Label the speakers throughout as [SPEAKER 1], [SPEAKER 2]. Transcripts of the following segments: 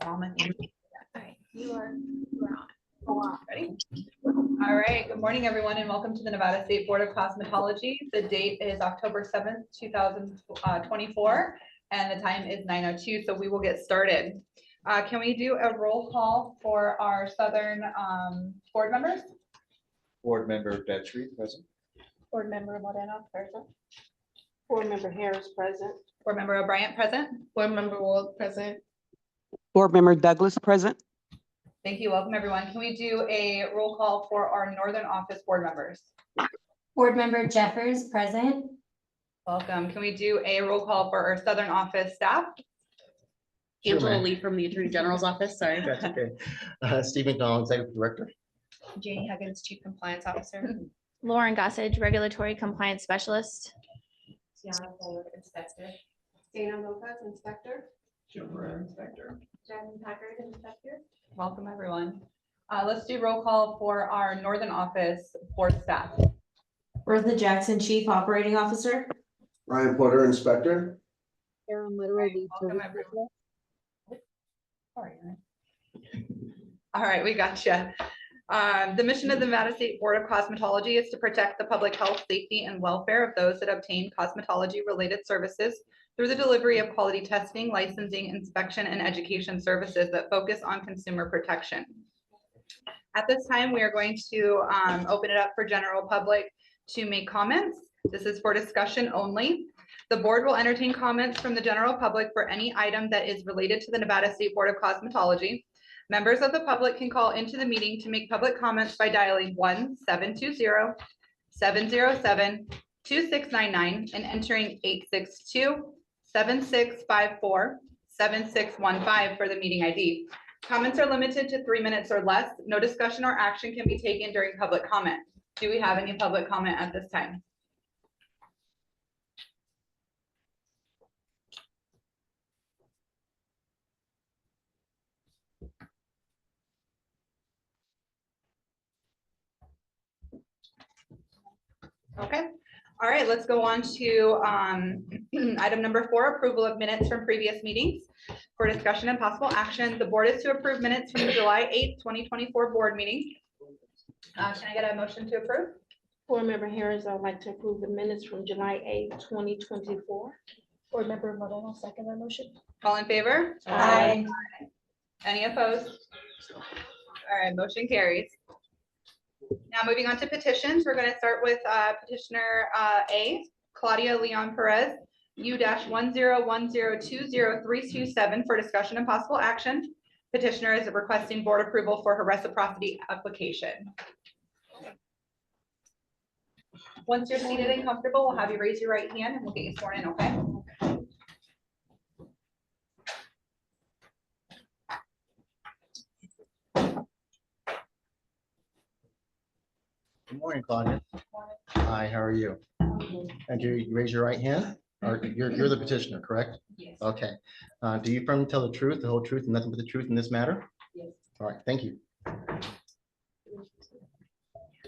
[SPEAKER 1] All right, you are on. Ready? All right, good morning, everyone, and welcome to the Nevada State Board of Cosmetology. The date is October 7th, 2024, and the time is 9:02, so we will get started. Can we do a roll call for our Southern board members?
[SPEAKER 2] Board member Detry, present.
[SPEAKER 1] Board member Moreno, present.
[SPEAKER 3] Board member Harris, present.
[SPEAKER 1] Board member O'Brien, present.
[SPEAKER 3] Board member Wald, present.
[SPEAKER 4] Board Member Douglas, present.
[SPEAKER 1] Thank you. Welcome, everyone. Can we do a roll call for our Northern Office board members?
[SPEAKER 5] Board member Jeffers, present.
[SPEAKER 1] Welcome. Can we do a roll call for our Southern Office staff?
[SPEAKER 3] Angela
[SPEAKER 2] ma'am.
[SPEAKER 3] Lee from the Attorney General's office, sorry.
[SPEAKER 2] That's okay. Steve McDonald, Executive Director.
[SPEAKER 3] Janie Huggins, Chief Compliance Officer.
[SPEAKER 6] Lauren Gossage, Regulatory Compliance Specialist.
[SPEAKER 3] Tiana Fuller, Inspector.
[SPEAKER 7] Dana Lopez, Inspector.
[SPEAKER 2] Jim Ferrer, Inspector.
[SPEAKER 7] Jen Packard, Inspector.
[SPEAKER 1] Welcome, everyone. Let's do roll call for our Northern Office board staff.
[SPEAKER 5] Bertha Jackson, Chief Operating Officer.
[SPEAKER 8] Ryan Porter, Inspector.
[SPEAKER 1] Welcome, everyone. Sorry, Aaron. All right, we got you. The mission of the Nevada State Board of Cosmetology is to protect the public health, safety, and welfare of those that obtain cosmetology-related services through the delivery of quality testing, licensing, inspection, and education services that focus on consumer protection. At this time, we are going to open it up for general public to make comments. This is for discussion only. The board will entertain comments from the general public for any item that is related to the Nevada State Board of Cosmetology. Members of the public can call into the meeting to make public comments by dialing 1-720-707-2699 and entering 862-7654-7615 for the meeting ID. Comments are limited to 3 minutes or less. No discussion or action can be taken during public comment. Do we have any public comment at this time? Okay, all right, let's go on to item number 4, approval of minutes from previous meetings. For discussion and possible action, the board is to approve minutes from the July 8th, 2024 board meeting. Can I get a motion to approve?
[SPEAKER 3] Board member Harris, I would like to approve the minutes from July 8th, 2024.
[SPEAKER 7] Board member Moreno, second that motion.
[SPEAKER 1] All in favor?
[SPEAKER 5] Aye.
[SPEAKER 1] Any opposed? All right, motion carries. Now moving on to petitions, we're going to start with petitioner A, Claudia Leon Perez, U-1010203227 for discussion and possible action. Petitioner is requesting board approval for her reciprocity application. Once you're seated and comfortable, we'll have you raise your right hand and we'll get you sworn in, okay?
[SPEAKER 2] Good morning, Claudia. Hi, how are you? And you raise your right hand? Or you're the petitioner, correct?
[SPEAKER 7] Yes.
[SPEAKER 2] Okay. Do you firmly tell the truth, the whole truth, and nothing but the truth in this matter?
[SPEAKER 7] Yes.
[SPEAKER 2] All right, thank you.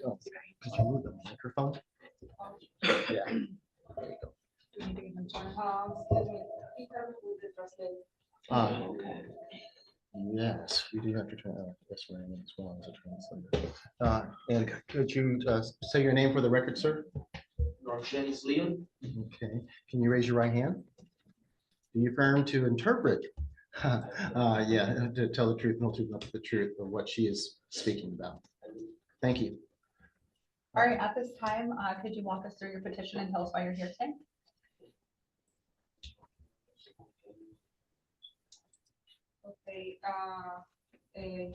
[SPEAKER 2] Oh, could you move the microphone? Yeah. There you go.
[SPEAKER 7] Excuse me, he probably interested.
[SPEAKER 2] Okay. Yes, we do have to turn this way as well as a translator. And could you say your name for the record, sir?
[SPEAKER 8] Norchenis Leon.
[SPEAKER 2] Okay. Can you raise your right hand? Do you affirm to interpret? Yeah, to tell the truth, no truth, not the truth of what she is speaking about. Thank you.
[SPEAKER 1] All right, at this time, could you walk us through your petition and tell us why you're here today?
[SPEAKER 7] Okay,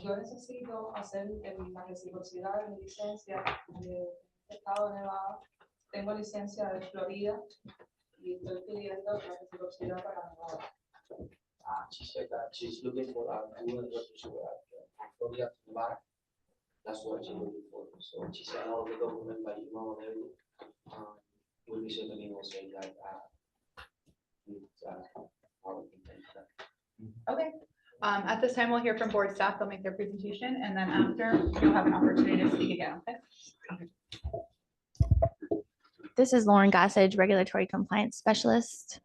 [SPEAKER 7] yo necesito hacer la reciprocidad de mi licencia de Estado de Nevada. Tengo licencia de Florida y estoy pidiendo la reciprocidad para Nevada.
[SPEAKER 8] She said that she's looking for a dual reciprocity Florida to Nevada. That's what she's looking for. So she said all the document by email and everything. Will be sending also like our intention.
[SPEAKER 1] Okay. At this time, we'll hear from board staff. They'll make their presentation, and then after, you'll have an opportunity to speak again, okay?
[SPEAKER 6] This is Lauren Gossage, Regulatory Compliance Specialist.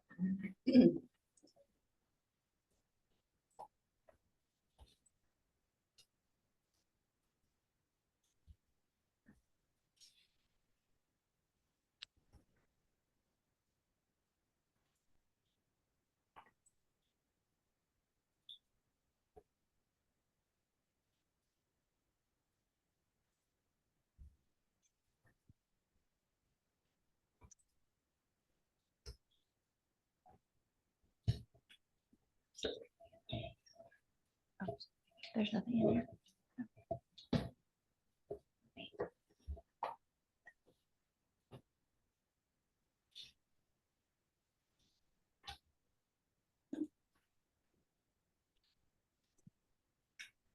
[SPEAKER 6] There's nothing in here.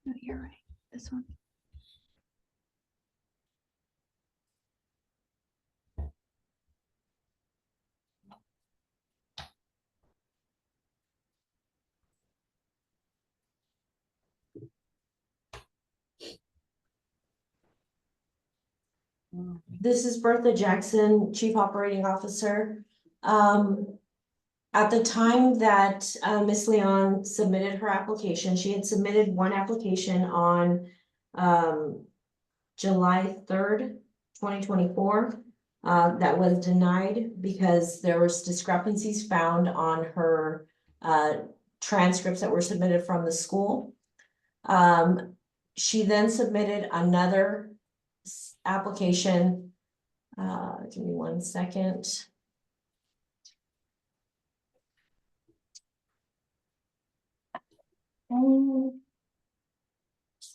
[SPEAKER 6] No, you're right. This one.
[SPEAKER 5] This is Bertha Jackson, Chief Operating Officer. At the time that Ms. Leon submitted her application, she had submitted one application on July 3rd, 2024. That was denied because there was discrepancies found on her transcripts that were submitted from the school. She then submitted another application. Give me 1 second.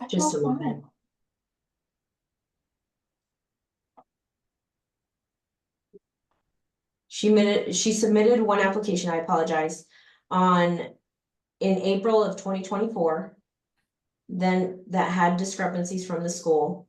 [SPEAKER 5] Just a moment. She submitted one application, I apologize, in April of 2024. Then that had discrepancies from the school.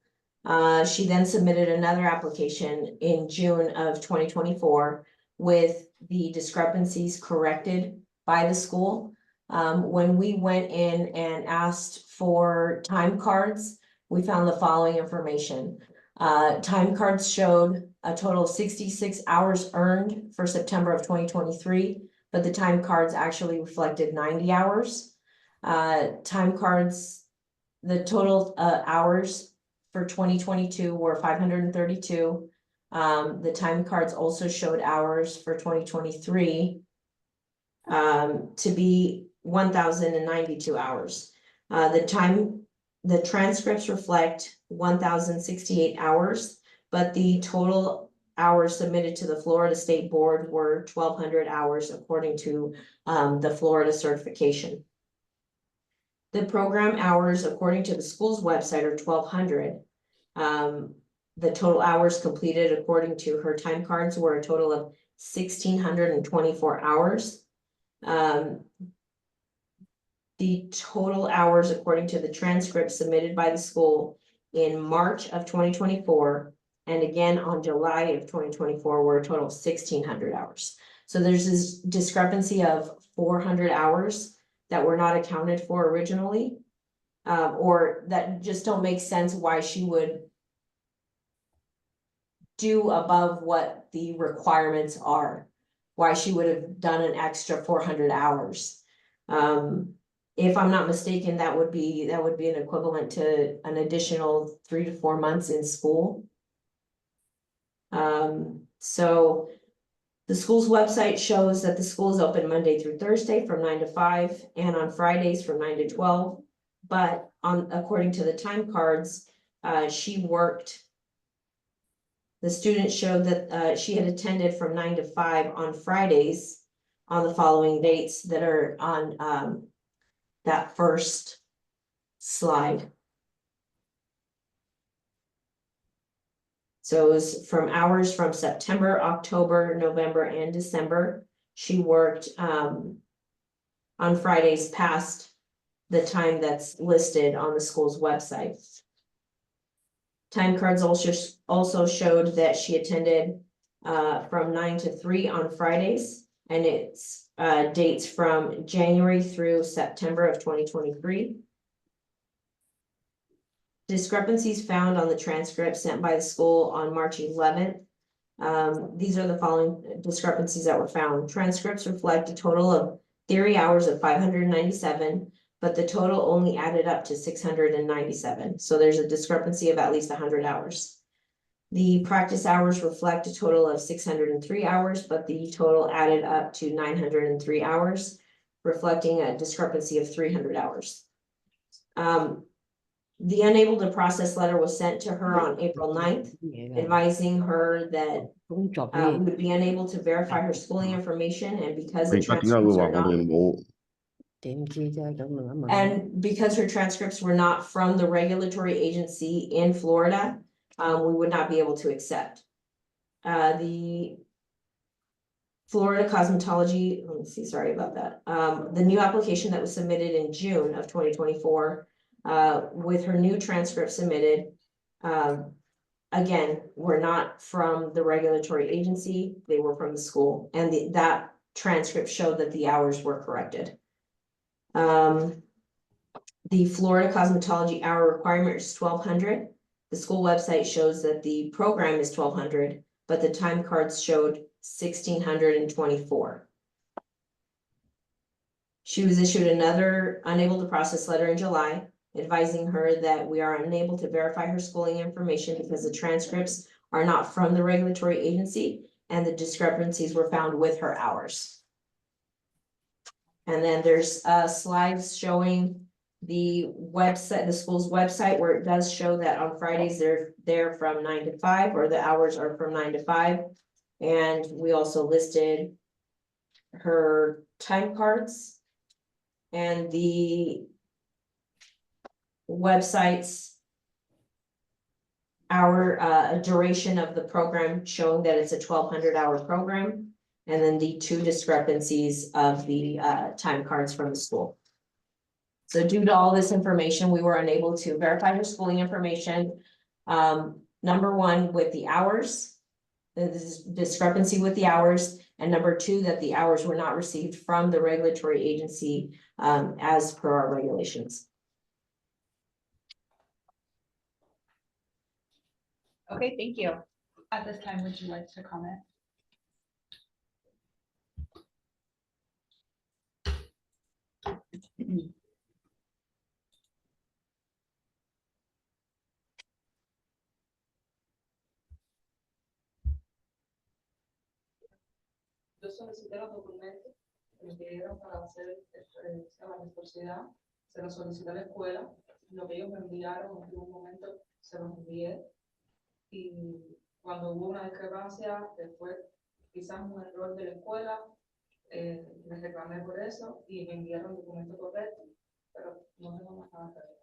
[SPEAKER 5] She then submitted another application in June of 2024 with the discrepancies corrected by the school. When we went in and asked for time cards, we found the following information. Time cards showed a total of 66 hours earned for September of 2023, but the time cards actually reflected 90 hours. Time cards, the total hours for 2022 were 532. The time cards also showed hours for 2023 to be 1,092 hours. The transcripts reflect 1,068 hours, but the total hours submitted to the Florida State Board were 1,200 hours according to the Florida certification. The program hours, according to the school's website, are 1,200. The total hours completed according to her time cards were a total of 1,624 hours. The total hours according to the transcript submitted by the school in March of 2024 and again on July of 2024 were a total of 1,600 hours. So there's this discrepancy of 400 hours that were not accounted for originally, or that just don't make sense why she would do above what the requirements are, why she would have done an extra 400 hours. If I'm not mistaken, that would be an equivalent to an additional 3 to 4 months in school. So the school's website shows that the school is open Monday through Thursday from 9 to 5 and on Fridays from 9 to 12. But according to the time cards, the student showed that she had attended from 9 to 5 on Fridays on the following dates that are on that first slide. So it was from hours from September, October, November, and December. She worked on Fridays past the time that's listed on the school's website. Time cards also showed that she attended from 9 to 3 on Fridays, and it's dates from January through September of 2023. Discrepancies found on the transcript sent by the school on March 11th. These are the following discrepancies that were found. Transcripts reflect a total of theory hours of 597, but the total only added up to 697. So there's a discrepancy of at least 100 hours. The practice hours reflect a total of 603 hours, but the total added up to 903 hours, reflecting a discrepancy of 300 hours. The unable to process letter was sent to her on April 9th, advising her that we would be unable to verify her schooling information, and because the transcripts are not And because her transcripts were not from the regulatory agency in Florida, we would not be able to accept. The Florida cosmetology, let me see, sorry about that. The new application that was submitted in June of 2024, with her new transcript submitted, again, were not from the regulatory agency, they were from the school, and that transcript showed that the hours were corrected. The Florida cosmetology hour requirement is 1,200. The school website shows that the program is 1,200, but the time cards showed 1,624. She was issued another unable to process letter in July, advising her that we are unable to verify her schooling information because the transcripts are not from the regulatory agency and the discrepancies were found with her hours. And then there's slides showing the website, the school's website, where it does show that on Fridays they're there from 9 to 5, or the hours are from 9 to 5. And we also listed her time cards and the website's hour duration of the program, showing that it's a 1,200-hour program, and then the two discrepancies of the time cards from the school. So due to all this information, we were unable to verify her schooling information. Number one, with the hours, the discrepancy with the hours, and number two, that the hours were not received from the regulatory agency as per our regulations.
[SPEAKER 1] Okay, thank you. At this time, would you like to comment?
[SPEAKER 7] Yo solicité los documentos que me pidieron para hacer la reciprocidad, se los solicité a la escuela, lo que ellos me enviaron en un momento se los envié, y cuando hubo una discrepancia, después quizás un error de la escuela, les reclamé por eso y me enviaron el documento correcto, pero no tengo más nada que ver.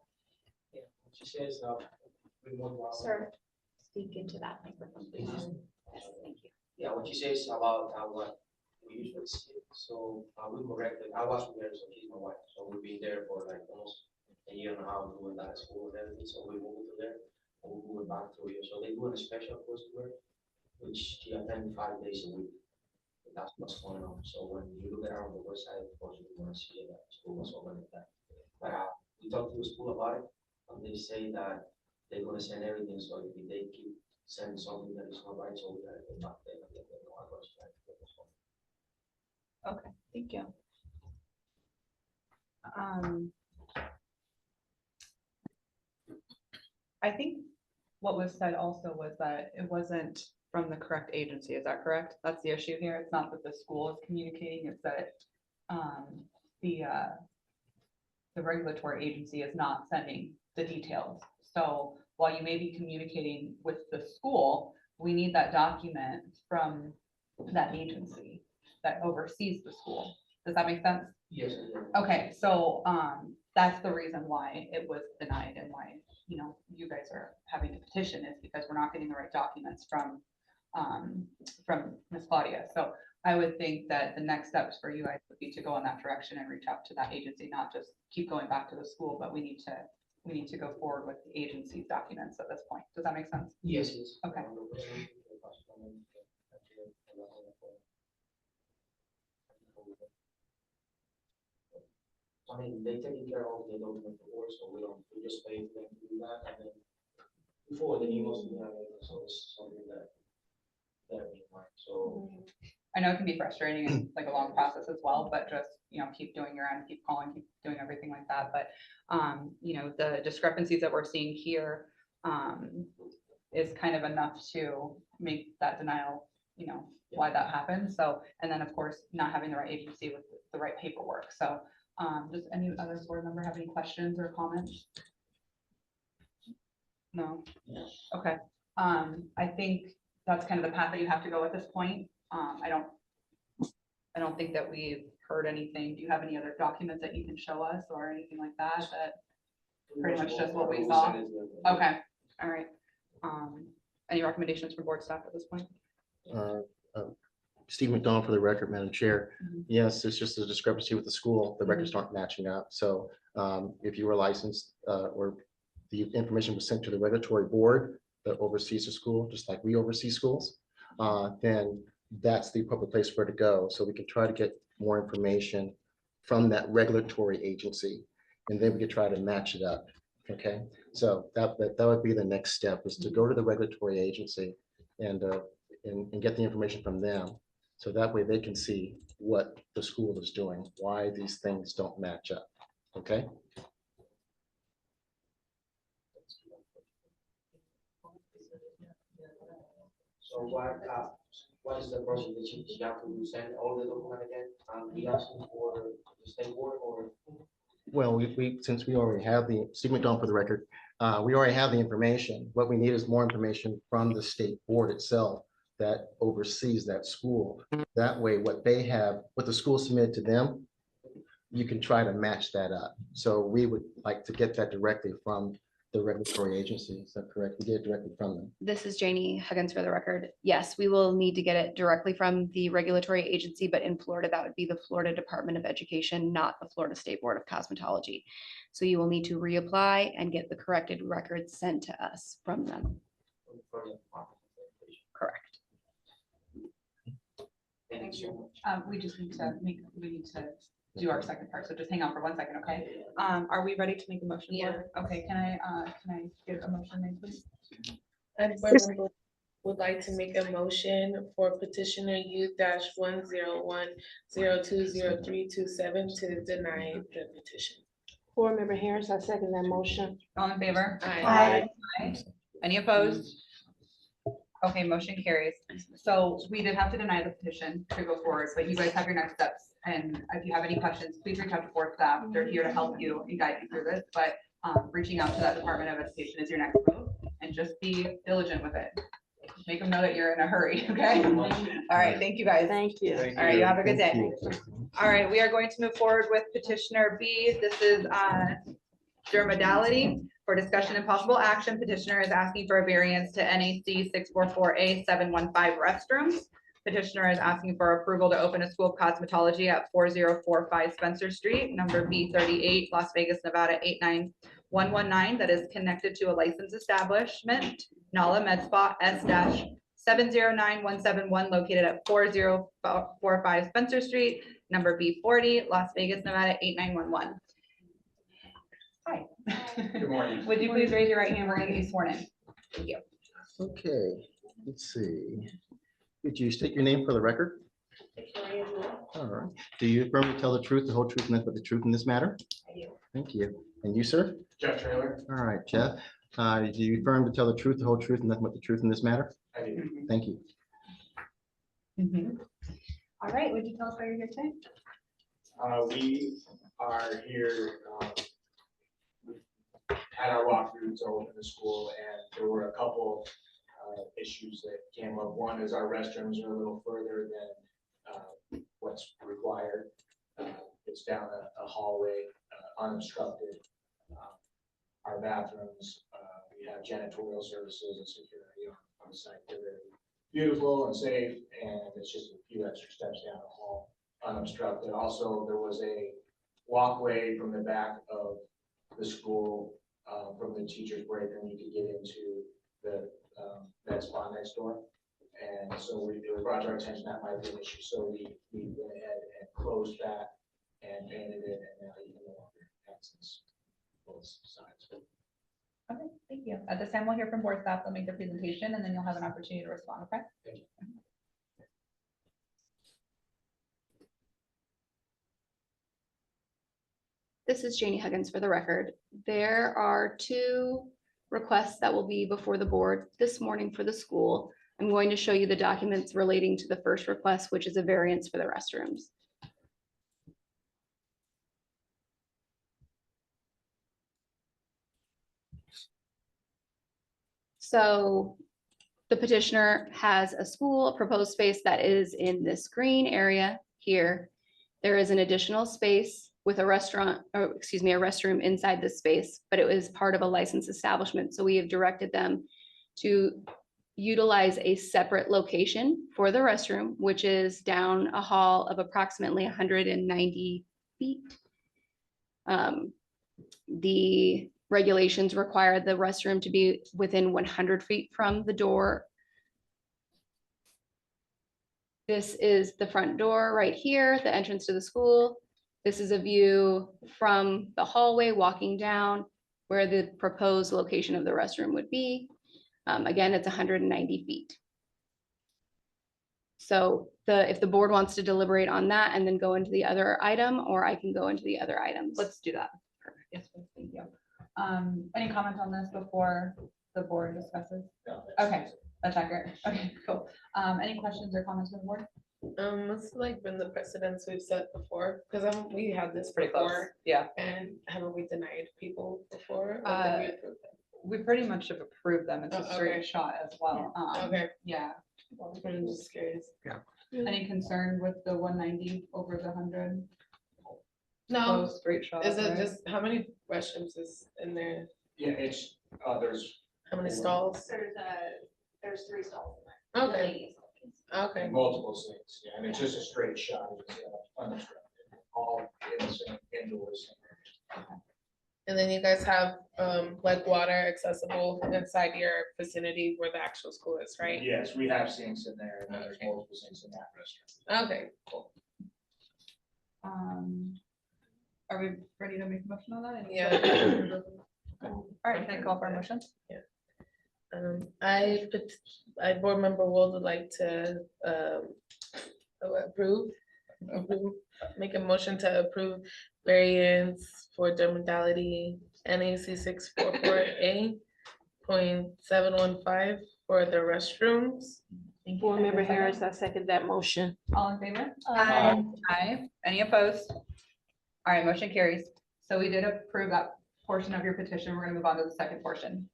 [SPEAKER 8] Yeah, she says, remote.
[SPEAKER 6] Sir, speak into that microphone, please. Yes, thank you.
[SPEAKER 8] Yeah, what she says about what we usually see, so we corrected, I was there, so she's my wife, so we've been there for like almost a year and a half doing that at school and everything, so we moved to there, and we moved back to here, so they do a special course to her, which she attended 5 days a week. That's what's going on, so when you look at her on the website, of course, you're gonna see that school was open like that. But we talked to the school about it, and they say that they're gonna send everything, so if they keep sending something that is not right, so we gotta go back there and let them know what's right.
[SPEAKER 1] Okay, thank you. I think what was said also was that it wasn't from the correct agency. Is that correct? That's the issue here. It's not that the school is communicating, it's that the regulatory agency is not sending the details. So while you may be communicating with the school, we need that document from that agency that oversees the school. Does that make sense?
[SPEAKER 8] Yes.
[SPEAKER 1] Okay, so that's the reason why it was denied and why, you know, you guys are having to petition is because we're not getting the right documents from Ms. Claudia. So I would think that the next steps for you guys would be to go in that direction and reach out to that agency, not just keep going back to the school, but we need to go forward with the agency's documents at this point. Does that make sense?
[SPEAKER 8] Yes, yes.
[SPEAKER 1] Okay.
[SPEAKER 8] I mean, they taking care of the document before, so we just pay for them to do that, and then before the emails, so it's something that in mind, so.
[SPEAKER 1] I know it can be frustrating and like a long process as well, but just, you know, keep doing your end, keep calling, keep doing everything like that. But, you know, the discrepancies that we're seeing here is kind of enough to make that denial, you know, why that happened. So, and then of course, not having the right agency with the right paperwork. So does any other board member have any questions or comments? No? Okay. I think that's kind of the path that you have to go at this point. I don't think that we've heard anything. Do you have any other documents that you can show us or anything like that? Pretty much just what we saw. Okay, all right. Any recommendations from board staff at this point?
[SPEAKER 2] Steve McDonald for the record, Madam Chair.
[SPEAKER 1] Mhm.
[SPEAKER 2] Yes, it's just a discrepancy with the school. The records aren't matching up. So if you were licensed or the information was sent to the regulatory board that oversees the school, just like we oversee schools, then that's the appropriate place for it to go. So we can try to get more information from that regulatory agency, and then we could try to match it up. Okay, so that would be the next step, is to go to the regulatory agency and get the information from them. So that way they can see what the school is doing, why these things don't match up. Okay?
[SPEAKER 8] So what is the process that she have to send all the document again? We asking for the state board or?
[SPEAKER 2] Well, since we already have Steve McDonald for the record, we already have the information. What we need is more information from the state board itself that oversees that school. That way, what they have, what the school submitted to them, you can try to match that up. So we would like to get that directly from the regulatory agency. Is that correct? We get it directly from them.
[SPEAKER 6] This is Janie Huggins for the record. Yes, we will need to get it directly from the regulatory agency, but in Florida, that would be the Florida Department of Education, not the Florida State Board of Cosmetology. So you will need to reapply and get the corrected records sent to us from them. Correct.
[SPEAKER 8] Thank you.
[SPEAKER 1] We just need to do our second part. So just hang on for 1 second, okay? Are we ready to make a motion?
[SPEAKER 3] Yeah.
[SPEAKER 1] Okay, can I get a motion made, please?
[SPEAKER 9] And board member would like to make a motion for petitioner U-101020327 to deny the petition.
[SPEAKER 3] Board Member Harris, I second that motion.
[SPEAKER 1] All in favor?
[SPEAKER 9] Aye.
[SPEAKER 1] Aye. Any opposed? Okay, motion carries. So we did have to deny the petition to go forward, but you guys have your next steps. And if you have any questions, please reach out to board staff. They're here to help you and guide you through this, but reaching out to that Department of Education is your next move, and just be diligent with it. Make them know that you're in a hurry, okay? All right, thank you guys.
[SPEAKER 3] Thank you.
[SPEAKER 1] All right, you have a good day.
[SPEAKER 2] Thank you.
[SPEAKER 1] All right, we are going to move forward with petitioner B. This is dermodality for discussion and possible action. Petitioner is asking for a variance to NAC 644A715 restrooms. Petitioner is asking for approval to open a school of cosmetology at 4045 Spencer Street, number B38, Las Vegas, Nevada 89119, that is connected to a licensed establishment, Nala Med Spa S-709171, located at 4045 Spencer Street, number B40, Las Vegas, Nevada 8911. Hi.
[SPEAKER 10] Good morning.
[SPEAKER 1] Would you please raise your right hand? We're going to get you sworn in. Thank you.
[SPEAKER 2] Okay, let's see. Could you state your name for the record? All right. Do you firmly tell the truth, the whole truth, and nothing but the truth in this matter?
[SPEAKER 1] I do.
[SPEAKER 2] Thank you. And you, sir?
[SPEAKER 10] Jeff Trailer.
[SPEAKER 2] All right, Jeff. Do you firm to tell the truth, the whole truth, and nothing but the truth in this matter?
[SPEAKER 10] I do.
[SPEAKER 2] Thank you.
[SPEAKER 1] All right, would you tell us why you're here today?
[SPEAKER 10] We are here, had our walkthrough to open the school, and there were a couple issues that came up. One is our restrooms are a little further than what's required. It's down a hallway, unobstructed. Our bathrooms, we have janitorial services and security on site. They're very beautiful and safe, and it's just a few extra steps down the hall, unobstructed. Also, there was a walkway from the back of the school, from the teacher's break room, you could get into the med spa next door. And so it was brought to our attention that might be an issue. So we went ahead and closed that and painted it, and now you can no longer access both sides.
[SPEAKER 1] Okay, thank you. At this time, we'll hear from board staff. They'll make their presentation, and then you'll have an opportunity to respond, okay?
[SPEAKER 10] Thank you.
[SPEAKER 6] This is Janie Huggins for the record. There are two requests that will be before the board this morning for the school. I'm going to show you the documents relating to the first request, which is a variance for the restrooms. So the petitioner has a school, a proposed space that is in this green area here. There is an additional space with a restaurant, or excuse me, a restroom inside this space, but it was part of a licensed establishment. So we have directed them to utilize a separate location for the restroom, which is down a hall of approximately 190 feet. The regulations require the restroom to be within 100 feet from the door. This is the front door right here, the entrance to the school. This is a view from the hallway walking down where the proposed location of the restroom would be. Again, it's 190 feet. So if the board wants to deliberate on that and then go into the other item, or I can go into the other items.
[SPEAKER 1] Let's do that. Perfect. Yes, please. Thank you. Any comments on this before the board discusses? Okay, that's accurate. Okay, cool. Any questions or comments from the board?
[SPEAKER 9] It's like been the precedents we've set before, because we had this
[SPEAKER 1] Pretty close.
[SPEAKER 9] before,
[SPEAKER 1] Yeah,
[SPEAKER 9] and haven't we denied people before? Or did we approve them?
[SPEAKER 1] we pretty much have approved them. It's a
[SPEAKER 9] Oh,
[SPEAKER 1] straight
[SPEAKER 9] okay.
[SPEAKER 1] shot as well.
[SPEAKER 9] Okay,
[SPEAKER 1] Yeah.
[SPEAKER 9] I'm just curious.
[SPEAKER 1] Any concern with the 190 over the 100?
[SPEAKER 9] No,
[SPEAKER 1] Close, straight shot.
[SPEAKER 9] is it
[SPEAKER 1] right?
[SPEAKER 9] just, how many restrooms is in there?
[SPEAKER 10] Yeah, it's, there's
[SPEAKER 9] How many stalls?
[SPEAKER 7] There's 3 stalls in there.
[SPEAKER 9] Okay, okay.
[SPEAKER 10] multiple sinks, yeah, and it's just a straight shot, it's unobstructed, all indoors.
[SPEAKER 9] And then you guys have, like water accessible inside your vicinity where the actual school is, right?
[SPEAKER 10] Yes, we have sinks in there, and there's
[SPEAKER 9] Okay.
[SPEAKER 10] multiple sinks in that restaurant.
[SPEAKER 9] Okay, cool.
[SPEAKER 1] Are we ready to make a motion on that? Any
[SPEAKER 9] Yeah.
[SPEAKER 1] questions? All right, can I call for a motion?
[SPEAKER 9] I, board member Wold would like to, make a motion to approve variance for dermatology NAC 644A.715 for the restrooms.
[SPEAKER 1] Thank you.
[SPEAKER 3] Board
[SPEAKER 1] Can I
[SPEAKER 3] Member
[SPEAKER 1] get a second?
[SPEAKER 3] Harris, I second that motion.
[SPEAKER 1] All in favor?
[SPEAKER 7] Aye.
[SPEAKER 1] Aye. Any opposed? All right, motion carries. So we did approve that portion of your petition. We're gonna move on to the second portion.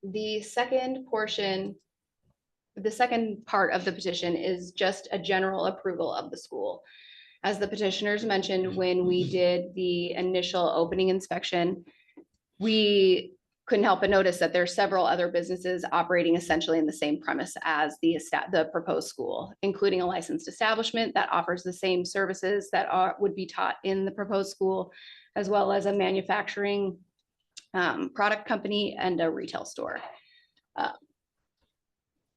[SPEAKER 6] The second portion, the second part of the petition is just a general approval of the school. As the petitioners mentioned, when we did the initial opening inspection, we couldn't help but notice that there are several other businesses operating essentially in the same premise as the proposed school, including a licensed establishment that offers the same services that would be taught in the proposed school, as well as a manufacturing product company and a retail store.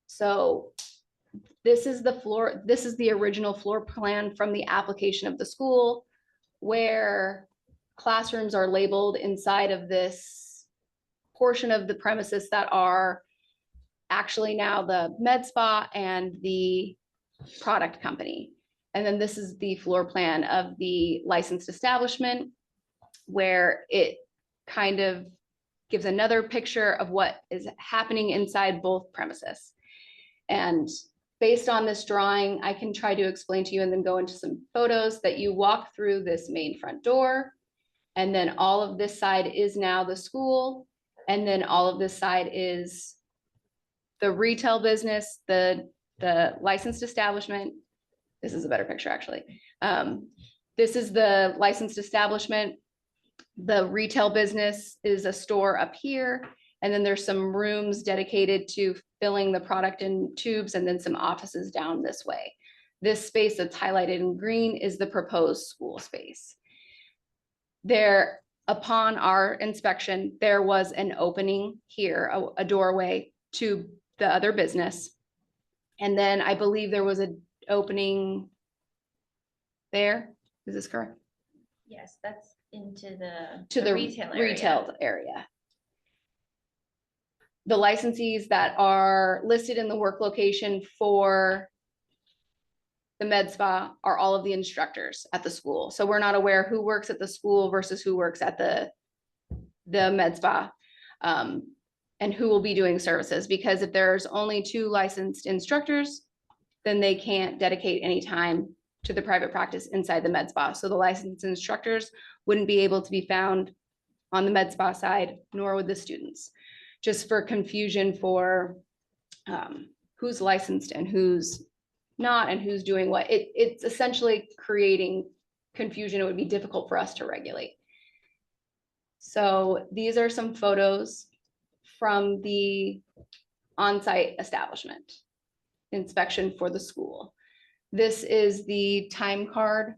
[SPEAKER 6] So this is the original floor plan from the application of the school, where classrooms are labeled inside of this portion of the premises that are actually now the med spa and the product company. And then this is the floor plan of the licensed establishment, where it kind of gives another picture of what is happening inside both premises. And based on this drawing, I can try to explain to you and then go into some photos that you walk through this main front door. And then all of this side is now the school. And then all of this side is the retail business, the licensed establishment. This is a better picture, actually. This is the licensed establishment. The retail business is a store up here. And then there's some rooms dedicated to filling the product in tubes, and then some offices down this way. This space that's highlighted in green is the proposed school space. There, upon our inspection, there was an opening here, a doorway to the other business. And then I believe there was an opening there. Is this correct?
[SPEAKER 11] Yes, that's into
[SPEAKER 6] To the
[SPEAKER 11] retail area.
[SPEAKER 6] retail area. The licensees that are listed in the work location for the med spa are all of the instructors at the school. So we're not aware who works at the school versus who works at the med spa. And who will be doing services, because if there's only 2 licensed instructors, then they can't dedicate any time to the private practice inside the med spa. So the licensed instructors wouldn't be able to be found on the med spa side, nor would the students. Just for confusion for who's licensed and who's not and who's doing what. It's essentially creating confusion. It would be difficult for us to regulate. So these are some photos from the on-site establishment inspection for the school. This is the time clock,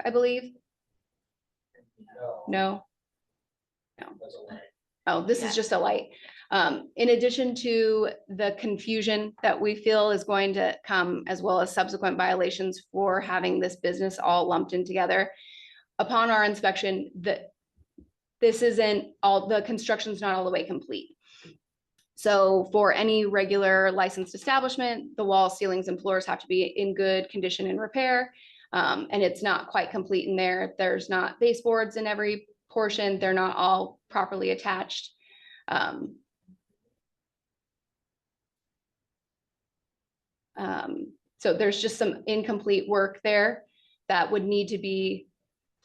[SPEAKER 6] I believe. No.
[SPEAKER 10] That's a lie.
[SPEAKER 6] Oh, this is just a light. In addition to the confusion that we feel is going to come, as well as subsequent violations for having this business all lumped in together. Upon our inspection, this isn't all, the construction's not all the way complete. So for any regular licensed establishment, the walls, ceilings, and floors have to be in good condition and repair. And it's not quite complete in there. There's not baseboards in every portion. They're not all properly attached. So there's just some incomplete work there that would need to be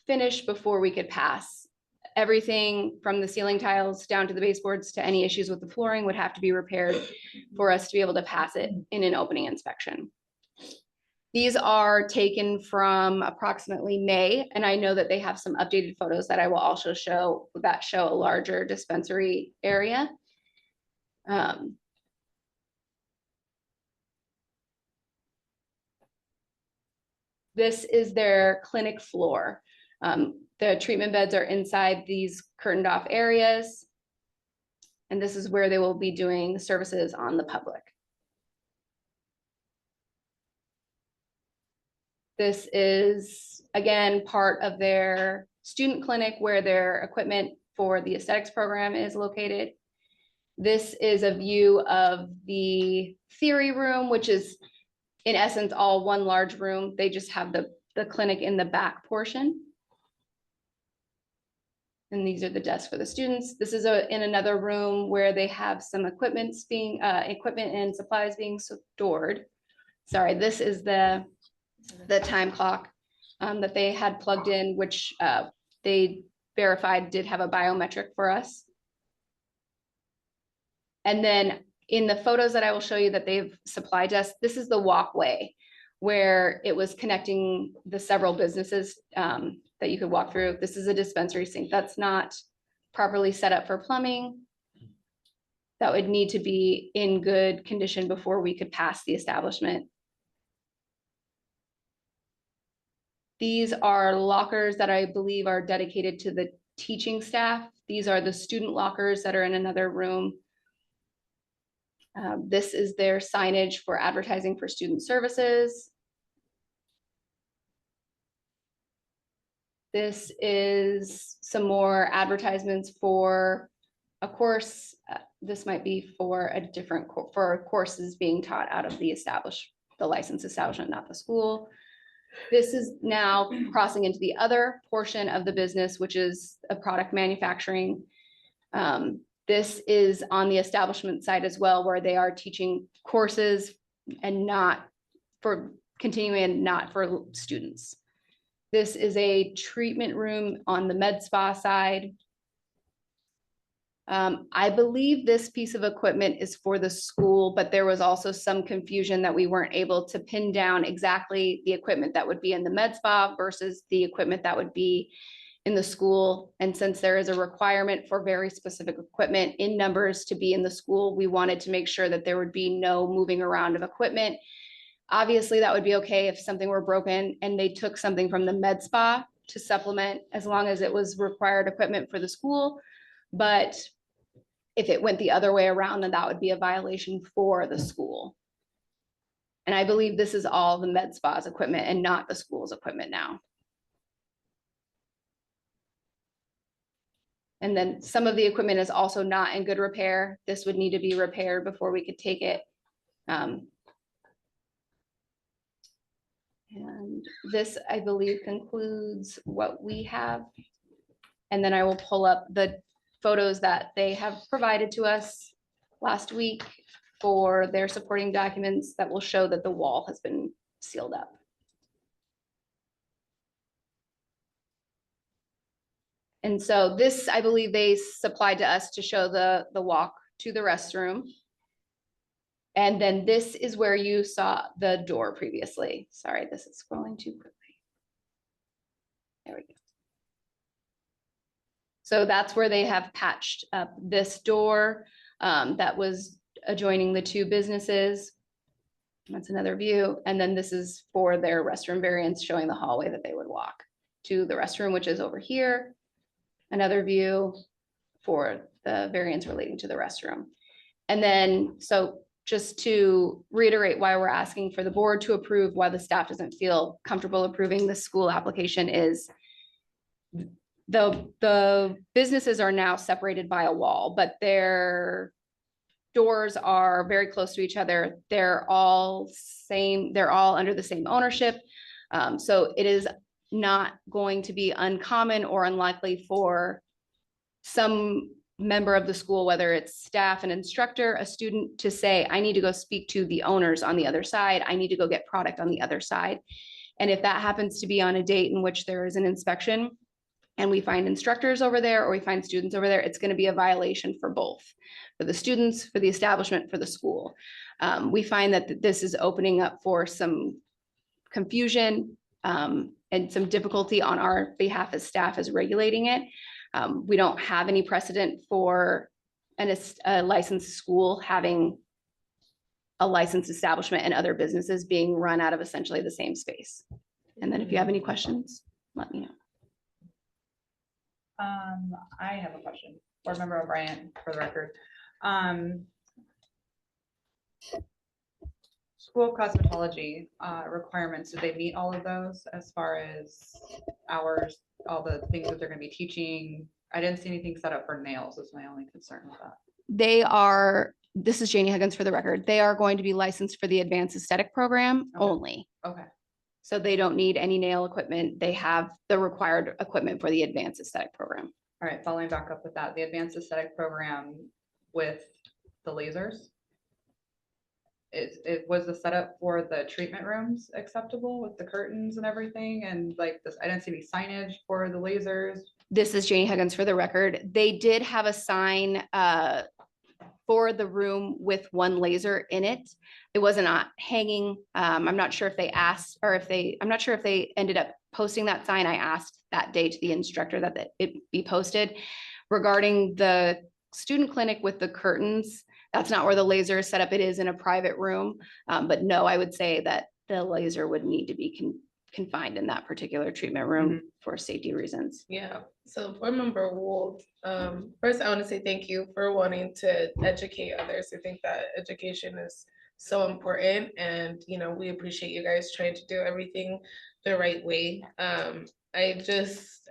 [SPEAKER 6] finished before we could pass. Everything from the ceiling tiles down to the baseboards to any issues with the flooring would have to be repaired for us to be able to pass it in an opening inspection. These are taken from approximately May, and I know that they have some updated photos that I will also show that show a larger dispensary area. This is their clinic floor. The treatment beds are inside these curtained off areas. And this is where they will be doing services on the public. This is, again, part of their student clinic where their equipment for the aesthetics program is located. This is a view of the theory room, which is in essence all one large room. They just have the clinic in the back portion. And these are the desks for the students. This is in another room where they have some equipment and supplies being stored. Sorry, this is the time clock that they had plugged in, which they verified did have a biometric for us. And then in the photos that I will show you that they've supplied us, this is the walkway where it was connecting the several businesses that you could walk through. This is a dispensary sink that's not properly set up for plumbing. That would need to be in good condition before we could pass the establishment. These are lockers that I believe are dedicated to the teaching staff. These are the student lockers that are in another room. This is their signage for advertising for student services. This is some more advertisements for a course. This might be for a different for courses being taught out of the licensed establishment, not the school. This is now crossing into the other portion of the business, which is a product manufacturing. This is on the establishment side as well, where they are teaching courses and not for continuing and not for students. This is a treatment room on the med spa side. I believe this piece of equipment is for the school, but there was also some confusion that we weren't able to pin down exactly the equipment that would be in the med spa versus the equipment that would be in the school. And since there is a requirement for very specific equipment in numbers to be in the school, we wanted to make sure that there would be no moving around of equipment. Obviously, that would be okay if something were broken and they took something from the med spa to supplement, as long as it was required equipment for the school. But if it went the other way around, then that would be a violation for the school. And I believe this is all the med spa's equipment and not the school's equipment now. And then some of the equipment is also not in good repair. This would need to be repaired before we could take it. And this, I believe, concludes what we have. And then I will pull up the photos that they have provided to us last week for their supporting documents that will show that the wall has been sealed up. And so this, I believe they supplied to us to show the walk to the restroom. And then this is where you saw the door previously. Sorry, this is scrolling too quickly. There we go. So that's where they have patched up this door that was adjoining the two businesses. That's another view. And then this is for their restroom variants, showing the hallway that they would walk to the restroom, which is over here. Another view for the variance relating to the restroom. And then, so just to reiterate why we're asking for the board to approve, why the staff doesn't feel comfortable approving the school application is the businesses are now separated by a wall, but their doors are very close to each other. They're all under the same ownership. So it is not going to be uncommon or unlikely for some member of the school, whether it's staff, an instructor, a student, to say, I need to go speak to the owners on the other side. I need to go get product on the other side. And if that happens to be on a date in which there is an inspection and we find instructors over there or we find students over there, it's going to be a violation for both, for the students, for the establishment, for the school. We find that this is opening up for some confusion and some difficulty on our behalf as staff as regulating it. We don't have any precedent for a licensed school having a licensed establishment and other businesses being run out of essentially the same space. And then if you have any questions, let me know.
[SPEAKER 1] I have a question. Board Member O'Brien, for the record. School cosmetology requirements, do they meet all of those as far as hours, all the things that they're going to be teaching? I didn't see anything set up for nails, is my only concern with that. This is Janie Huggins for the record. They are going to be licensed for the advanced aesthetic program only. Okay.
[SPEAKER 6] So they don't need any nail equipment. They have the required equipment for the advanced aesthetic program.
[SPEAKER 1] All right, following back up with that, the advanced aesthetic program with the lasers. It was the setup for the treatment rooms acceptable with the curtains and everything, and like this, I didn't see any signage for the lasers.
[SPEAKER 6] This is Janie Huggins for the record. They did have a sign for the room with one laser in it. It was not hanging. I'm not sure if they asked or I'm not sure if they ended up posting that sign. I asked that day to the instructor that it be posted. Regarding the student clinic with the curtains, that's not where the laser is set up. It is in a private room. But no, I would say that the laser would need to be confined in that particular treatment room for safety reasons.
[SPEAKER 9] Yeah, so Board Member Wold, first I want to say thank you for wanting to educate others. I think that education is so important, and we appreciate you guys trying to do everything the right way. I just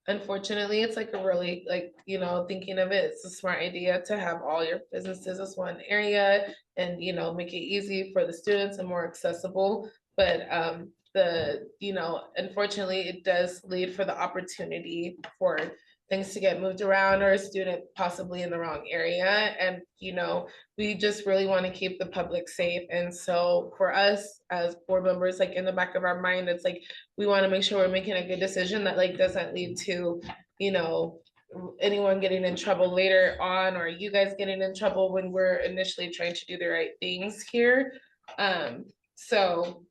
[SPEAKER 9] unfortunately, it's like a really thinking of it, it's a smart idea to have all your businesses as one area and make it easy for the students and more accessible. But unfortunately, it does lead for the opportunity for things to get moved around or a student possibly in the wrong area. And, we just really want to keep the public safe. And so for us as board members, like in the back of our mind, it's like, we want to make sure we're making a good decision that doesn't lead to, anyone getting in trouble later on, or you guys getting in trouble when we're initially trying to do the right things here. So,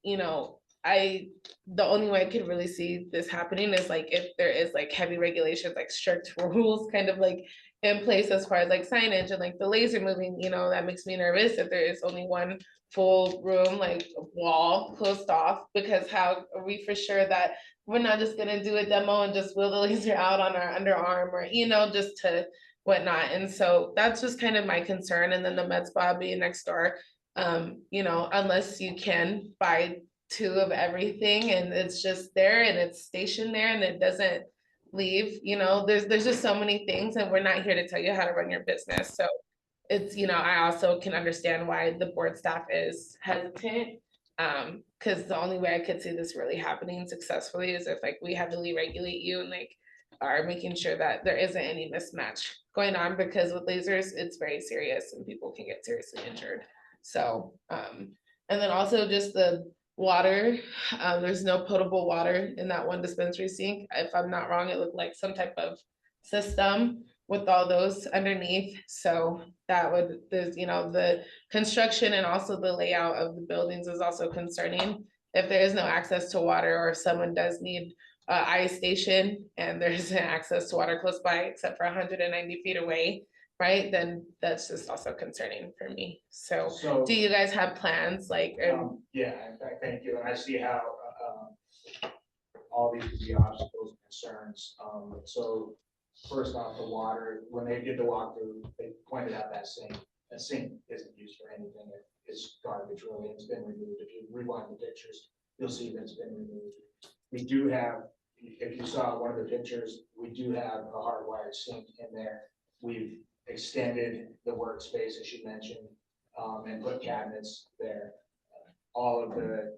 [SPEAKER 9] the only way I could really see this happening is if there is heavy regulations, strict rules kind of in place as far as signage and the laser moving, that makes me nervous if there is only one full room, wall closed off, because how are we for sure that we're not just gonna do a demo and just wheel the laser out on our underarm or, just to whatnot. And so that's just kind of my concern. And then the med spa being next door, unless you can buy two of everything and it's just there and it's stationed there and it doesn't leave, there's just so many things, and we're not here to tell you how to run your business. So it's, I also can understand why the board staff is hesitant, because the only way I could see this really happening successfully is if we heavily regulate you and are making sure that there isn't any mismatch going on, because with lasers, it's very serious and people can get seriously injured. So, and then also just the water, there's no potable water in that one dispensary sink. If I'm not wrong, it looked like some type of system with all those underneath. So that would, there's, you know, the construction and also the layout of the buildings is also concerning. If there is no access to water, or if someone does need a ice station and there's an access to water close by, except for 190 feet away, right, then that's just also concerning for me. So
[SPEAKER 10] So,
[SPEAKER 9] do you guys have plans, like,
[SPEAKER 10] yeah, thank you, and I see how, all these could be obstacles and concerns. So first off, the water, when they did the walkthrough, they pointed out that sink isn't used for anything. It's garbage really, it's been removed. If you rewind the pictures, you'll see that it's been removed. We do have, if you saw one of the pictures, we do have a hardwired sink in there. We've extended the workspace, as you mentioned, and put cabinets there. All of the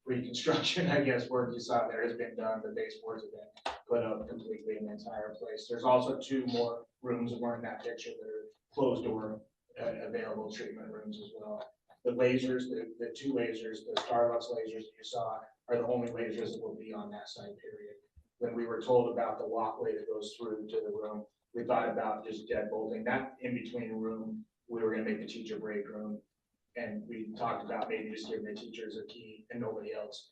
[SPEAKER 10] reconstruction, I guess, work you saw there has been done. The baseboards have been put up completely in the entire place. There's also 2 more rooms that weren't in that picture that are closed door available treatment rooms as well. The lasers, the 2 lasers, the Starbucks lasers that you saw are the only lasers that will be on that site, period. When we were told about the walkway that goes through to the room, we thought about just deadbolting that in between room. We were gonna make the teacher break room. And we talked about maybe just giving the teachers a key and nobody else.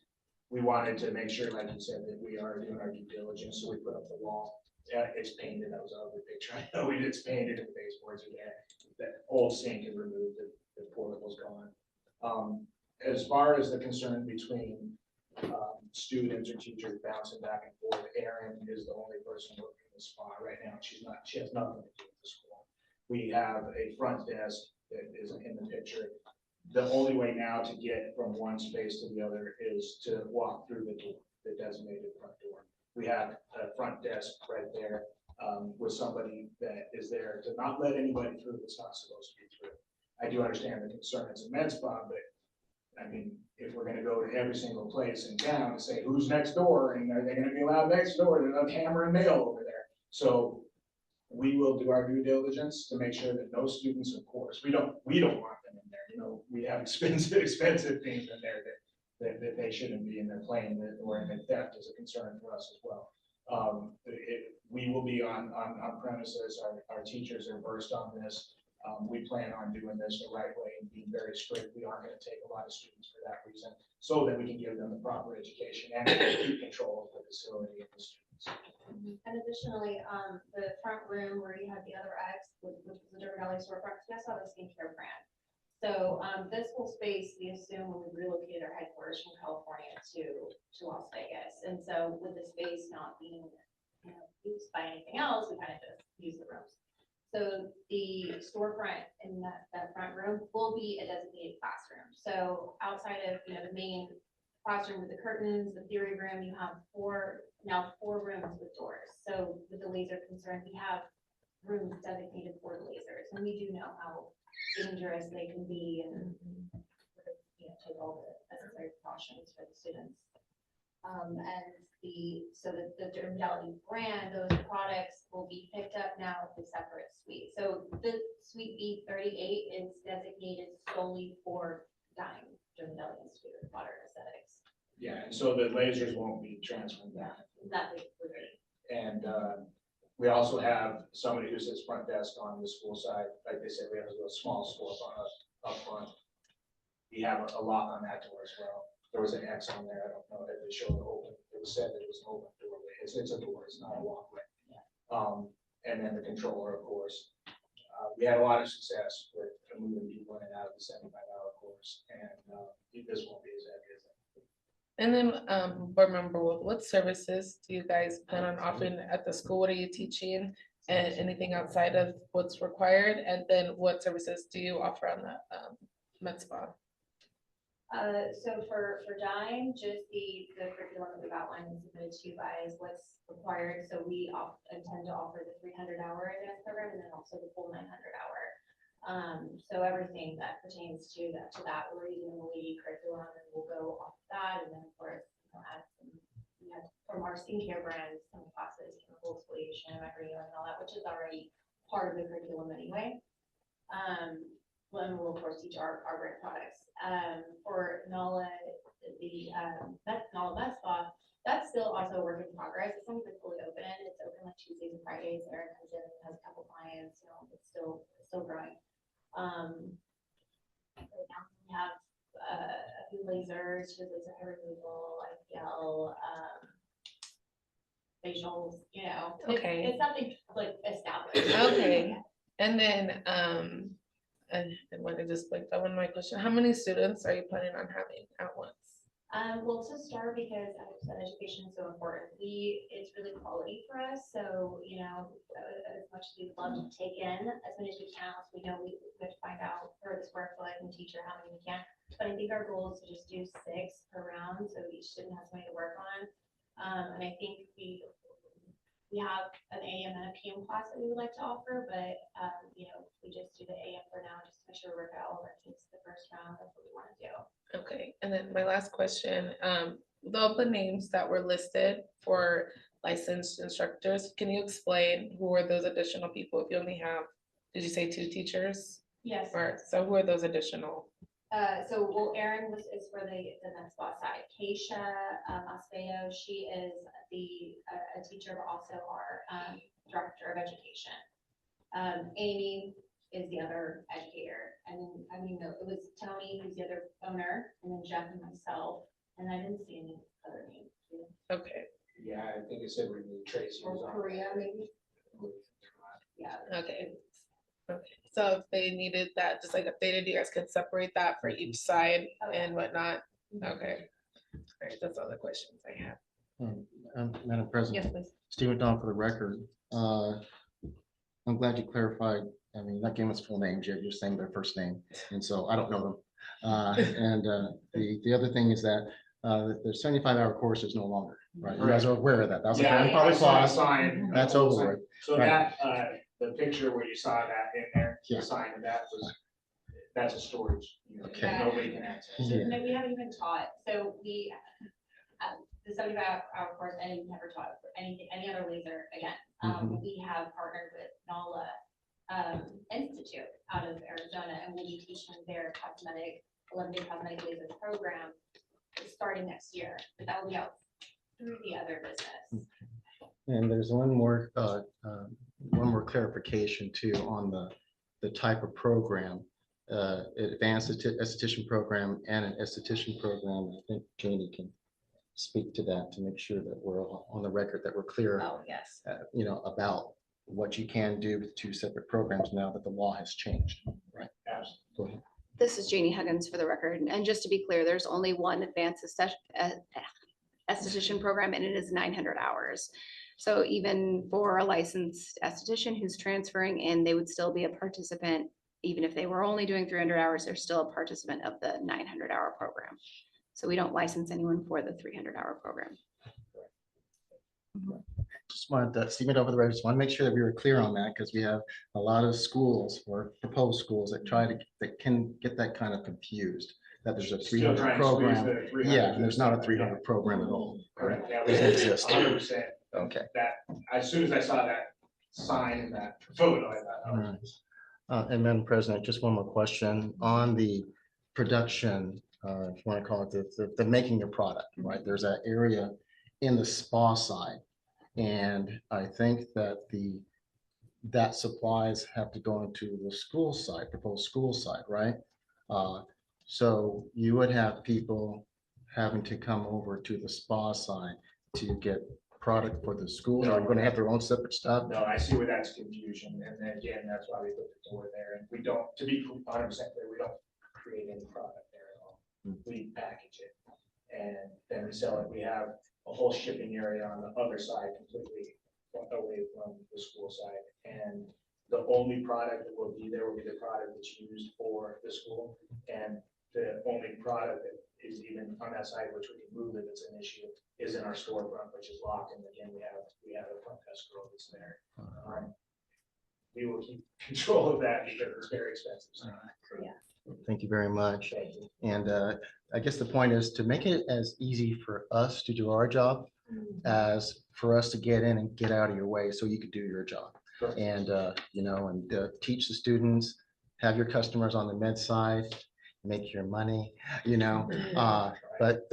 [SPEAKER 10] We wanted to make sure, like you said, that we are doing our due diligence, so we put up the wall. It's painted, that was our other picture. I know it's painted and the baseboards are there. That old sink is removed, the portable's gone. As far as the concern between students or teachers bouncing back and forth, Erin is the only person working in the spot right now. She has nothing to do with the school. We have a front desk that isn't in the picture. The only way now to get from one space to the other is to walk through the door, the designated front door. We have a front desk right there with somebody that is there to not let anybody through that's not supposed to be through. I do understand the concern it's a med spa, but I mean, if we're gonna go to every single place in town and say, who's next door, and are they gonna be allowed next door, there's a hammer and nail over there. So we will do our due diligence to make sure that no students, of course, we don't want them in there. You know, we have expensive things in there that they shouldn't be in their plane, or in theft is a concern for us as well. We will be on premises. Our teachers are versed on this. We plan on doing this the right way and being very strict. We aren't going to take a lot of students for that reason, so that we can give them the proper education and keep control of the facility and the students.
[SPEAKER 11] And additionally, the front room where you have the other X, which was the Derby Valley storefront, that's not a skincare brand. So this whole space, we assume when we relocated our headquarters from California to Las Vegas. And so with the space not being used by anything else, we kind of just use the rooms. So the storefront in that front room will be a designated classroom. So outside of the main classroom with the curtains, the theory room, you have four rooms with doors. So with the laser concern, we have rooms dedicated for the lasers, and we do know how dangerous they can be, and take all the necessary precautions for the students. And the Derby Valley brand, those products will be picked up now with a separate suite. So the suite B38 is designated solely for dying Derby Valley Institute of Modern Aesthetics.
[SPEAKER 10] Yeah, and so the lasers won't be transferred back.
[SPEAKER 11] That would be great.
[SPEAKER 10] And we also have somebody who sits front desk on the school side. Like they said, we have a little small store up front. We have a lock on that door as well. There was an X on there. I don't know if they showed it open. It was said that it was an open doorway. It's a door. It's not a walkway. And then the controller, of course. We had a lot of success with moving people in and out of the 75-hour course, and this won't be as heavy as that.
[SPEAKER 9] and then board member Wolf, what services do you guys plan on offering at the school? What are you teaching, and anything outside of what's required? And then what services do you offer on the med spa?
[SPEAKER 11] So for Dime, just the curriculum that we've outlined and submitted to you guys, what's required. So we intend to offer the 300-hour advanced program, and then also the full 900-hour. So everything that pertains to that, we're using the lady curriculum, and we'll go off that. And then of course, add some, from our skincare brands, some classes education, microdata and all that, which is already part of the curriculum anyway. Well, and we'll of course teach our grant products. For NALA, NALA Med Spa, that's still also a work in progress. It's not even fully open. It's open like Tuesdays and Fridays. Erin comes in and has a couple clients, you know, it's still growing. Right now we have a few lasers, laser hair removal, IPL, facials, you know.
[SPEAKER 9] Okay.
[SPEAKER 11] It's nothing like established.
[SPEAKER 9] Okay, and then, and when I just like that one, my question, how many students are you planning on having at once?
[SPEAKER 11] Well, to start, because as I said, education is so important, it's really quality for us, so, you know, as much as we'd love to take in as many as we can, we know we have to find out for the square foot and teacher how many we can, but I think our goal is to just do 6 per round, so each student has something to work on. And I think we have an AM and a PM class that we would like to offer, but, you know, we just do the AM for now, just to make sure we work out all of our kinks the first round. That's what we want to do.
[SPEAKER 9] Okay, and then my last question, all the names that were listed for licensed instructors, can you explain who are those additional people if you only have, did you say 2 teachers?
[SPEAKER 11] Yes.
[SPEAKER 9] Or, so who are those additional?
[SPEAKER 11] Well, Erin is for the Med Spa side. Keisha Masfeo, she is a teacher, but also our director of education. Amy is the other educator, and then, I mean, no, it was Tony, who's the other owner, and then Jeff and myself, and I didn't see any other names.
[SPEAKER 9] Okay,
[SPEAKER 10] Yeah, I think it said we need Tracy. was
[SPEAKER 11] Or
[SPEAKER 10] on
[SPEAKER 11] Korea,
[SPEAKER 10] there.
[SPEAKER 11] maybe. Yeah.
[SPEAKER 9] okay. Okay, so if they needed that, just like updated, you guys could separate that for each side
[SPEAKER 11] Oh, yeah.
[SPEAKER 9] and whatnot. Okay. All right, that's all the questions I have.
[SPEAKER 2] Madam President.
[SPEAKER 9] Yes, please.
[SPEAKER 2] Steve McDonald for the record. I'm glad you clarified. I mean, not giving us full names yet. You're saying their first name, and so I don't know them. And the other thing is that the 75-hour course is no longer, right? You guys are aware of that. That was a
[SPEAKER 10] Yeah,
[SPEAKER 2] grandfather
[SPEAKER 10] I saw a
[SPEAKER 2] clause.
[SPEAKER 10] sign.
[SPEAKER 2] That's over with.
[SPEAKER 10] So
[SPEAKER 2] Right.
[SPEAKER 10] that, the picture where you saw that in there,
[SPEAKER 2] Yeah.
[SPEAKER 10] the sign of that that's a storage. unit.
[SPEAKER 2] Okay.
[SPEAKER 10] Nobody can access.
[SPEAKER 2] Yeah.
[SPEAKER 11] No, we haven't even taught, so we, the 75-hour course, and we never taught for any other laser again. We have partnered with NALA Institute out of Arizona, and we'll be teaching their 11-day cosmetic laser program starting next year, but that will be out through the other business.
[SPEAKER 2] And there's one more clarification too on the type of program, advanced esthetician program and an esthetician program. I think Janie can speak to that to make sure that we're on the record, that we're clear,
[SPEAKER 11] Oh, yes.
[SPEAKER 2] you know, about what you can do with 2 separate programs now that the law has changed, right?
[SPEAKER 10] Absolutely.
[SPEAKER 2] Go ahead.
[SPEAKER 6] This is Janie Huggins for the record. And just to be clear, there's only one advanced esthetician program, and it is 900 hours. So even for a licensed esthetician who's transferring in, they would still be a participant. Even if they were only doing 300 hours, they're still a participant of the 900-hour program. So we don't license anyone for the 300-hour program.
[SPEAKER 2] Just wanted to see it over the record. Just want to make sure that we were clear on that, because we have a lot of schools or proposed schools that can get that kind of confused, that there's a
[SPEAKER 10] Still
[SPEAKER 2] 300
[SPEAKER 10] trying to squeeze
[SPEAKER 2] program.
[SPEAKER 10] the 300
[SPEAKER 2] Yeah, and there's not a
[SPEAKER 10] in.
[SPEAKER 2] 300 program at all.
[SPEAKER 10] Correct. Yeah,
[SPEAKER 2] Doesn't exist.
[SPEAKER 10] 100%.
[SPEAKER 2] Okay.
[SPEAKER 10] That, as soon as I saw that sign in that photo, I thought, oh,
[SPEAKER 2] All right. And Madam President, just one more question on the production, if you want to call it the making of product, right? There's that area in the spa side. And I think that that supplies have to go into the school side, proposed school side, right? So you would have people having to come over to the spa side to get product for the school. Are you going to have their own separate stuff?
[SPEAKER 10] no, I see where that's confusion. And then again, that's why we put the door there. And we don't, to be 100% clear, we don't create any product there at all. We package it and then we sell it. We have a whole shipping area on the other side completely away from the school side. And the only product that will be there will be the product that's used for the school. And the only product that is even on that side, which we can move if it's an issue, is in our storefront, which is locked. And again, we have a front desk girl that's there. We will keep control of that because it's very expensive.
[SPEAKER 2] Thank you very much.
[SPEAKER 10] Thank you.
[SPEAKER 2] And I guess the point is to make it as easy for us to do our job as for us to get in and get out of your way so you could do your job.
[SPEAKER 10] Sure.
[SPEAKER 2] And, teach the students, have your customers on the med side, make your money, but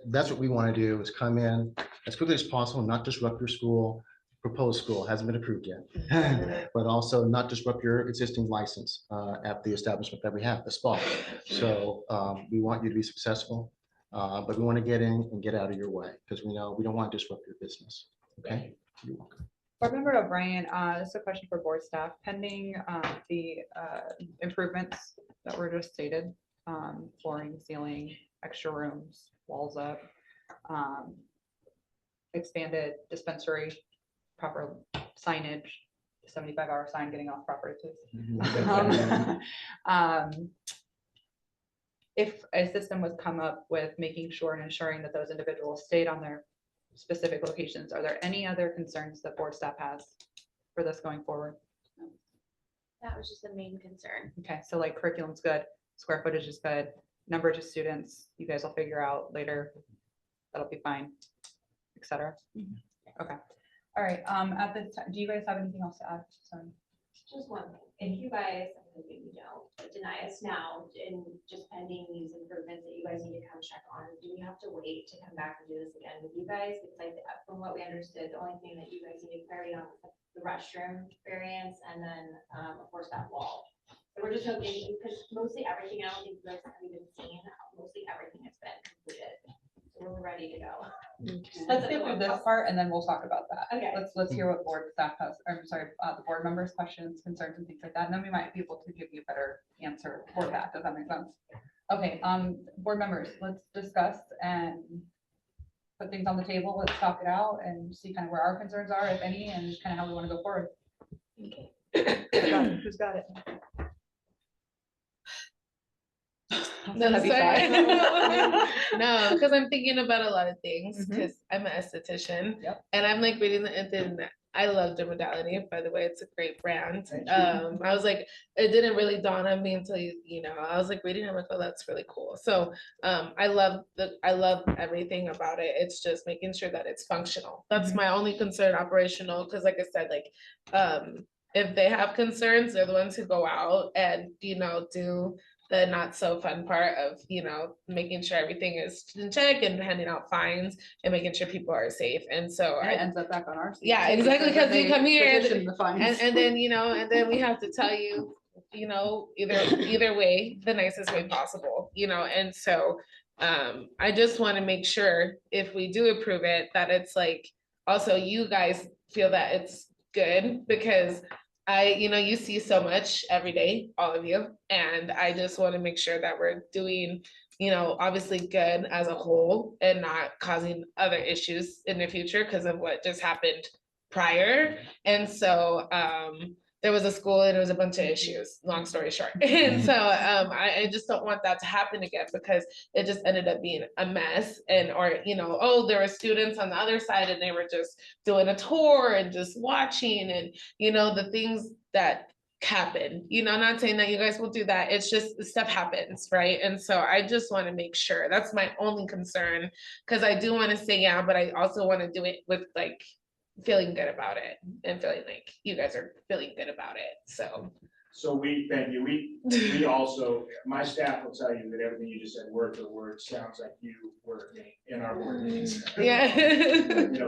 [SPEAKER 2] that's what we want to do, is come in as quickly as possible, not disrupt your school. Proposed school hasn't been approved yet, but also not disrupt your existing license at the establishment that we have, the spa. So we want you to be successful, but we want to get in and get out of your way, because we know we don't want to disrupt your business. Okay? You're welcome.
[SPEAKER 1] Board Member O'Brien, this is a question for board staff. Pending the improvements that were just stated, flooring, ceiling, extra rooms, walls up, expanded dispensary, proper signage, 75-hour sign getting off property, please. If a system was come up with making sure and ensuring that those individuals stayed on their specific locations, are there any other concerns that board staff has for this going forward?
[SPEAKER 11] That was just the main concern.
[SPEAKER 1] Okay, so like curriculum's good, square footage is good, numbers of students, you guys will figure out later. That'll be fine, et cetera. Okay, all right, at this time, do you guys have anything else to add? Sorry.
[SPEAKER 11] Just one thing, if you guys, I'm hoping you don't, but deny us now and just pending these improvements that you guys need to come check on, do we have to wait to come back and do this again with you guys? Because like, from what we understood, the only thing that you guys needed clarity on was the restroom variance and then, of course, that wall. So we're just hoping, because mostly everything, I don't think you guys have even seen, mostly everything has been completed. So we're ready to go.
[SPEAKER 1] Let's get through this part and then we'll talk about that.
[SPEAKER 11] Okay.
[SPEAKER 1] Let's hear what board staff has, or I'm sorry, the board members' questions, concerns and things like that. And then we might be able to give you a better answer for that. Does that make sense? Okay, board members, let's discuss and put things on the table. Let's talk it out and see kind of where our concerns are, if any, and kind of how we want to go forward. Okay. Who's got it?
[SPEAKER 9] No,
[SPEAKER 1] Heavy
[SPEAKER 9] sorry.
[SPEAKER 1] sigh.
[SPEAKER 9] No, because I'm thinking about a lot of things,
[SPEAKER 1] Mhm.
[SPEAKER 9] because I'm an esthetician.
[SPEAKER 1] Yep.
[SPEAKER 9] And I'm like reading the I love Dermodality, by the way, it's a great brand.
[SPEAKER 10] Thank you.
[SPEAKER 9] I was like, it didn't really dawn on me until I was like reading, I'm like, oh, that's really cool. So I love everything about it. It's just making sure that it's functional. That's
[SPEAKER 1] Mhm.
[SPEAKER 9] my only concern, operational, because like I said, like if they have concerns, they're the ones who go out and do the not so fun part of making sure everything is in check and handing out fines and making sure people are safe. And so
[SPEAKER 1] And it ends up back on our. seat,
[SPEAKER 9] Yeah,
[SPEAKER 1] too,
[SPEAKER 9] exactly, because you
[SPEAKER 1] they
[SPEAKER 9] come here
[SPEAKER 1] petitioned the fines.
[SPEAKER 9] and then and then we have to tell you either way, the nicest way possible, and so I just want to make sure if we do approve it, that it's like also you guys feel that it's good, because you see so much every day, all of you, and I just want to make sure that we're doing, obviously good as a whole and not causing other issues in the future because of what just happened prior. And so there was a school and it was a bunch of issues, long story short. And so I just don't want that to happen again, because it just ended up being a mess. And there were students on the other side and they were just doing a tour and just watching, and the things that happen, I'm not saying that you guys will do that, it's just stuff happens, right? And so I just want to make sure, that's my only concern, because I do want to say yeah, but I also want to do it with like feeling good about it and feeling like you guys are feeling good about it. So
[SPEAKER 10] Thank you. We also, my staff will tell you that everything you just said word for word sounds like you were in our board meetings.
[SPEAKER 9] yeah.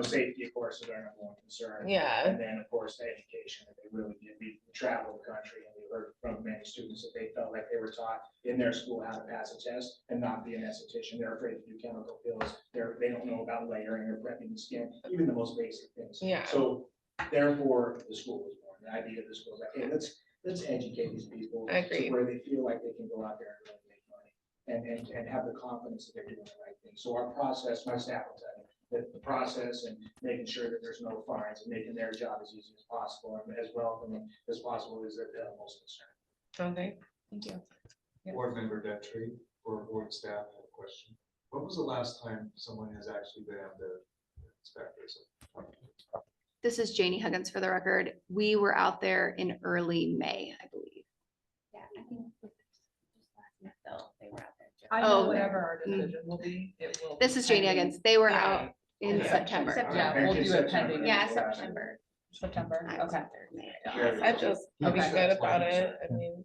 [SPEAKER 10] Safety, of course, is our number one concern.
[SPEAKER 9] Yeah.
[SPEAKER 10] And then, of course, the education, that they really did. We traveled the country and we heard from many students that they felt like they were taught in their school how to pass a test and not be an esthetician. They're afraid to do chemical peels. They don't know about layering or prepping the skin, even the most basic things.
[SPEAKER 9] Yeah.
[SPEAKER 10] So therefore, the school was born. The idea of the school is like, hey, let's educate these people to where they feel like they can go out there and really make money and have the confidence that they're doing the right thing. So our process, my staff will tell you that the process and making sure that there's no fines and making their job as easy as possible and as welcoming as possible is the most concern.
[SPEAKER 9] Okay, thank you.
[SPEAKER 1] Yeah.
[SPEAKER 12] Board member Detry or board staff have a question. When was the last time someone has actually been able to inspect this?
[SPEAKER 6] This is Janie Huggins for the record. We were out there in early May, I believe.
[SPEAKER 11] Yeah, I think just last month though, they were out there.
[SPEAKER 1] I know
[SPEAKER 6] Oh.
[SPEAKER 1] whatever our decision will be, it will.
[SPEAKER 6] This is Janie Huggins. They were out in
[SPEAKER 7] Yeah.
[SPEAKER 6] September.
[SPEAKER 1] Yeah, we'll do it pending.
[SPEAKER 6] Yeah, September.
[SPEAKER 1] September, okay.
[SPEAKER 9] I just feel
[SPEAKER 1] Okay.
[SPEAKER 9] good about it. I mean,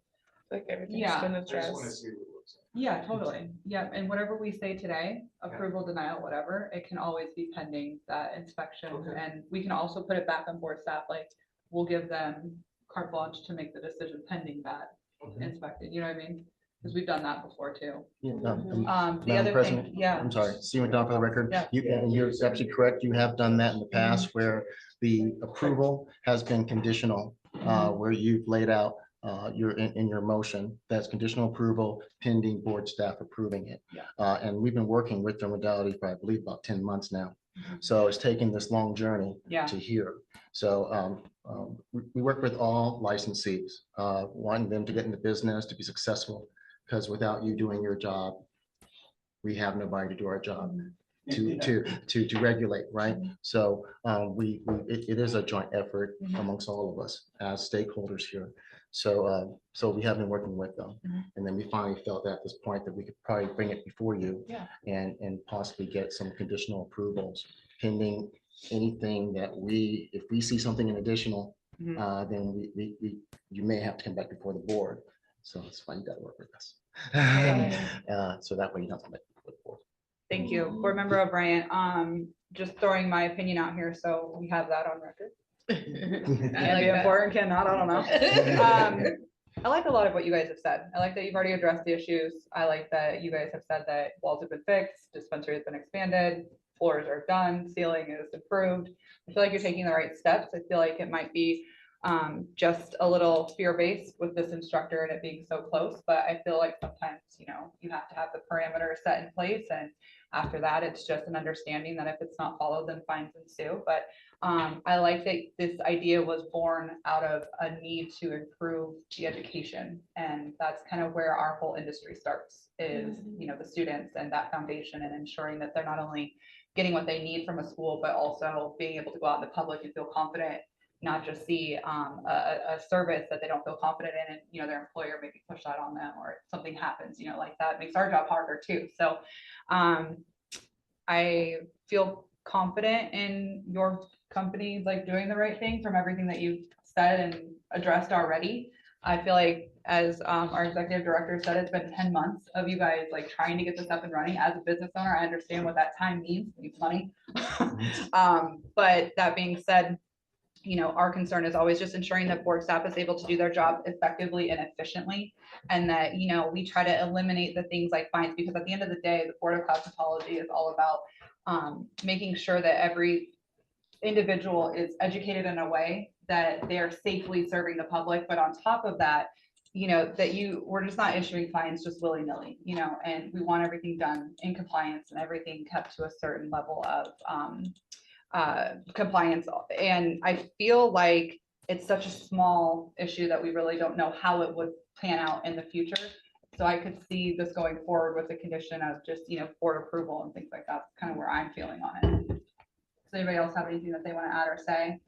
[SPEAKER 9] like everything's
[SPEAKER 1] Yeah.
[SPEAKER 9] been
[SPEAKER 12] I just want to
[SPEAKER 9] addressed.
[SPEAKER 12] see what it looks like.
[SPEAKER 1] Yeah, totally. Yeah, and whatever we say today, approval, denial, whatever, it can always be pending that inspection.
[SPEAKER 12] Okay.
[SPEAKER 1] And we can also put it back on board staff, like, we'll give them carte blanche to make the decision pending that
[SPEAKER 12] Okay.
[SPEAKER 1] inspected, you know what I mean? Because we've done that before too.
[SPEAKER 2] Yeah,
[SPEAKER 1] The
[SPEAKER 2] Madam
[SPEAKER 1] other
[SPEAKER 2] President,
[SPEAKER 1] thing, yeah.
[SPEAKER 2] I'm sorry, Stephen Don for the record.
[SPEAKER 1] Yeah.
[SPEAKER 2] And you're absolutely correct. You have done that in the past where the approval has been conditional, where you've laid out in your motion, that's conditional approval pending board staff approving it.
[SPEAKER 1] Yeah.
[SPEAKER 2] And we've been working with the modality for, I believe, about 10 months now.
[SPEAKER 1] Mhm.
[SPEAKER 2] So it's taken this long journey
[SPEAKER 1] Yeah.
[SPEAKER 2] to here. So we work with all licensees, wanting them to get into business, to be successful, because without you doing your job, we have nobody to do our job to regulate, right? So it is a joint effort
[SPEAKER 1] Mhm.
[SPEAKER 2] amongst all of us as stakeholders here. So we have been working with them.
[SPEAKER 1] Mhm.
[SPEAKER 2] And then we finally felt at this point that we could probably bring it before you
[SPEAKER 1] Yeah.
[SPEAKER 2] and possibly get some conditional approvals pending anything that if we see something in additional,
[SPEAKER 1] Mhm.
[SPEAKER 2] then you may have to come back before the board. So it's fine, you gotta work with us. So that way you don't have to come back before the board.
[SPEAKER 1] Thank you. Board Member O'Brien, just throwing my opinion out here, so we have that on record. Can be important, cannot, I don't know. I like a lot of what you guys have said. I like that you've already addressed the issues. I like that you guys have said that walls have been fixed, dispensary has been expanded, floors are done, ceiling is improved. I feel like you're taking the right steps. I feel like it might be just a little fear-based with this instructor and it being so close, but I feel like sometimes, you have to have the parameters set in place, and after that, it's just an understanding that if it's not followed, then fines ensue. But I like that this idea was born out of a need to improve the education, and that's kind of where our whole industry starts, is the students and that foundation, and ensuring that they're not only getting what they need from a school, but also being able to go out in the public and feel confident, not just see a service that they don't feel confident in, and their employer maybe push that on them, or something happens, like that makes our job harder too. So I feel confident in your company like doing the right thing from everything that you've said and addressed already. I feel like, as our executive director said, it's been 10 months of you guys like trying to get this up and running. As a business owner, I understand what that time means. It means money. But that being said, our concern is always just ensuring that board staff is able to do their job effectively and efficiently, and that, we try to eliminate the things like fines, because at the end of the day, the Board of Cosmetology is all about making sure that every individual is educated in a way that they're safely serving the public. But on top of that, we're just not issuing fines just willy-nilly, and we want everything done in compliance and everything kept to a certain level of compliance. And I feel like it's such a small issue that we really don't know how it would pan out in the future. So I could see this going forward with the condition of just, board approval and things like that. That's kind of where I'm feeling on it. Does anybody else have anything that they want to add or say?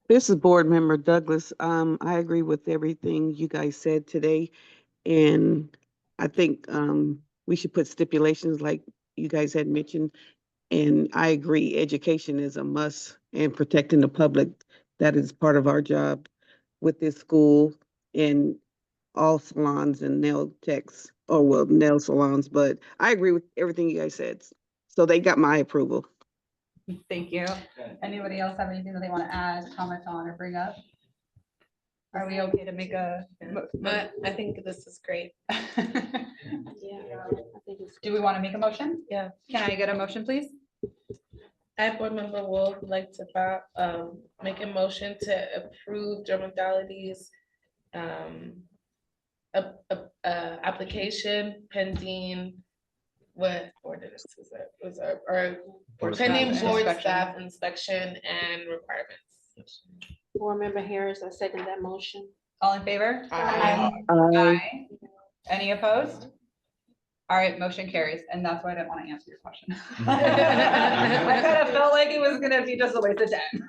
[SPEAKER 4] This is Board Member Douglas. I agree with everything you guys said today. And I think we should put stipulations like you guys had mentioned. And I agree, education is a must, and protecting the public, that is part of our job with this school and all salons and nail techs, or well, nail salons. But I agree with everything you guys said. So they got my approval.
[SPEAKER 1] Thank you. Anybody else have anything that they want to add, comment on, or bring up? Are we okay to make a?
[SPEAKER 9] I think this is great.
[SPEAKER 3] Yeah, I think it's.
[SPEAKER 1] Do we want to make a motion?
[SPEAKER 9] Yeah.
[SPEAKER 1] Can I get a motion, please?
[SPEAKER 9] I, Board Member Wolf, would like to make a motion to approve Dermatology's application pending, what ordinance is that? Was our
[SPEAKER 2] Board
[SPEAKER 9] pending
[SPEAKER 2] staff
[SPEAKER 9] board
[SPEAKER 1] inspection.
[SPEAKER 9] staff inspection and requirements.
[SPEAKER 3] Board Member Harris, I second that motion.
[SPEAKER 1] All in favor?
[SPEAKER 9] Aye.
[SPEAKER 1] Aye. Any opposed? All right, motion carries, and that's why I didn't want to answer your question. I kind of felt like it was gonna be just a waste of time.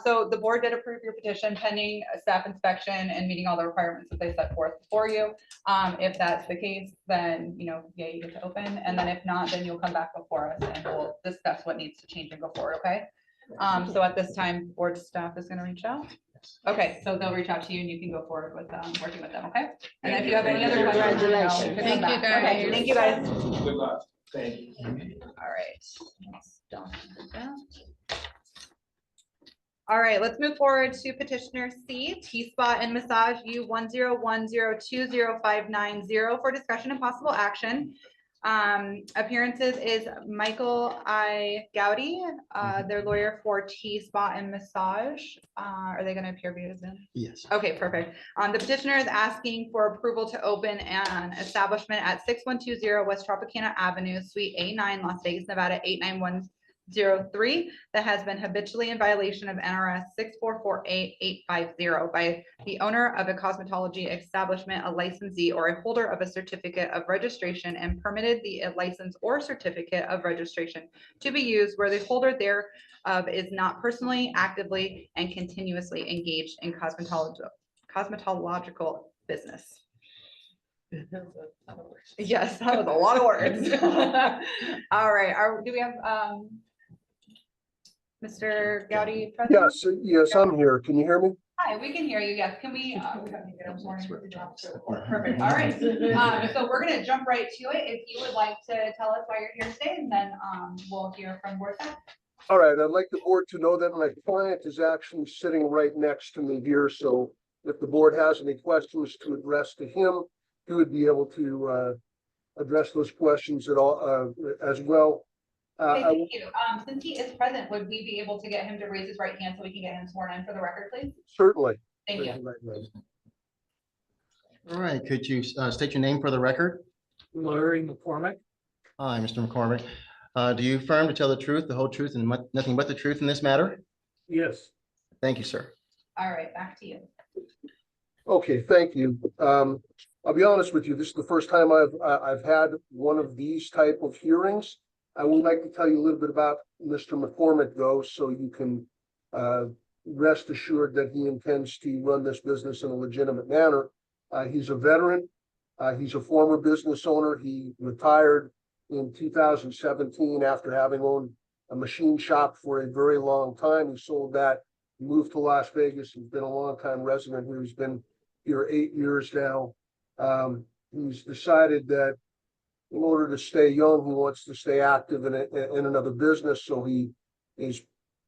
[SPEAKER 1] So the board did approve your petition pending a staff inspection and meeting all the requirements that they set forth before you. If that's the case, then, you know, yeah, you get to open, and then if not, then you'll come back before us and we'll discuss what needs to change and go forward, okay? So at this time, board staff is gonna reach out. Okay, so they'll reach out to you and you can go forward with working with them, okay? And if you have any other questions, you know, you can come
[SPEAKER 9] Thank you,
[SPEAKER 1] back. Okay,
[SPEAKER 9] guys.
[SPEAKER 1] thank you, guys.
[SPEAKER 10] Good luck. Thank you.
[SPEAKER 1] All right. Let's don't do that. All right, let's move forward to petitioner C, T-Spot and Massage U 101020590 for discussion and possible action. Appearances is Michael I. Gowdy, their lawyer for T-Spot and Massage. Are they going to appear via Zoom?
[SPEAKER 2] Yes.
[SPEAKER 1] Okay, perfect. The petitioner is asking for approval to open an establishment at 6120 West Tropicana Avenue, Suite A9, Las Vegas, Nevada 89103 that has been habitually in violation of NRS 6448850 by the owner of a cosmetology establishment, a licensee, or a holder of a certificate of registration, and permitted the license or certificate of registration to be used where the holder thereof is not personally, actively, and continuously engaged in cosmetological business. Yes, that was a lot of words. All right, do we have Mr. Gowdy present?
[SPEAKER 13] Yes, yes, I'm here. Can you hear me?
[SPEAKER 1] Hi, we can hear you. Yes, can we? We have to get up more. Perfect. All right. So we're gonna jump right to it. If you would like to tell us why you're here today, and then we'll hear from board staff.
[SPEAKER 13] All right, I'd like the board to know that my client is actually sitting right next to me here, so if the board has any questions to address to him, he would be able to address those questions at all as well.
[SPEAKER 1] Okay, thank you. Since he is present, would we be able to get him to raise his right hand so we can get him sworn in for the record, please?
[SPEAKER 13] Certainly.
[SPEAKER 1] Thank you.
[SPEAKER 2] All right, could you state your name for the record?
[SPEAKER 14] Larry McCormick.
[SPEAKER 2] Hi, Mr. McCormick. Do you affirm to tell the truth, the whole truth, and nothing but the truth in this matter?
[SPEAKER 14] Yes.
[SPEAKER 2] Thank you, sir.
[SPEAKER 1] All right, back to you.
[SPEAKER 13] Okay, thank you. I'll be honest with you, this is the first time I've had one of these type of hearings. I would like to tell you a little bit about Mr. McCormick though, so you can rest assured that he intends to run this business in a legitimate manner. He's a veteran. He's a former business owner. He retired in 2017 after having owned a machine shop for a very long time. He sold that, moved to Las Vegas. He's been a long-time resident here. He's been here 8 years now. He's decided that in order to stay young, he wants to stay active in another business. So he is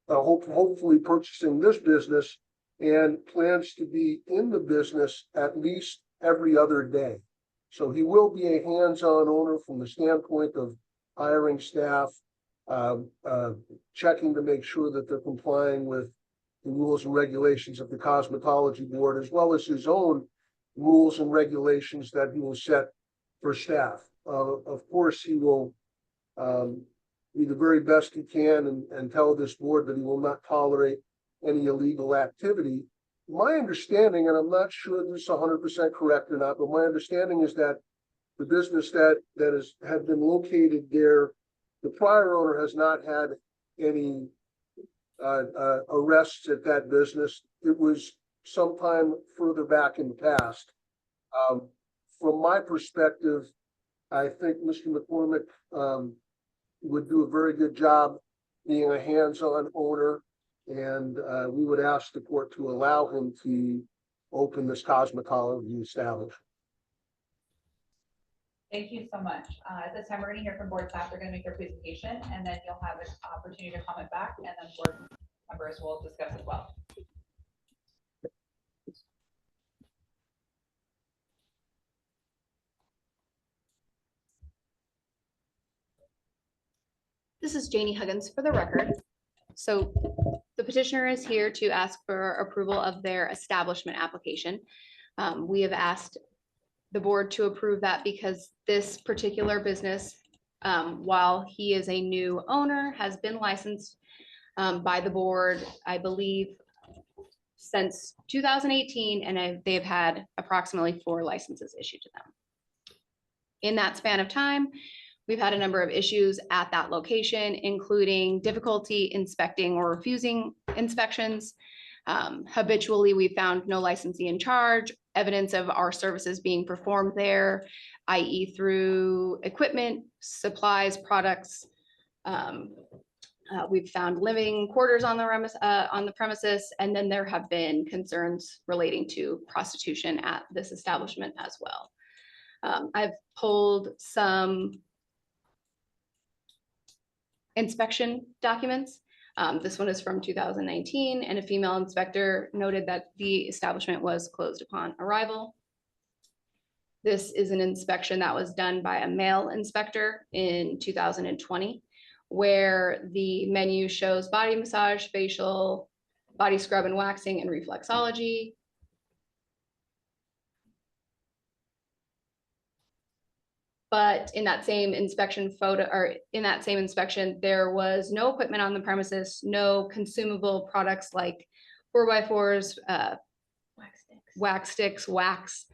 [SPEAKER 13] hopefully purchasing this business and plans to be in the business at least every other day. So he will be a hands-on owner from the standpoint of hiring staff, checking to make sure that they're complying with the rules and regulations of the cosmetology board, as well as his own rules and regulations that he will set for staff. Of course, he will be the very best he can and tell this board that he will not tolerate any illegal activity. My understanding, and I'm not sure this is 100% correct or not, but my understanding is that the business that had been located there, the prior owner has not had any arrests at that business. It was sometime further back in the past. From my perspective, I think Mr. McCormick would do a very good job being a hands-on owner, and we would ask the court to allow him to open this cosmetology establishment.
[SPEAKER 1] Thank you so much. At this time, we're going to hear from board staff. They're going to make their presentation, and then you'll have an opportunity to comment back, and then board members will discuss as well.
[SPEAKER 6] This is Janie Huggins for the record. So the petitioner is here to ask for approval of their establishment application. We have asked the board to approve that because this particular business, while he is a new owner, has been licensed by the board, I believe, since 2018, and they've had approximately 4 licenses issued to them. In that span of time, we've had a number of issues at that location, including difficulty inspecting or refusing inspections. Habitually, we found no licensee in charge, evidence of our services being performed there, i.e. through equipment, supplies, products. We've found living quarters on the premises, and then there have been concerns relating to prostitution at this establishment as well. I've pulled some inspection documents. This one is from 2019, and a female inspector noted that the establishment was closed upon arrival. This is an inspection that was done by a male inspector in 2020, where the menu shows body massage, facial, body scrub and waxing, and reflexology. But in that same inspection there was no equipment on the premises, no consumable products like 4x4s, wax sticks, wax.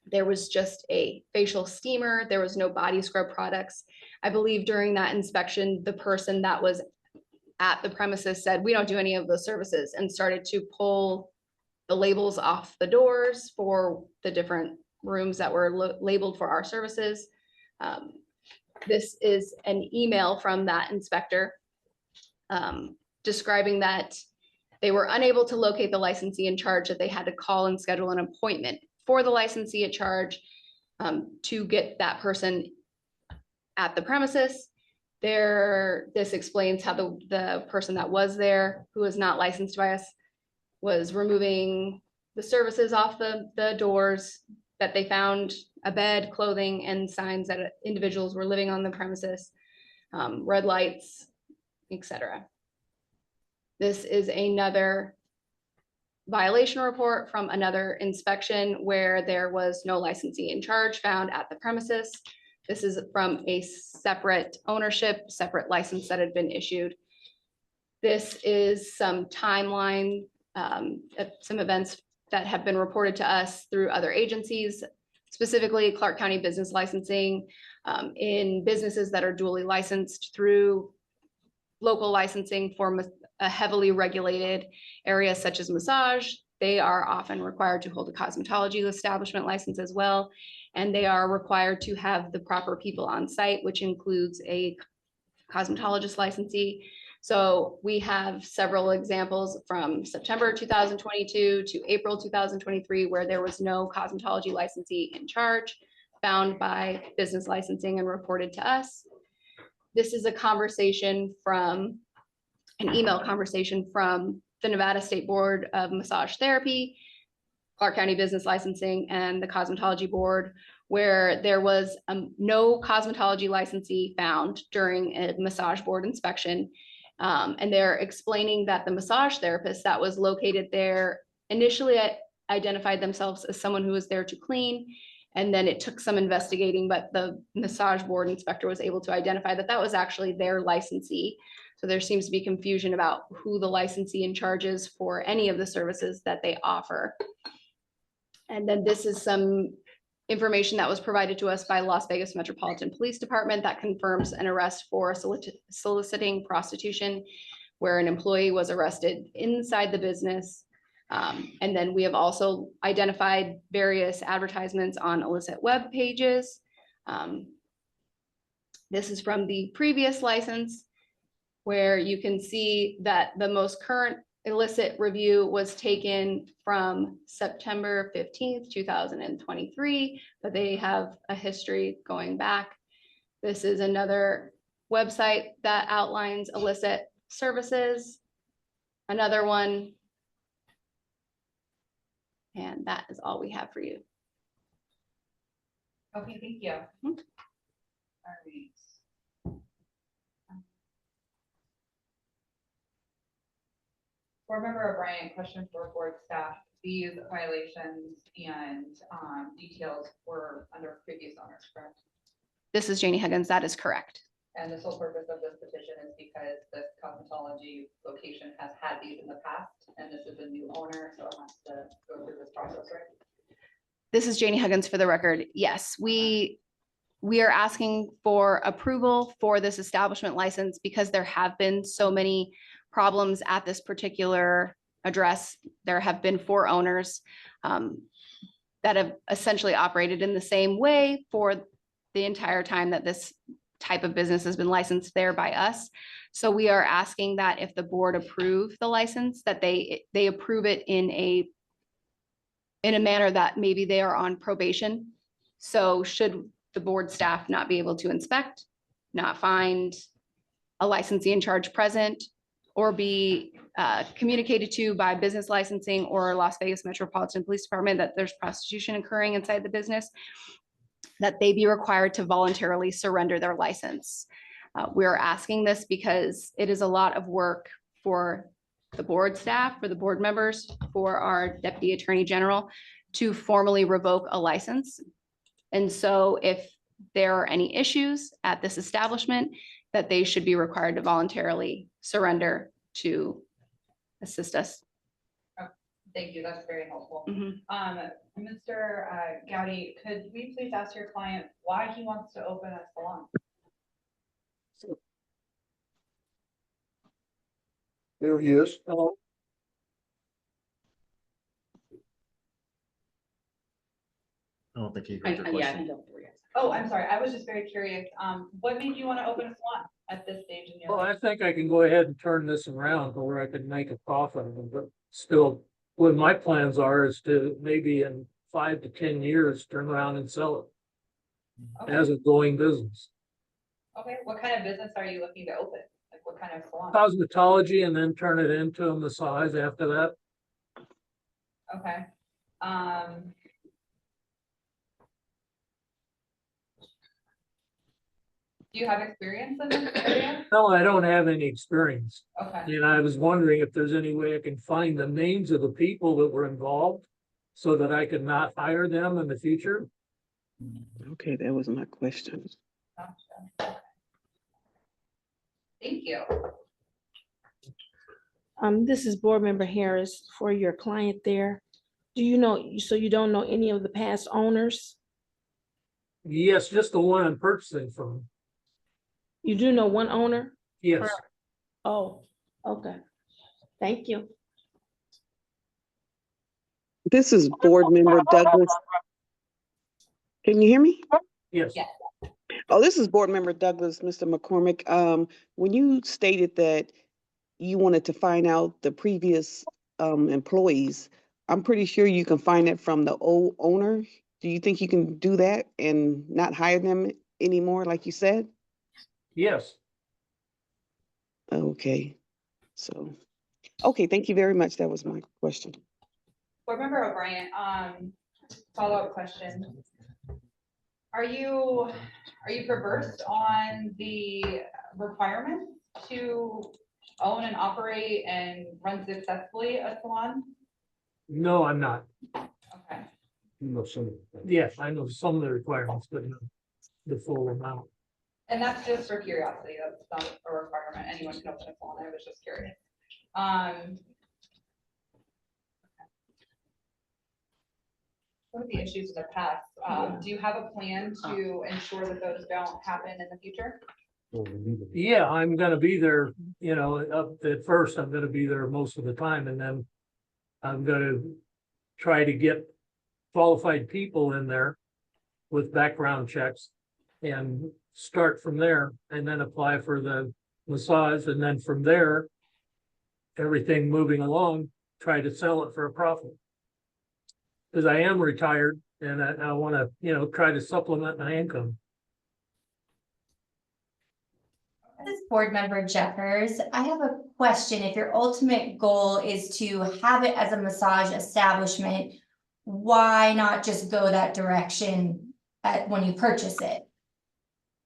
[SPEAKER 6] There was just a facial steamer. There was no body scrub products. I believe during that inspection, the person that was at the premises said, "We don't do any of those services," and started to pull the labels off the doors for the different rooms that were labeled for our services. This is an email from that inspector describing that they were unable to locate the licensee in charge, that they had to call and schedule an appointment for the licensee at charge to get that person at the premises. This explains how the person that was there, who was not licensed by us, was removing the services off the doors, that they found a bed, clothing, and signs that individuals were living on the premises, red lights, etc. This is another violation report from another inspection where there was no licensee in charge found at the premises. This is from a separate ownership, separate license that had been issued. This is some timeline, some events that have been reported to us through other agencies, specifically Clark County Business Licensing, in businesses that are duly licensed through local licensing for a heavily regulated area such as massage. They are often required to hold a cosmetology establishment license as well, and they are required to have the proper people on site, which includes a cosmetologist licensee. So we have several examples from September 2022 to April 2023, where there was no cosmetology licensee in charge, found by business licensing and reported to us. This is a conversation from an email conversation from the Nevada State Board of Massage Therapy, Clark County Business Licensing, and the Cosmetology Board, where there was no cosmetology licensee found during a massage board inspection. And they're explaining that the massage therapist that was located there initially identified themselves as someone who was there to clean. And then it took some investigating, but the massage board inspector was able to identify that that was actually their licensee. So there seems to be confusion about who the licensee in charge is for any of the services that they offer. And then this is some information that was provided to us by Las Vegas Metropolitan Police Department that confirms an arrest for soliciting prostitution, where an employee was arrested inside the business. And then we have also identified various advertisements on illicit web pages. This is from the previous license, where you can see that the most current illicit review was taken from September 15th, 2023, but they have a history going back. This is another website that outlines illicit services. Another one. And that is all we have for you.
[SPEAKER 1] Okay, thank you. All right. Board Member O'Brien, question for board staff. These violations and details were under previous owners, correct?
[SPEAKER 6] This is Janie Higgins. That is correct.
[SPEAKER 1] And the sole purpose of this petition is because this cosmetology location has had these in the past, and this is a new owner, so it has to go through this process, right?
[SPEAKER 6] This is Janie Huggins for the record. Yes, we are asking for approval for this establishment license because there have been so many problems at this particular address. There have been 4 owners that have essentially operated in the same way for the entire time that this type of business has been licensed there by us. So we are asking that if the board approve the license, that they approve it in a manner that maybe they are on probation. So should the board staff not be able to inspect, not find a licensee in charge present, or be communicated to by business licensing or Las Vegas Metropolitan Police Department that there's prostitution occurring inside the business, that they be required to voluntarily surrender their license. We're asking this because it is a lot of work for the board staff, for the board members, for our Deputy Attorney General to formally revoke a license. And so if there are any issues at this establishment, that they should be required to voluntarily surrender to assist us.
[SPEAKER 1] Thank you, that's very helpful.
[SPEAKER 6] Mhm.
[SPEAKER 1] Mr. Gowdy, could we please ask your client why he wants to open a salon?
[SPEAKER 13] There he is. Hello.
[SPEAKER 2] I don't think he heard your question.
[SPEAKER 1] Oh, I'm sorry, I was just very curious. What made you want to open a salon at this stage in your
[SPEAKER 14] Well,
[SPEAKER 1] life?
[SPEAKER 14] I think I can go ahead and turn this around where I can make a profit, but still, what my plans are is to maybe in 5 to 10 years, turn around and sell it as a going business.
[SPEAKER 1] Okay, what kind of business are you looking to open? Like what kind of salon?
[SPEAKER 14] Cosmetology and then turn it into a massage after that.
[SPEAKER 1] Okay. Do you have experience in this area?
[SPEAKER 14] No, I don't have any experience.
[SPEAKER 1] Okay,
[SPEAKER 14] And I was wondering if there's any way I can find the names of the people that were involved so that I could not hire them in the future.
[SPEAKER 4] Okay, that was my question.
[SPEAKER 1] gotcha. Thank you.
[SPEAKER 3] This is Board Member Harris for your client there. Do you know, so you don't know any of the past owners?
[SPEAKER 14] Yes, just the one I'm purchasing from.
[SPEAKER 3] You do know one owner?
[SPEAKER 14] Yes.
[SPEAKER 3] Oh, okay. Thank you.
[SPEAKER 4] This is Board Member Douglas. Can you hear me?
[SPEAKER 14] Yes.
[SPEAKER 1] Yeah.
[SPEAKER 4] Oh, this is Board Member Douglas, Mr. McCormick. When you stated that you wanted to find out the previous employees, I'm pretty sure you can find it from the old owner. Do you think you can do that and not hire them anymore, like you said?
[SPEAKER 14] Yes.
[SPEAKER 4] Okay, so, okay, thank you very much. That was my question.
[SPEAKER 1] Board Member O'Brien, follow-up question. Are you versed on the requirements to own and operate and run successfully a salon?
[SPEAKER 14] No, I'm not.
[SPEAKER 1] Okay,
[SPEAKER 14] Yes, I know some of the requirements, but not the full amount.
[SPEAKER 1] and that's just for curiosity, that's not a requirement, anyone can open a salon, I was just curious. What are the issues in the past? Do you have a plan to ensure that those don't happen in the future?
[SPEAKER 14] Yeah, I'm gonna be there, up at first, I'm gonna be there most of the time, and then I'm gonna try to get qualified people in there with background checks and start from there, and then apply for the massage, and then from there, everything moving along, try to sell it for a profit. Because I am retired and I wanna, try to supplement my income.
[SPEAKER 15] This is Board Member Jeffers. I have a question. If your ultimate goal is to have it as a massage establishment, why not just go that direction when you purchase it?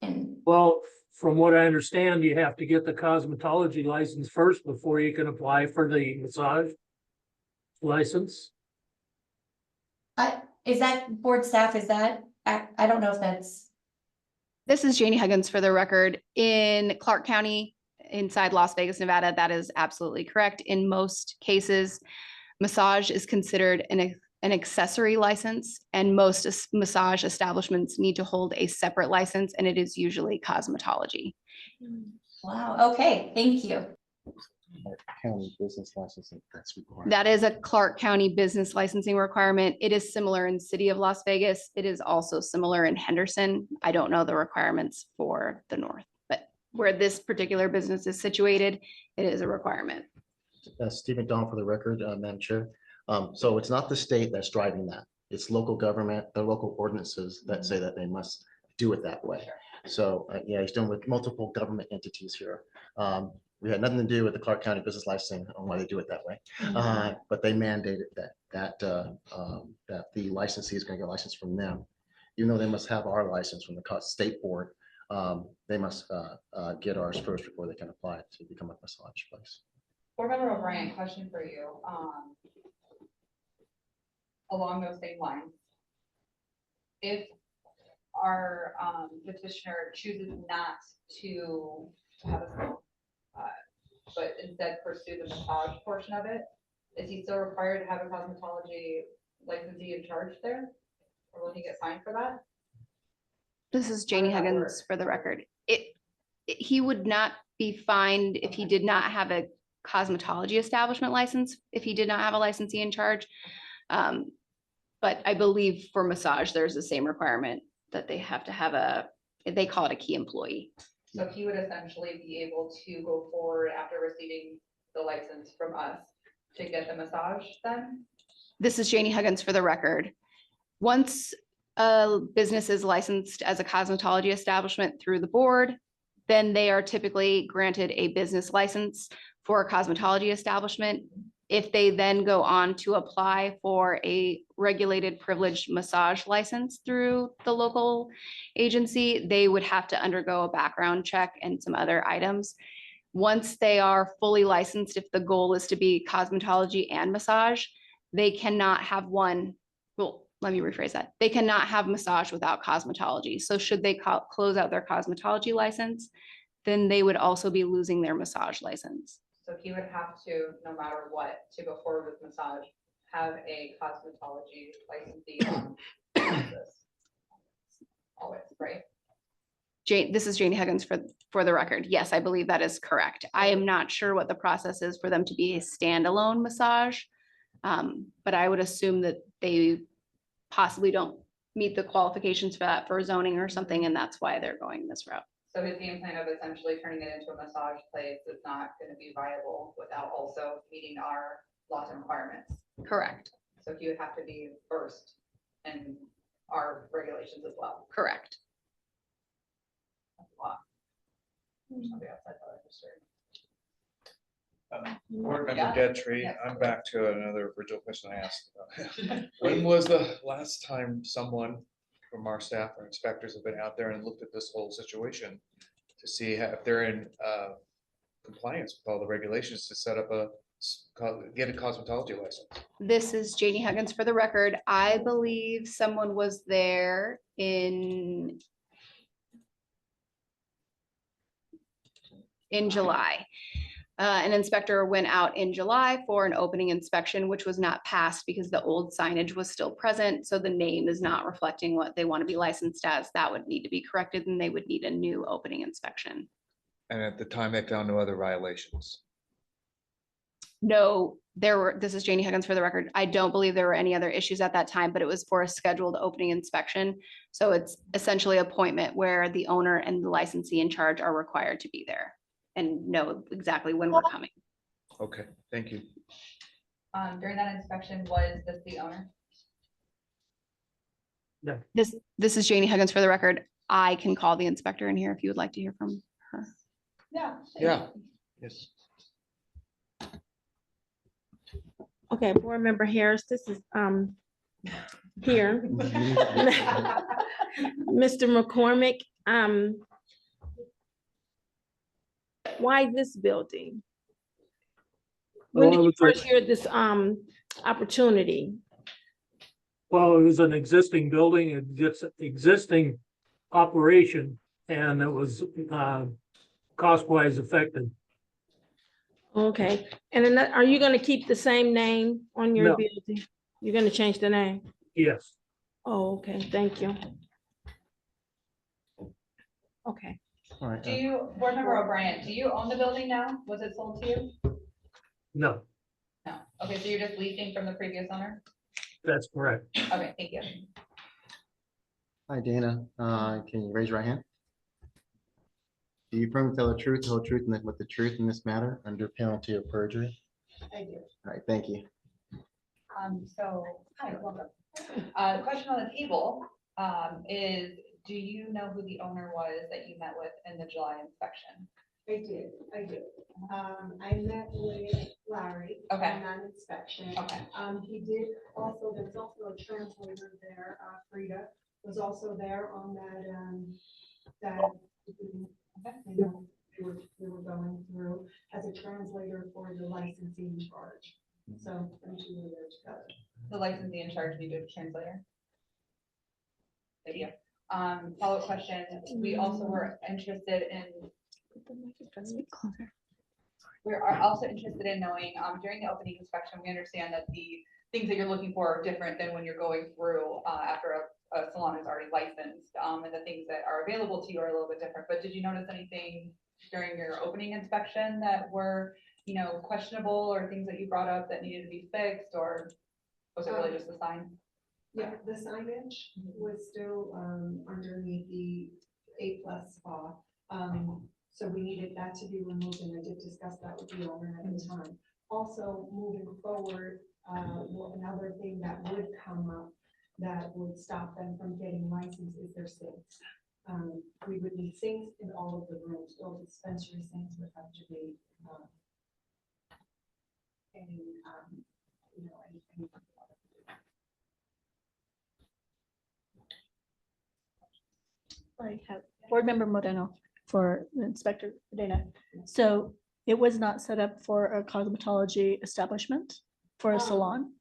[SPEAKER 15] And
[SPEAKER 14] Well, from what I understand, you have to get the cosmetology license first before you can apply for the massage license.
[SPEAKER 15] is that board staff, I don't know if that's.
[SPEAKER 6] This is Janie Huggins for the record. In Clark County, inside Las Vegas, Nevada, that is absolutely correct. In most cases, massage is considered an accessory license, and most massage establishments need to hold a separate license, and it is usually cosmetology.
[SPEAKER 15] Wow, okay, thank you.
[SPEAKER 2] County business licensing, that's required.
[SPEAKER 6] That is a Clark County business licensing requirement. It is similar in City of Las Vegas. It is also similar in Henderson. I don't know the requirements for the north, but where this particular business is situated, it is a requirement.
[SPEAKER 2] Steve McDonald for the record, Madam Chair. So it's not the state that's driving that. It's local government, the local ordinances that say that they must do it that way. So yeah, he's dealing with multiple government entities here. We had nothing to do with the Clark County business licensing on why they do it that way. But they mandated that the licensee is going to get a license from them. Even though they must have our license from the state board, they must get ours first before they can apply to become a massage place.
[SPEAKER 1] Board Member O'Brien, question for you. Along those same lines. If our petitioner chooses not to have a school, but instead pursue the massage portion of it, is he still required to have a cosmetology licensee in charge there? Or will he get fined for that?
[SPEAKER 6] This is Janie
[SPEAKER 1] How does that
[SPEAKER 6] Huggins
[SPEAKER 1] work?
[SPEAKER 6] for the record. He would not be fined if he did not have a cosmetology establishment license, if he did not have a licensee in charge. But I believe for massage, there's the same requirement that they have to have they call it a key employee.
[SPEAKER 1] So he would essentially be able to go forward after receiving the license from us to get the massage then?
[SPEAKER 6] This is Janie Huggins for the record. Once a business is licensed as a cosmetology establishment through the board, then they are typically granted a business license for a cosmetology establishment. If they then go on to apply for a regulated privileged massage license through the local agency, they would have to undergo a background check and some other items. Once they are fully licensed, if the goal is to be cosmetology and massage, they cannot have one. Well, let me rephrase that. They cannot have massage without cosmetology. So should they close out their cosmetology license, then they would also be losing their massage license.
[SPEAKER 1] So he would have to, no matter what, to go forward with massage, have a cosmetology licensee on this. Always, right?
[SPEAKER 6] This is Janie Huggins for the record. Yes, I believe that is correct. I am not sure what the process is for them to be a standalone massage. But I would assume that they possibly don't meet the qualifications for that for zoning or something, and that's why they're going this route.
[SPEAKER 1] So his game plan of essentially turning it into a massage place is not going to be viable without also meeting our laws and requirements.
[SPEAKER 6] Correct.
[SPEAKER 1] So he would have to be first in our regulations as well.
[SPEAKER 6] Correct.
[SPEAKER 1] That's a lot. There's nobody outside the registry.
[SPEAKER 12] Board Member
[SPEAKER 1] Yeah.
[SPEAKER 12] Gentry,
[SPEAKER 1] Yes.
[SPEAKER 12] I'm back to another original question I asked. When was the last time someone from our staff or inspectors have been out there and looked at this whole situation to see if they're in compliance with all the regulations to set up get a cosmetology license?
[SPEAKER 6] This is Janie Huggins for the record. I believe someone was there in July. An inspector went out in July for an opening inspection, which was not passed because the old signage was still present. So the name is not reflecting what they want to be licensed as. That would need to be corrected and they would need a new opening inspection.
[SPEAKER 12] And at the time, they found no other violations.
[SPEAKER 6] No, this is Janie Huggins for the record. I don't believe there were any other issues at that time, but it was for a scheduled opening inspection. So it's essentially an appointment where the owner and the licensee in charge are required to be there and know exactly when we're coming.
[SPEAKER 12] Okay, thank you.
[SPEAKER 1] During that inspection, was this the owner?
[SPEAKER 6] This is Janie Huggins for the record. I can call the inspector in here if you would like to hear from her.
[SPEAKER 1] Yeah.
[SPEAKER 12] Yeah. Yes.
[SPEAKER 3] Okay, Board Member Harris, this is here. Mr. McCormick, why this building? When did you first hear this opportunity?
[SPEAKER 14] Well, it was an existing building, it's existing operation, and it was cost-wise effective.
[SPEAKER 3] Okay, and then are you gonna keep the same name on your
[SPEAKER 14] No.
[SPEAKER 3] building? You're gonna change the name?
[SPEAKER 14] Yes,
[SPEAKER 3] Oh, okay, thank you. Okay.
[SPEAKER 2] All right.
[SPEAKER 1] Do you, Board Member O'Brien, do you own the building now? Was it sold to you?
[SPEAKER 14] no,
[SPEAKER 1] No. Okay, so you're just leasing from the previous owner?
[SPEAKER 14] that's correct.
[SPEAKER 1] Okay, thank you.
[SPEAKER 2] Hi, Dana. Can you raise your right hand? Do you firmly tell the truth, the whole truth, and nothing but the truth in this matter under penalty of perjury?
[SPEAKER 1] I do.
[SPEAKER 2] All right, thank you.
[SPEAKER 1] So, hi, welcome. The question on the table, is, do you know who the owner was that you met with in the July inspection?
[SPEAKER 16] I did. I met with Larry.
[SPEAKER 1] Okay.
[SPEAKER 16] On that inspection.
[SPEAKER 1] Okay.
[SPEAKER 16] He did also, there's also a translator there, Frida was also there on that, you know, we were going through as a translator for the licensing charge. So, them two were there together.
[SPEAKER 1] The licensee in charge needed a translator. Thank you. Follow-up question, we also were interested in, we are also interested in knowing, during the opening inspection, we understand that the things that you're looking for are different than when you're going through, after a salon is already licensed, and the things that are available to you are a little bit different, but did you notice anything during your opening inspection that were, you know, questionable, or things that you brought up that needed to be fixed, or was it really just the sign?
[SPEAKER 16] Yeah, the signage was still underneath the A+ spa. So we needed that to be removed, and I did discuss that with the owner at the time. Also, moving forward, another thing that would come up that would stop them from getting licensed is their sinks. We would need sinks in all of the rooms, all dispensary sinks would have to be you know, any
[SPEAKER 17] I have Board Member Moreno for Inspector Dana. So it was not set up for a cosmetology establishment, for a salon?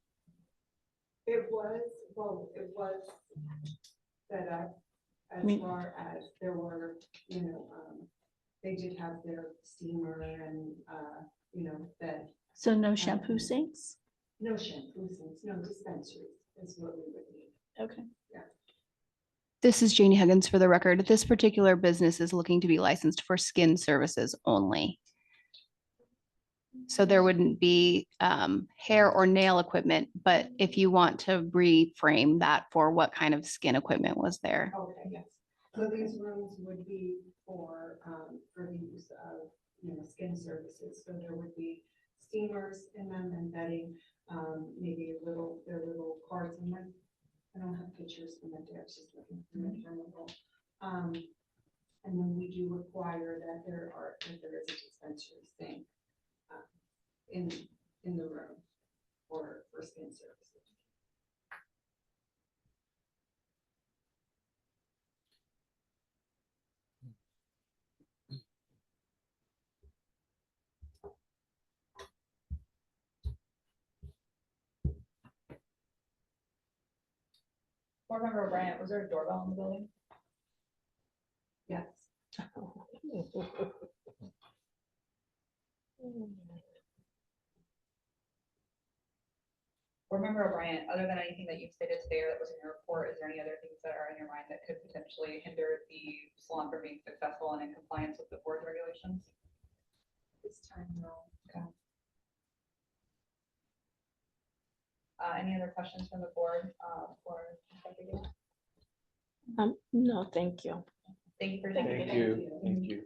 [SPEAKER 16] It was set up as far as there were, you know, they did have their steamer and, you know, that.
[SPEAKER 17] So no shampoo sinks?
[SPEAKER 16] No shampoo sinks, no dispensaries is what we would need.
[SPEAKER 17] Okay.
[SPEAKER 16] Yeah.
[SPEAKER 6] This is Janie Huggins for the record. This particular business is looking to be licensed for skin services only. So there wouldn't be hair or nail equipment, but if you want to reframe that for what kind of skin equipment was there.
[SPEAKER 16] Okay, yes. So these rooms would be for the use of, you know, skin services. So there would be steamers in them and bedding, maybe their little cards in them. I don't have pictures from my day, I was just looking through my camera roll. And then we do require that there is a dispensary sink in the room for skin services.
[SPEAKER 1] Board Member Bryant, was there a doorbell in the building?
[SPEAKER 16] Yes.
[SPEAKER 1] Board Member O'Brien, other than anything that you've stated today or that was in your report, is there any other things that are in your mind that could potentially hinder the salon from being successful and in compliance with the board's regulations?
[SPEAKER 16] This time, no.
[SPEAKER 1] Okay. Any other questions from the board for?
[SPEAKER 3] No, thank you.
[SPEAKER 1] Thank you for taking.
[SPEAKER 12] Thank you. Thank you.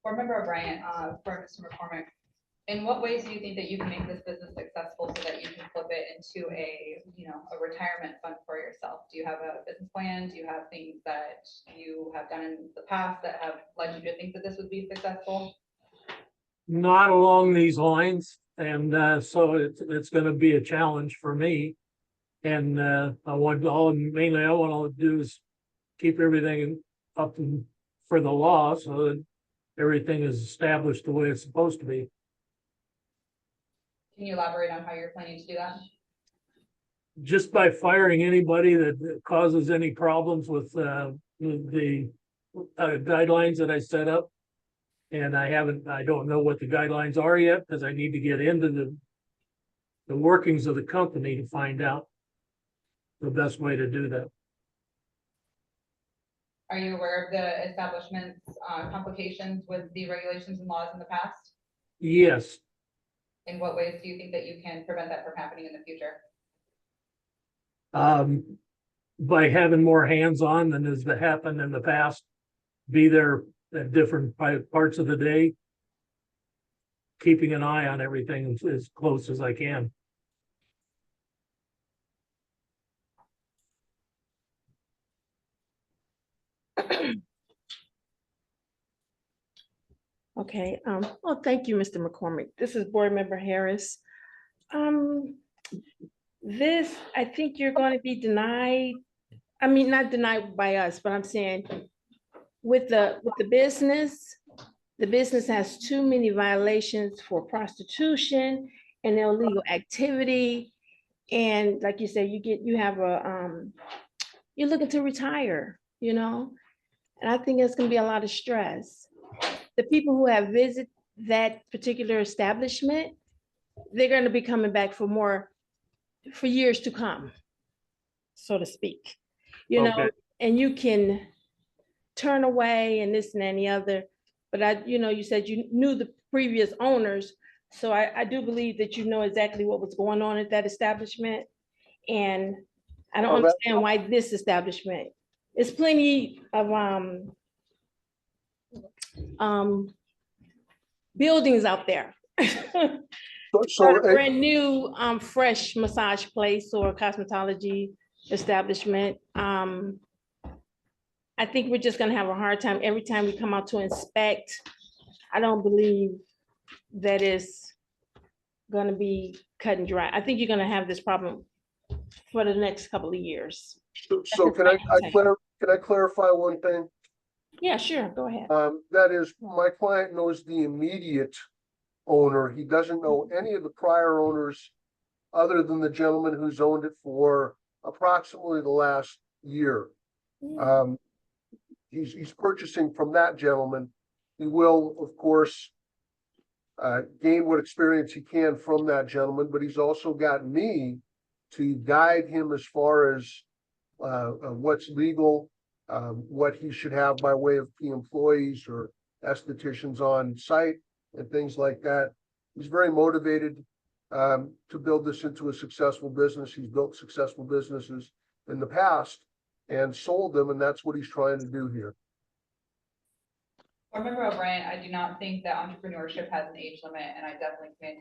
[SPEAKER 1] Board Member O'Brien, for Mr. McCormick, in what ways do you think that you can make this business successful so that you can flip it into a, you know, a retirement fund for yourself? Do you have a business plan? Do you have things that you have done in the past that have led you to think that this would be successful?
[SPEAKER 14] Not along these lines, and so it's gonna be a challenge for me. And mainly I want to do is keep everything up for the law so that everything is established the way it's supposed to be.
[SPEAKER 1] Can you elaborate on how you're planning to do that?
[SPEAKER 14] just by firing anybody that causes any problems with the guidelines that I set up. And I don't know what the guidelines are yet, because I need to get into the workings of the company to find out the best way to do that.
[SPEAKER 1] Are you aware of the establishment's complications with the regulations and laws in the past?
[SPEAKER 14] Yes,
[SPEAKER 1] In what ways do you think that you can prevent that from happening in the future?
[SPEAKER 14] by having more hands-on than has happened in the past, be there at different parts of the day, keeping an eye on everything as close as I can.
[SPEAKER 3] Okay, well, thank you, Mr. McCormick. This is Board Member Harris. This, I think you're going to be denied. I mean, not denied by us, but I'm saying with the business has too many violations for prostitution and illegal activity. And like you said, you're looking to retire, you know? And I think it's gonna be a lot of stress. The people who have visited that particular establishment, they're gonna be coming back for years to come, so to speak. You know,
[SPEAKER 14] Okay.
[SPEAKER 3] and you can turn away and this and that and the other, but you said you knew the previous owners, so I do believe that you know exactly what was going on at that establishment. And I don't understand why this establishment, it's plenty of buildings out there.
[SPEAKER 13] So,
[SPEAKER 3] A brand new fresh massage place or cosmetology establishment. I think we're just gonna have a hard time every time we come out to inspect. I don't believe that is gonna be cut and dry. I think you're gonna have this problem for the next couple of years.
[SPEAKER 13] so can I clarify one thing?
[SPEAKER 3] Yeah, sure, go ahead.
[SPEAKER 13] That is, my client knows the immediate owner. He doesn't know any of the prior owners other than the gentleman who's owned it for approximately the last year. He's purchasing from that gentleman. He will, of course, gain what experience he can from that gentleman, but he's also got me to guide him as far as what's legal, what he should have by way of key employees or estheticians on site and things like that. He's very motivated to build this into a successful business. He's built successful businesses in the past and sold them, and that's what he's trying to do here.
[SPEAKER 1] Board Member O'Brien, I do not think that entrepreneurship has an age limit, and I definitely commend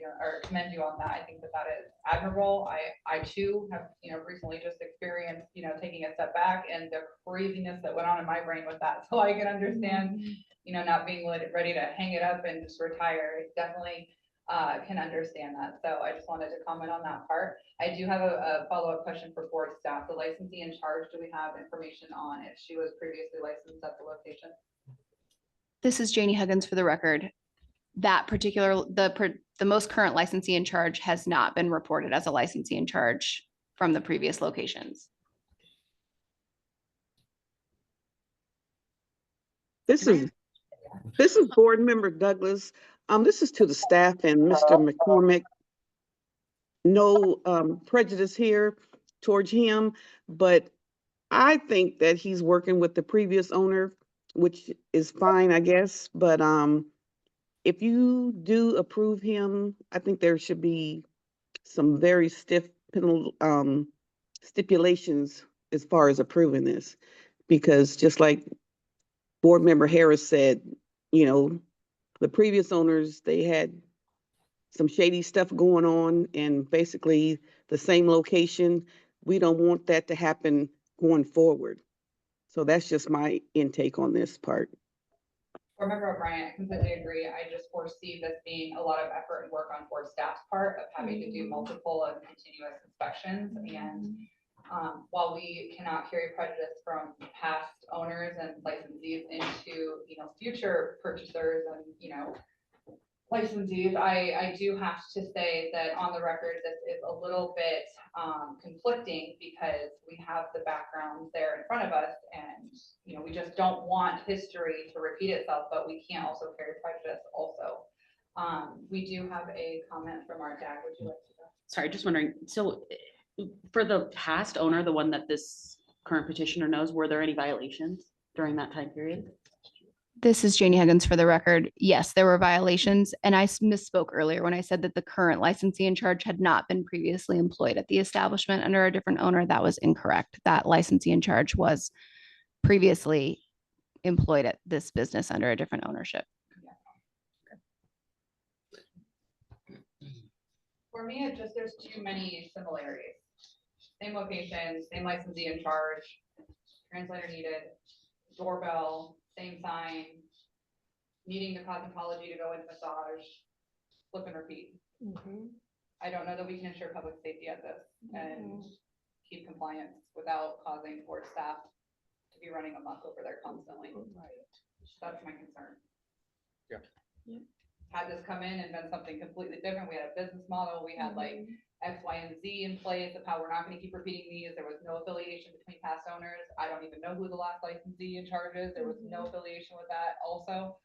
[SPEAKER 1] you on that. I think that is admirable. I too have, recently just experienced, taking a step back and the craziness that went on in my brain with that. So I can understand, not being ready to hang it up and just retire. It definitely can understand that. So I just wanted to comment on that part. I do have a follow-up question for board staff. The licensee in charge, do we have information on if she was previously licensed at the location?
[SPEAKER 6] This is Janie Huggins for the record. That particular, the most current licensee in charge has not been reported as a licensee in charge from the previous locations.
[SPEAKER 4] This is Board Member Douglas. This is to the staff and Mr. McCormick. No prejudice here towards him, but I think that he's working with the previous owner, which is fine, I guess. But if you do approve him, I think there should be some very stiff stipulations as far as approving this, because just like Board Member Harris said, the previous owners, they had some shady stuff going on, and basically the same location. We don't want that to happen going forward. So that's just my intake on this part.
[SPEAKER 1] Board Member O'Brien, I completely agree. I just foresee this being a lot of effort and work on board staff's part of having to do multiple and continuous inspections. And while we cannot carry prejudice from past owners and licensees into, future purchasers and, licensees, I do have to say that on the record, this is a little bit conflicting because we have the background there in front of us and, you know, we just don't want history to repeat itself, but we can't also carry prejudice also. We do have a comment from our DAG. Would you like to go?
[SPEAKER 18] Sorry, just wondering, so for the past owner, the one that this current petitioner knows, were there any violations during that time period?
[SPEAKER 6] This is Janie Higgins for the record. Yes, there were violations, and I misspoke earlier when I said that the current licensee in charge had not been previously employed at the establishment under a different owner. That was incorrect. That licensee in charge was previously employed at this business under a different ownership.
[SPEAKER 1] For me, it just, there's too many similarities. Same location, same licensee in charge, translator needed, doorbell, same sign, needing the cosmetology to go into massage, flip and repeat. I don't know that we can ensure public safety at this and keep compliance without causing board staff to be running amok over there constantly. That's my concern.
[SPEAKER 12] Yeah.
[SPEAKER 1] Had this come in and been something completely different, we had a business model, we had like X, Y, and Z in place of how we're not gonna keep repeating these, there was no affiliation between past owners, I don't even know who the last licensee in charge is, there was no affiliation with that also,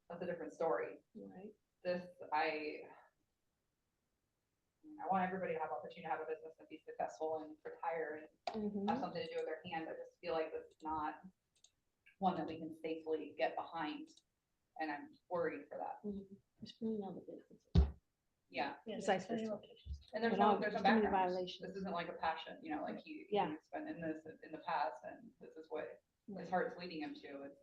[SPEAKER 1] that's a different story. This, I want everybody to have opportunity to have a business and be successful and retire and have something to do with their hand, I just feel like this is not one that we can safely get behind, and I'm worried for that. Yeah.
[SPEAKER 17] Besides this.
[SPEAKER 1] And there's no background. This isn't like a passion, you know, like he's been in this in the past and this is what his heart's leading him to. And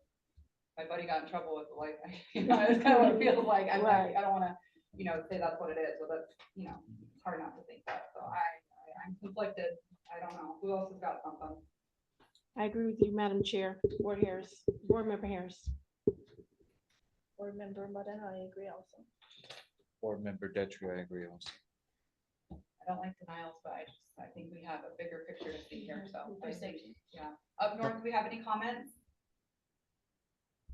[SPEAKER 1] my buddy got in trouble with the life, you know, it's kind of what it feels like. I don't wanna, you know, say that's what it is, but that's, you know, it's hard not to think that. So I'm conflicted. I don't know. Who else has got something?
[SPEAKER 3] I agree with you, Madam Chair. Board Member Harris.
[SPEAKER 17] Board Member Moreno, I agree also.
[SPEAKER 12] Board Member Detri, I agree also.
[SPEAKER 1] I don't like denials, but I think we have a bigger picture to see here, so I think, yeah. Up north, do we have any comments?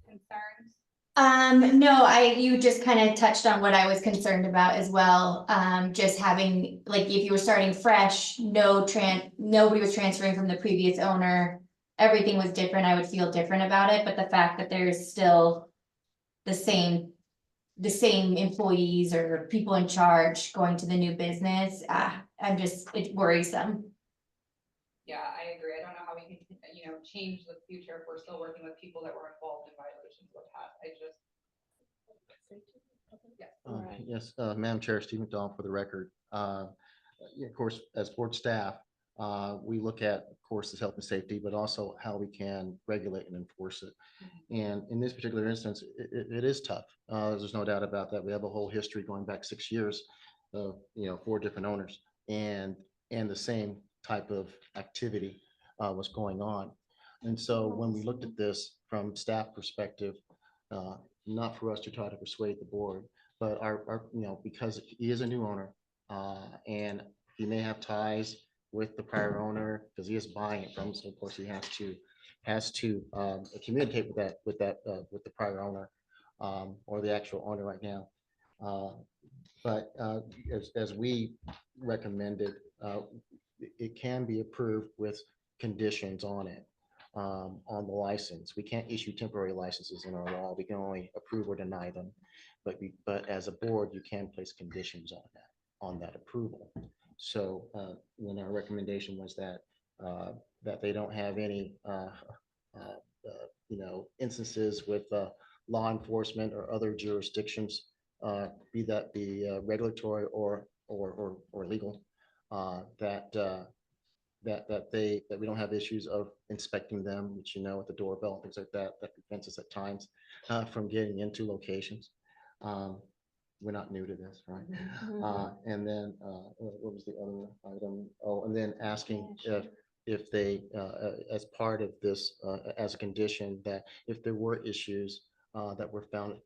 [SPEAKER 1] Concerns?
[SPEAKER 15] No, you just kind of touched on what I was concerned about as well. Just having, like, if you were starting fresh, nobody was transferring from the previous owner. Everything was different, I would feel different about it, but the fact that there's still the same employees or people in charge going to the new business, it worrisome.
[SPEAKER 1] Yeah, I agree. I don't know how we can, you know, change the future if we're still working with people that were involved in violations of the past.
[SPEAKER 2] Yes, Madam Chair, Steve McDonald for the record. Of course, as board staff, we look at, of course, the health and safety, but also how we can regulate and enforce it. And in this particular instance, it is tough. There's no doubt about that. We have a whole history going back 6 years of, 4 different owners and the same type of activity was going on. And so when we looked at this from staff perspective, not for us to try to persuade the board, but our because he is a new owner and he may have ties with the prior owner because he is buying it from, so of course he has to communicate with the prior owner or the actual owner right now. But as we recommended, it can be approved with conditions on it, on the license. We can't issue temporary licenses in our law. We can only approve or deny them. But as a board, you can place conditions on that approval. So when our recommendation was that they don't have any instances with law enforcement or other jurisdictions, be regulatory or legal, that we don't have issues of inspecting them, which with the doorbell, things like that prevents us at times from getting into locations. We're not new to this, right? And then what was the other item? Oh, and then asking if they, as part of this, as a condition, that if there were issues that were found at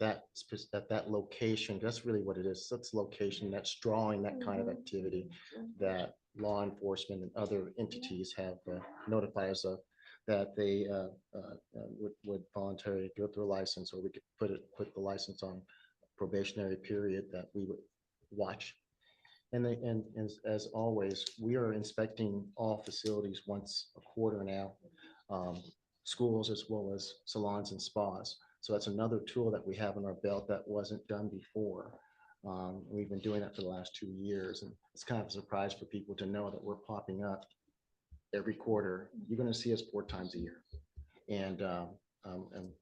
[SPEAKER 2] that location, that's really what it is. That's location that's drawing that kind of activity that law enforcement and other entities have notified us of, that they would voluntarily go through a license, or we could put the license on probationary period that we would watch. And as always, we are inspecting all facilities once a quarter now, schools as well as salons and spas. So that's another tool that we have in our belt that wasn't done before. We've been doing that for the last 2 years, and it's kind of a surprise for people to know that we're popping up every quarter. You're going to see us 4 times a year, and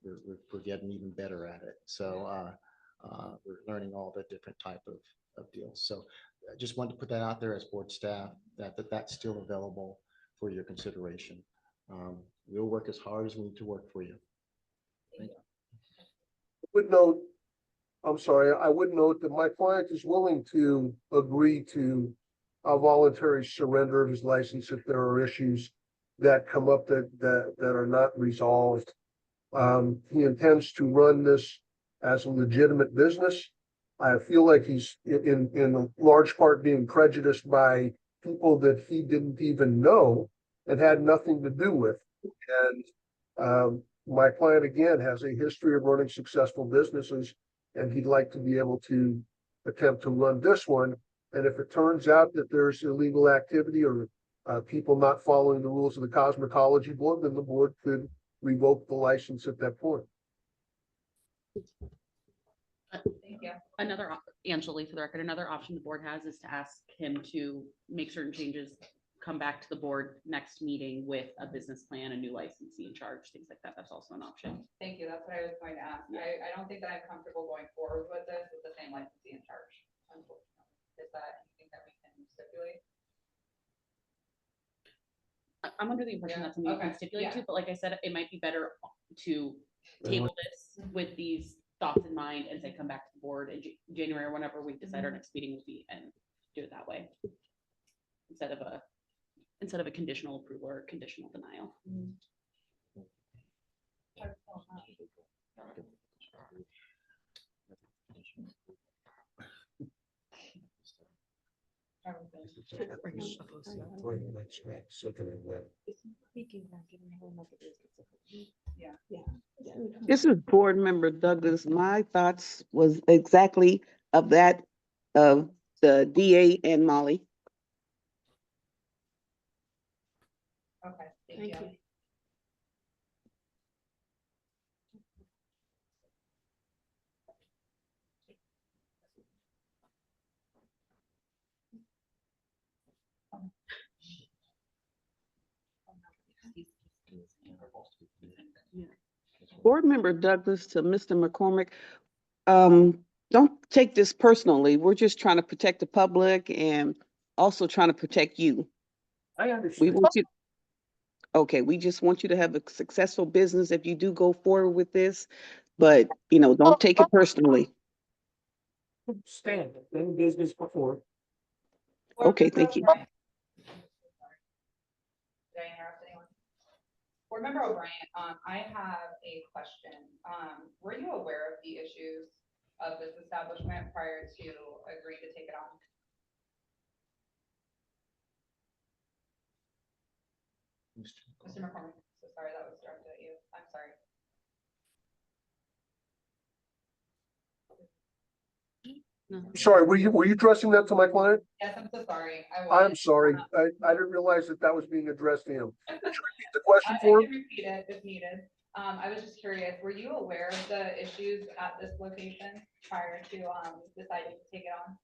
[SPEAKER 2] we're getting even better at it. So we're learning all the different type of deals. So I just wanted to put that out there as board staff that's still available for your consideration. We'll work as hard as we need to work for you.
[SPEAKER 13] Would note, I'm sorry, I would note that my client is willing to agree to a voluntary surrender of his license if there are issues that come up that are not resolved. He intends to run this as a legitimate business. I feel like he's in large part being prejudiced by people that he didn't even know and had nothing to do with. And my client, again, has a history of running successful businesses, and he'd like to be able to attempt to run this one. And if it turns out that there's illegal activity or people not following the rules of the cosmetology board, then the board could revoke the license at that point.
[SPEAKER 1] Thank you.
[SPEAKER 18] Angela, for the record, another option the board has is to ask him to make certain changes, come back to the board next meeting with a business plan, a new licensee in charge, things like that. That's also an option.
[SPEAKER 1] Thank you. That's what I was going to ask. I don't think that I'm comfortable going forward with this with the same licensee in charge, unfortunately. Is that anything that we can stipulate?
[SPEAKER 18] I'm under the impression that's something you can
[SPEAKER 1] Okay.
[SPEAKER 18] stipulate
[SPEAKER 1] Yeah.
[SPEAKER 18] to, but like I said, it might be better to table this with these thoughts in mind and say, come back to the board in January or whenever we decide our next meeting will be, and do it that way. Instead of a conditional approval or conditional denial.
[SPEAKER 4] This is board member Douglas. My thoughts was exactly of that of the DA and Molly.
[SPEAKER 1] Okay, thank you.
[SPEAKER 4] Board member Douglas to Mr. McCormick. Don't take this personally. We're just trying to protect the public and also trying to protect you.
[SPEAKER 14] I
[SPEAKER 4] We
[SPEAKER 14] understand.
[SPEAKER 4] want you. Okay, we just want you to have a successful business if you do go forward with this, but don't take it personally.
[SPEAKER 14] Stand, been in business before.
[SPEAKER 4] Okay, thank you.
[SPEAKER 1] Did I interrupt anyone? Board Member O'Brien, I have a question. Were you aware of the issues of this establishment prior to agreeing to take it on? Mr. McCormick, so sorry, that was directed at you. I'm sorry.
[SPEAKER 13] Sorry, were you addressing that to my client?
[SPEAKER 1] Yes, I'm so sorry.
[SPEAKER 13] I'm sorry. I didn't realize that was being addressed to him. Could you repeat the question for
[SPEAKER 1] I
[SPEAKER 13] him?
[SPEAKER 1] can repeat it if needed. I was just curious, were you aware of the issues at this location prior to deciding to take it on?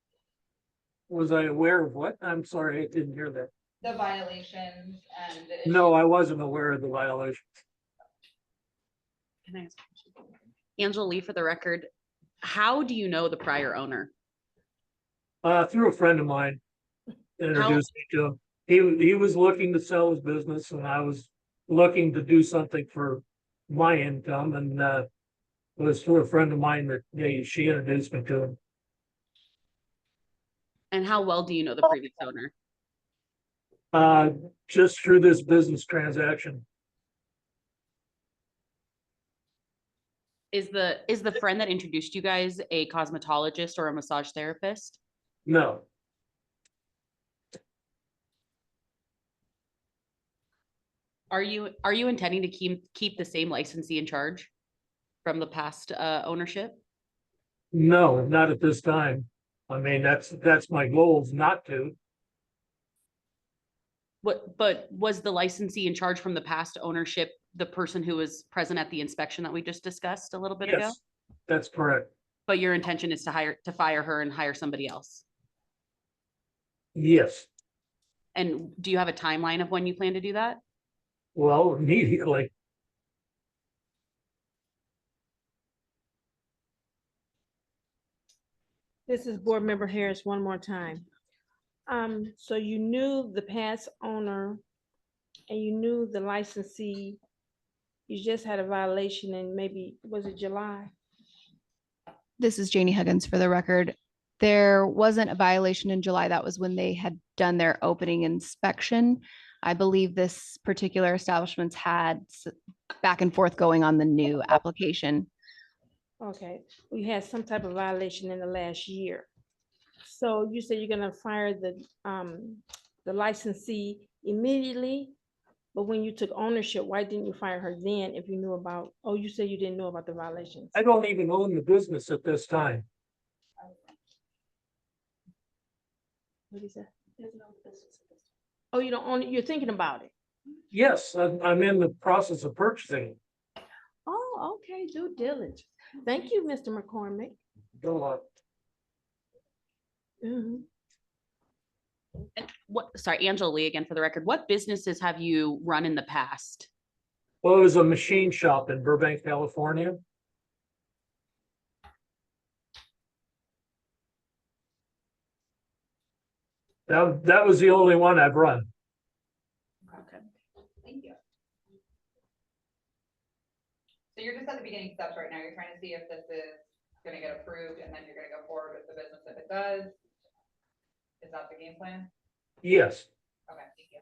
[SPEAKER 14] Was I aware of what? I'm sorry, I didn't hear that.
[SPEAKER 1] The violations and the
[SPEAKER 14] No,
[SPEAKER 1] issues?
[SPEAKER 14] I wasn't aware of the violation.
[SPEAKER 18] Can I ask a question? Angela Lee, for the record, how do you know the prior owner?
[SPEAKER 14] Through a friend of mine introduced me to him. He was looking to sell his business and I was looking to do something for my income, and it was through a friend of mine that she introduced me to him.
[SPEAKER 18] And how well do you know the previous owner?
[SPEAKER 14] Just through this business transaction.
[SPEAKER 18] Is the friend that introduced you guys a cosmetologist or a massage therapist?
[SPEAKER 14] No.
[SPEAKER 18] Are you intending to keep the same licensee in charge from the past ownership?
[SPEAKER 14] No, not at this time. I mean, that's my goal is not to.
[SPEAKER 18] But was the licensee in charge from the past ownership, the person who was present at the inspection that we just discussed a little bit ago?
[SPEAKER 14] Yes, that's correct.
[SPEAKER 18] But your intention is to fire her and hire somebody else?
[SPEAKER 14] Yes,
[SPEAKER 18] And do you have a timeline of when you plan to do that?
[SPEAKER 14] well, immediately.
[SPEAKER 3] This is Board Member Harris one more time. So you knew the past owner and you knew the licensee, you just had a violation in maybe, was it July?
[SPEAKER 6] This is Janie Huggins for the record. There wasn't a violation in July. That was when they had done their opening inspection. I believe this particular establishment's had back and forth going on the new application.
[SPEAKER 3] Okay, we had some type of violation in the last year. So you said you're gonna fire the licensee immediately, but when you took ownership, why didn't you fire her then if you knew about, oh, you said you didn't know about the violations?
[SPEAKER 14] I don't even own the business at this time.
[SPEAKER 3] What is that? Oh, you don't own it, you're thinking about it?
[SPEAKER 14] Yes, I'm in the process of purchasing.
[SPEAKER 3] Oh, okay, due diligence. Thank you, Mr. McCormick.
[SPEAKER 14] Go on.
[SPEAKER 3] Mhm.
[SPEAKER 18] And sorry, Angela Lee again for the record. What businesses have you run in the past?
[SPEAKER 14] Well, it was a machine shop in Burbank, California. That was the only one I've run.
[SPEAKER 1] Okay. Thank you. So you're just at the beginning steps right now. You're trying to see if this is gonna get approved and then you're gonna go forward with the business if it does. Is that the game plan?
[SPEAKER 14] Yes.
[SPEAKER 1] Okay, thank you.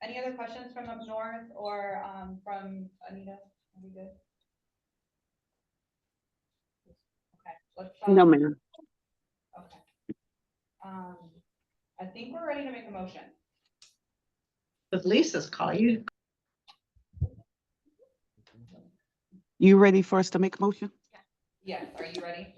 [SPEAKER 1] Any other questions from up north or from Anita? Are we good? Okay, let's.
[SPEAKER 4] No, ma'am.
[SPEAKER 1] Okay. I think we're ready to make a motion.
[SPEAKER 19] With Lisa's call, you.
[SPEAKER 4] You ready for us to make a motion?
[SPEAKER 1] Yes, are you ready?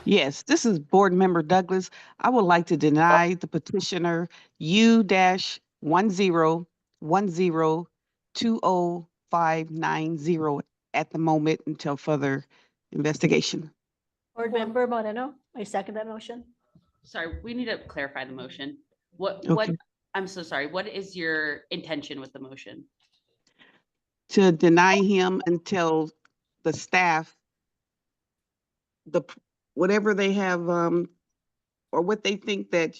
[SPEAKER 4] Yes, this is Board Member Douglas. I would like to deny the petitioner U-10102050 at the moment until further investigation.
[SPEAKER 17] Board Member Moreno, I second that motion.
[SPEAKER 18] Sorry, we need to clarify the motion. What,
[SPEAKER 4] Okay.
[SPEAKER 18] I'm so sorry. What is your intention with the motion?
[SPEAKER 4] To deny him until the staff, whatever they have, or what they think that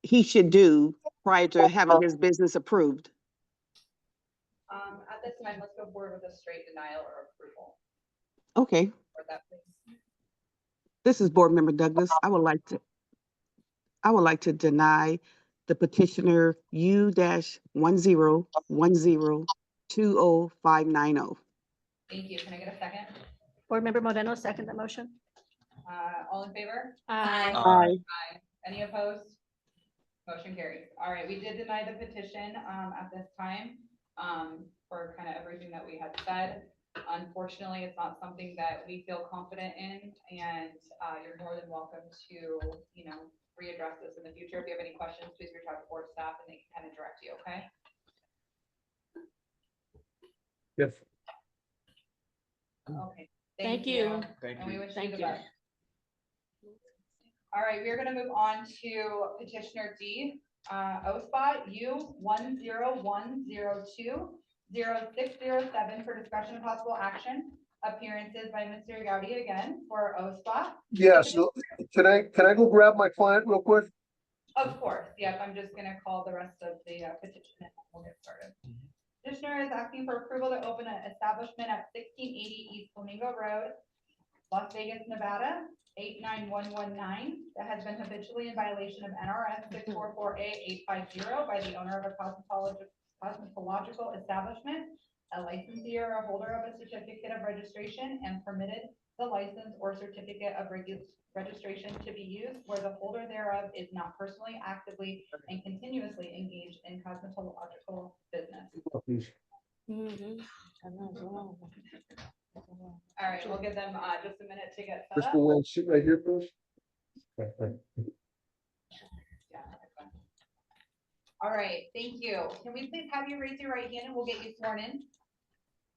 [SPEAKER 4] he should do prior to having his business approved.
[SPEAKER 1] At this time, let's go forward with a straight denial or approval.
[SPEAKER 4] Okay,
[SPEAKER 1] For that, please.
[SPEAKER 4] this is Board Member Douglas. I would like to deny the petitioner U-10102050.
[SPEAKER 1] Thank you. Can I get a second?
[SPEAKER 17] Board Member Moreno, second that motion.
[SPEAKER 1] All in favor?
[SPEAKER 17] Aye.
[SPEAKER 4] Aye.
[SPEAKER 1] Aye. Any opposed? Motion carries. All right, we did deny the petition at this time for kind of everything that we had said. Unfortunately, it's not something that we feel confident in, and you're more than welcome to, readdress this in the future. If you have any questions, please reach out to board staff and they can kind of direct you, okay?
[SPEAKER 14] Yes.
[SPEAKER 1] Okay.
[SPEAKER 3] Thank you.
[SPEAKER 1] And we wish you
[SPEAKER 3] Thank
[SPEAKER 1] the
[SPEAKER 3] you.
[SPEAKER 1] best. All right, we are gonna move on to petitioner D, OSPA U1010206007 for discussion and possible action. Appearances by Mr. Gowdy again for OSPA.
[SPEAKER 13] Yes, so can I go grab my client real quick?
[SPEAKER 1] Of course, yep, I'm just gonna call the rest of the petition and we'll get started. Petitioner is asking for approval to open an establishment at 1680 East Flamingo Road, Las Vegas, Nevada, 89119, that has been habitually in violation of NRS 644A850 by the owner of a cosmetological establishment, a licensee or a holder of a certificate of registration, and permitted the license or certificate of registration to be used where the holder thereof is not personally, actively, and continuously engaged in cosmetological business. All right, we'll give them just a minute to get set
[SPEAKER 13] Mr.
[SPEAKER 1] up.
[SPEAKER 13] Lynn, sit right here, please.
[SPEAKER 1] All right, thank you. Can we please have you raise your right hand and we'll get you sworn in?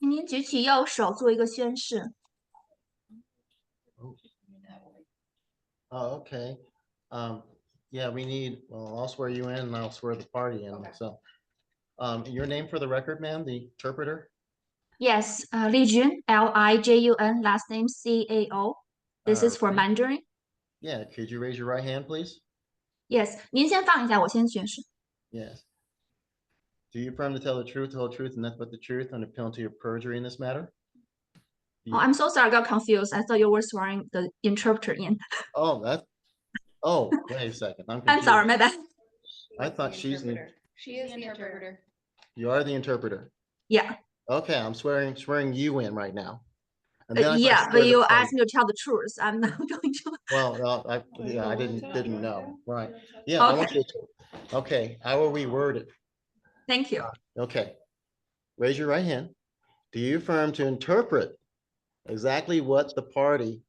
[SPEAKER 15] 请您举起右手做一个宣誓。
[SPEAKER 2] Oh, okay. Yeah, we need, well, I'll swear you in and I'll swear the party in, so. Your name for the record, ma'am, the interpreter?
[SPEAKER 15] Yes, Li Jun, Lijun, last name Cao. This is for Mandarin.
[SPEAKER 2] Yeah, could you raise your right hand, please?
[SPEAKER 15] Yes，您先放一下，我先宣誓。
[SPEAKER 2] Yes. Do you affirm to tell the truth, the whole truth, and nothing but the truth under penalty of perjury in this matter?
[SPEAKER 15] Oh, I'm so sorry, I got confused. I thought you were swearing the interpreter in.
[SPEAKER 2] Oh, wait a second. I'm
[SPEAKER 15] I'm
[SPEAKER 2] confused.
[SPEAKER 15] sorry, my bad.
[SPEAKER 2] I thought she's the,
[SPEAKER 6] She is the interpreter.
[SPEAKER 2] you are the interpreter.
[SPEAKER 15] Yeah,
[SPEAKER 2] Okay, I'm swearing you in right now. And then I
[SPEAKER 15] yeah,
[SPEAKER 2] swear
[SPEAKER 15] but
[SPEAKER 2] the
[SPEAKER 15] you
[SPEAKER 2] party.
[SPEAKER 15] asked me to tell the truth. I'm not going to.
[SPEAKER 2] Well, I didn't know, right? Yeah, I want you to, okay, I will reword it.
[SPEAKER 15] Thank you.
[SPEAKER 2] Okay. Raise your right hand. Do you affirm to interpret exactly what the party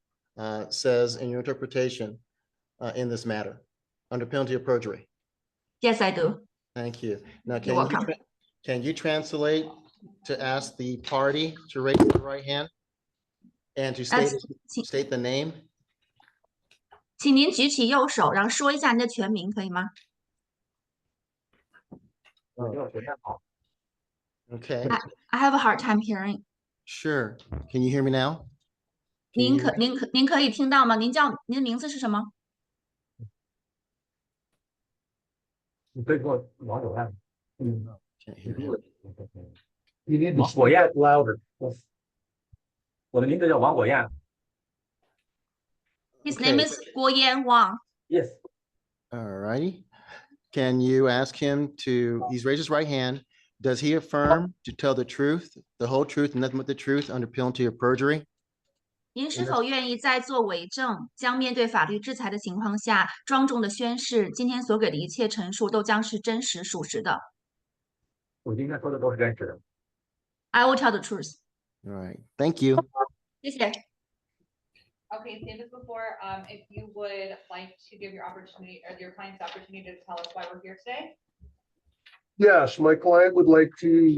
[SPEAKER 2] says in your interpretation in this matter under penalty of perjury?
[SPEAKER 15] Yes, I do.
[SPEAKER 2] Thank you. Now,
[SPEAKER 15] You're welcome.
[SPEAKER 2] can you translate to ask the party to raise their right hand and to state the name?
[SPEAKER 15] 请您举起右手，然后说一下您的全名，可以吗？
[SPEAKER 2] Okay,
[SPEAKER 15] I have a hard time hearing.
[SPEAKER 2] sure. Can you hear me now?
[SPEAKER 15] 您可以听到吗？您的名字是什么？
[SPEAKER 2] Can't hear him.
[SPEAKER 14] You need to say it louder. 我的名字叫王果亚。
[SPEAKER 15] His name is Guo Yan Wang.
[SPEAKER 14] Yes.
[SPEAKER 2] All righty. Can you ask him to, he's raised his right hand. Does he affirm to tell the truth, the whole truth, and nothing but the truth under penalty of perjury?
[SPEAKER 15] 您是否愿意在做伪证、将面对法律制裁的情况下，庄重的宣誓，今天所给的一切陈述都将是真实属实的？
[SPEAKER 14] 我今天说的都是真实的。
[SPEAKER 15] I will tell the truth.
[SPEAKER 2] All right, thank you.
[SPEAKER 15] 谢谢。
[SPEAKER 1] Okay, same as before, if you would like to give your opportunity or your client's opportunity to tell us why we're here today.
[SPEAKER 13] Yes, my client would like to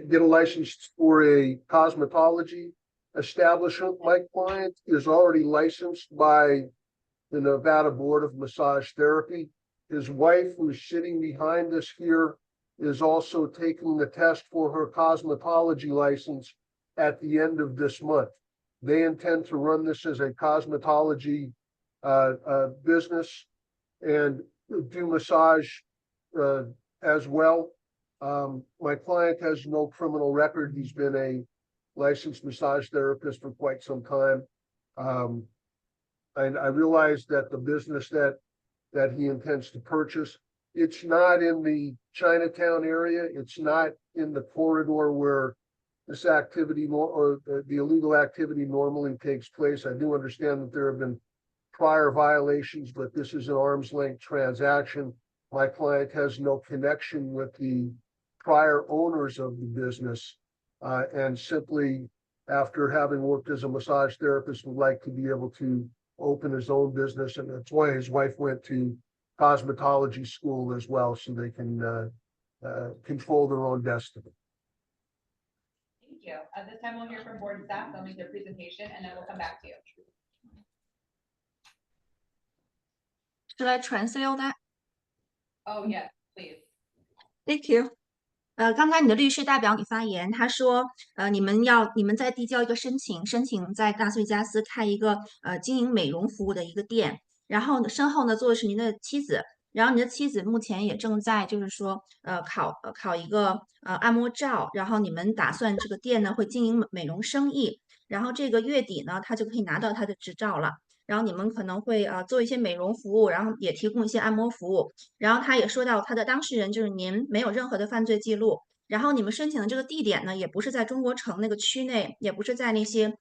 [SPEAKER 13] get a license for a cosmetology establishment. My client is already licensed by the Nevada Board of Massage Therapy. His wife, who's sitting behind us here, is also taking the test for her cosmetology license at the end of this month. They intend to run this as a cosmetology business and do massage as well. My client has no criminal record. He's been a licensed massage therapist for quite some time. And I realize that the business that he intends to purchase, it's not in the Chinatown area. It's not in the corridor where this activity or the illegal activity normally takes place. I do understand that there have been prior violations, but this is an arm's length transaction. My client has no connection with the prior owners of the business, and simply after having worked as a massage therapist would like to be able to open his own business. And that's why his wife went to cosmetology school as well, so they can control their own destiny.
[SPEAKER 1] Thank you. At this time, we'll hear from board staff. They'll make their presentation and then we'll come back to you.
[SPEAKER 15] Should I translate that?
[SPEAKER 1] Oh, yes, please.
[SPEAKER 15] Thank you. 刚才你的律师代表你发言，他说，你们在递交一个申请在拉斯维加斯开一个经营美容服务的一个店，然后呢，身后呢坐的是您的妻子，然后您的妻子目前也正在就是说考一个按摩照，然后你们打算这个店呢会经营美容生意，然后这个月底呢他就可以拿到他的执照了。然后你们可能会做一些美容服务，然后也提供一些按摩服务。然后他也说到他的当事人就是您没有任何的犯罪记录，
[SPEAKER 20] 然后你们申请的这个地点呢，也不是在中国城那个区内，也不是在那些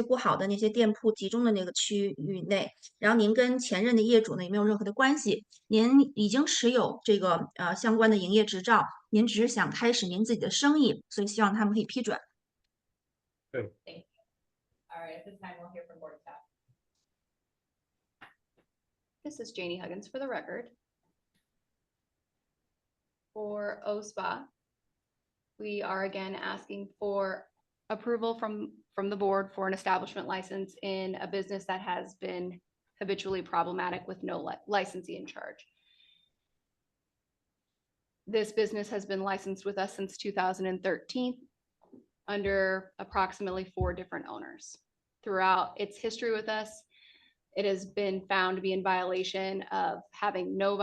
[SPEAKER 20] 不好的那些店铺集中的那个区域内。然后您跟前任的业主呢也没有任何的关系，您已经持有这个相关的营业执照，您只是想开始您自己的生意，所以希望他们可以批准。
[SPEAKER 14] 对。
[SPEAKER 1] All right, at this time we'll hear from board staff.
[SPEAKER 6] This is Janie Huggins for the record. For OSPA, we are again asking for approval from the board for an establishment license in a business that has been habitually problematic with no licensee in charge. This business has been licensed with us since 2013 under approximately 4 different owners. Throughout its history with us, it has been found to be in violation of having no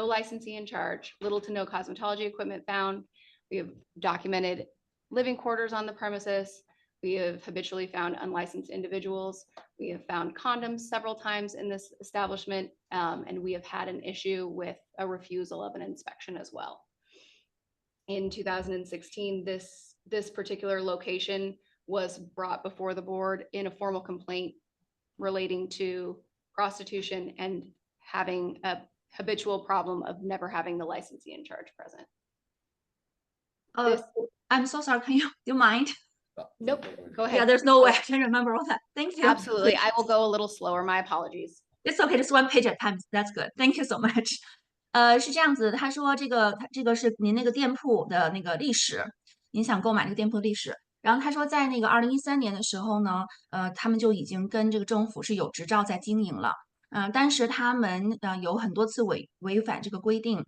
[SPEAKER 6] licensee in charge, little to no cosmetology equipment found. We have documented living quarters on the premises. We have habitually found unlicensed individuals. We have found condoms several times in this establishment, and we have had an issue with a refusal of an inspection as well. In 2016, this particular location was brought before the board in a formal complaint relating to prostitution and having a habitual problem of never having the licensee in charge present.
[SPEAKER 20] I'm so sorry. Can you mind?
[SPEAKER 6] Nope, go ahead.
[SPEAKER 20] Yeah, there's no way I can remember all that. Thank you.
[SPEAKER 6] Absolutely. I will go a little slower. My apologies.
[SPEAKER 20] It's okay, just 1 page at a time. That's good. Thank you so much. 是这样子，他说这个是您那个店铺的那个历史，您想购买这个店铺的历史。然后他说，在那个2013年的时候呢，他们就已经跟这个政府是有执照在经营了。但是他们有很多次违反这个规定，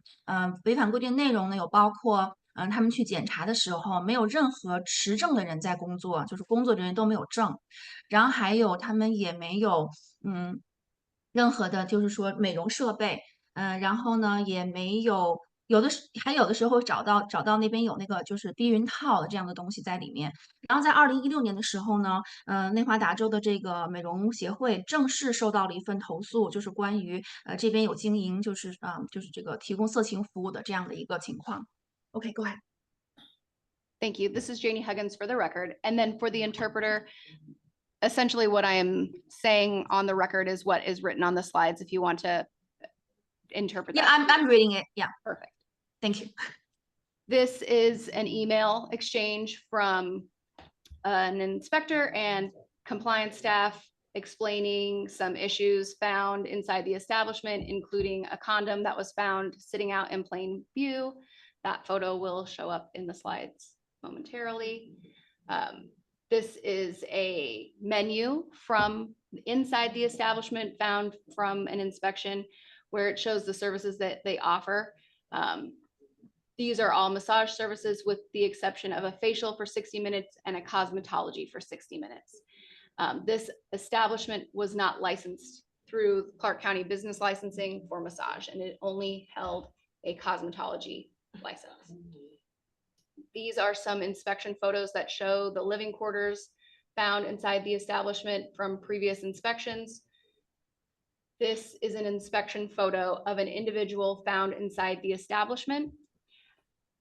[SPEAKER 20] 违反规定内容呢有包括，他们去检查的时候没有任何持证的人在工作，就是工作人员都没有证，然后还有他们也没有任何的，就是说美容设备，然后呢也没有。有的时候找到那边有那个就是避孕套的这样的东西在里面。然后在2016年的时候呢，内华达州的这个美容协会正式收到了一份投诉，就是关于这边有经营就是这个提供色情服务的这样的一个情况。Okay, go ahead.
[SPEAKER 6] Thank you. This is Janie Huggins for the record. And then for the interpreter, essentially what I am saying on the record is what is written on the slides if you want to interpret
[SPEAKER 20] Yeah,
[SPEAKER 6] that.
[SPEAKER 20] I'm reading it. Yeah.
[SPEAKER 6] Perfect.
[SPEAKER 20] Thank you.
[SPEAKER 6] This is an email exchange from an inspector and compliance staff explaining some issues found inside the establishment, including a condom that was found sitting out in plain view. That photo will show up in the slides momentarily. This is a menu from inside the establishment found from an inspection where it shows the services that they offer. These are all massage services with the exception of a facial for 60 minutes and a cosmetology for 60 minutes. This establishment was not licensed through Clark County Business Licensing for massage, and it only held a cosmetology license. These are some inspection photos that show the living quarters found inside the establishment from previous inspections. This is an inspection photo of an individual found inside the establishment.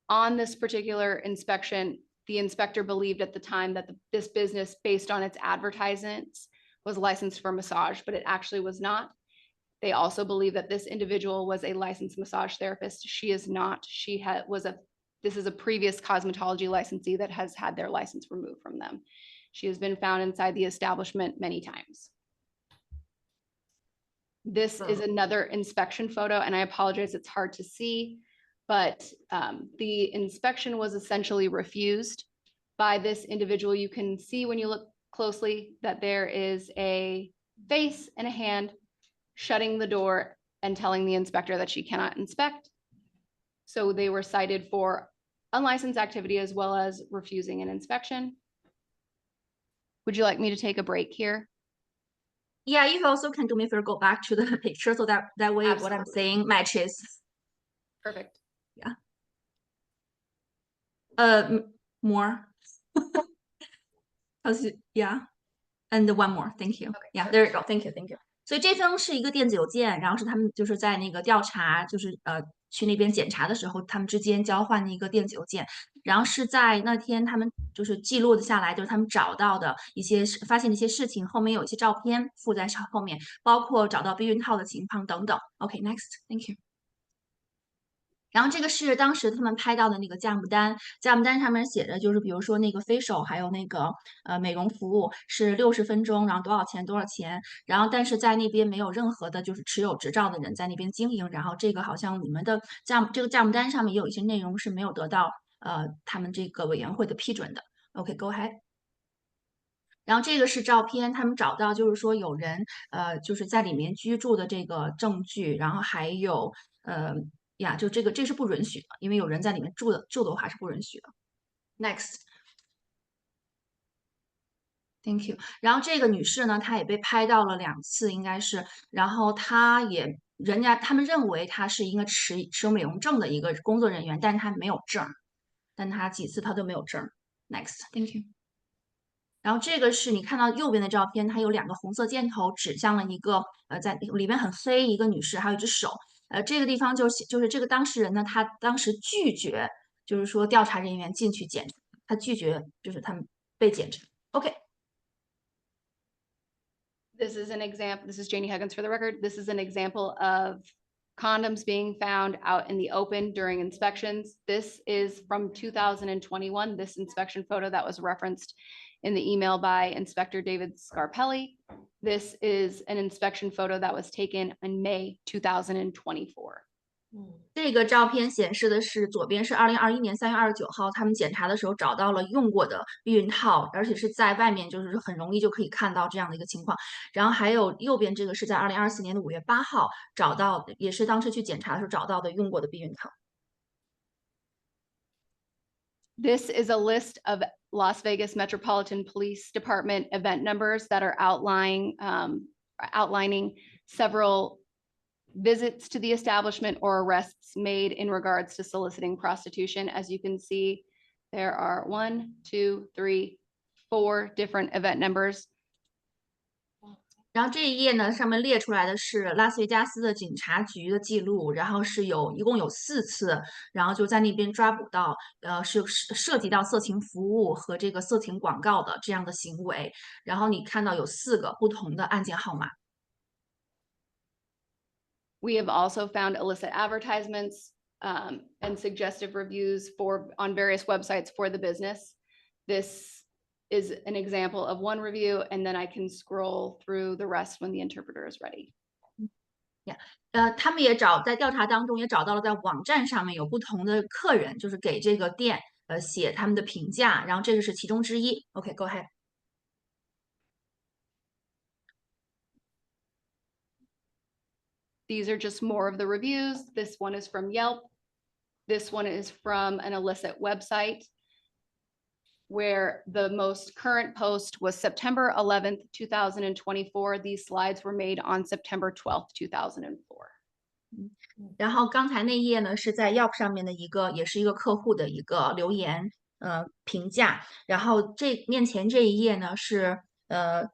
[SPEAKER 6] On this particular inspection, the inspector believed at the time that this business, based on its advertisements, was licensed for massage, but it actually was not. They also believe that this individual was a licensed massage therapist. She is not. This is a previous cosmetology licensee that has had their license removed from them. She has been found inside the establishment many times. This is another inspection photo, and I apologize, it's hard to see, but the inspection was essentially refused by this individual. You can see when you look closely that there is a face and a hand shutting the door and telling the inspector that she cannot inspect. So they were cited for unlicensed activity as well as refusing an inspection. Would you like me to take a break here?
[SPEAKER 20] Yeah, you also can do me a favor, go back to the picture so that way
[SPEAKER 6] Absolutely.
[SPEAKER 20] what I'm saying matches.
[SPEAKER 6] Perfect.
[SPEAKER 20] Yeah. More. Yeah. And one more. Thank you. Yeah, there you go. Thank you. 所以这封是一个电子邮件，然后是他们就是在那个调查，就是去那边检查的时候，他们之间交换的一个电子邮件。然后是在那天他们就是记录的下来，就是他们找到的一些发现的一些事情，后面有一些照片附在后面，包括找到避孕套的情况等等。OK，next，thank you。然后这个是当时他们拍到的那个价目单，价目单上面写着就是比如说那个飞手还有那个美容服务是60分钟，然后多少钱多少钱，然后但是在那边没有任何的就是持有执照的人在那边经营，然后这个好像你们的这个价目单上面也有一些内容是没有得到他们这个委员会的批准的。OK，go ahead。然后这个是照片，他们找到就是说有人就是在里面居住的这个证据，然后还有就这是不允许的，因为有人在里面住的话是不允许的。Next。Thank you。然后这个女士呢，她也被拍到了2次，应该是，然后她也他们认为她是一个持有美容证的一个工作人员，但是她没有证，但她几次她都没有证。Next，Thank you。然后这个是你看到右边的照片，它有2个红色箭头指向了一个在里面很黑一个女士，还有一只手。这个地方就是这个当事人呢，他当时拒绝，就是说调查人员进去检查，他拒绝就是他们被检查。OK。
[SPEAKER 6] This is an example. This is Janie Huggins for the record. This is an example of condoms being found out in the open during inspections. This is from 2021, this inspection photo that was referenced in the email by Inspector David Scarpelli. This is an inspection photo that was taken in May 2024.
[SPEAKER 20] 这个照片显示的是左边是2021年3月29号，他们检查的时候找到了用过的避孕套，而且是在外面，就是很容易就可以看到这样的一个情况。然后还有右边这个是在2024年5月8号找到的，也是当时去检查的时候找到的用过的避孕套。
[SPEAKER 6] This is a list of Las Vegas Metropolitan Police Department event numbers that are outlining several visits to the establishment or arrests made in regards to soliciting prostitution. As you can see, there are 1, 2, 3, 4 different event numbers.
[SPEAKER 20] 然后这一页呢，上面列出来的是拉斯维加斯的警察局的记录，然后是一共有4次，然后就在那边抓捕到，是涉及到色情服务和这个色情广告的这样的行为，然后你看到有4个不同的案件号码。
[SPEAKER 6] We have also found illicit advertisements and suggestive reviews on various websites for the business. This is an example of one review, and then I can scroll through the rest when the interpreter is ready.
[SPEAKER 20] 他们也在调查当中也找到了在网站上面有不同的客人，就是给这个店写他们的评价，然后这个是其中之一。OK，go ahead。These
[SPEAKER 6] are just more of the reviews. This one is from Yelp. This one is from an illicit website where the most current post was September 11th, 2024. These slides were made on September 12th, 2004.
[SPEAKER 20] 然后刚才那页呢是在 Yelp 上面的也是一个客户的一个留言评价，然后面前这一页呢是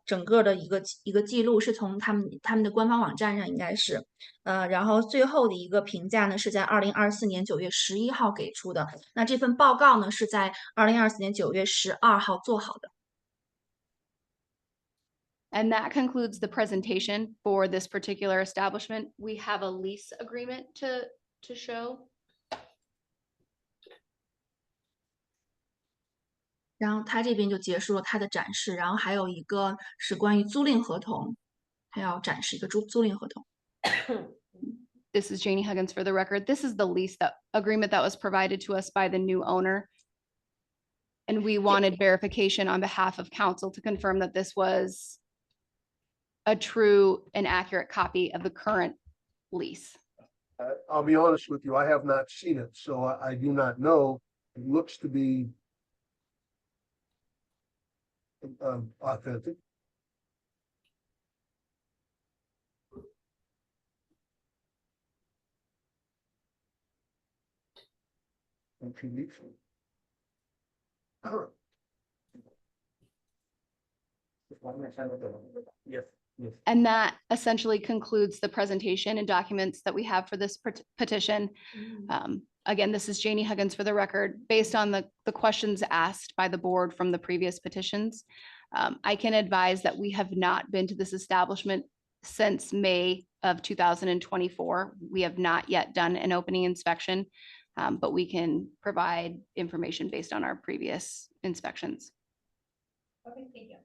[SPEAKER 20] 整个的一个记录，是从他们的官方网站上应该是，然后最后的一个评价呢是在2024年9月11号给出的，那这份报告呢是在2024年9月12号做好的。
[SPEAKER 6] And that concludes the presentation for this particular establishment. We have a lease agreement to show.
[SPEAKER 20] 然后他这边就结束了他的展示，然后还有一个是关于租赁合同，他要展示一个租赁合同。
[SPEAKER 6] This is Janie Huggins for the record. This is the lease agreement that was provided to us by the new owner. And we wanted verification on behalf of council to confirm that this was a true and accurate copy of the current lease.
[SPEAKER 13] I'll be honest with you, I have not seen it, so I do not know. It looks to be authentic.
[SPEAKER 14] Yes.
[SPEAKER 6] And that essentially concludes the presentation and documents that we have for this petition. Again, this is Janie Huggins for the record. Based on the questions asked by the board from the previous petitions, I can advise that we have not been to this establishment since May of 2024. We have not yet done an opening inspection, but we can provide information based on our previous inspections.
[SPEAKER 11] Okay, thank you.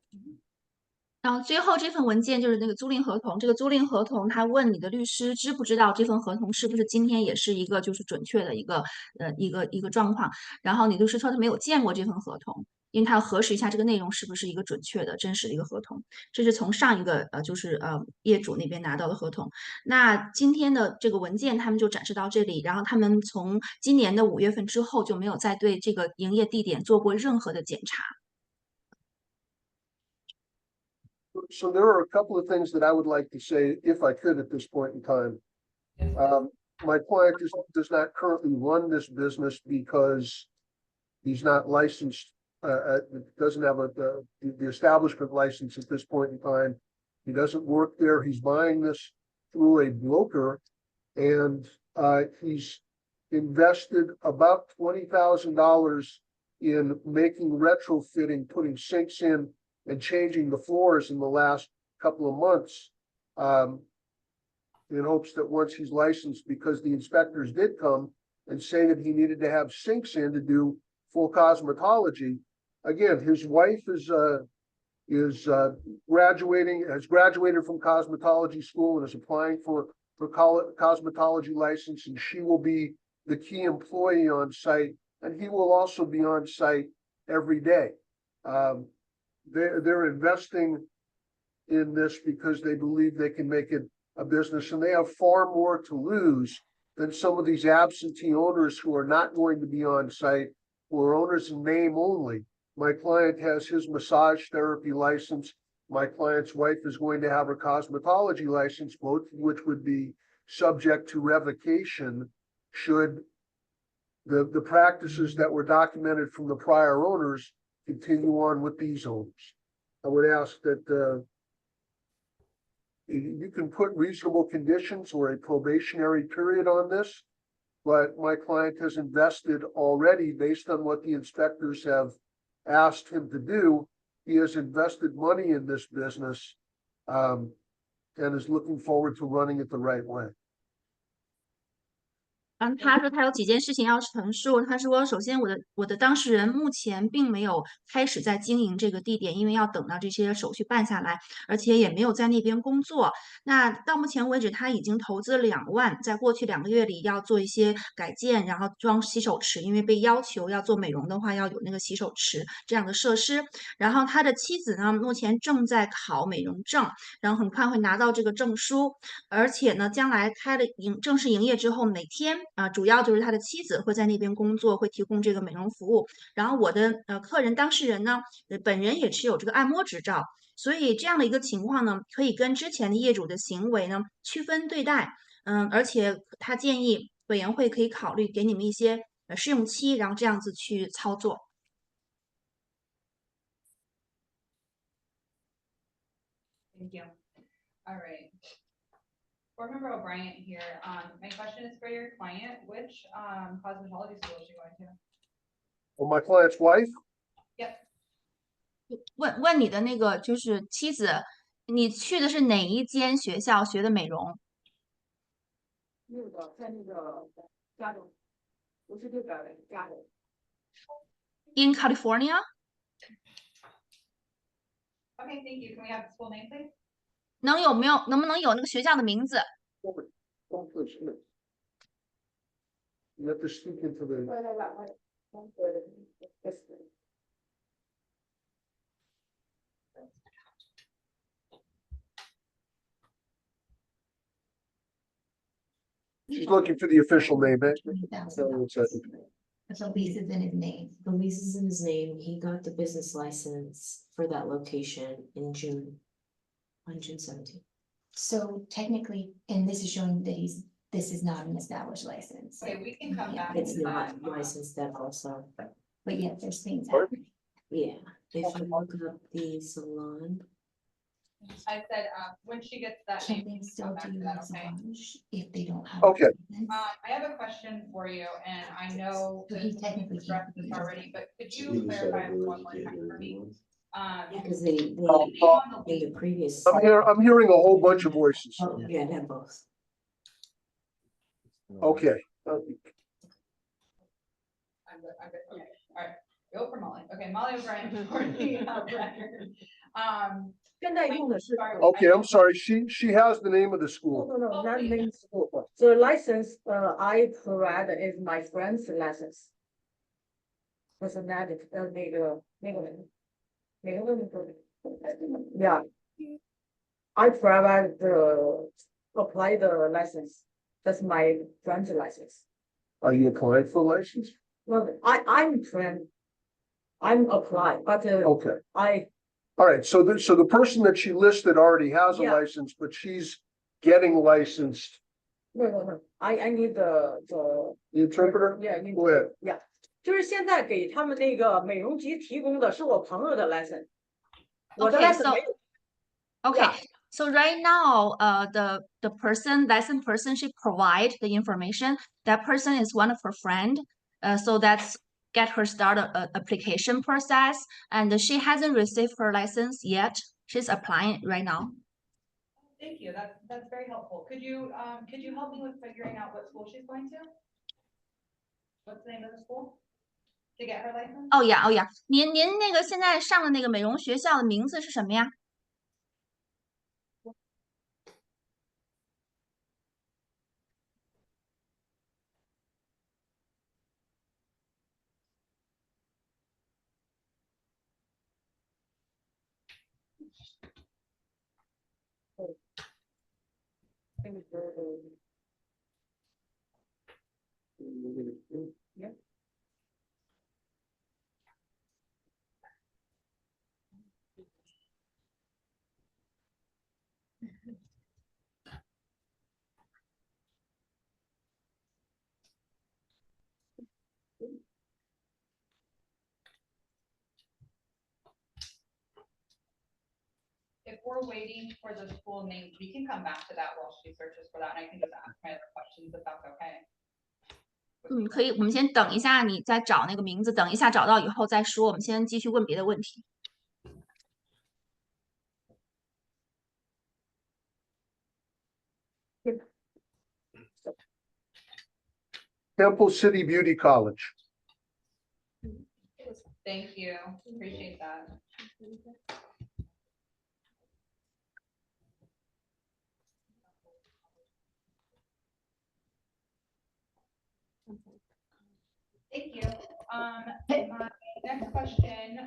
[SPEAKER 20] 然后最后这份文件就是那个租赁合同，这个租赁合同，他问你的律师知不知道这份合同是不是今天也是一个就是准确的一个状况，然后你律师说他没有见过这份合同，因为他要核实一下这个内容是不是一个准确的真实的一个合同，这是从上一个业主那边拿到的合同。那今天的这个文件他们就展示到这里，然后他们从今年的5月份之后就没有再对这个营业地点做过任何的检查。
[SPEAKER 13] So there are a couple of things that I would like to say, if I could, at this point in time. My client does not currently run this business because he's not licensed, doesn't have the establishment license at this point in time. He doesn't work there. He's buying this through a broker, and he's invested about $20,000 in making retrofitting, putting sinks in and changing the floors in the last couple of months, in hopes that once he's licensed, because the inspectors did come and say that he needed to have sinks in to do full cosmetology. Again, his wife has graduated from cosmetology school and is applying for cosmetology license, and she will be the key employee on site, and he will also be on site every day. They're investing in this because they believe they can make it a business, and they have far more to lose than some of these absentee owners who are not going to be on site, who are owners in name only. My client has his massage therapy license. My client's wife is going to have her cosmetology license, both of which would be subject to revocation should the practices that were documented from the prior owners continue on with these owners. I would ask that you can put reasonable conditions or a probationary period on this, but my client has invested already based on what the inspectors have asked him to do. He has invested money in this business, and is looking forward to running it the right way.
[SPEAKER 20] 他说他有几件事情要陈述。他说，首先我的当事人目前并没有开始在经营这个地点，因为要等到这些手续办下来，而且也没有在那边工作。那到目前为止，他已经投资2万，在过去2个月里要做一些改建，然后装洗手池，因为被要求要做美容的话，要有那个洗手池这样的设施。然后他的妻子呢，目前正在考美容证，然后很快会拿到这个证书，而且呢，将来他的正式营业之后，每天主要就是他的妻子会在那边工作，会提供这个美容服务。然后我的客人当事人呢，本人也持有这个按摩执照，所以这样的一个情况呢，可以跟之前的业主的行为呢区分对待。而且他建议委员会可以考虑给你们一些试用期，然后这样子去操作。
[SPEAKER 1] Thank you. All right. Board Member O'Brien here. My question is for your client. Which cosmetology school is she going to?
[SPEAKER 13] Well, my client's wife?
[SPEAKER 1] Yep.
[SPEAKER 20] 问你的那个就是妻子，你去的是哪一间学校学的美容？
[SPEAKER 4] 在那个加州，不是这个加州。
[SPEAKER 20] In California?
[SPEAKER 1] Okay, thank you. Can we have the school name, please?
[SPEAKER 20] 能不能有那个学校的名字？
[SPEAKER 13] You have to speak into the. She's looking for the official name.
[SPEAKER 5] The lease is in his name. The lease is in his name. He got the business license for that location in June, on June 17th.
[SPEAKER 15] So technically, and this is showing that this is not an established license.
[SPEAKER 1] Okay, we can come back.
[SPEAKER 5] It's not licensed that also.
[SPEAKER 15] But yet there's things happening.
[SPEAKER 5] Yeah, if you look up the salon.
[SPEAKER 1] I said, when she gets that
[SPEAKER 15] Can
[SPEAKER 1] name,
[SPEAKER 15] they
[SPEAKER 1] she can
[SPEAKER 15] still
[SPEAKER 1] come back
[SPEAKER 15] do
[SPEAKER 1] to that, okay?
[SPEAKER 15] massage if they don't have?
[SPEAKER 13] Okay.
[SPEAKER 1] I have a question for you, and I know
[SPEAKER 15] So
[SPEAKER 1] that
[SPEAKER 15] he
[SPEAKER 1] we've
[SPEAKER 15] technically can't
[SPEAKER 1] addressed this
[SPEAKER 15] be.
[SPEAKER 1] already, but could you clarify one more time for me?
[SPEAKER 5] Because
[SPEAKER 1] The
[SPEAKER 5] they,
[SPEAKER 1] name on the
[SPEAKER 5] in the
[SPEAKER 1] lease,
[SPEAKER 5] previous.
[SPEAKER 13] I'm hearing a whole bunch of voices.
[SPEAKER 5] Oh, yeah, they have both.
[SPEAKER 13] Okay.
[SPEAKER 1] I'm good, okay, all right, go for Molly, okay, Molly O'Brien for the record. Sorry,
[SPEAKER 13] Okay, I'm sorry. She has the name of the school.
[SPEAKER 1] Oh, please.
[SPEAKER 21] So license, I provide is my friend's license. 就是那个yeah. I provide apply the license. That's my friend's license.
[SPEAKER 13] Are you applying for license?
[SPEAKER 21] Well, I'm applied, but
[SPEAKER 13] Okay.
[SPEAKER 21] I
[SPEAKER 13] All right, so the person that she listed already has a
[SPEAKER 21] Yeah.
[SPEAKER 13] license, but she's getting licensed.
[SPEAKER 21] no. I need the
[SPEAKER 13] The interpreter?
[SPEAKER 21] Yeah, you
[SPEAKER 13] Go ahead.
[SPEAKER 21] Yeah. 就是现在给他们那个美容局提供的是我朋友的 license。我的
[SPEAKER 20] Okay,
[SPEAKER 21] license
[SPEAKER 20] so
[SPEAKER 21] 没有。
[SPEAKER 20] Okay,
[SPEAKER 21] Yeah.
[SPEAKER 20] so right now, the person, licensed person, she provide the information. That person is one of her friend. So that's get her start a application process, and she hasn't received her license yet. She's applying right now.
[SPEAKER 1] Thank you, that's very helpful. Could you help me with figuring out what school she's going to? What's the name of the school? To get her license?
[SPEAKER 20] Oh yeah, oh yeah. 您那个现在上的那个美容学校的名字是什么呀？
[SPEAKER 21] Yeah.
[SPEAKER 1] If we're waiting for the school name, we can come back to that while she searches for that, and I can just ask my other questions if that's okay.
[SPEAKER 20] 可以，我们先等一下，你再找那个名字，等一下找到以后再说。我们先继续问别的问题。
[SPEAKER 13] Temple City Beauty College.
[SPEAKER 1] Thank you, appreciate that. Thank you. My next question,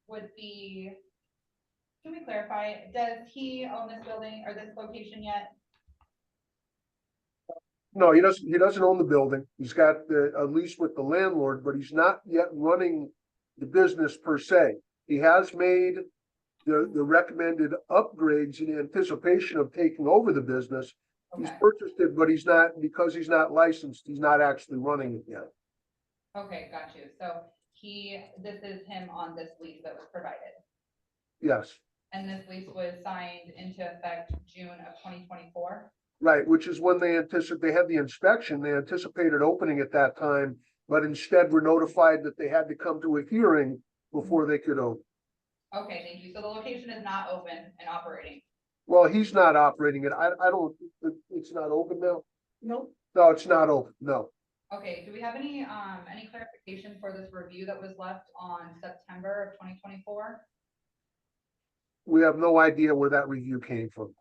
[SPEAKER 1] would be, can we clarify, does he own this building or this location yet?
[SPEAKER 13] No, he doesn't own the building. He's got a lease with the landlord, but he's not yet running the business per se. He has made the recommended upgrades in anticipation of taking over the business. He's
[SPEAKER 1] Okay.
[SPEAKER 13] purchased it, but he's not, because he's not licensed, he's not actually running it yet.
[SPEAKER 1] Okay, got you. So this is him on this lease that was provided.
[SPEAKER 13] Yes,
[SPEAKER 1] And this lease was signed into effect June of 2024?
[SPEAKER 13] right, which is when they had the inspection, they anticipated opening at that time, but instead were notified that they had to come to a hearing before they could open.
[SPEAKER 1] Okay, thank you. So the location is not open and operating?
[SPEAKER 13] Well, he's not operating it. I don't, it's not open now?
[SPEAKER 21] No.
[SPEAKER 13] No, it's not open, no.
[SPEAKER 1] Okay, do we have any clarification for this review that was left on September of 2024?
[SPEAKER 13] We have no idea where that review came from.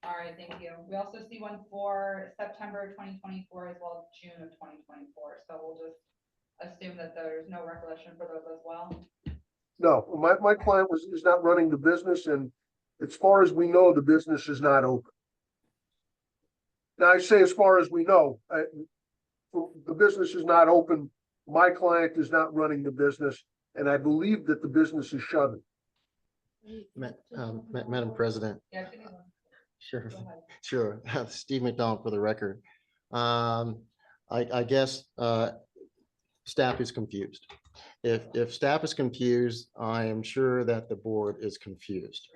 [SPEAKER 1] All right, thank you. We also see one for September 2024 as well as June of 2024. So we'll just assume that there's no recollection for those as well.
[SPEAKER 13] No, my client is not running the business, and as far as we know, the business is not open. Now, I say as far as we know, the business is not open. My client is not running the business, and I believe that the business is shuttered.
[SPEAKER 2] Madam President.
[SPEAKER 1] Yeah, give me one.
[SPEAKER 2] Sure,
[SPEAKER 1] Go ahead.
[SPEAKER 2] sure. Steve McDonald for the record. I guess staff is confused. If staff is confused, I am sure that the board is confused.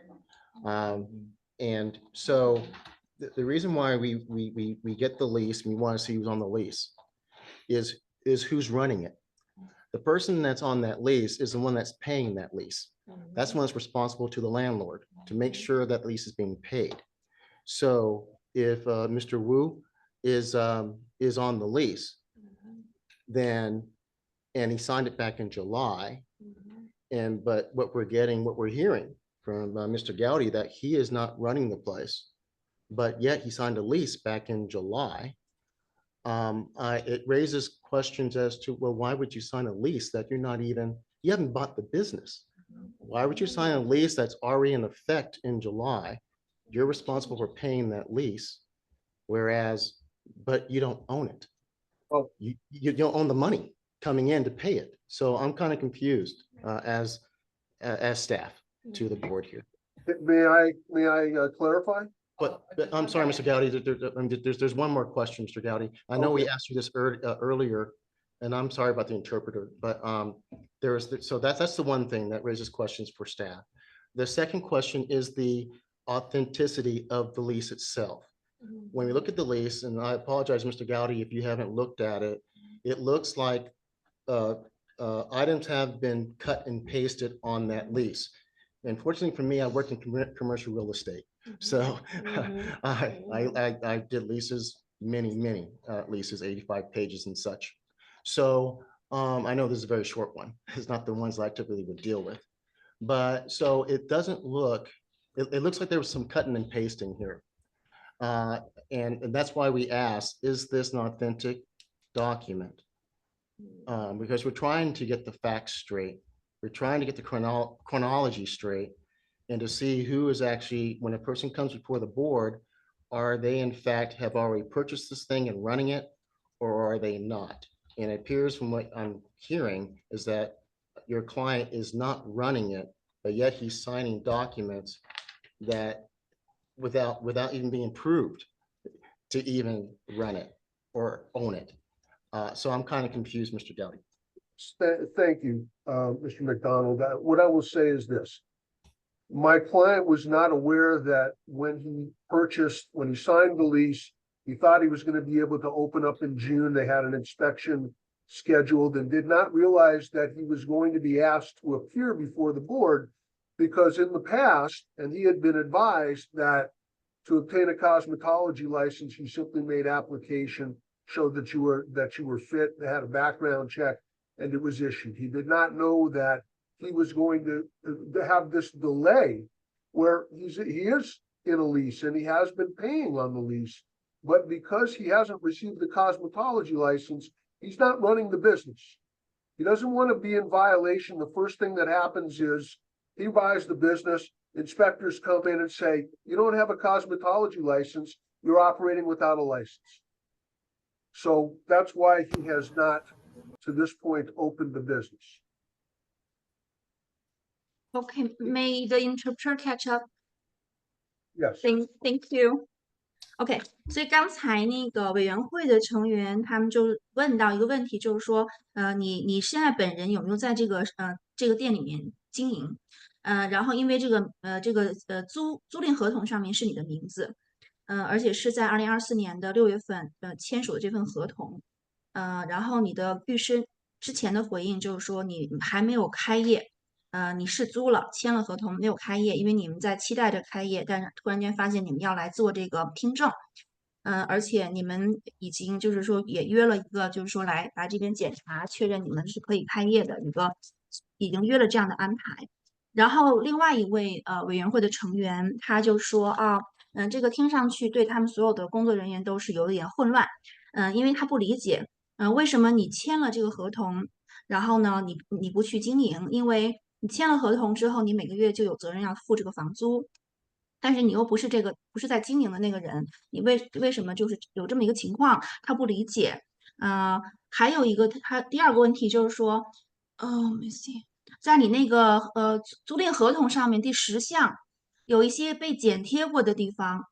[SPEAKER 2] And so the reason why we get the lease, we want to see who's on the lease, is who's running it. The person that's on that lease is the one that's paying that lease. That's the one that's responsible to the landlord to make sure that the lease is being paid. So if Mr. Wu is on the lease, then, and he signed it back in July, but what we're hearing from Mr. Gowdy, that he is not running the place, but yet he signed a lease back in July. It raises questions as to, well, why would you sign a lease that you haven't bought the business? Why would you sign a lease that's already in effect in July? You're responsible for paying that lease, but you don't own it.
[SPEAKER 13] Well,
[SPEAKER 2] you don't own the money coming in to pay it. So I'm kind of confused as staff to the board here.
[SPEAKER 13] May I clarify?
[SPEAKER 2] But I'm sorry, Mr. Gowdy, there's one more question, Mr. Gowdy. I know we asked you this earlier, and I'm sorry about the interpreter, but so that's the one thing that raises questions for staff. The second question is the authenticity of the lease itself. When we look at the lease, and I apologize, Mr. Gowdy, if you haven't looked at it, it looks like items have been cut and pasted on that lease. Unfortunately for me, I work in commercial real estate. So I did leases, many leases, 85 pages and such. So I know this is a very short one. It's not the ones that I typically would deal with. But so it doesn't look, it looks like there was some cutting and pasting here. And that's why we asked, is this an authentic document? Because we're trying to get the facts straight. We're trying to get the chronology straight and to see who is actually, when a person comes before the board, are they in fact have already purchased this thing and running it, or are they not? And it appears from what I'm hearing is that your client is not running it, but yet he's signing documents that without even being approved to even run it or own it. So I'm kind of confused, Mr. Gowdy.
[SPEAKER 13] Thank you, Mr. McDonald. What I will say is this. My client was not aware that when he signed the lease, he thought he was going to be able to open up in June. They had an inspection scheduled and did not realize that he was going to be asked to appear before the board, because in the past, and he had been advised that to obtain a cosmetology license, you simply made application, showed that you were fit, they had a background check, and it was issued. He did not know that he was going to have this delay where he is in a lease and he has been paying on the lease, but because he hasn't received the cosmetology license, he's not running the business. He doesn't want to be in violation. The first thing that happens is he buys the business, inspectors come in and say, you don't have a cosmetology license, you're operating without a license. So that's why he has not, to this point, opened the business.
[SPEAKER 20] Okay, may the interpreter catch up?
[SPEAKER 13] Yes.
[SPEAKER 20] Thank you. OK， 所以刚才那个委员会的成员他们就问到一个问题，就是说，你现在本人有没有在这个店里面经营？然后因为这个租赁合同上面是你的名字，而且是在2024年的6月份签署的这份合同，然后你的律师之前的回应就是说你还没有开业。你是租了，签了合同，没有开业，因为你们在期待着开业，但是突然间发现你们要来做这个听证，而且你们已经就是说也约了一个，就是说来这边检查，确认你们是可以开业的一个，已经约了这样的安排。然后另外一位委员会的成员他就说啊，这个听上去对他们所有的工作人员都是有一点混乱，因为他不理解，为什么你签了这个合同，然后呢你不去经营，因为你签了合同之后，你每个月就有责任要付这个房租，但是你又不是在经营的那个人，你为什么就是有这么一个情况？他不理解。还有一个他第二个问题就是说，在你那个租赁合同上面第10项有一些被剪贴过的地方，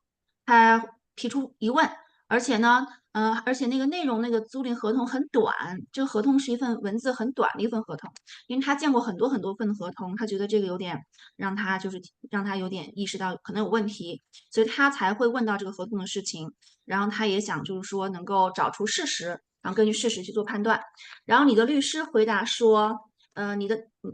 [SPEAKER 20] 他提出疑问，而且呢，而且那个内容那个租赁合同很短，这个合同是一份文字很短的一份合同，因为他见过很多很多份合同，他觉得这个有点让他有点意识到可能有问题，所以他才会问到这个合同的事情，然后他也想就是说能够找出事实，然后根据事实去做判断。然后你的律师回答说，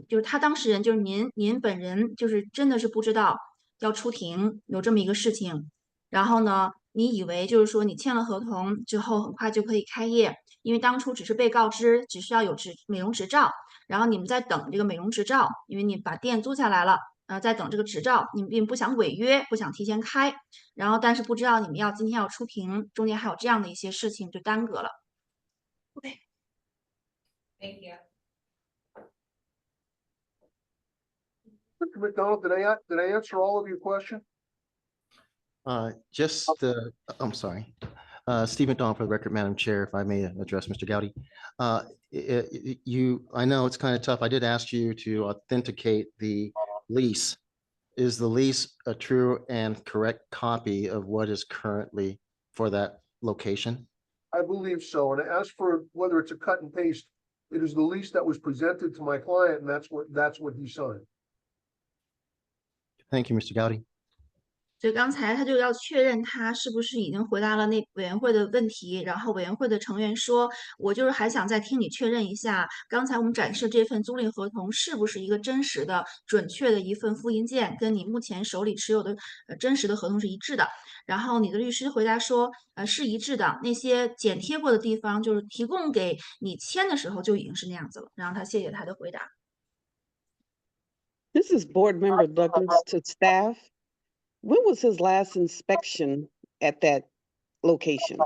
[SPEAKER 20] 就是他当事人就是您本人就是真的是不知道要出庭有这么一个事情，然后呢，你以为就是说你签了合同之后很快就可以开业，因为当初只是被告知只需要有美容执照，然后你们在等这个美容执照，因为你把店租下来了，在等这个执照，你们并不想违约，不想提前开，然后但是不知道你们今天要出庭，中间还有这样的一些事情就耽搁了。
[SPEAKER 7] Thank you.
[SPEAKER 13] Mr. McDonald, did I answer all of your question?
[SPEAKER 2] I'm sorry. Steve McDonald for the record, Madam Chair, if I may address Mr. Gowdy. I know it's kind of tough. I did ask you to authenticate the lease. Is the lease a true and correct copy of what is currently for that location?
[SPEAKER 13] I believe so. And as for whether it's a cut and paste, it is the lease that was presented to my client, and that's what he signed.
[SPEAKER 2] Thank you, Mr. Gowdy.
[SPEAKER 20] 所以刚才他就要确认他是不是已经回答了那委员会的问题，然后委员会的成员说，我就是还想再听你确认一下，刚才我们展示这份租赁合同是不是一个真实的、准确的一份复印件，跟你目前手里持有的真实的合同是一致的。然后你的律师回答说，是一致的，那些剪贴过的地方就是提供给你签的时候就已经是那样子了。然后他谢谢他的回答。
[SPEAKER 4] This is Board Member Douglas to staff. When was his last inspection at that location?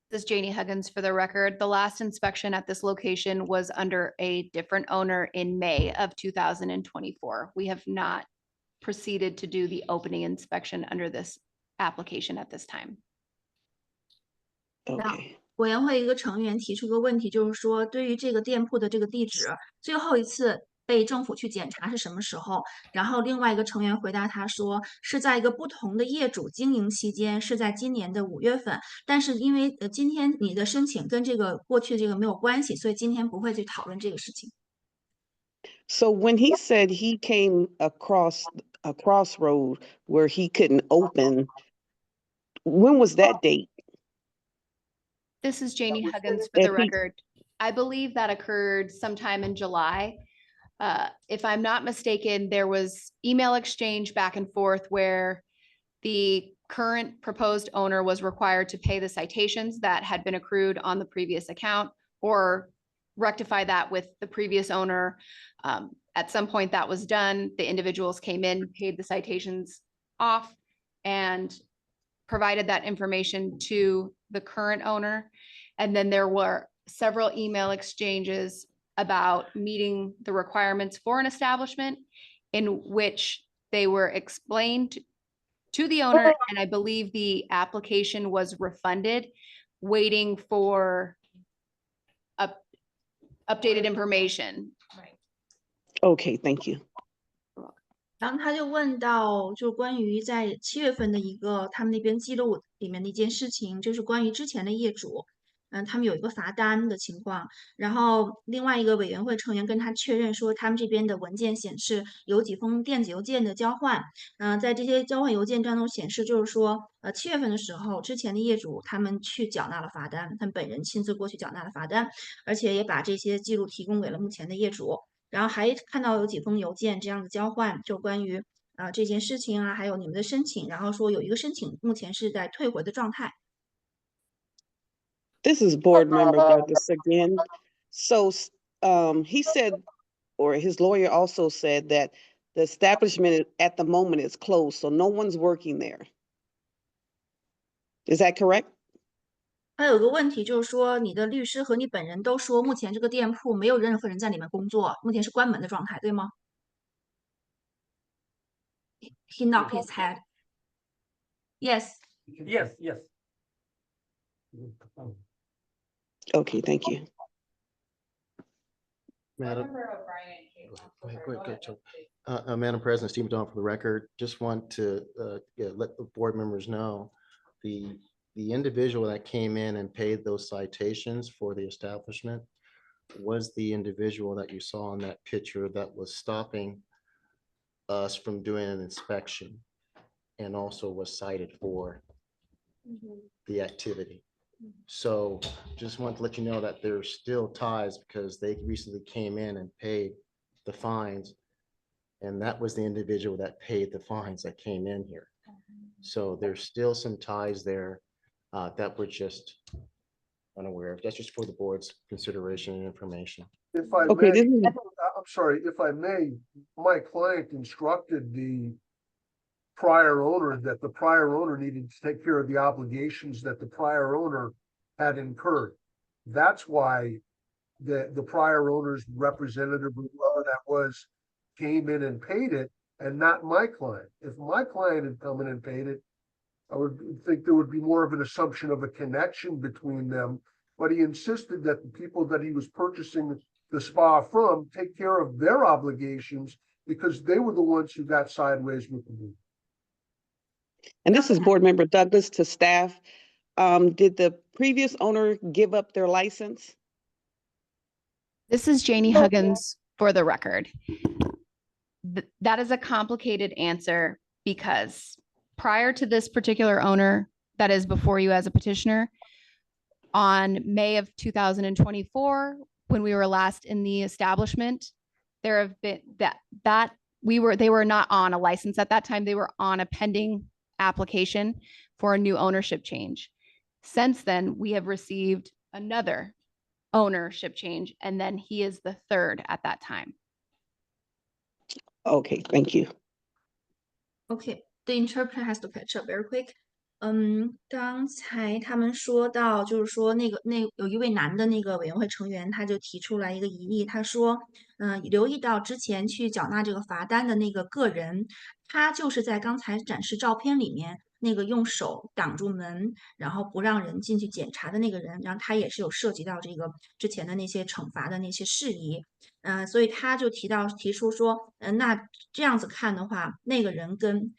[SPEAKER 6] This is Janie Huggins for the record. The last inspection at this location was under a different owner in May of 2024. We have not proceeded to do the opening inspection under this application at this time.
[SPEAKER 4] Okay.
[SPEAKER 20] 委员会一个成员提出个问题，就是说对于这个店铺的这个地址，最后一次被政府去检查是什么时候？然后另外一个成员回答他说，是在一个不同的业主经营期间，是在今年的5月份。但是因为今天你的申请跟这个过去这个没有关系，所以今天不会去讨论这个事情。
[SPEAKER 4] So when he said he came across a crossroad where he couldn't open, when was that date?
[SPEAKER 6] This is Janie Huggins for the record. I believe that occurred sometime in July. If I'm not mistaken, there was email exchange back and forth where the current proposed owner was required to pay the citations that had been accrued on the previous account or rectify that with the previous owner. At some point that was done, the individuals came in, paid the citations off, and provided that information to the current owner. And then there were several email exchanges about meeting the requirements for an establishment in which they were explained to the owner. And I believe the application was refunded, waiting for updated information.
[SPEAKER 4] Okay, thank you.
[SPEAKER 20] 然后他就问到，就关于在7月份的一个他们那边记录里面的一件事情，就是关于之前的业主，他们有一个罚单的情况。然后另外一个委员会成员跟他确认说，他们这边的文件显示有几封电子邮件的交换。在这些交换邮件当中显示，就是说，7月份的时候，之前的业主他们去缴纳了罚单，他们本人亲自过去缴纳了罚单，而且也把这些记录提供给了目前的业主。然后还看到有几封邮件这样的交换，就关于这件事情啊，还有你们的申请，然后说有一个申请目前是在退回的状态。
[SPEAKER 4] This is Board Member Douglas again. So he said, or his lawyer also said that the establishment at the moment is closed, so no one's working there. Is that correct?
[SPEAKER 20] 还有个问题就是说，你的律师和你本人都说，目前这个店铺没有任何人在里面工作，目前是关门的状态，对吗？ He knocked his head. Yes.
[SPEAKER 14] Yes, yes.
[SPEAKER 4] Okay, thank you.
[SPEAKER 2] Madam President, Steve McDonald for the record, just want to let the board members know the the individual that came in and paid those citations for the establishment was the individual that you saw in that picture that was stopping us from doing an inspection and also was cited for the activity. So just want to let you know that there's still ties because they recently came in and paid the fines. And that was the individual that paid the fines that came in here. So there's still some ties there that we're just unaware of. That's just for the board's consideration and information.
[SPEAKER 13] If I
[SPEAKER 4] Okay,
[SPEAKER 13] may,
[SPEAKER 4] this is,
[SPEAKER 13] I'm sorry, if I may, my client instructed the prior owner that the prior owner needed to take care of the obligations that the prior owner had incurred. That's why the prior owner's representative, whoever that was, came in and paid it and not my client. If my client had come in and paid it, I would think there would be more of an assumption of a connection between them. But he insisted that the people that he was purchasing the spa from take care of their obligations because they were the ones who got sideways with the move.
[SPEAKER 4] and this is Board Member Douglas to staff. Did the previous owner give up their license?
[SPEAKER 6] This is Janie Huggins for the record. That is a complicated answer because prior to this particular owner that is before you as a petitioner, on May of 2024, when we were last in the establishment, there have been they were not on a license at that time. They were on a pending application for a new ownership change. Since then, we have received another ownership change, and then he is the third at that time.
[SPEAKER 4] Okay, thank you.
[SPEAKER 20] Okay, the interpreter has to catch up very quick. 刚才他们说到，就是说那有一位男的那个委员会成员，他就提出来一个疑义，他说，留意到之前去缴纳这个罚单的那个个人，他就是在刚才展示照片里面那个用手挡住门，然后不让人进去检查的那个人，然后他也是有涉及到这个之前的那些惩罚的那些事宜，所以他就提出说，那这样子看的话，那个人跟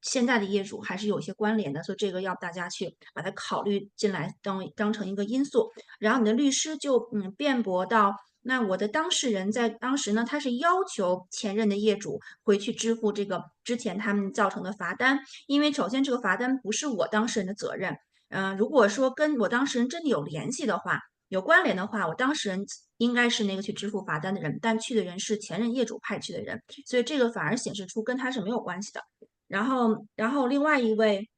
[SPEAKER 20] 现在的业主还是有一些关联的，所以这个要大家去把它考虑进来，当成一个因素。然后你的律师就辩驳到，那我的当事人在当时呢，他是要求前任的业主回去支付这个之前他们造成的罚单，因为首先这个罚单不是我当事人的责任，如果说跟我当事人真的有联系的话。有关联的话，我当事人应该是那个去支付罚单的人，但去的人是前任业主派去的人，所以这个反而显示出跟他是没有关系的。然后另外一位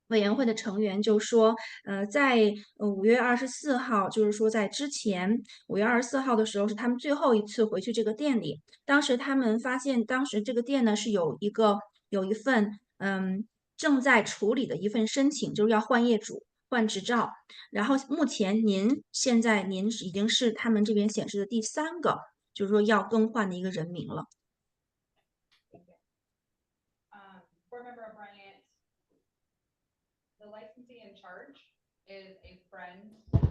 [SPEAKER 20] 委员会的成员就说，在5月24号，就是说在之前5月24号的时候是他们最后一次回去这个店里，当时他们发现当时这个店呢是有一份正在处理的一份申请，就是要换业主。换执照，然后目前现在您已经是他们这边显示的第3个，就是说要更换的一个人名了。
[SPEAKER 1] Board Member Bryant, the licensee in charge is a friend of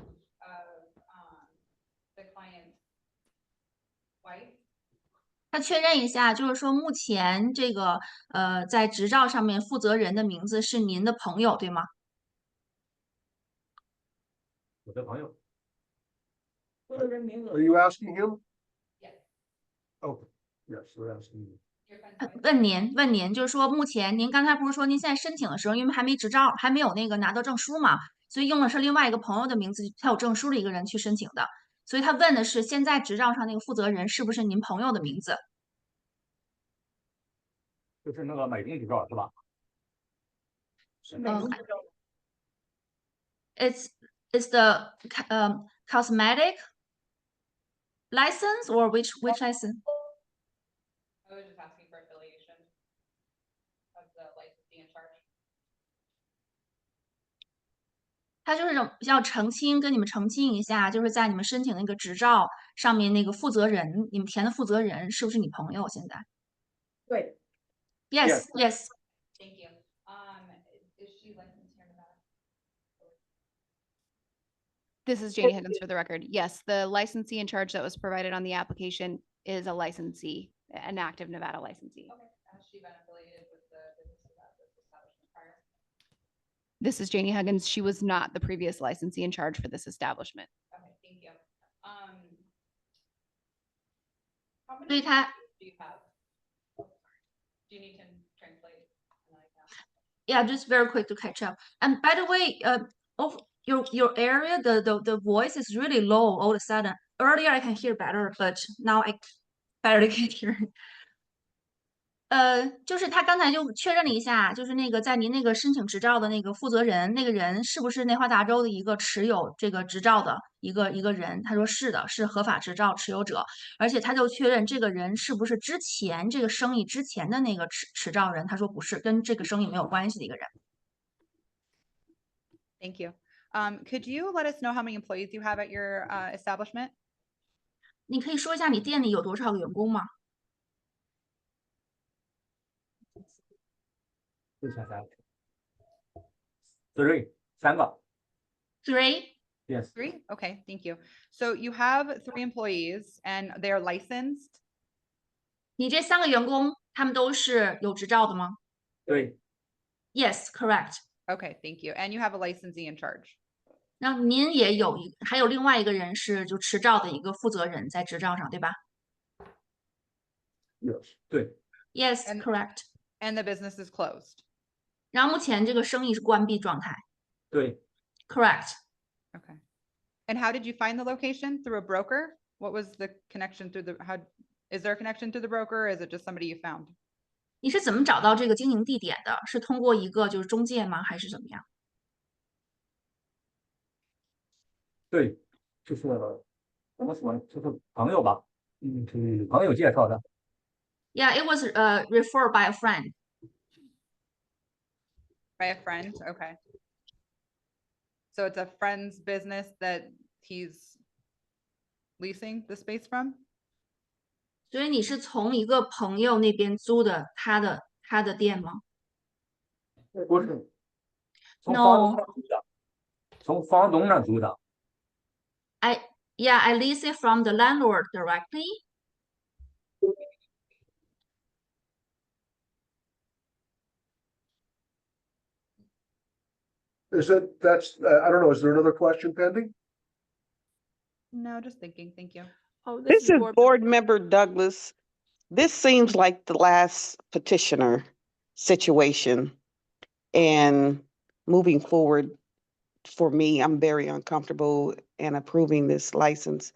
[SPEAKER 1] the client's wife.
[SPEAKER 20] 他确认一下，就是说目前这个在执照上面负责人的名字是您的朋友，对吗？
[SPEAKER 14] 我的朋友。
[SPEAKER 13] Are you asking him?
[SPEAKER 1] Yes.
[SPEAKER 13] Oh, yes, we're asking you.
[SPEAKER 20] 问您，就是说目前您刚才不是说您现在申请的时候，因为还没执照，还没有那个拿到证书嘛，所以用的是另外一个朋友的名字，他有证书的一个人去申请的，所以他问的是现在执照上那个负责人是不是您朋友的名字？
[SPEAKER 14] 就是那个买定执照是吧？It's
[SPEAKER 20] the cosmetic license or which license?
[SPEAKER 1] I was just asking for affiliation of the licensee in charge.
[SPEAKER 20] 他就是要跟你们澄清一下，就是在你们申请那个执照上面那个负责人，你们填的负责人是不是你朋友？现在？
[SPEAKER 21] 对。
[SPEAKER 20] Yes.
[SPEAKER 1] Thank you. Is she licensed here in Nevada?
[SPEAKER 6] This is Janie Higgins for the record. Yes, the licensee in charge that was provided on the application is a licensee, an active Nevada licensee.
[SPEAKER 1] Okay. Has she been affiliated with the business of this establishment prior?
[SPEAKER 6] This is Janie Huggins. She was not the previous licensee in charge for this establishment.
[SPEAKER 1] Okay, thank you. How
[SPEAKER 20] 所以
[SPEAKER 1] many
[SPEAKER 20] 他
[SPEAKER 1] do you have? Do you need to translate?
[SPEAKER 20] yeah, just very quick to catch up. And by the way, of your area, the voice is really low all of a sudden. Earlier I can hear better, but now I barely can hear. 就是他刚才就确认了一下，就是那个在您那个申请执照的那个负责人，那个人是不是内华达州的一个持有这个执照的一个人？他说是的，是合法执照持有者，而且他就确认这个人是不是之前这个生意之前的那个持照人？他说不是，跟这个生意没有关系的一个人。
[SPEAKER 1] Thank you. Could you let us know how many employees you have at your establishment?
[SPEAKER 20] 你可以说一下你店里有多少个员工吗？
[SPEAKER 14] 三个。
[SPEAKER 20] Three.
[SPEAKER 14] Yes.
[SPEAKER 1] 3? Okay, thank you. So you have 3 employees and they're licensed?
[SPEAKER 20] 你这3个员工他们都是有执照的吗？
[SPEAKER 14] 对。
[SPEAKER 20] Yes, correct.
[SPEAKER 1] Okay, thank you. And you have a licensee in charge?
[SPEAKER 20] 那您也有还有另外一个人是就持照的一个负责人在执照上，对吧
[SPEAKER 14] Yes. 对。
[SPEAKER 20] ？Yes,
[SPEAKER 1] And-
[SPEAKER 20] correct.
[SPEAKER 1] And the business is closed?
[SPEAKER 20] 然后目前这个生意是关闭状态。
[SPEAKER 14] 对。
[SPEAKER 20] Correct.
[SPEAKER 1] Okay. And how did you find the location? Through a broker? What was the connection through is there a connection through the broker? Or is it just somebody you found?
[SPEAKER 20] 你是怎么找到这个经营地点的？是通过一个就是中介吗？还是怎么样？
[SPEAKER 14] 对，就是怎么说呢，就是朋友吧，是朋友介绍的。
[SPEAKER 20] Yeah, it was referred by a friend.
[SPEAKER 1] By a friend? Okay. So it's a friend's business that he's leasing the space from?
[SPEAKER 20] 所以你是从一个朋友那边租的他的店吗？
[SPEAKER 14] 不是，从
[SPEAKER 20] No.
[SPEAKER 14] 房东那租的，从房东那租的。
[SPEAKER 20] I lease it from the landlord directly.
[SPEAKER 13] I don't know, is there another question pending?
[SPEAKER 1] No, just thinking. Thank you.
[SPEAKER 3] Oh,
[SPEAKER 4] This is Board Member Douglas. This seems like the last petitioner situation. And moving forward, for me, I'm very uncomfortable in approving this license.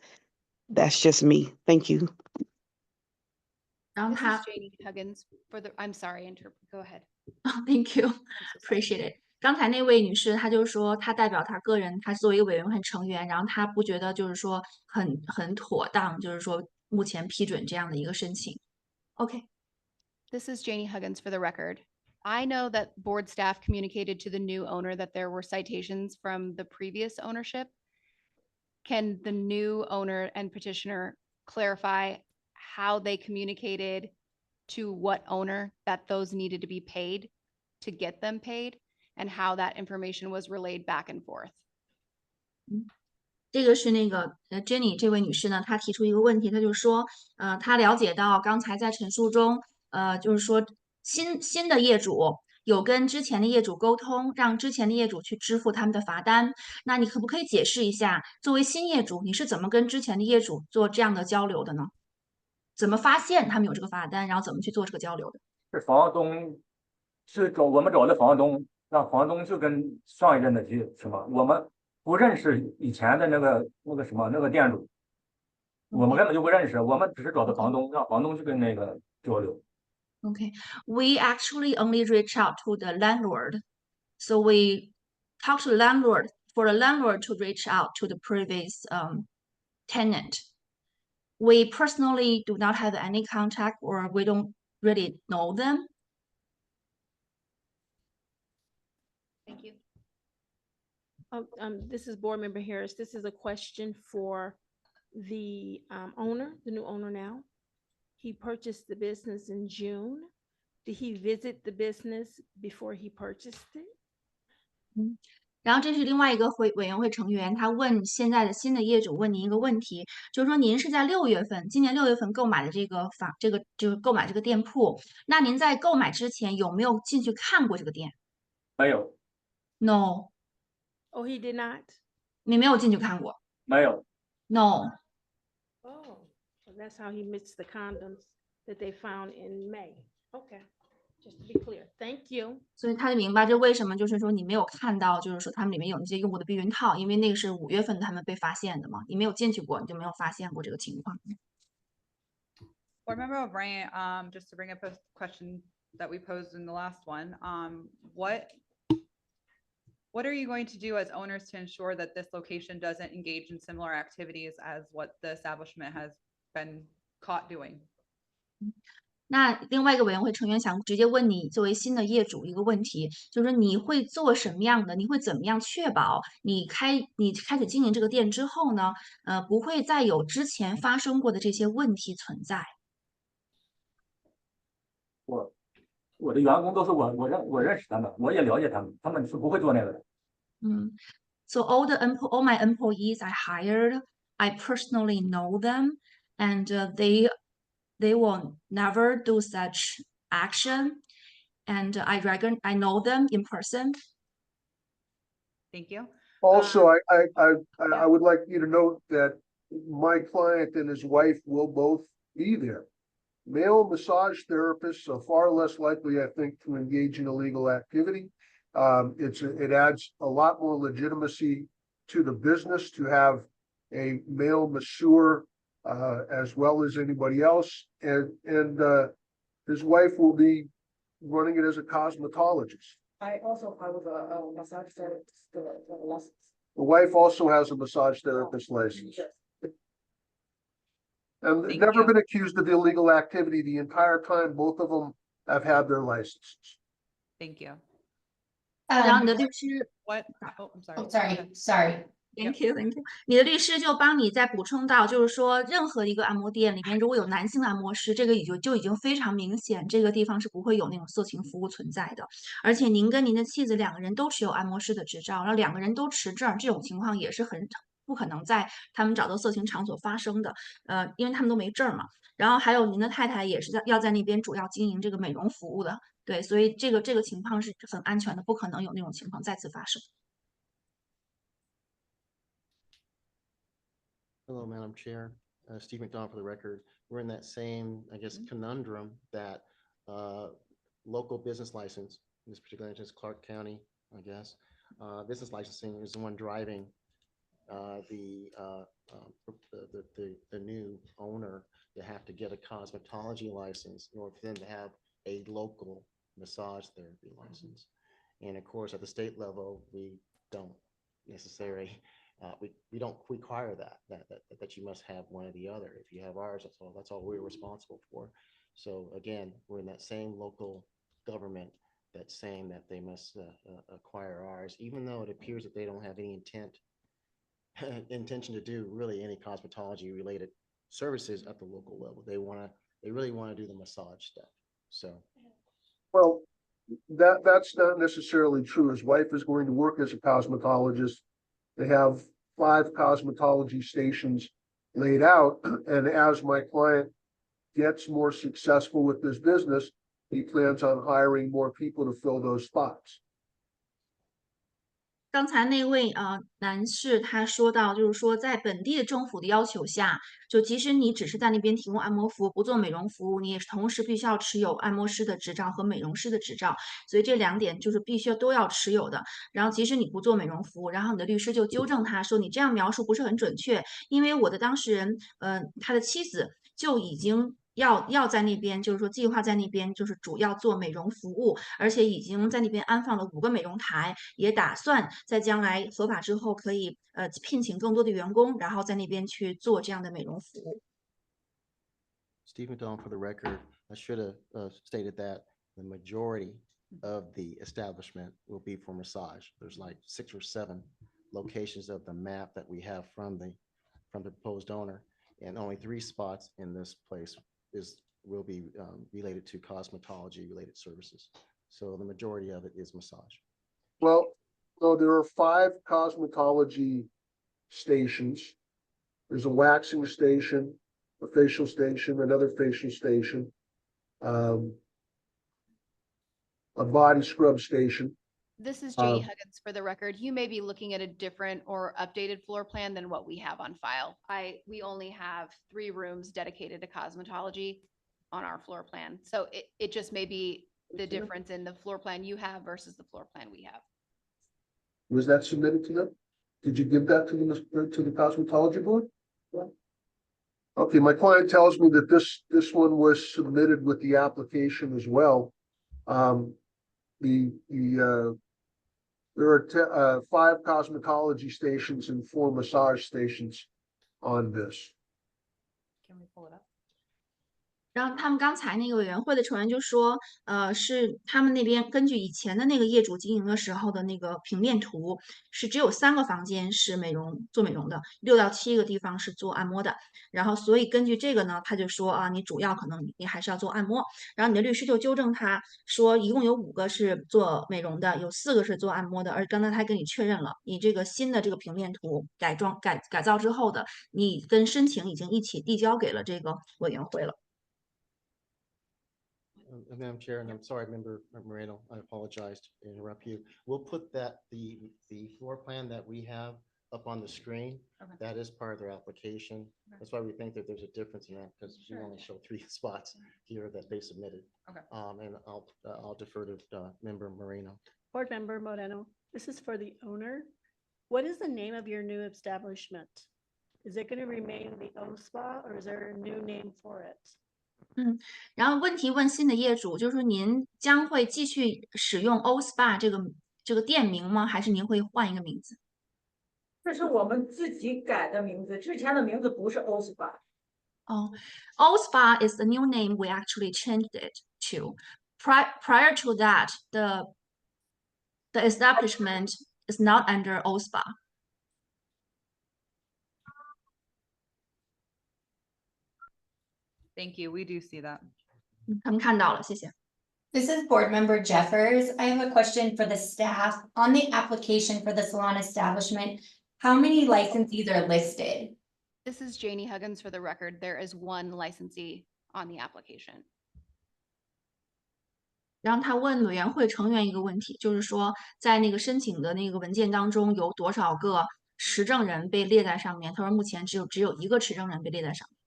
[SPEAKER 4] That's just me. Thank you.
[SPEAKER 20] 然后
[SPEAKER 6] This
[SPEAKER 20] 他
[SPEAKER 6] is Janie Huggins for the, I'm sorry, go ahead.
[SPEAKER 20] Thank you,
[SPEAKER 6] I'm so sorry.
[SPEAKER 20] appreciate it. 刚才那位女士，她就说，她代表她个人，她作为一个委员会成员，然后她不觉得就是说很妥当，就是说目前批准这样的一个申请。OK，
[SPEAKER 6] This is Janie Huggins for the record. I know that board staff communicated to the new owner that there were citations from the previous ownership. Can the new owner and petitioner clarify how they communicated to what owner that those needed to be paid to get them paid and how that information was relayed back and forth?
[SPEAKER 20] 这个是那个Jenny 这位女士呢，她提出一个问题，她就说，她了解到刚才在陈述中，就是说新的业主有跟之前的业主沟通，让之前的业主去支付他们的罚单。那你可不可以解释一下，作为新业主，你是怎么跟之前的业主做这样的交流的呢？怎么发现他们有这个罚单，然后怎么去做这个交流的？
[SPEAKER 14] 是房东，我们找的房东，让房东去跟上一任的去什么，我们不认识以前的那个店主，我们根本就不认识，我们只是找的房东，让房东去跟那个交流。
[SPEAKER 20] Okay, we actually only reach out to the landlord. So we talk to the landlord for the landlord to reach out to the previous tenant. We personally do not have any contact or we don't really know them.
[SPEAKER 6] Thank you.
[SPEAKER 3] This is Board Member Harris. This is a question for the owner, the new owner now. He purchased the business in June. Did he visit the business before he purchased it?
[SPEAKER 20] 然后这是另外一个委员会成员，他问现在的新的业主问您一个问题，就是说您是在今年六月份购买的就是购买这个店铺，那您在购买之前有没有进去看过这个店？
[SPEAKER 14] 没有。
[SPEAKER 20] No，
[SPEAKER 3] Oh, he did not?
[SPEAKER 20] 你没有进去看过
[SPEAKER 14] 没有。
[SPEAKER 20] ？No，
[SPEAKER 3] Oh, so that's how he mixed the condoms that they found in May. Okay, just to be clear. Thank you.
[SPEAKER 20] 所以他就明白这为什么就是说你没有看到，就是说他们里面有那些用过的避孕套，因为那个是5月份他们被发现的嘛，你没有进去过，你就没有发现过这个情况。
[SPEAKER 1] Board Member O'Brien, just to bring up a question that we posed in the last one, what are you going to do as owners to ensure that this location doesn't engage in similar activities as what the establishment has been caught doing?
[SPEAKER 20] 那另外一个委员会成员想直接问你，作为新的业主一个问题，就是说你会做什么样的？你会怎么样确保你开始经营这个店之后呢，不会再有之前发生过的这些问题存在？
[SPEAKER 14] 我的员工都是我认识他们，我也了解他们，他们是不会做那个的。
[SPEAKER 20] So all my employees I hired, I personally know them, and they will never do such action, and I know them in person.
[SPEAKER 1] Thank you.
[SPEAKER 13] Also, I would like you to note that my client and his wife will both be there. Male massage therapists are far less likely, I think, to engage in illegal activity. It adds a lot more legitimacy to the business to have a male masseur as well as anybody else. And his wife will be running it as a cosmetologist.
[SPEAKER 21] I also have a massage therapist license.
[SPEAKER 13] The wife also has a massage therapist license. And
[SPEAKER 1] Thank
[SPEAKER 13] never
[SPEAKER 1] you.
[SPEAKER 13] been accused of illegal activity the entire time both of them have had their licenses.
[SPEAKER 1] Thank you.
[SPEAKER 20] 然后你的律师
[SPEAKER 1] What? Oh, I'm sorry.
[SPEAKER 5] Oh,
[SPEAKER 1] Go
[SPEAKER 5] sorry,
[SPEAKER 1] ahead.
[SPEAKER 5] sorry.
[SPEAKER 20] Thank you, thank you。你的律师就帮你再补充到，就是说，任何一个按摩店里面如果有男性的按摩师，这个已经非常明显，这个地方是不会有那种色情服务存在的。而且您跟您的妻子2个人都持有按摩师的执照，然后2个人都持证，这种情况也是很不可能在他们找到色情场所发生的。因为他们都没证嘛。然后还有您的太太也是要在那边主要经营这个美容服务的，对，所以这个情况是很安全的，不可能有那种情况再次发生。
[SPEAKER 2] Hello, Madam Chair. Steve McDonald for the record. We're in that same, I guess, conundrum that local business license, in this particular instance, Clark County, I guess, business licensing is the one driving the new owner to have to get a cosmetology license in order for them to have a local massage therapy license. And of course, at the state level, we don't necessarily we don't require that you must have one or the other. If you have ours, that's all we're responsible for. So again, we're in that same local government that's saying that they must acquire ours, even though it appears that they don't have any intention to do really any cosmetology related services at the local level. They really want to do the massage stuff. So,
[SPEAKER 13] well, that's not necessarily true. His wife is going to work as a cosmetologist. They have 5 cosmetology stations laid out, and as my client gets more successful with this business, he plans on hiring more people to fill those spots.
[SPEAKER 20] 刚才那位男士他说到，就是说在本地的政府的要求下，就即使你只是在那边提供按摩服务，不做美容服务，你也是同时必须要持有按摩师的执照和美容师的执照，所以这2点就是必须都要持有的。然后即使你不做美容服务，然后你的律师就纠正他说你这样描述不是很准确，因为我的当事人他的妻子就已经要在那边，就是说计划在那边就是主要做美容服务，而且已经在那边安放了5个美容台，也打算在将来合法之后可以聘请更多的员工，然后在那边去做这样的美容服务。
[SPEAKER 2] Steve McDonald for the record, I should have stated that the majority of the establishment will be for massage. There's like 6 or 7 locations of the map that we have from the proposed owner, and only 3 spots in this place will be related to cosmetology related services. So the majority of it is massage.
[SPEAKER 13] Well, so there are 5 cosmetology stations. There's a waxing station, a facial station, another facial station, a body scrub station.
[SPEAKER 6] This is Janie
[SPEAKER 13] Um,
[SPEAKER 6] Huggins for the record. You may be looking at a different or updated floor plan than what we have on file. We only have 3 rooms dedicated to cosmetology on our floor plan. So it just may be the difference in the floor plan you have versus the floor plan we have.
[SPEAKER 13] Was that submitted to them? Did you give that to the cosmetology board? Okay, my client tells me that this one was submitted with the application as well. There are 5 cosmetology stations and 4 massage stations on this.
[SPEAKER 6] Can we pull it up?
[SPEAKER 20] 然后他们刚才那个委员会的成员就说，是他们那边根据以前的那个业主经营的时候的那个平面图，是只有3个房间是做美容的，6到7个地方是做按摩的。然后所以根据这个呢，他就说啊，你主要可能你还是要做按摩。然后你的律师就纠正他说，一共有5个是做美容的，有4个是做按摩的。而刚才他跟你确认了，你这个新的这个平面图改造之后的，你跟申请已经一起递交给了这个委员会了。
[SPEAKER 2] Madam Chair, and I'm sorry, Member Moreno, I apologize to interrupt you. We'll put the floor plan that we have up on the screen.
[SPEAKER 6] Okay.
[SPEAKER 2] That is part of their application. That's why we think that there's a difference in that, because you
[SPEAKER 6] Sure.
[SPEAKER 2] only show 3 spots here that they submitted.
[SPEAKER 6] Okay.
[SPEAKER 2] And I'll defer to Member Moreno.
[SPEAKER 17] Board Member Moreno, this is for the owner. What is the name of your new establishment? Is it going to remain the O Spa or is there a new name for it?
[SPEAKER 20] 然后问题问新的业主，就是说您将会继续使用 O Spa 这个店名吗？还是您会换一个名字？
[SPEAKER 21] 这是我们自己改的名字，之前的名字不是 O Spa。
[SPEAKER 20] 哦，O Spa is the new name we actually changed it to. Prior to that, the establishment is not under O Spa.
[SPEAKER 1] Thank you. We do see that.
[SPEAKER 20] 他们看到了，谢谢。
[SPEAKER 15] This is Board Member Jeffers. I have a question for the staff. On the application for the salon establishment, how many licensees are listed?
[SPEAKER 6] This is Janie Huggins for the record. There is 1 licensee on the application.
[SPEAKER 20] 然后他问委员会成员一个问题，就是说在那个申请的那个文件当中有多少个持证人被列在上面？他说目前只有1个持证人被列在上面。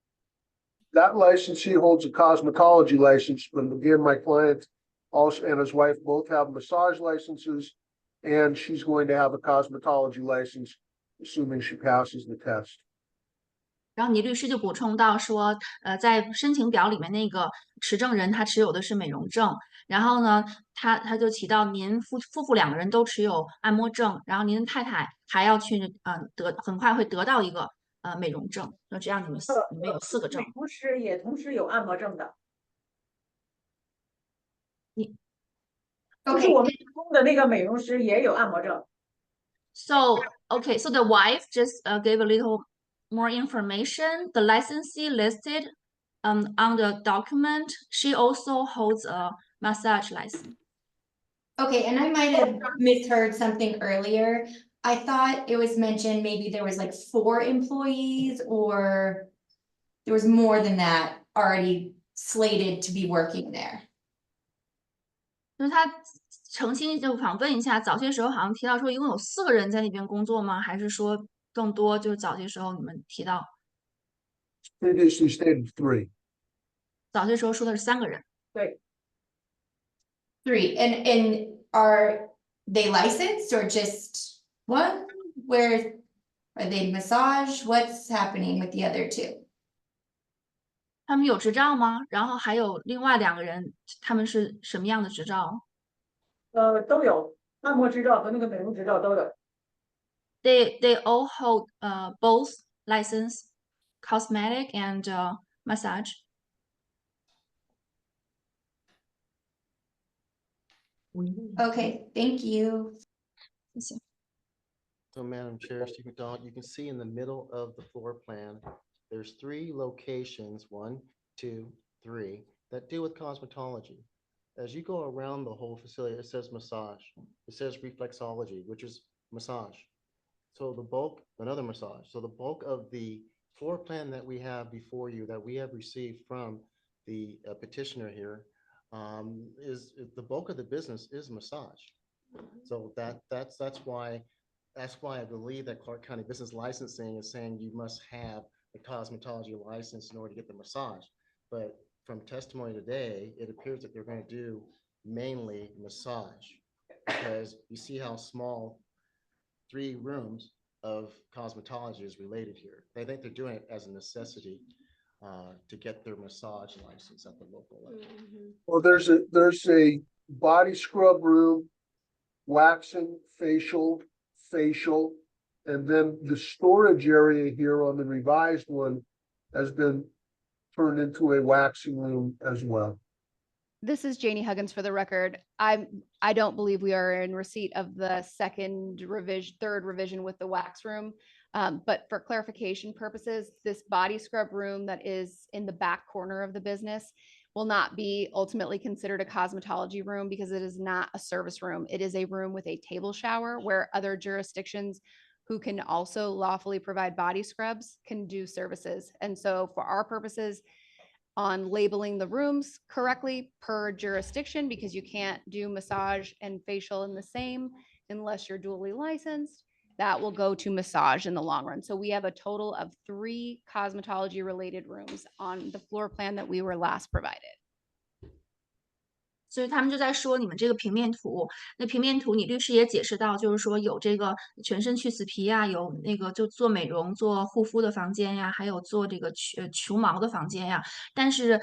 [SPEAKER 13] That licensee holds a cosmetology license, but again, my client also and his wife both have massage licenses, and she's going to have a cosmetology license, assuming she passes the test.
[SPEAKER 20] 然后你律师就补充到说，在申请表里面那个持证人他持有的是美容证，然后呢，他就提到您夫妇2个人都持有按摩证，然后您的太太还要去很快会得到一个美容证，那这样你们有4个证。
[SPEAKER 21] 美容师也同时有按摩证的。就是我们提供的那个美容师也有按摩证。
[SPEAKER 20] So okay, so the wife just gave a little more information. The licensee listed on the document, she also holds a massage license.
[SPEAKER 15] Okay, and I might have misheard something earlier. I thought it was mentioned maybe there was like 4 employees or there was more than that already slated to be working there.
[SPEAKER 20] 就是他澄清就想问一下，早些时候好像提到说一共有4个人在那边工作吗？还是说更多？就是早些时候你们提到
[SPEAKER 13] Previously stated 3.
[SPEAKER 20] 早些时候说的是3个人。
[SPEAKER 21] 对。
[SPEAKER 15] 3, and are they licensed or just 1? Where are they massage? What's happening with the other 2?
[SPEAKER 20] 他们有执照吗？然后还有另外2个人，他们是什么样的执照？
[SPEAKER 21] 都有按摩执照和那个美容执照都有。
[SPEAKER 20] They all hold both license, cosmetic and massage.
[SPEAKER 15] Okay, thank you.
[SPEAKER 2] So Madam Chair, Steve McDonald, you can see in the middle of the floor plan, there's 3 locations, 1, 2, 3, that deal with cosmetology. As you go around the whole facility, it says massage, it says reflexology, which is massage. So the bulk, another massage. So the bulk of the floor plan that we have before you, that we have received from the petitioner here, is the bulk of the business is massage. So that's why I believe that Clark County Business Licensing is saying you must have a cosmetology license in order to get the massage. But from testimony today, it appears that they're going to do mainly massage, because you see how small 3 rooms of cosmetology is related here. They think they're doing it as a necessity to get their massage license at the local level.
[SPEAKER 13] Well, there's a body scrub room, waxing, facial, and then the storage area here on the revised one has been turned into a waxing room as well.
[SPEAKER 6] This is Janie Huggins for the record. I don't believe we are in receipt of the third revision with the wax room. But for clarification purposes, this body scrub room that is in the back corner of the business will not be ultimately considered a cosmetology room because it is not a service room. It is a room with a table shower where other jurisdictions who can also lawfully provide body scrubs can do services. And so for our purposes, on labeling the rooms correctly per jurisdiction, because you can't do massage and facial in the same unless you're duly licensed, that will go to massage in the long run. So we have a total of 3 cosmetology related rooms on the floor plan that we were last provided.
[SPEAKER 20] 所以他们就在说你们这个平面图，那平面图你律师也解释到，就是说有这个全身去死皮呀，有那个就做美容、做护肤的房间呀，还有做这个除毛的房间呀。但是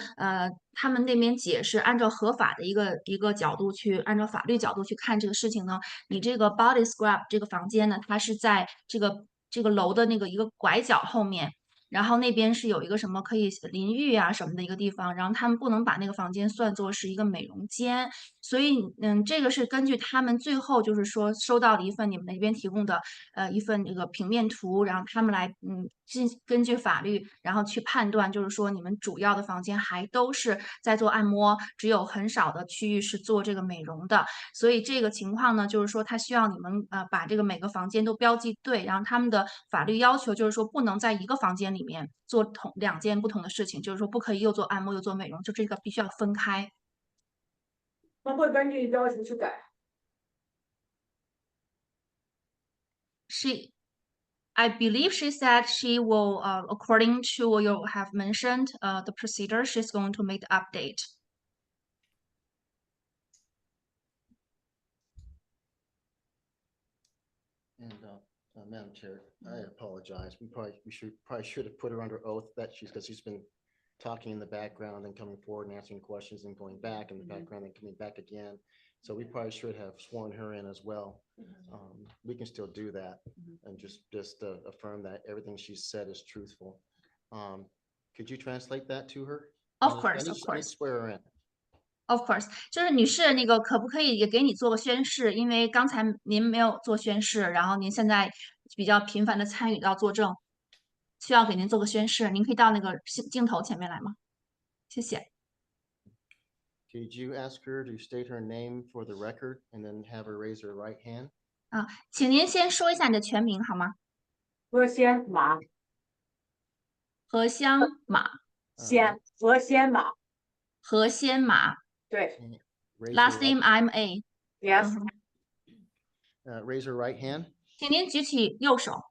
[SPEAKER 20] 他们那边解释，按照合法的一个角度去，按照法律角度去看这个事情呢，你这个 body scrub 这个房间呢，它是在这个楼的那个一个拐角后面。然后那边是有一个什么可以淋浴啊什么的一个地方，然后他们不能把那个房间算作是一个美容间，所以这个是根据他们最后就是说收到的一份你们那边提供的一份这个平面图，然后他们来根据法律，然后去判断，就是说你们主要的房间还都是在做按摩，只有很少的区域是做这个美容的，所以这个情况呢，就是说他需要你们把这个每个房间都标记对，然后他们的法律要求就是说不能在一个房间里面做2件不同的事情，就是说不可以又做按摩又做美容，就这个必须要分开。
[SPEAKER 21] 那会根据要求去改。
[SPEAKER 20] I believe she said she will, according to what you have mentioned, the procedure, she's going to make the update.
[SPEAKER 2] And Madam Chair, I apologize. We should have put her under oath that because she's been talking in the background and coming forward and answering questions and going back in the background and coming back again. So we probably should have sworn her in as well. We can still do that and just affirm that everything she said is truthful. Could you translate that to her?
[SPEAKER 20] Of course.
[SPEAKER 2] I swear her in.
[SPEAKER 20] Of course， 就是女士，那个可不可以也给你做个宣誓？因为刚才您没有做宣誓，然后您现在比较频繁的参与到作证，需要给您做个宣誓。您可以到那个镜头前面来吗？谢谢。
[SPEAKER 2] Could you ask her to state her name for the record and then have her raise her right hand?
[SPEAKER 20] 请您先说一下你的全名好吗？
[SPEAKER 21] 何仙马。
[SPEAKER 20] 何香马。
[SPEAKER 21] 何仙马。
[SPEAKER 20] 何仙马。
[SPEAKER 21] 对。
[SPEAKER 20] Last name M.A.
[SPEAKER 21] Yes.
[SPEAKER 2] Raise her right hand.
[SPEAKER 20] 请您举起右手。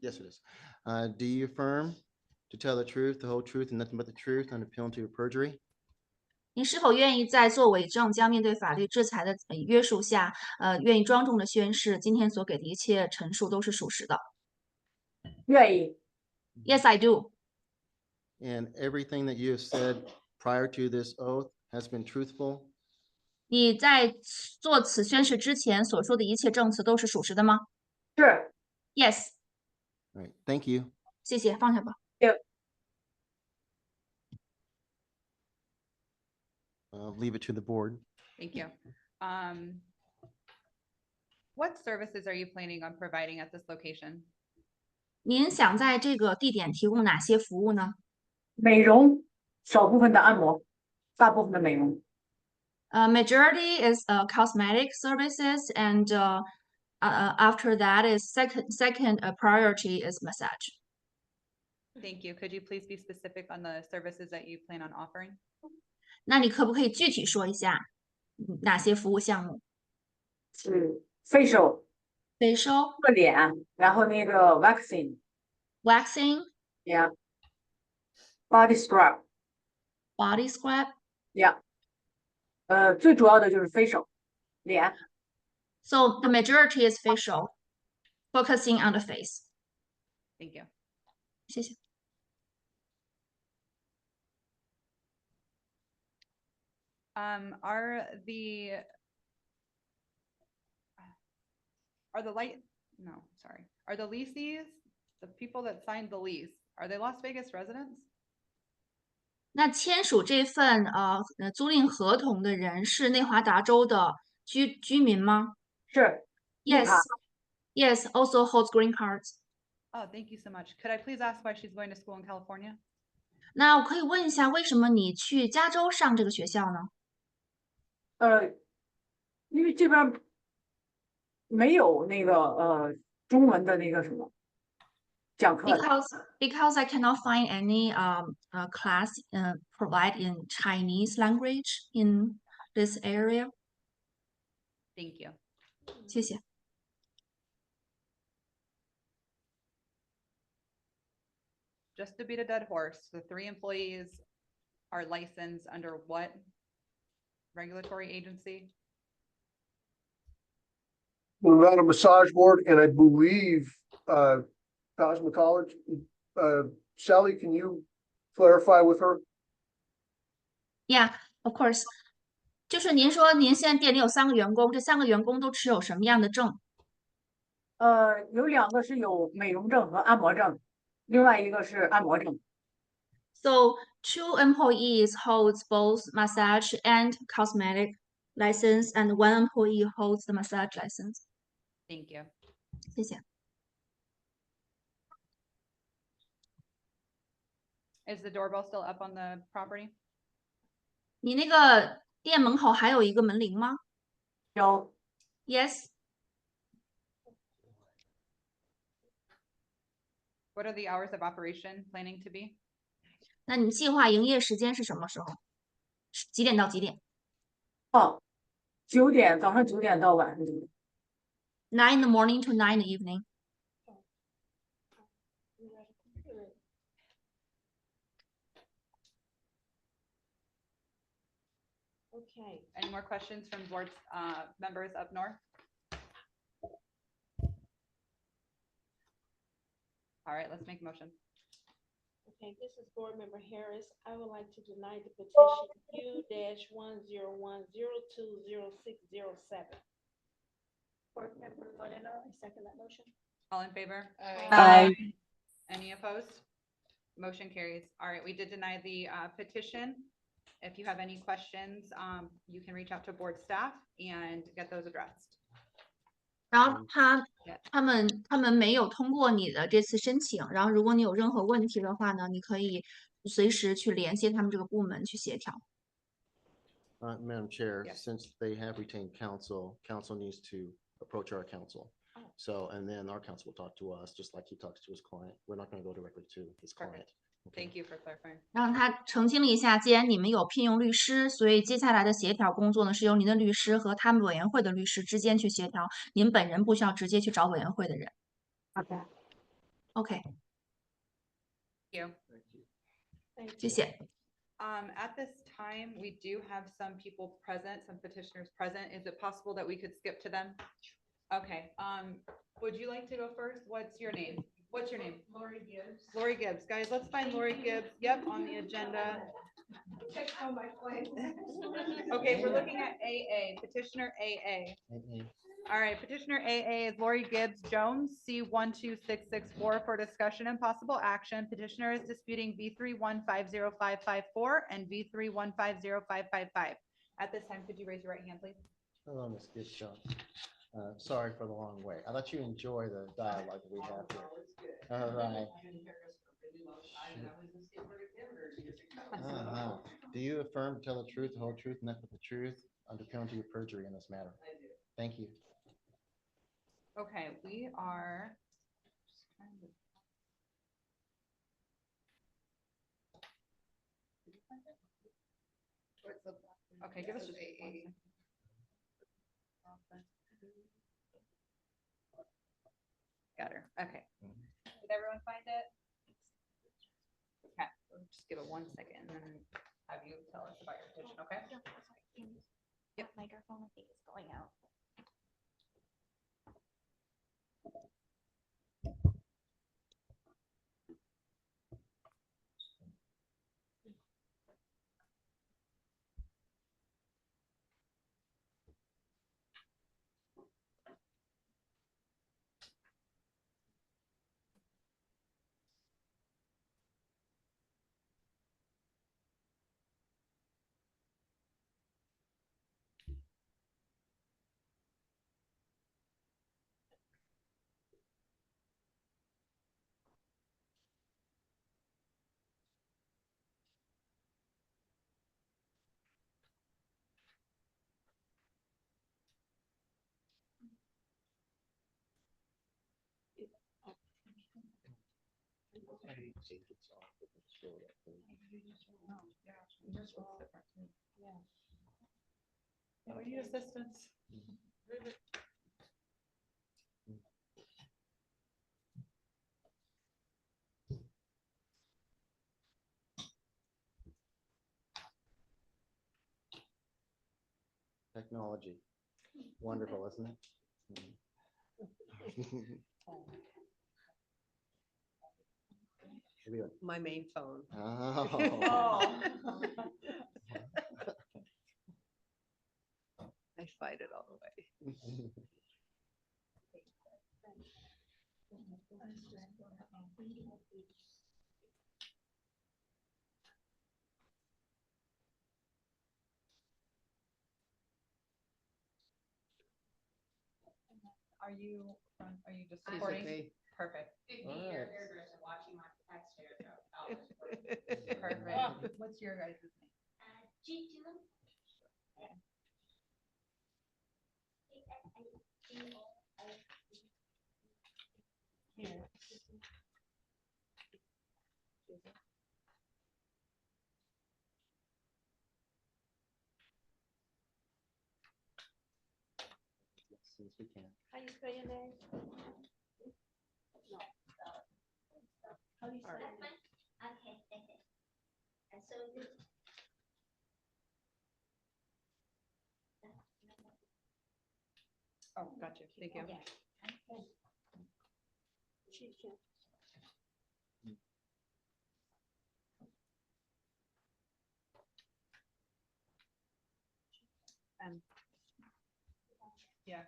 [SPEAKER 2] Yes, it is. Do you affirm to tell the truth, the whole truth, and nothing but the truth, under penalty of perjury?
[SPEAKER 20] 您是否愿意在做伪证将面对法律制裁的约束下，愿意庄重的宣誓，今天所给的一切陈述都是属实的？
[SPEAKER 21] 愿意。
[SPEAKER 20] Yes, I do.
[SPEAKER 2] And everything that you have said prior to this oath has been truthful?
[SPEAKER 20] 你在做此宣誓之前所说的一切证词都是属实的吗？
[SPEAKER 21] 是。
[SPEAKER 20] Yes.
[SPEAKER 2] All right, thank you.
[SPEAKER 20] 谢谢，放下吧。
[SPEAKER 2] Leave it to the board.
[SPEAKER 1] Thank you. What services are you planning on providing at this location?
[SPEAKER 20] 您想在这个地点提供哪些服务呢？
[SPEAKER 21] 美容，少部分的按摩，大部分的美容。
[SPEAKER 20] Majority is cosmetic services, and after that is second priority is massage.
[SPEAKER 1] Thank you. Could you please be specific on the services that you plan on offering?
[SPEAKER 20] 那你可不可以具体说一下哪些服务项目？
[SPEAKER 21] 是 facial
[SPEAKER 20] ？facial
[SPEAKER 21] 做脸，然后那个 waxing
[SPEAKER 20] waxing
[SPEAKER 21] yeah body scrub
[SPEAKER 20] body scrub
[SPEAKER 21] yeah 最主要的就是 facial 脸。
[SPEAKER 20] So the majority is facial, focusing on the face.
[SPEAKER 1] Thank you.
[SPEAKER 20] 谢谢。
[SPEAKER 1] Are the sorry, are the leases, the people that signed the lease, are they Las Vegas residents?
[SPEAKER 20] 那签署这份租赁合同的人是内华达州的居民吗？
[SPEAKER 21] 是。
[SPEAKER 20] Yes, yes, also holds green cards.
[SPEAKER 1] Oh, thank you so much. Could I please ask why she's going to school in California?
[SPEAKER 20] 那我可以问一下，为什么你去加州上这个学校呢？
[SPEAKER 21] 因为这边没有那个中文的那个什么讲课的。
[SPEAKER 20] Because I cannot find any class provide in Chinese language in this area.
[SPEAKER 1] Thank you.
[SPEAKER 20] 谢谢。
[SPEAKER 1] Just to beat a dead horse, the 3 employees are licensed under what regulatory agency?
[SPEAKER 13] Nevada Massage Board, and I believe, cosmetology. Sally, can you clarify with her?
[SPEAKER 20] Yeah, of course. 就是您说您现在店里有3个员工，这3个员工都持有什么样的证？
[SPEAKER 21] 有2个是有美容证和按摩证，另外一个是按摩证。
[SPEAKER 20] So 2 employees holds both massage and cosmetic license, and 1 employee holds the massage license.
[SPEAKER 1] Thank you.
[SPEAKER 20] 谢谢。
[SPEAKER 1] Is the doorbell still up on the property?
[SPEAKER 20] 你那个店门口还有一个门铃吗？
[SPEAKER 21] 有。
[SPEAKER 20] Yes.
[SPEAKER 1] What are the hours of operation planning to be?
[SPEAKER 20] 那你计划营业时间是什么时候？几点到几点
[SPEAKER 21] ？9点，早上9点到晚上9点。
[SPEAKER 20] 9 in the morning to 9 in the evening.
[SPEAKER 1] Okay. Any more questions from board members up north? All right, let's make a motion.
[SPEAKER 3] Okay, this is Board Member Harris. I would like to deny the petition U-101020607. Board Member Moreno, I second that motion.
[SPEAKER 1] All in favor?
[SPEAKER 3] Aye.
[SPEAKER 1] Any opposed? Motion carries. All right, we did deny the petition. If you have any questions, you can reach out to board staff and get those addressed.
[SPEAKER 20] 然后他们没有通过你的这次申请，然后如果你有任何问题的话呢，你可以随时去联系他们这个部门去协调。
[SPEAKER 2] Madam Chair,
[SPEAKER 1] Yes.
[SPEAKER 2] since they have retained counsel, counsel needs to approach our counsel. So, and then our counsel will talk to us, just like he talks to his client. We're not going to go directly to his client.
[SPEAKER 1] Thank you for clarifying.
[SPEAKER 20] 让他澄清了一下，既然你们有聘用律师，所以接下来的协调工作呢，是由您的律师和他们委员会的律师之间去协调，您本人不需要直接去找委员会的人。OK.
[SPEAKER 1] Thank you.
[SPEAKER 20] 谢谢。
[SPEAKER 1] At this time, we do have some people present, some petitioners present. Is it possible that we could skip to them? Okay, would you like to go first? What's your name? What's your name?
[SPEAKER 7] Lori Gibbs.
[SPEAKER 1] Lori Gibbs. Guys, let's find Lori Gibbs. Yep, on the agenda. Okay, we're looking at AA, petitioner AA. All right, petitioner AA is Lori Gibbs Jones, C126664 for discussion and possible action. Petitioner is disputing V3150554 and V3150555. At this time, could you raise your right hand, please?
[SPEAKER 2] Hello, Ms. Gibbs Jones. Sorry for the long wait. I let you enjoy the dialogue that we have here. All right. Do you affirm to tell the truth, the whole truth, and nothing but the truth under penalty of perjury in this matter? Thank you.
[SPEAKER 1] Okay, we are. Okay, give us just 1 second. Got her, okay. Did everyone find it? Okay, we'll just give it 1 second and then have you tell us about your petition, okay?
[SPEAKER 11] Yep. Microphone, I think is going out.
[SPEAKER 1] Yeah, we need assistance.
[SPEAKER 2] Technology, wonderful, isn't it? Here we go.
[SPEAKER 8] My main phone.
[SPEAKER 2] Oh.
[SPEAKER 8] I fight it all the way.
[SPEAKER 1] Are you just
[SPEAKER 8] She's
[SPEAKER 1] supporting?
[SPEAKER 8] okay.
[SPEAKER 1] Perfect.
[SPEAKER 2] All right.
[SPEAKER 11] Watching my text here,
[SPEAKER 1] Perfect. What's your guys' name?
[SPEAKER 11] G2.
[SPEAKER 1] Here.
[SPEAKER 2] As soon as we can.
[SPEAKER 3] How you spell your name? How do you spell your name?
[SPEAKER 11] Okay, okay. And so
[SPEAKER 1] Oh, gotcha. Thank you. And yeah,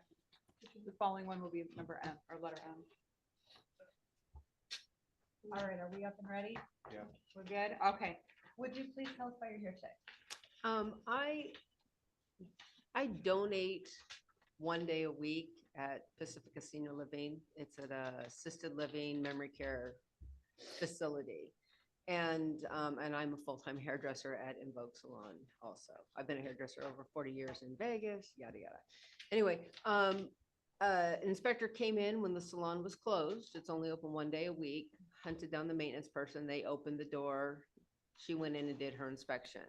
[SPEAKER 1] the following one will be number M or letter M. All right, are we up and ready?
[SPEAKER 12] Yeah.
[SPEAKER 1] We're good? Okay. Would you please tell us why you're here today?
[SPEAKER 8] I donate 1 day a week at Pacifica Senior Living. It's at a assisted living memory care facility. And I'm a full-time hairdresser at Invoke Salon also. I've been a hairdresser over 40 years in Vegas, yada, yada. Anyway, an inspector came in when the salon was closed. It's only open 1 day a week, hunted down the maintenance person. They opened the door. She went in and did her inspection.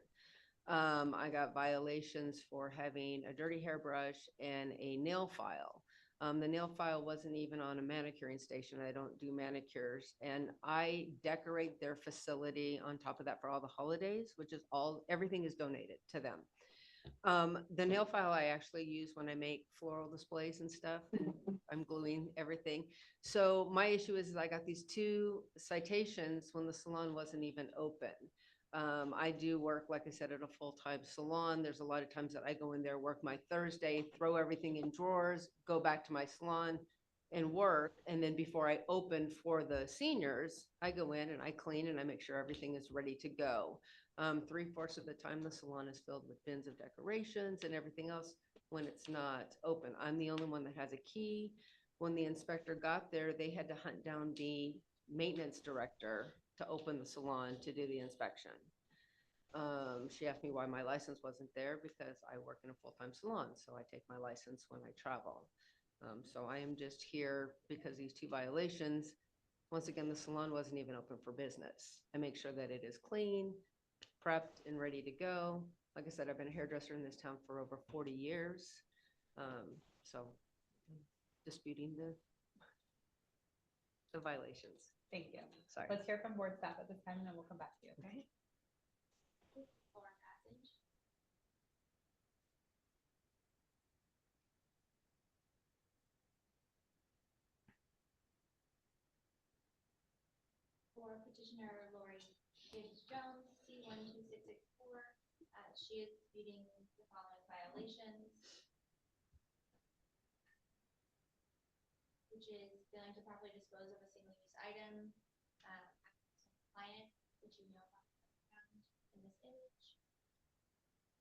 [SPEAKER 8] I got violations for having a dirty hairbrush and a nail file. The nail file wasn't even on a manicuring station. I don't do manicures, and I decorate their facility on top of that for all the holidays, which is everything is donated to them. The nail file I actually use when I make floral displays and stuff, and I'm gluing everything. So my issue is I got these 2 citations when the salon wasn't even open. I do work, like I said, at a full-time salon. There's a lot of times that I go in there, work my Thursday, throw everything in drawers, go back to my salon and work. And then before I open for the seniors, I go in and I clean and I make sure everything is ready to go. 3/4 of the time, the salon is filled with bins of decorations and everything else when it's not open. I'm the only one that has a key. When the inspector got there, they had to hunt down the maintenance director to open the salon to do the inspection. She asked me why my license wasn't there because I work in a full-time salon, so I take my license when I travel. So I am just here because these 2 violations, once again, the salon wasn't even open for business. I make sure that it is clean, prepped and ready to go. Like I said, I've been a hairdresser in this town for over 40 years. So disputing the violations.
[SPEAKER 1] Thank you.
[SPEAKER 8] Sorry.
[SPEAKER 1] Let's hear from board staff at this time, and then we'll come back to you, okay?
[SPEAKER 11] For petitioner Lori Gibbs Jones, C12664, she is disputing the following violations, which is failing to properly dispose of a single-use item, client, which you know about in this image,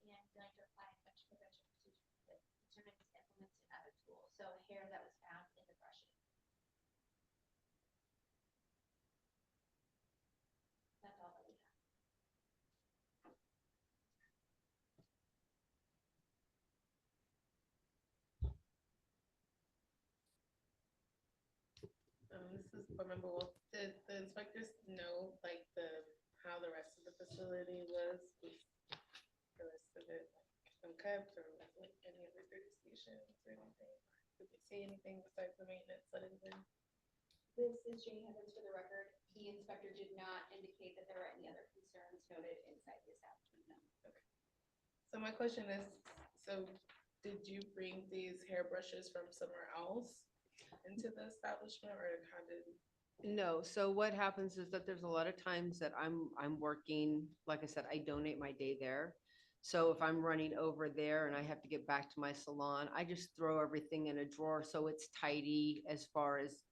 [SPEAKER 11] and failing to apply infection prevention procedures that determines implemented at a tool. So hair that was found in the brushing. That's all that we have.
[SPEAKER 9] This is board member Wolf. Did the inspectors know like how the rest of the facility was the rest of it like unkept, or was like any other dirty stations or anything? Did they see anything besides the maintenance that had been?
[SPEAKER 6] This is Jane Evans for the record. The inspector did not indicate that there were any other concerns noted inside the establishment. No.
[SPEAKER 9] Okay. So my question is, so did you bring these hairbrushes from somewhere else into the establishment, or how did?
[SPEAKER 8] No, so what happens is that there's a lot of times that I'm working, like I said, I donate my day there. So if I'm running over there and I have to get back to my salon, I just throw everything in a drawer so it's tidy as far as,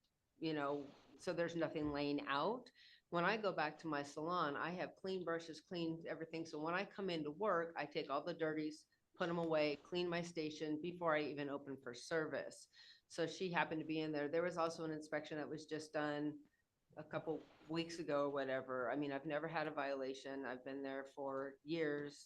[SPEAKER 8] so there's nothing laying out. When I go back to my salon, I have clean brushes, clean everything. So when I come into work, I take all the dirties, put them away, clean my station before I even open for service. So she happened to be in there. There was also an inspection that was just done a couple weeks ago or whatever. I mean, I've never had a violation. I've been there for years.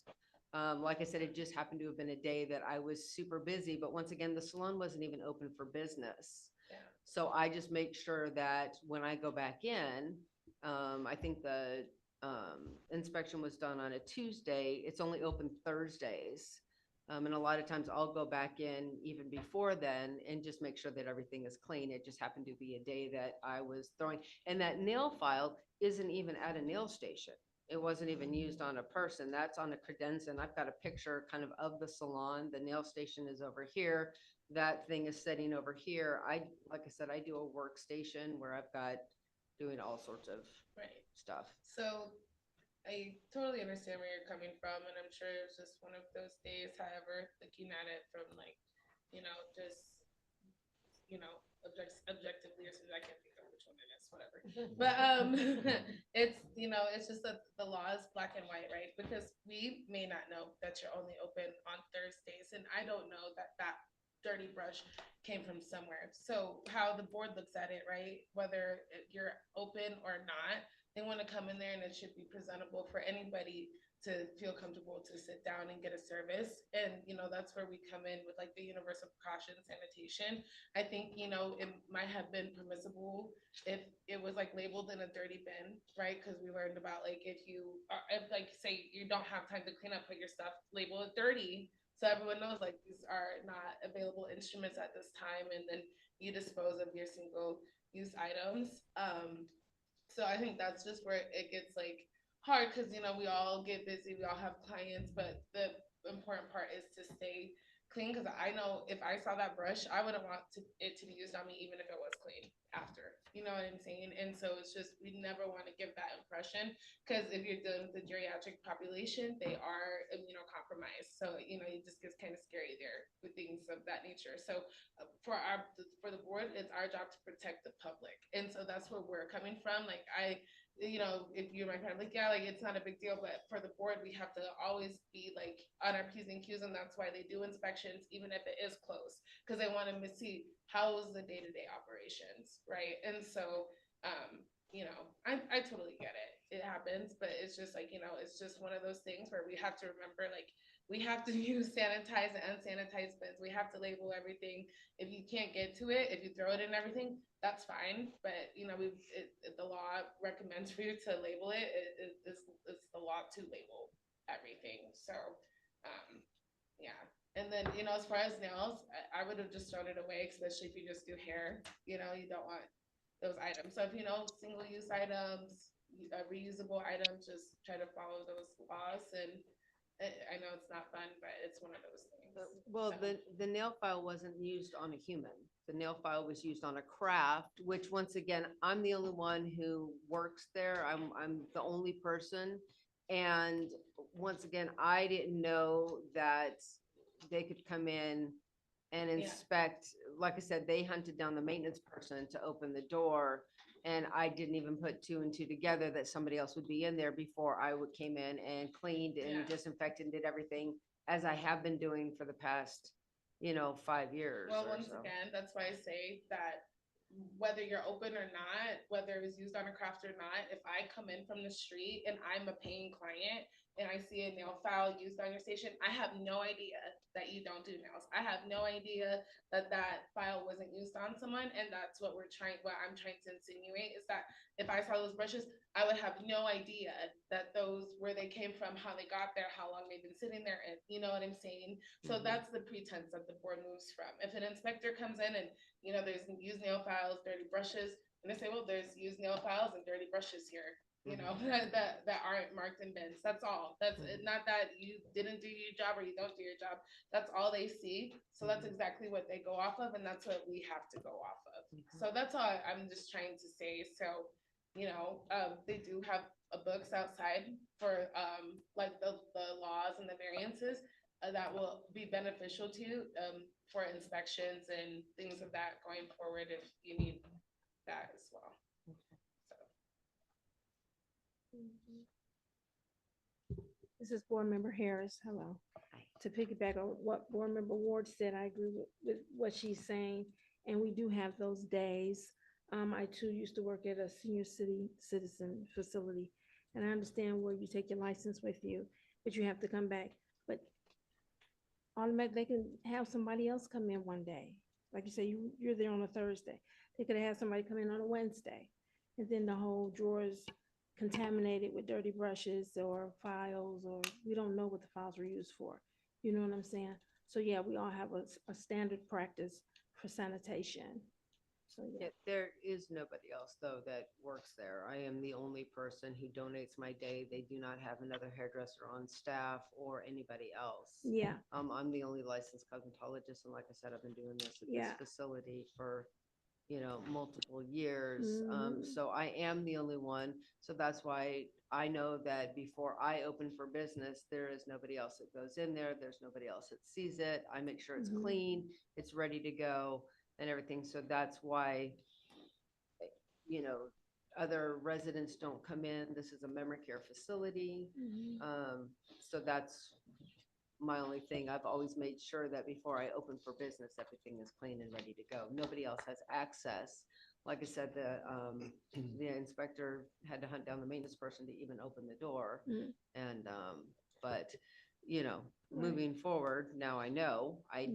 [SPEAKER 8] Like I said, it just happened to have been a day that I was super busy, but once again, the salon wasn't even open for business.
[SPEAKER 9] Yeah.
[SPEAKER 8] So I just make sure that when I go back in, I think the inspection was done on a Tuesday. It's only open Thursdays. And a lot of times I'll go back in even before then and just make sure that everything is clean. It just happened to be a day that I was throwing, and that nail file isn't even at a nail station. It wasn't even used on a person. That's on a credenza. And I've got a picture of the salon. The nail station is over here. That thing is sitting over here. Like I said, I do a workstation where I've got doing all sorts of stuff.
[SPEAKER 9] So I totally understand where you're coming from, and I'm sure it was just one of those days. However, looking at it from objectively, or something, I can't think of which one it is, whatever. But it's just that the law is black and white, right? Because we may not know that you're only open on Thursdays, and I don't know that dirty brush came from somewhere. So how the board looks at it, right? Whether you're open or not, they want to come in there and it should be presentable for anybody to feel comfortable to sit down and get a service. And, that's where we come in with like the universal precaution sanitation. I think, it might have been permissible if it was like labeled in a dirty bin, right? Because we learned about like, if say you don't have time to clean up, put your stuff, label it dirty. So everyone knows like these are not available instruments at this time. And then you dispose of your single use items. So I think that's just where it gets like hard, because we all get busy, we all have clients, but the important part is to stay clean. Because I know if I saw that brush, I wouldn't want it to be used on me, even if it was clean after. You know what I'm saying? And so it's just, we never want to give that impression, because if you're dealing with the geriatric population, they are immunocompromised. So it just gets kind of scary there with things of that nature. So for the board, it's our job to protect the public, and so that's where we're coming from. Like if you're my friend, like it's not a big deal, but for the board, we have to always be like on our P's and Q's, and that's why they do inspections, even if it is closed, because they want to see how is the day-to-day operations, right? And so I totally get it. It happens, but it's just like it's just one of those things where we have to remember, like, we have to use sanitized and unsanitized bins. We have to label everything. If you can't get to it, if you throw it in everything, that's fine. But you know, the law recommends for you to label it. It's the law to label everything. So, yeah. And then, you know, as far as nails, I would have just thrown it away, especially if you just do hair. You know, you don't want those items. So if you know single-use items, reusable items, just try to follow those laws. And I know it's not fun, but it's one of those things.
[SPEAKER 8] Well,
[SPEAKER 9] So-
[SPEAKER 8] the nail file wasn't used on a human. The nail file was used on a craft, which once again, I'm the only one who works there. I'm the only person. And once again, I didn't know that they could come in and
[SPEAKER 9] Yeah.
[SPEAKER 8] inspect. Like I said, they hunted down the maintenance person to open the door. And I didn't even put two and two together that somebody else would be in there before came in and cleaned and
[SPEAKER 9] Yeah.
[SPEAKER 8] disinfected and did everything as I have been doing for the past, 5 years.
[SPEAKER 9] Well,
[SPEAKER 8] or
[SPEAKER 9] once
[SPEAKER 8] so.
[SPEAKER 9] again, that's why I say that whether you're open or not, whether it was used on a craft or not, if I come in from the street and I'm a paying client and I see a nail file used on your station, I have no idea that you don't do nails. I have no idea that file wasn't used on someone. And that's what I'm trying to insinuate is that if I saw those brushes, I would have no idea that where they came from, how they got there, how long they've been sitting there, and you know what I'm saying? So that's the pretense that the board moves from. If an inspector comes in and, you know, there's used nail files, dirty brushes, and they say, well, there's used nail files and dirty brushes here, you know, that aren't marked in bins. That's all. That's not that you didn't do your job or you don't do your job. That's all they see. So that's exactly what they go off of, and that's what we have to go off of. So that's all I'm just trying to say. So, you know, they do have books outside for like the laws and the variances that will be beneficial to you for inspections and things of that going forward if you need that as well. So.
[SPEAKER 3] This is Board Member Harris. Hello. To piggyback on what Board Member Ward said, I agree with what she's saying. And we do have those days. I too used to work at a senior citizen facility. And I understand where you take your license with you, but you have to come back. But automatically, they can have somebody else come in one day. Like you say, you're there on a Thursday. They could have somebody come in on a Wednesday. And then the whole drawer is contaminated with dirty brushes or files, or we don't know what the files were used for. You know what I'm saying? So yeah, we all have a standard practice for sanitation. So yeah.
[SPEAKER 8] There is nobody else though that works there. I am the only person who donates my day. They do not have another hairdresser on staff or anybody else.
[SPEAKER 3] Yeah.
[SPEAKER 8] I'm the only licensed cosmetologist, and like I said, I've been doing this at
[SPEAKER 3] Yeah.
[SPEAKER 8] this facility for multiple years. So I am the only one. So that's why I know that before I open for business, there is nobody else that goes in there. There's nobody else that sees it. I make sure it's clean, it's ready to go and everything. So that's why, other residents don't come in. This is a memory care facility. So that's my only thing. I've always made sure that before I open for business, everything is clean and ready to go. Nobody else has access. Like I said, the inspector had to hunt down the maintenance person to even open the door. And, but, moving forward, now I know, I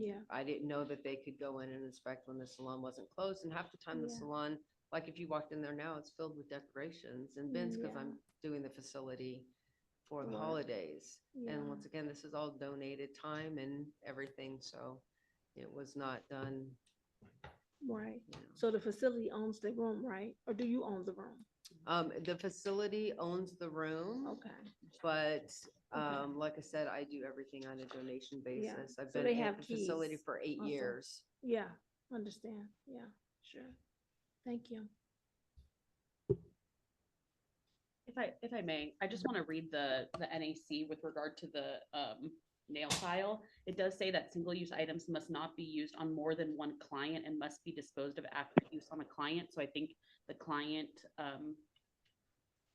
[SPEAKER 8] didn't know that they could go in and inspect when the salon wasn't closed. And half the time the salon, like if you walked in there now, it's filled with decorations and bins because I'm doing the facility for the holidays. And once again, this is all donated time and everything, so it was not done.
[SPEAKER 3] Right. So the facility owns the room, right? Or do you own the room?
[SPEAKER 8] The facility owns the room.
[SPEAKER 3] Okay.
[SPEAKER 8] But like I said, I do everything on a donation basis. I've
[SPEAKER 3] So
[SPEAKER 8] been
[SPEAKER 3] they
[SPEAKER 8] at
[SPEAKER 3] have
[SPEAKER 8] the facility
[SPEAKER 3] keys
[SPEAKER 8] for 8
[SPEAKER 3] also.
[SPEAKER 8] years.
[SPEAKER 3] Yeah, understand. Yeah, sure. Thank you.
[SPEAKER 18] If I may, I just want to read the NAC with regard to the nail file. It does say that single-use items must not be used on more than one client and must be disposed of after use on a client. So I think the client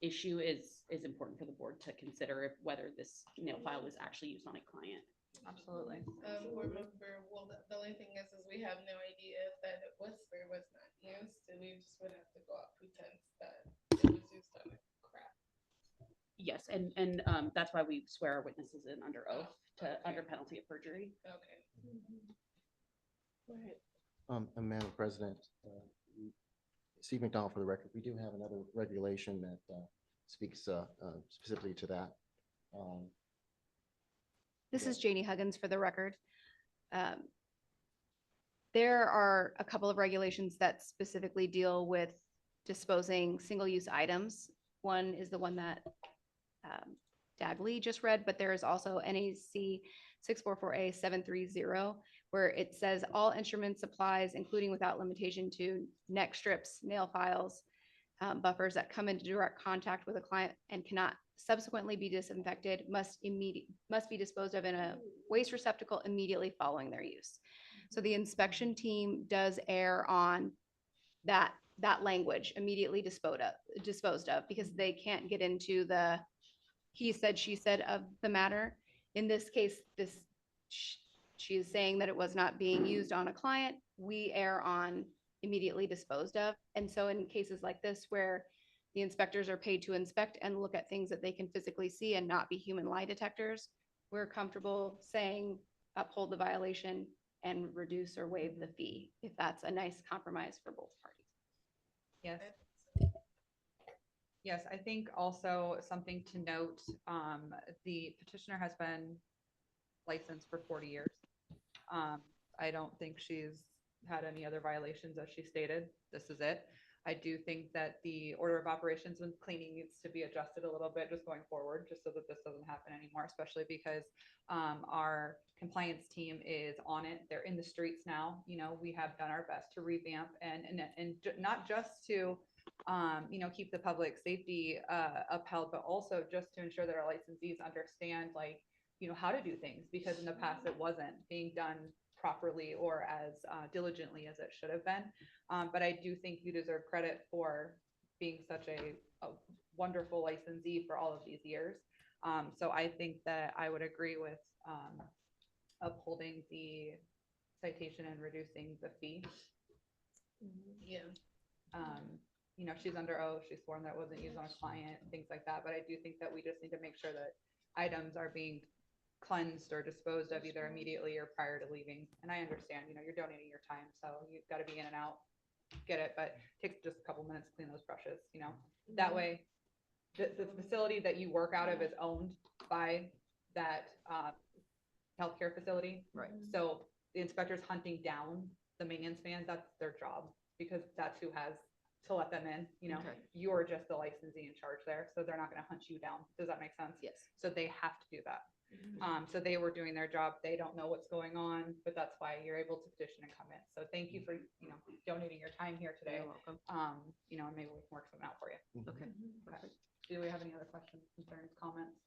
[SPEAKER 18] issue is important for the board to consider whether this nail file was actually used on a client.
[SPEAKER 6] Absolutely.
[SPEAKER 9] Board member, well, the only thing is we have no idea that it was or was not used, and we just would have to go off pretense that it was used on a craft.
[SPEAKER 18] Yes, and that's why we swear our witnesses in under oath under penalty of perjury.
[SPEAKER 9] Okay.
[SPEAKER 2] And Madam President, Steve McDonald for the record, we do have another regulation that speaks specifically to that.
[SPEAKER 6] This is Janie Huggins for the record. There are a couple of regulations that specifically deal with disposing single-use items. One is the one that Dagley just read, but there is also NAC 644A 730, where it says all instrument supplies, including without limitation to neck strips, nail files, buffers that come into direct contact with a client and cannot subsequently be disinfected must be disposed of in a waste receptacle immediately following their use. So the inspection team does err on that language, immediately disposed of, because they can't get into the he said, she said of the matter. In this case, she is saying that it was not being used on a client. We err on immediately disposed of. And so in cases like this, where the inspectors are paid to inspect and look at things that they can physically see and not be human lie detectors, we're comfortable saying uphold the violation and reduce or waive the fee, if that's a nice compromise for both parties.
[SPEAKER 1] Yes. Yes, I think also something to note, the petitioner has been licensed for 40 years. I don't think she's had any other violations as she stated. This is it. I do think that the order of operations when cleaning needs to be adjusted a little bit just going forward, just so that this doesn't happen anymore, especially because our compliance team is on it. They're in the streets now. You know, we have done our best to revamp and not just to you know, keep the public safety upheld, but also just to ensure that our licensees understand, like, you know, how to do things, because in the past it wasn't being done properly or as diligently as it should have been. But I do think you deserve credit for being such a wonderful licensee for all of these years. So I think that I would agree with upholding the citation and reducing the fee.
[SPEAKER 9] Yeah.
[SPEAKER 1] You know, she's under oath, she's sworn that it wasn't used on a client, things like that. But I do think that we just need to make sure that items are being cleansed or disposed of either immediately or prior to leaving. And I understand, you know, you're donating your time, so you've got to be in and out, get it, but it takes just a couple minutes to clean those brushes, you know. That way, the facility that you work out of is owned by that healthcare facility.
[SPEAKER 8] Right.
[SPEAKER 1] So the inspectors hunting down the maintenance man, that's their job, because that's who has to let them in, you know.
[SPEAKER 8] Okay.
[SPEAKER 1] You're just the licensee in charge there, so they're not going to hunt you down. Does that make sense?
[SPEAKER 8] Yes.
[SPEAKER 1] So they have to do that. So they were doing their job. They don't know what's going on, but that's why you're able to petition and come in. So thank you for, you know, donating your time here today.
[SPEAKER 8] You're welcome.
[SPEAKER 1] You know, and maybe we can work something out for you.
[SPEAKER 8] Okay.
[SPEAKER 1] Okay. Do we have any other questions, concerns, comments?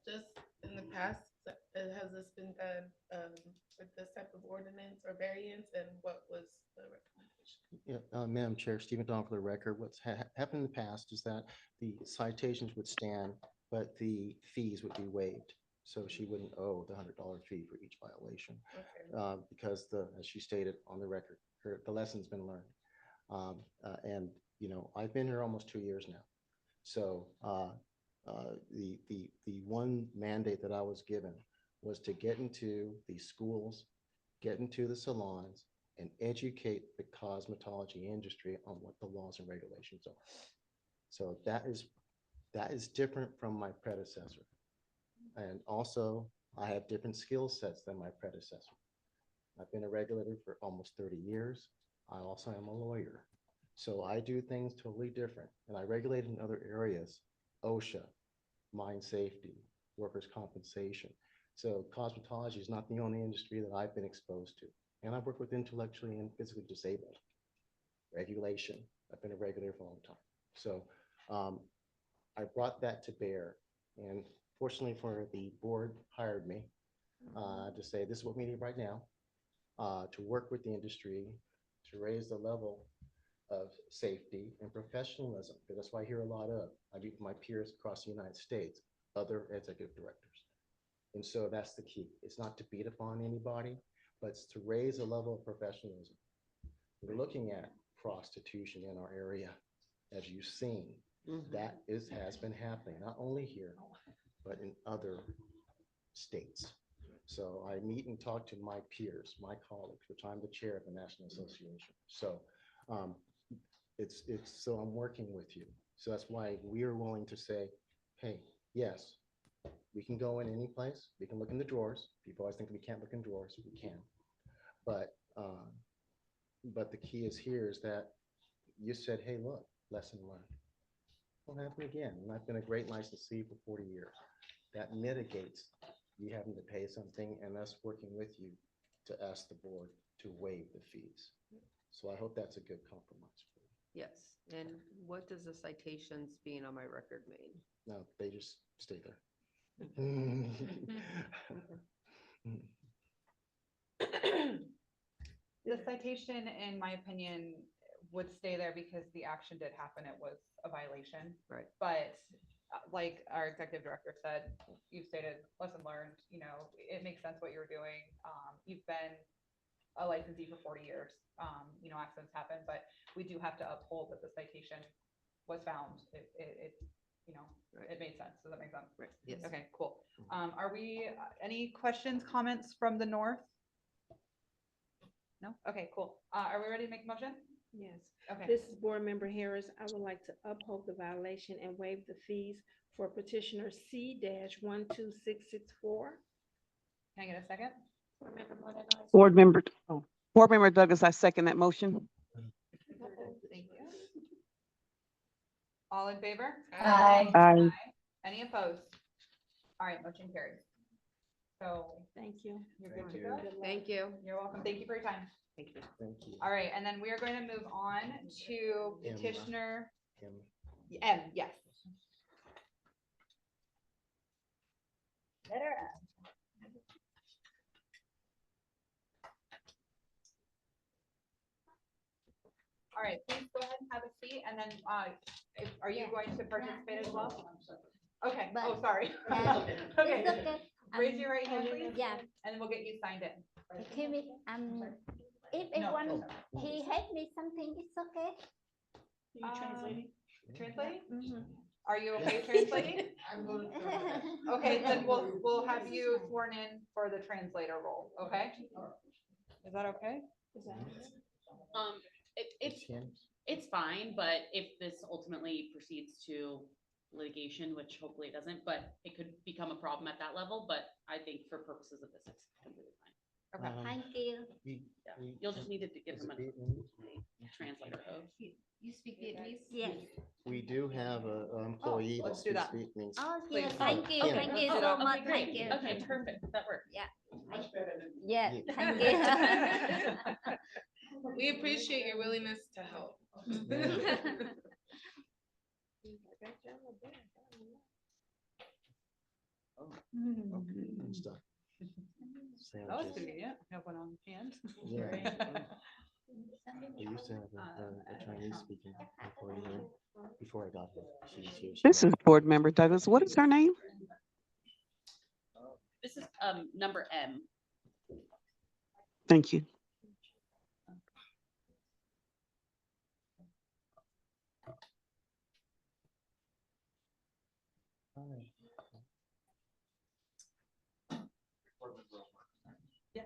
[SPEAKER 9] Just in the past, has this been done with this type of ordinance or variance, and what was the recommendation?
[SPEAKER 2] Yeah, Madam Chair, Stephen Don for the record. What's happened in the past is that the citations would stand, but the fees would be waived. So she wouldn't owe the $100 fee for each violation.
[SPEAKER 9] Okay.
[SPEAKER 2] Because as she stated on the record, the lesson's been learned. And, you know, I've been here almost 2 years now. So the one mandate that I was given was to get into the schools, get into the salons, and educate the cosmetology industry on what the laws and regulations are. So that is different from my predecessor. And also, I have different skill sets than my predecessor. I've been a regulator for almost 30 years. I also am a lawyer. So I do things totally different. And I regulate in other areas, OSHA, mine safety, workers' compensation. So cosmetology is not the only industry that I've been exposed to. And I've worked with intellectually and physically disabled. Regulation, I've been a regulator for a long time. So I brought that to bear. And fortunately for the board hired me to say, this is what we need right now, to work with the industry, to raise the level of safety and professionalism, because that's what I hear a lot of. I meet my peers across the United States, other executive directors. And so that's the key. It's not to beat upon anybody, but it's to raise a level of professionalism. We're looking at prostitution in our area, as you've seen. That has been happening, not only here, but in other states. So I meet and talk to my peers, my colleagues, which I'm the chair of the National Association. So so I'm working with you. So that's why we are willing to say, hey, yes, we can go in any place. We can look in the drawers. People always think we can't look in drawers. We can. But the key is here is that you said, hey, look, lesson learned. Won't happen again. And I've been a great licensee for 40 years. That mitigates you having to pay something and us working with you to ask the board to waive the fees. So I hope that's a good compromise for you.
[SPEAKER 8] Yes, and what does the citations being on my record mean?
[SPEAKER 2] No, they just stay there.
[SPEAKER 1] The citation, in my opinion, would stay there because the action did happen. It was a violation.
[SPEAKER 8] Right.
[SPEAKER 1] But like our executive director said, you've stated lesson learned, it makes sense what you're doing. You've been a licensee for 40 years. Accidents happen, but we do have to uphold that the citation was found. It made sense. Does that make sense?
[SPEAKER 8] Right. Yes.
[SPEAKER 1] Okay, cool. Are we, any questions, comments from the north? No? Okay, cool. Are we ready to make a motion?
[SPEAKER 3] Yes.
[SPEAKER 1] Okay.
[SPEAKER 3] This is Board Member Harris. I would like to uphold the violation and waive the fees for petitioner C-12664.
[SPEAKER 1] Can I get a second?
[SPEAKER 4] Board Member Douglas, I second that motion.
[SPEAKER 1] Thank you. All in favor?
[SPEAKER 15] Aye.
[SPEAKER 4] Aye.
[SPEAKER 1] Any opposed? All right, motion carries. So
[SPEAKER 3] Thank you.
[SPEAKER 1] you're good
[SPEAKER 2] Thank
[SPEAKER 1] to
[SPEAKER 2] you.
[SPEAKER 1] go.
[SPEAKER 8] Thank you.
[SPEAKER 1] You're welcome. Thank you for your time.
[SPEAKER 8] Thank you.
[SPEAKER 2] Thank you.
[SPEAKER 1] All right, and then we are going to move on to
[SPEAKER 2] Emma.
[SPEAKER 1] petitioner
[SPEAKER 2] Kim.
[SPEAKER 1] M, yes. Letter M. All right, please go ahead and have a seat, and then, are you going to participate as well? Okay, oh, sorry. Okay,
[SPEAKER 10] It's okay.
[SPEAKER 1] raise your right hand, please.
[SPEAKER 10] Yeah.
[SPEAKER 1] And then we'll get you signed in.
[SPEAKER 10] Can we, if
[SPEAKER 1] No.
[SPEAKER 10] everyone, he had me something, it's okay.
[SPEAKER 17] You translating?
[SPEAKER 1] Translating?
[SPEAKER 10] Mhm.
[SPEAKER 1] Are you okay translating? Okay, then we'll have you sworn in for the translator role, okay? Is that okay?
[SPEAKER 18] It's fine, but if this ultimately proceeds to litigation, which hopefully it doesn't, but it could become a problem at that level, but I think for purposes of this, it's completely fine.
[SPEAKER 1] Okay.
[SPEAKER 10] Thank you.
[SPEAKER 18] Yeah. You'll just need to give him a translator oath.
[SPEAKER 6] You speak Vietnamese?
[SPEAKER 10] Yes.
[SPEAKER 2] We do have an employee that
[SPEAKER 1] let's do
[SPEAKER 2] speaks
[SPEAKER 1] that.
[SPEAKER 2] Vietnamese.
[SPEAKER 10] Oh,
[SPEAKER 1] Please.
[SPEAKER 10] yes, thank you,
[SPEAKER 2] Yeah.
[SPEAKER 10] thank you
[SPEAKER 1] Let's do
[SPEAKER 10] so
[SPEAKER 1] that.
[SPEAKER 10] much,
[SPEAKER 18] Okay, great.
[SPEAKER 10] thank you.
[SPEAKER 18] Okay, perfect. That works.
[SPEAKER 10] Yeah.
[SPEAKER 17] Yeah.
[SPEAKER 10] Yeah, thank you.
[SPEAKER 9] We appreciate your willingness to help.
[SPEAKER 2] Okay, I'm stuck.
[SPEAKER 1] That was
[SPEAKER 2] Sandwiches.
[SPEAKER 1] convenient. No one on hand.
[SPEAKER 2] Yeah. We used to have a Chinese speaking employee here before I got here. She was here.
[SPEAKER 4] This is Board Member Douglas. What is her name?
[SPEAKER 18] This is number M.
[SPEAKER 4] Thank you.
[SPEAKER 1] Yeah.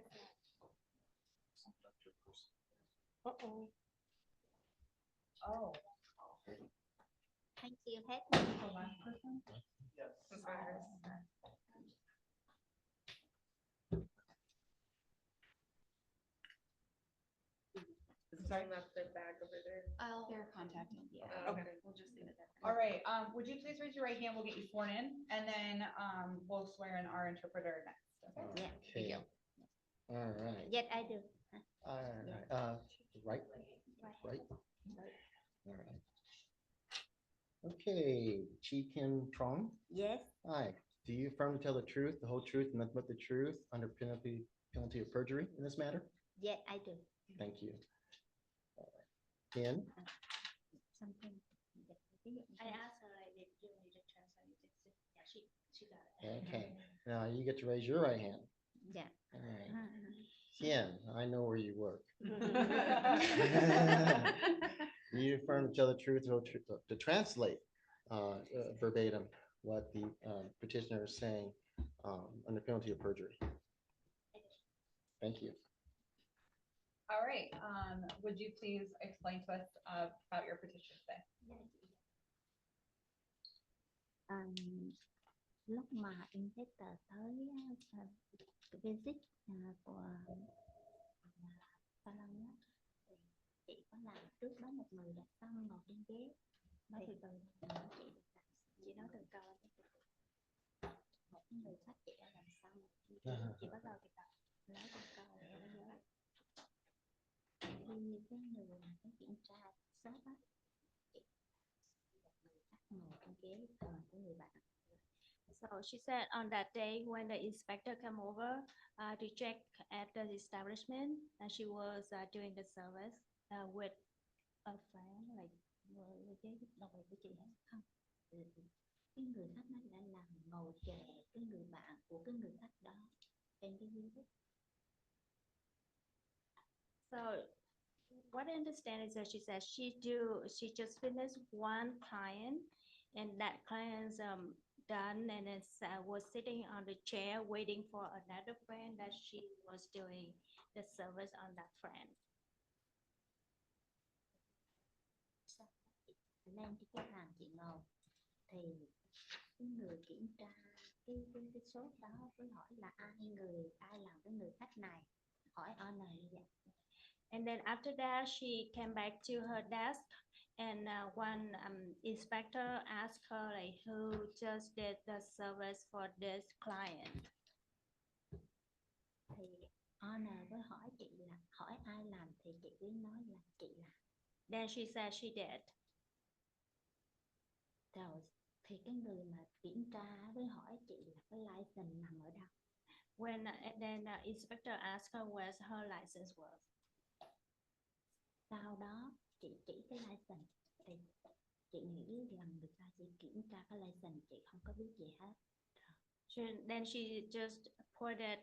[SPEAKER 3] Uh-oh.
[SPEAKER 1] Oh.
[SPEAKER 10] Thank you. Hết.
[SPEAKER 1] The last person? Sorry.
[SPEAKER 9] Left their bag over there.
[SPEAKER 6] They're contacting. Yeah.
[SPEAKER 1] Okay.
[SPEAKER 6] We'll just leave it there.
[SPEAKER 1] All right, would you please raise your right hand? We'll get you sworn in, and then, we'll swear in our interpreter next. Okay?
[SPEAKER 2] Okay. All right.
[SPEAKER 10] Yes, I do.
[SPEAKER 2] All right. Right. Right. All right. Okay, Chi Kim Trong.
[SPEAKER 10] Yes.
[SPEAKER 2] Hi. Do you affirm to tell the truth, the whole truth, and nothing but the truth under penalty of perjury in this matter?
[SPEAKER 10] Yes, I do.
[SPEAKER 2] Thank you. Ken.
[SPEAKER 10] Something. I asked her, I did, do you need to translate it? Yeah, she got it.
[SPEAKER 2] Okay. Now you get to raise your right hand.
[SPEAKER 10] Yeah.
[SPEAKER 2] All right. Ken, I know where you work. You affirm to tell the truth, to translate verbatim what the petitioner is saying under penalty of perjury. Thank you.
[SPEAKER 1] All right, would you please explain to us about your petition today?
[SPEAKER 10] Lúc mà inspector tới visit của salon á, thì chị có làm trước đó một người đã xong ngồi trên ghế nói từ từ chị nói từ từ một người khách chị đã làm xong chị bắt đầu thì nói từ từ khi cái người cái kiểm tra shop á chị người khách ngồi trên ghế của người bạn.
[SPEAKER 20] So she said on that day when the inspector came over to check at the establishment, and she was doing the service with a friend, like với cái đồng nghiệp của chị hết không?
[SPEAKER 10] Cái người khách nó đã làm ngồi chờ cái người bạn của cái người khách đó trên cái ghế.
[SPEAKER 20] So what I understand is that she said she just finished one client, and that client's done, and then was sitting on the chair waiting for another friend that she was doing the service on that friend.
[SPEAKER 10] Lên cái hàng chị ngồi thì cái người kiểm tra cái số đó mới hỏi là ai làm cái người khách này, hỏi owner như vậy.
[SPEAKER 20] And then after that, she came back to her desk, and one inspector asked her like who just did the service for this client.
[SPEAKER 10] Thì owner mới hỏi chị là hỏi ai làm thì chị mới nói là chị làm.
[SPEAKER 20] Then she said she did.
[SPEAKER 10] Rồi thì cái người mà kiểm tra mới hỏi chị là cái license nằm ở đâu.
[SPEAKER 20] When and then inspector asked her where her license was.
[SPEAKER 10] Sau đó chị chỉ cái license thì chị nghĩ rằng người ta chỉ kiểm tra cái license, chị không có biết gì hết.
[SPEAKER 20] Then she just pointed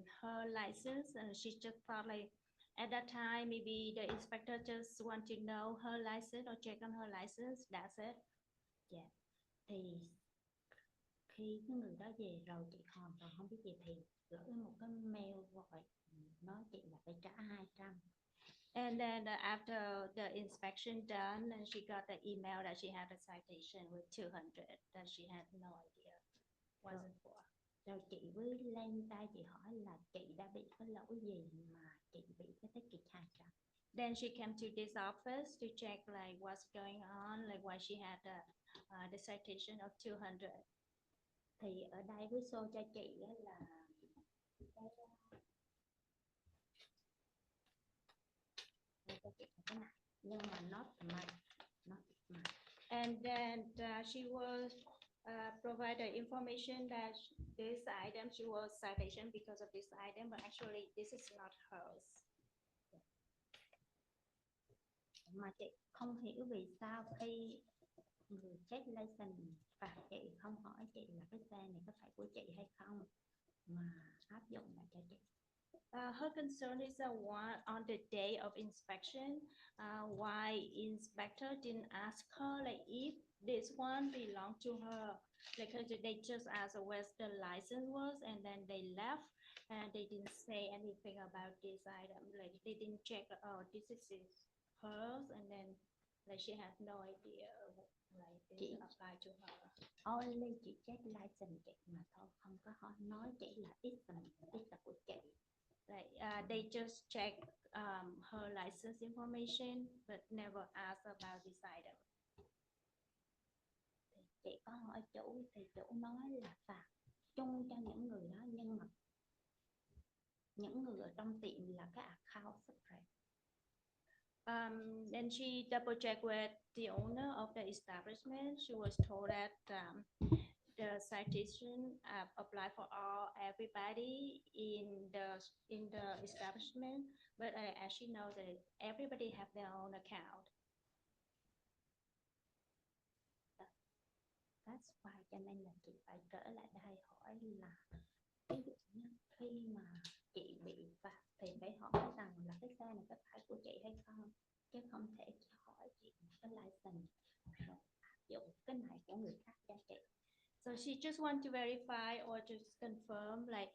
[SPEAKER 20] her license, and she just thought like at that time maybe the inspector just want to know her license or check on her license. That's it.
[SPEAKER 10] Yeah. Thì khi cái người đó về rồi chị hoàn toàn không biết gì thì gửi một cái mail gọi nói chị là phải trả 200.
[SPEAKER 20] And then after the inspection done, and she got the email that she had a citation with 200 that she had no idea what it for.
[SPEAKER 10] Rồi chị mới lên tay chị hỏi là chị đã bị cái lỗi gì mà chị bị cái ticket 200.
[SPEAKER 20] Then she came to this office to check like what's going on, like why she had the citation of 200.
[SPEAKER 10] Thì ở đây với show cho chị là cái này nhưng mà not mine.
[SPEAKER 20] And then she was provided information that this item she was citation because of this item, but actually this is not hers.
[SPEAKER 10] Mà chị không hiểu vì sao khi người check license phạt chị không hỏi chị là cái xe này có phải của chị hay không mà áp dụng lại cho chị.
[SPEAKER 20] Her concern is on the day of inspection, why inspector didn't ask her like if this one belonged to her, because they just asked where the license was, and then they left, and they didn't say anything about this item. Like they didn't check, oh, this is hers, and then like she had no idea like this apply to her.
[SPEAKER 10] Only chị check license chị mà thôi, không có nói chị là ít là của chị.
[SPEAKER 20] Like they just check her license information, but never asked about this item.
[SPEAKER 10] Thì chị có hỏi chủ thì chủ nói là phạt chung cho những người đó, nhưng mà những người ở trong tiệm là cái account separate.
[SPEAKER 20] Then she double checked with the owner of the establishment. She was told that the citation apply for everybody in the establishment, but as she knows that everybody have their own account.
[SPEAKER 10] That's why cho nên là chị phải trở lại đây hỏi là ví dụ như khi mà chị bị phạt thì phải hỏi rằng là cái xe này có phải của chị hay không, chứ không thể hỏi chị cái license rồi dụng cái này của người khác cho chị.
[SPEAKER 3] So she just want to verify or just confirm like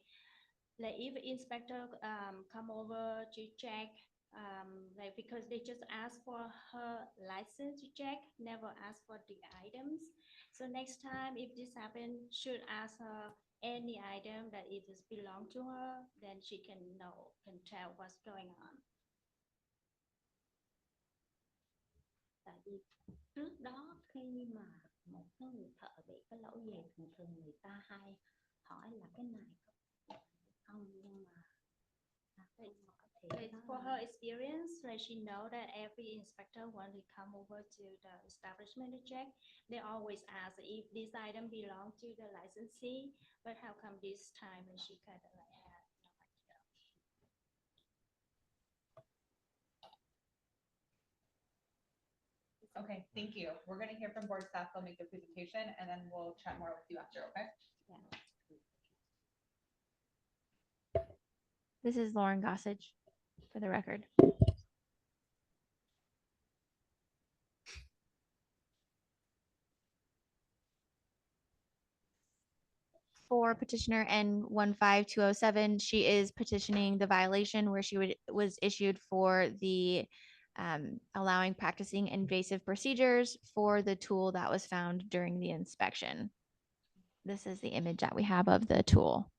[SPEAKER 3] if inspector come over to check like because they just ask for her license to check, never ask for the items. So next time if this happen, should ask her any item that it is belong to her, then she can know, can tell what's going on.
[SPEAKER 10] Tại vì trước đó khi mà một cái người thợ bị cái lỗi gì thường thường người ta hay hỏi là cái này có không, nhưng mà
[SPEAKER 3] Like, for her experience, like she know that every inspector when they come over to the establishment to check, they always ask if this item belong to the licensee, but how come this time and she kind of like had no idea.
[SPEAKER 1] Okay, thank you. We're gonna hear from board staff. They'll make the presentation and then we'll chat more with you after, okay?
[SPEAKER 16] This is Lauren Gossage, for the record. For petitioner N15207, she is petitioning the violation where was issued for the allowing practicing invasive procedures for the tool that was found during the inspection. This is the image that we have of the tool.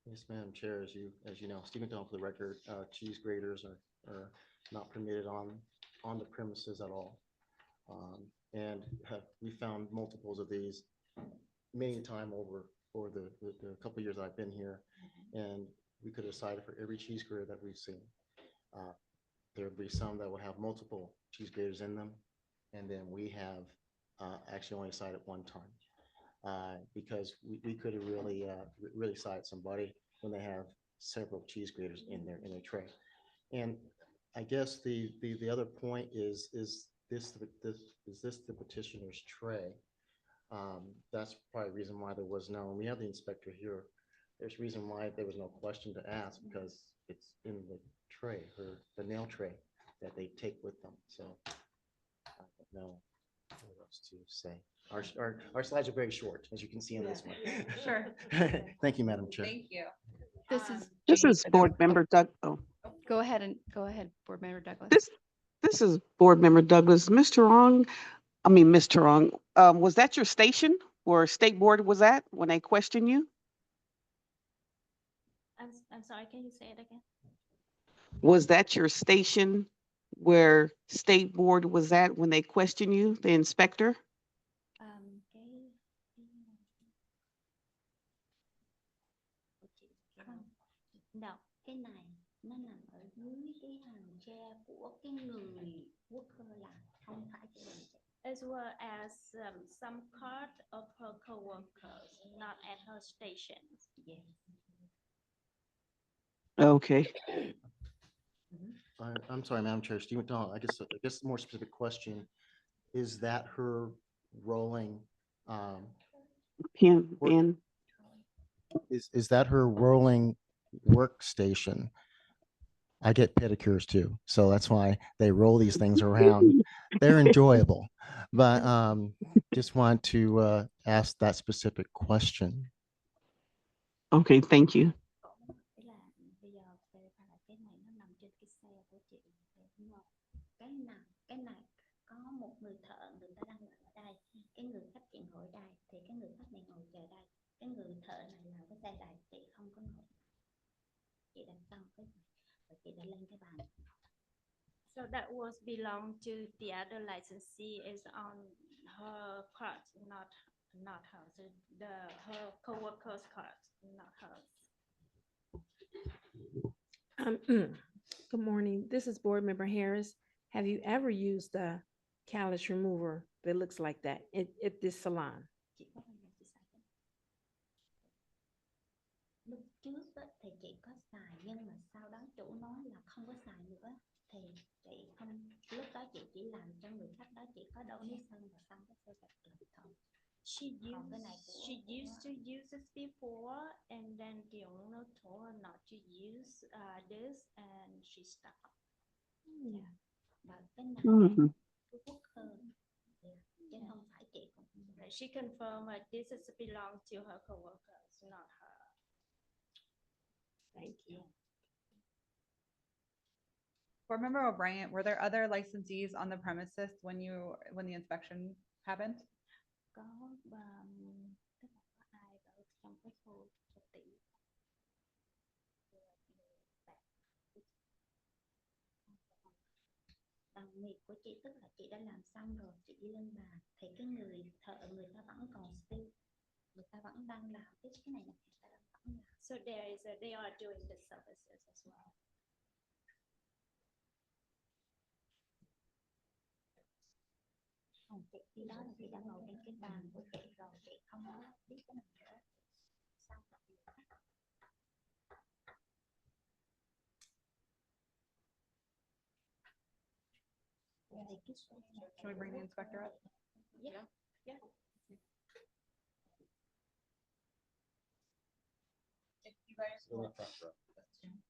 [SPEAKER 2] Yes, Madam Chair, as you know, Stephen Dunn for the record, cheese graters are not permitted on the premises at all. And we found multiples of these many time over the couple of years I've been here, and we could have cited for every cheese grater that we've seen. There'll be some that will have multiple cheese graters in them, and then we have actually only cited one time. Because we could have really cited somebody when they have several cheese graters in their tray. And I guess the other point is this the petitioner's tray? That's probably the reason why there was no. We have the inspector here. There's a reason why there was no question to ask, because it's in the tray, the nail tray that they take with them. So I don't know what else to say. Our slides are very short, as you can see in this one.
[SPEAKER 1] Sure.
[SPEAKER 2] Thank you, Madam Chair.
[SPEAKER 1] Thank you.
[SPEAKER 4] This is Board Member Doug. Oh,
[SPEAKER 6] Go ahead, Board Member Douglas.
[SPEAKER 4] this is Board Member Douglas. Mr. Wrong, was that your station where State Board was at when they questioned you?
[SPEAKER 3] I'm sorry, can you say it again?
[SPEAKER 4] Was that your station where State Board was at when they questioned you, the inspector?
[SPEAKER 10] No, cái này nó nằm ở dưới cái hàng tre của cái người worker làm, không phải của mình.
[SPEAKER 3] As well as some part of her co-workers, not at her station.
[SPEAKER 10] Yes.
[SPEAKER 4] Okay.
[SPEAKER 2] I'm sorry, Madam Chair, Steve McDonald, I guess the more specific question, is that her rolling, is that her rolling workstation? I get pedicures too, so that's why they roll these things around. They're enjoyable, but just want to ask that specific question.
[SPEAKER 4] Okay, thank you.
[SPEAKER 10] Cái này có một người thợ, người ta đang ngồi ở đây, cái người khách chuyện ngồi ở đây thì cái người khách này ngồi chờ đây, cái người thợ này làm cái xe này chị không có ngồi, chị đặt xong cái rồi chị đã lên cái bàn.
[SPEAKER 3] So that was belong to the other licensee is on her cart, not hers. So her co-worker's cart, not hers.
[SPEAKER 22] Good morning. This is Board Member Harris. Have you ever used a callus remover that looks like that at this salon?
[SPEAKER 10] Lúc trước thì chị có xài, nhưng mà sau đó chủ nói là không có xài nữa thì chị không, lúc đó chị chỉ làm cho người khách đó, chị có donation và xong cái xe đặt thôi. She used to use this before, and then the owner told her not to use this, and she stopped. Yeah. Và cái này Trung Quốc hơn. Chứ không phải chị. She confirmed that this is belong to her coworkers, not her.
[SPEAKER 3] Thank you.
[SPEAKER 1] Board Member O'Brien, were there other licensees on the premises when the inspection happened?
[SPEAKER 10] Có tức là có ai ở trong cái khu thực tiễn. Đồng nghiệp của chị tức là chị đã làm xong rồi, chị đi lên bàn thì cái người thợ người ta vẫn còn still, người ta vẫn đang làm cái này là người ta vẫn làm. So they are doing the services as well. Còn chị khi đó là chị đã ngồi trên cái bàn của chị rồi, chị không có biết cái này nữa. Xong rồi.
[SPEAKER 1] Can we bring the inspector up?
[SPEAKER 10] Yeah. Yeah.
[SPEAKER 1] If you guys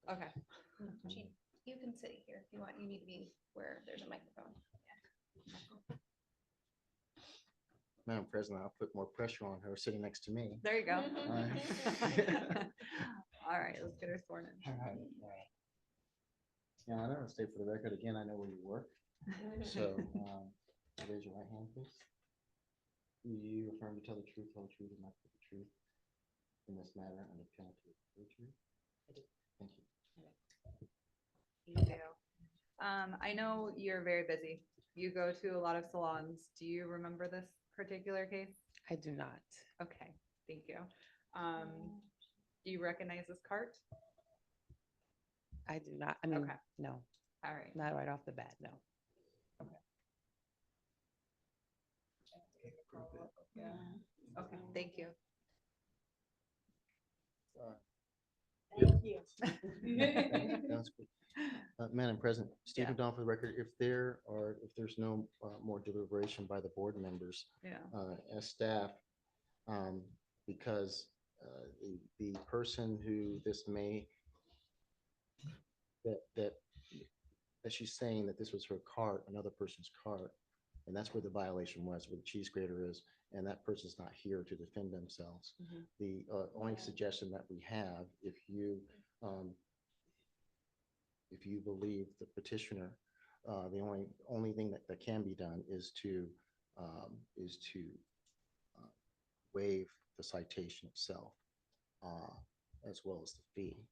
[SPEAKER 1] okay. You can sit here if you want. You need to be where there's a microphone.
[SPEAKER 2] Madam President, I'll put more pressure on her sitting next to me.
[SPEAKER 1] There you go.
[SPEAKER 2] Alright.
[SPEAKER 1] All right, let's get her sworn in.
[SPEAKER 2] Yeah, I know, state for the record, again, I know where you work, so, raise your right hand, please. Do you affirm to tell the truth, and nothing but the truth in this matter under penalty of perjury? Thank you.
[SPEAKER 1] Thank you. I know you're very busy. You go to a lot of salons. Do you remember this particular case?
[SPEAKER 8] I do not.
[SPEAKER 1] Okay, thank you. Do you recognize this cart?
[SPEAKER 8] I do not. I mean,
[SPEAKER 1] Okay.
[SPEAKER 8] no,
[SPEAKER 1] All right.
[SPEAKER 8] not right off the bat, no.
[SPEAKER 1] Okay, thank you.
[SPEAKER 3] Thank you.
[SPEAKER 2] That's good. Madam President, Stephen
[SPEAKER 1] Yeah.
[SPEAKER 2] Don for the record, if there's no more deliberation by the board members,
[SPEAKER 1] Yeah.
[SPEAKER 2] as staff, because the person who this may, that she's saying that this was her cart, another person's cart, and that's where the violation was, where the cheese grater is, and that person's not here to defend themselves. The only suggestion that we have, if you believe the petitioner, the only thing that can be done is to waive the citation itself, as well as the fee.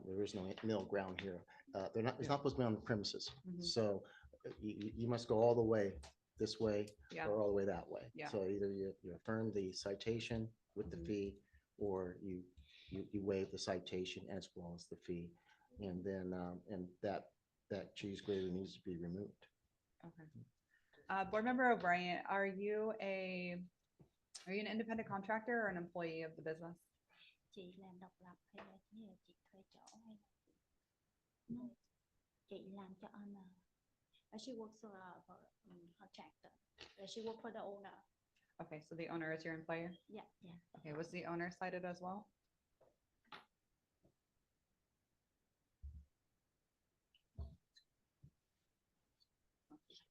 [SPEAKER 2] There is no middle ground here. It's not supposed to be on the premises. So you must go all the way this way
[SPEAKER 1] Yeah.
[SPEAKER 2] or all the way that way.
[SPEAKER 1] Yeah.
[SPEAKER 2] So either you affirm the citation with the fee, or you waive the citation as well as the fee. And then, and that cheese grater needs to be removed.
[SPEAKER 1] Okay. Board Member O'Brien, are you an independent contractor or an employee of the business?
[SPEAKER 10] Chị làm độc lập hay là như là chị thuê chỗ hay là chị làm cho owner. She works for a contractor. She works for the owner.
[SPEAKER 1] Okay, so the owner is your employer?
[SPEAKER 10] Yeah, yeah.
[SPEAKER 1] Okay, was the owner cited as well?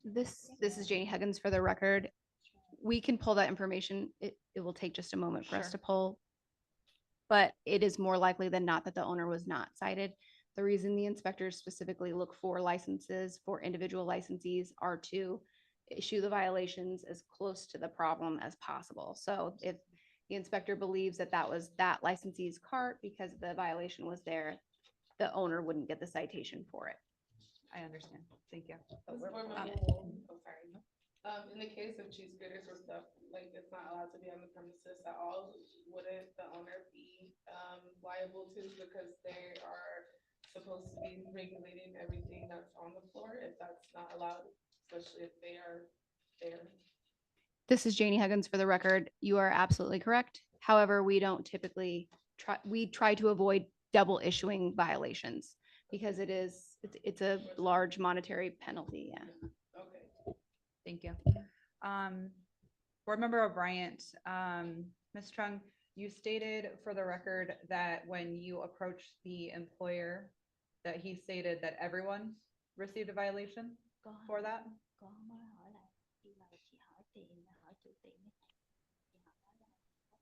[SPEAKER 6] This is Janie Huggins for the record. We can pull that information. It will take just a moment for us
[SPEAKER 1] Sure.
[SPEAKER 6] to pull. But it is more likely than not that the owner was not cited. The reason the inspectors specifically look for licenses for individual licensees are to issue the violations as close to the problem as possible. So if the inspector believes that that was that licensee's cart because the violation was there, the owner wouldn't get the citation for it.
[SPEAKER 1] I understand. Thank you.
[SPEAKER 9] In the case of cheese graters or stuff, like it's not allowed to be on the premises at all, wouldn't the owner be liable to, because they are supposed to be regulating everything that's on the floor if that's not allowed, especially if they are there?
[SPEAKER 6] This is Janie Huggins for the record. You are absolutely correct. However, we don't typically try to avoid double issuing violations because it's a large monetary penalty. Yeah.
[SPEAKER 9] Okay.
[SPEAKER 1] Thank you. Board Member O'Brien, Ms. Chung, you stated for the record that when you approached the employer, that he stated that everyone received a violation for that?
[SPEAKER 10] Có mới hỏi là khi mà chị hỏi tiền hỏi chủ tiệm ấy, thì họ nói là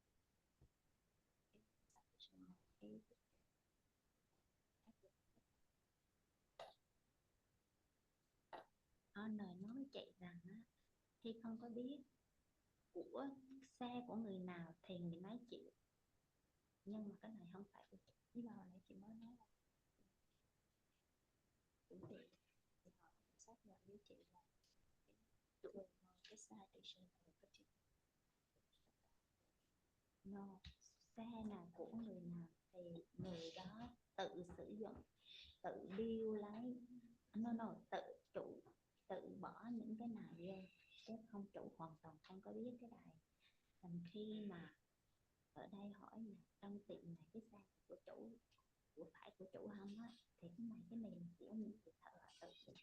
[SPEAKER 10] Honor nói chị rằng á, khi không có biết của xe của người nào thì người nấy chịu, nhưng mà cái này không phải của chị. Như bà nãy chị mới nói là chủ tiệm thì họ xác nhận với chị là chủ cái citation của cái chị. No, xe nào của người nào thì người đó tự sử dụng, tự điêu lấy, tự chủ, tự bỏ những cái này vô, chứ không chủ hoàn toàn không có biết cái này. Thành khi mà ở đây hỏi là trong tiệm này cái xe của chủ, phải của chủ không á, thì cái này cái mình của những người thợ tự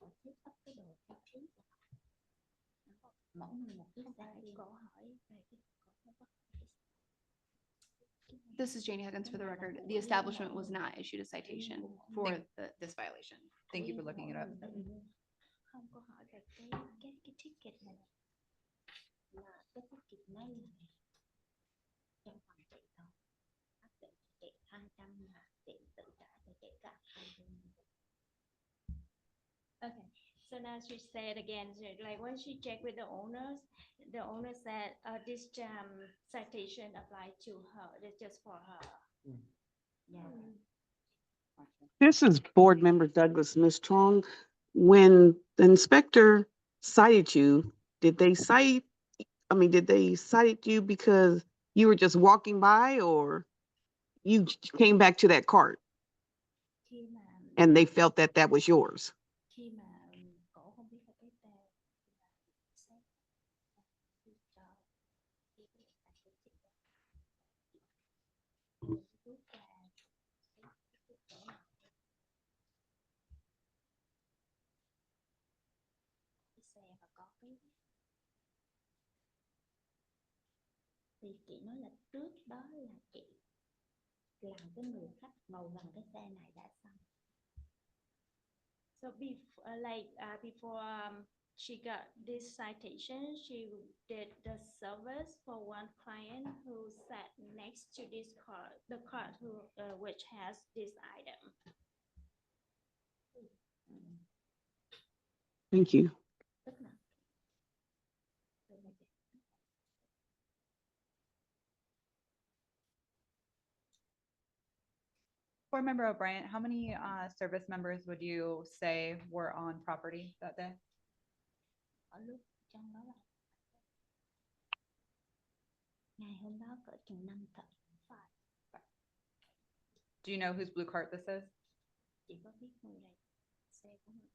[SPEAKER 10] họ thiết up cái đồ theo ý của họ. Mỗi người một cái xe câu hỏi về cái
[SPEAKER 6] This is Janie Huggins for the record. The establishment was not issued a citation for this violation.
[SPEAKER 1] Thank you for looking it up.
[SPEAKER 10] không có hỏi về cái ticket này, là cái ticket này là trong phòng chị thôi, áp dụng chị 200 mà chị tự trả cho chị cả 200.
[SPEAKER 3] Okay, so now she said again, like when she checked with the owner said, this citation applied to her, it's just for her.
[SPEAKER 1] Yeah.
[SPEAKER 4] This is Board Member Douglas. Ms. Trong, when the inspector cited you, did they cite you because you were just walking by, or you came back to that cart
[SPEAKER 10] Khi mà
[SPEAKER 4] and they felt that that was yours?
[SPEAKER 10] khi mà cổ không biết là cái tên xét cho cái xe và có cái thì chị nói là trước đó là chị làm cái người khách ngồi gần cái xe này đã xong.
[SPEAKER 3] So before she got this citation, she did the service for one client who sat next to this car, the car which has this item.
[SPEAKER 4] Thank you.
[SPEAKER 10] Tức là
[SPEAKER 1] Board Member O'Brien, how many service members would you say were on property that day?
[SPEAKER 10] ở lúc trong đó là ngày hôm đó cỡ chừng 5 thợ.
[SPEAKER 1] Do you know whose blue cart this is?
[SPEAKER 10] Chị có biết người này xe của mình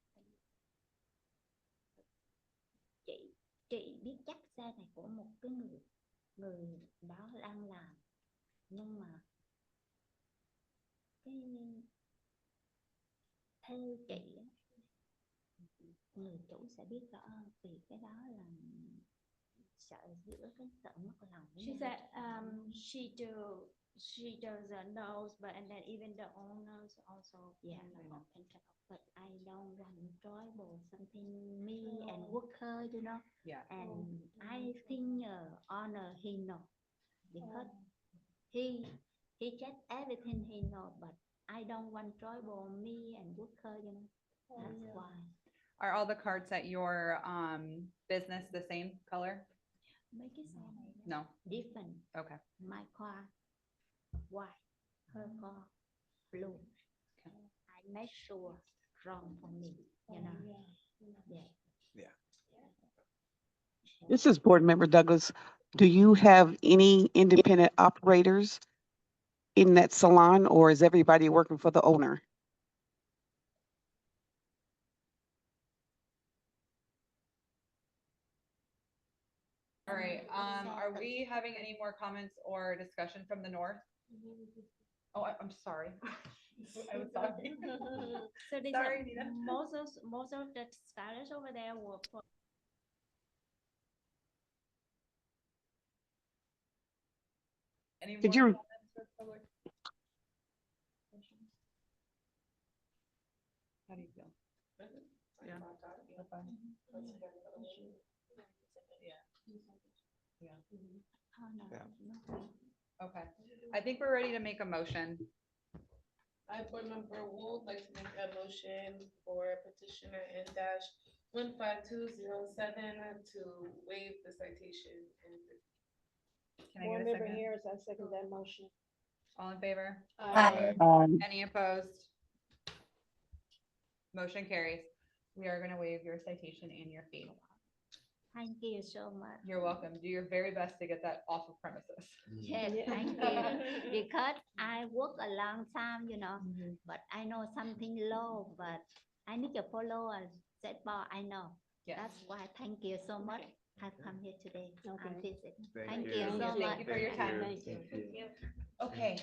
[SPEAKER 10] chị biết chắc xe này của một cái người đó đang làm, nhưng mà cái theo chị á, người chủ sẽ biết rõ hơn, vì cái đó là sợ giữa cái sợ mất lòng.
[SPEAKER 3] She said she doesn't know, but and then even the owners also
[SPEAKER 10] can tell, but I don't want trouble something me and worker, you know.
[SPEAKER 1] Yeah.
[SPEAKER 10] And I think honor he know because he check everything he know, but I don't want trouble me and worker, you know. That's why.
[SPEAKER 1] Are all the carts at your business the same color?
[SPEAKER 10] Mấy cái xe này
[SPEAKER 1] No.
[SPEAKER 10] different.
[SPEAKER 1] Okay.
[SPEAKER 10] My car white, her car blue. I make sure wrong for me, you know. Yeah.
[SPEAKER 4] This is Board Member Douglas. Do you have any independent operators in that salon, or is everybody working for the owner?
[SPEAKER 1] All right, are we having any more comments or discussion from the north? Oh, I'm sorry. I was sorry.
[SPEAKER 3] So they
[SPEAKER 1] Sorry,
[SPEAKER 3] said
[SPEAKER 1] Nina.
[SPEAKER 3] most of the stylers over there were for
[SPEAKER 1] Any
[SPEAKER 4] Could
[SPEAKER 1] more
[SPEAKER 4] you-
[SPEAKER 1] comments for public? How do you feel? Yeah. Okay, I think we're ready to make a motion.
[SPEAKER 9] I, board member Wu, would like to make a motion for petitioner N dash 15207 to waive the citation.
[SPEAKER 1] Can I
[SPEAKER 3] Board
[SPEAKER 1] get a
[SPEAKER 3] Member
[SPEAKER 1] second?
[SPEAKER 3] Harris, I second that motion.
[SPEAKER 1] All in favor?
[SPEAKER 5] Aye.
[SPEAKER 1] Any opposed? Motion carries. We are gonna waive your citation and your fee.
[SPEAKER 10] Thank you so much.
[SPEAKER 1] You're welcome. Do your very best to get that off of premises.
[SPEAKER 10] Yes, thank you. Because I work a long time, but I know something law, but I need to follow a set bar. I know.
[SPEAKER 1] Yes.
[SPEAKER 10] That's why thank you so much. I've come here today. I'm visit.
[SPEAKER 1] Thank
[SPEAKER 10] Thank
[SPEAKER 1] you.
[SPEAKER 10] you so much.
[SPEAKER 1] Thank you for your time.
[SPEAKER 10] Thank you.
[SPEAKER 1] Okay.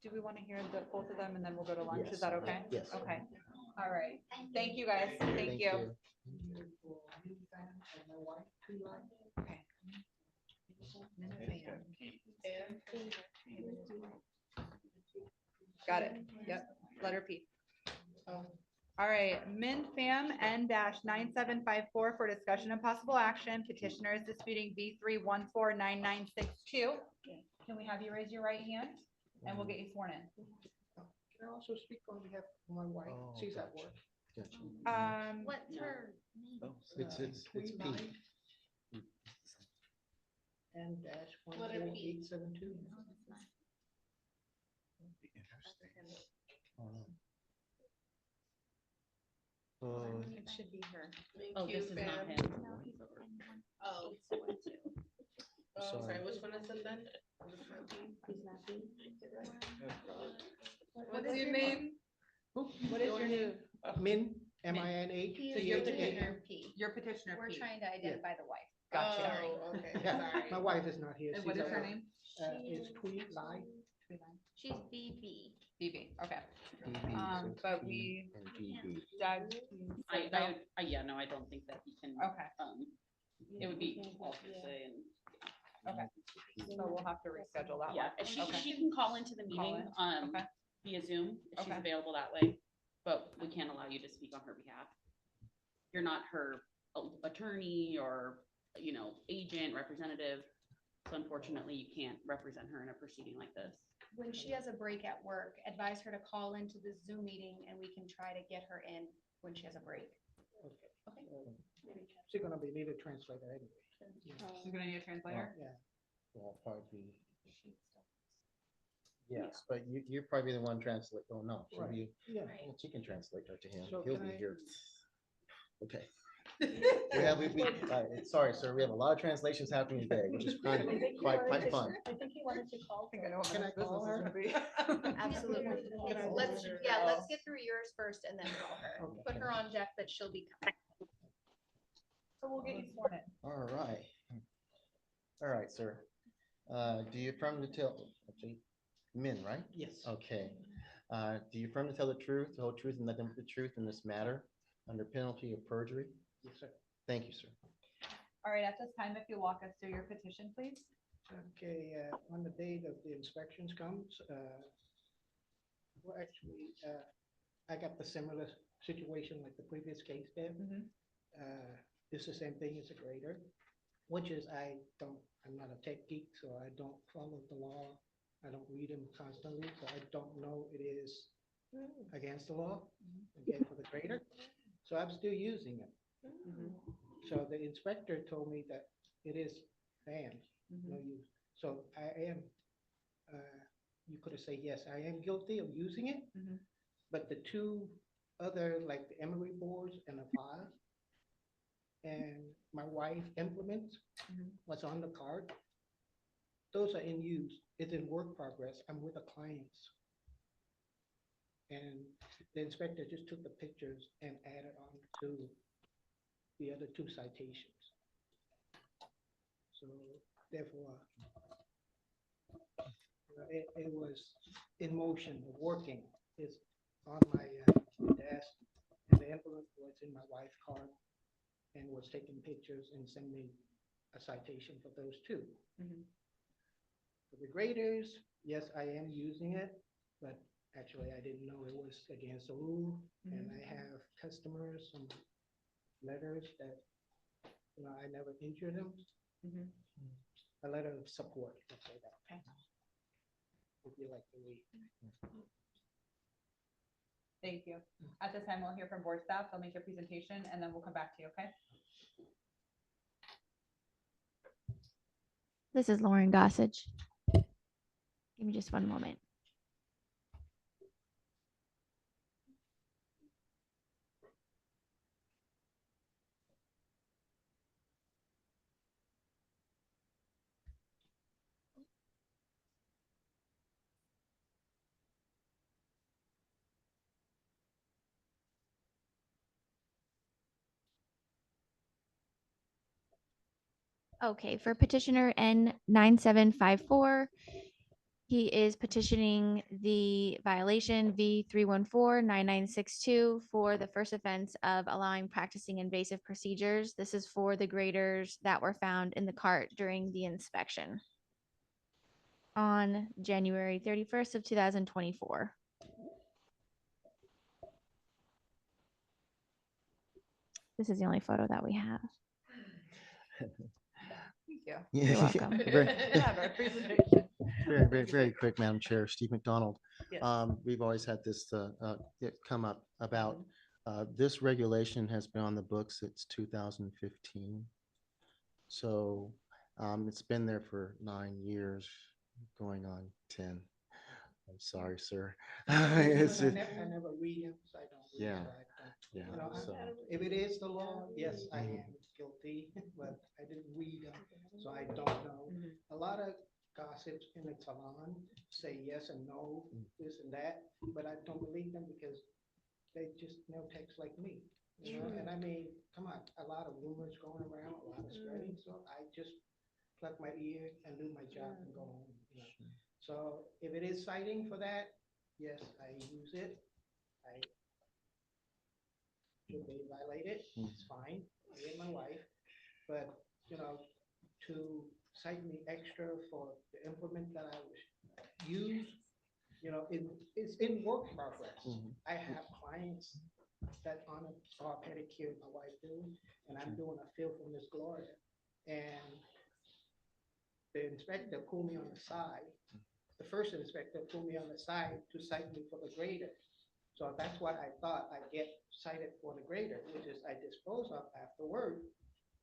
[SPEAKER 1] Do we want to hear the both of them and then we'll go to lunch? Is that okay?
[SPEAKER 2] Yes.
[SPEAKER 1] Okay. All right. Thank you, guys. Thank you. Okay. Got it. Yep. Letter P. All right, MinFam N-9754 for discussion and possible action. Petitioner is disputing B3149962. Can we have you raise your right hand and we'll get you sworn in?
[SPEAKER 14] Can I also speak on behalf of my wife? She's at work.
[SPEAKER 10] What's her name?
[SPEAKER 2] It's P.
[SPEAKER 14] N dash
[SPEAKER 10] Letter P.
[SPEAKER 14] 10872.
[SPEAKER 9] It should be her.
[SPEAKER 18] Oh, this is not him.
[SPEAKER 9] Oh. Oh, sorry, which one is it then? What's your name?
[SPEAKER 1] What is your name?
[SPEAKER 14] Min, M-I-N-H.
[SPEAKER 1] So you're petitioner P. Your petitioner
[SPEAKER 6] We're
[SPEAKER 1] P.
[SPEAKER 6] trying to identify the wife.
[SPEAKER 1] Gotcha.
[SPEAKER 9] Oh, okay,
[SPEAKER 14] Yeah,
[SPEAKER 9] sorry.
[SPEAKER 14] my wife is not here.
[SPEAKER 1] And
[SPEAKER 14] She's
[SPEAKER 1] what is
[SPEAKER 14] at
[SPEAKER 1] her
[SPEAKER 14] work.
[SPEAKER 1] name?
[SPEAKER 14] It's Tweet Lai.
[SPEAKER 10] She's BB.
[SPEAKER 1] BB, okay. But we, Doug.
[SPEAKER 18] Yeah, no, I don't think that he can.
[SPEAKER 1] Okay.
[SPEAKER 18] It would be false to say and.
[SPEAKER 1] Okay, so we'll have to reschedule that one.
[SPEAKER 18] Yeah, and she
[SPEAKER 1] Okay.
[SPEAKER 18] can call into the
[SPEAKER 1] Call
[SPEAKER 18] meeting,
[SPEAKER 1] in. Okay.
[SPEAKER 18] via Zoom, if she's
[SPEAKER 1] Okay.
[SPEAKER 18] available that way, but we can't allow you to speak on her behalf. You're not her attorney or, agent, representative, so unfortunately, you can't represent her in a proceeding like this.
[SPEAKER 6] When she has a break at work, advise her to call into the Zoom meeting and we can try to get her in when she has a break.
[SPEAKER 14] She's gonna be needed translator anyway.
[SPEAKER 1] She's gonna need a translator?
[SPEAKER 14] Yeah.
[SPEAKER 2] Well, probably. Yes, but you're probably the one translate. Oh, no. she'll
[SPEAKER 14] Right.
[SPEAKER 2] be-
[SPEAKER 14] Yeah.
[SPEAKER 2] well, she can translate her to him.
[SPEAKER 14] So
[SPEAKER 2] He'll
[SPEAKER 14] can
[SPEAKER 2] be
[SPEAKER 14] I-
[SPEAKER 2] here. Okay. Sorry, sir. We have a lot of translations happening today, which is kind of quite fun.
[SPEAKER 17] I think he wanted to call.
[SPEAKER 1] I think I know what
[SPEAKER 14] Can
[SPEAKER 1] my
[SPEAKER 14] I call
[SPEAKER 1] business is
[SPEAKER 14] her?
[SPEAKER 1] gonna be.
[SPEAKER 6] Absolutely.
[SPEAKER 14] Can I
[SPEAKER 6] Let's,
[SPEAKER 14] order-
[SPEAKER 6] let's get through yours first and then call her.
[SPEAKER 14] Okay.
[SPEAKER 6] Put her on deck that she'll be coming.
[SPEAKER 1] So we'll get you sworn in.
[SPEAKER 2] All right. All right, sir. Do you affirm to tell, actually, Min, right?
[SPEAKER 14] Yes.
[SPEAKER 2] Okay. Do you affirm to tell the truth, the whole truth, and nothing but the truth in this matter under penalty of perjury?
[SPEAKER 14] Yes, sir.
[SPEAKER 2] Thank you, sir.
[SPEAKER 1] All right, at this time, if you walk us through your petition, please.
[SPEAKER 14] Okay, on the date of the inspections comes, well, actually, I got the similar situation like the previous case did. It's the same thing as a grader, which is I'm not a tech geek, so I don't follow the law. I don't read them constantly, so I don't know it is against the law, again, for the grader. So I'm still using it. So the inspector told me that it is banned, no use. So I am, you could have said, yes, I am guilty of using it. But the two other, like the emery boards and the file, and my wife implements, what's on the card, those are in use. It's in work progress. I'm with the clients. And the inspector just took the pictures and added on to the other two citations. So therefore, it was in motion, working. It's on my desk, and the envelope was in my wife's car, and was taking pictures and sending me a citation for those two. For the graders, yes, I am using it, but actually I didn't know it was against the rule. And I have customers, some letters that, I never injured them. A letter of support, let's say that. Would you like to read?
[SPEAKER 1] Thank you. At this time, we'll hear from board staff. They'll make a presentation and then we'll come back to you, okay?
[SPEAKER 16] This is Lauren Gossage. Give me just one moment. Okay, for petitioner N9754, he is petitioning the violation V3149962 for the first offense of allowing practicing invasive procedures. This is for the graders that were found in the cart during the inspection on January 31st of 2024. This is the only photo that we have.
[SPEAKER 1] Thank you.
[SPEAKER 16] You're welcome.
[SPEAKER 2] Very-
[SPEAKER 1] Have our presentation.
[SPEAKER 2] Very quick, Madam Chair, Steve McDonald.
[SPEAKER 1] Yes.
[SPEAKER 2] We've always had this come up about, this regulation has been on the books since 2015. So it's been there for 9 years, going on 10. I'm sorry, sir.
[SPEAKER 14] I
[SPEAKER 2] It's-
[SPEAKER 14] never read them, so I don't. read,
[SPEAKER 2] Yeah.
[SPEAKER 14] so I don't-
[SPEAKER 2] Yeah, so.
[SPEAKER 14] If it is the law, yes, I am guilty, but I didn't read them, so I don't know. A lot of gossips in the salon say yes and no, this and that, but I don't believe them because they just no text like me. And I mean, come on, a lot of rumors going around, a lot of spreading, so I just plug my ear and do my job and go home. So if it is citing for that, yes, I use it. Should they violate it? It's fine, me and my wife. But, to cite me extra for the implement that I was use, it's in work progress. I have clients that on a spa pedicure my wife do, and I'm doing a fill for Miss Gloria. And the inspector pulled me on the side. The first inspector pulled me on the side to cite me for the grader. So that's what I thought I'd get cited for the grader, which is I dispose of afterward.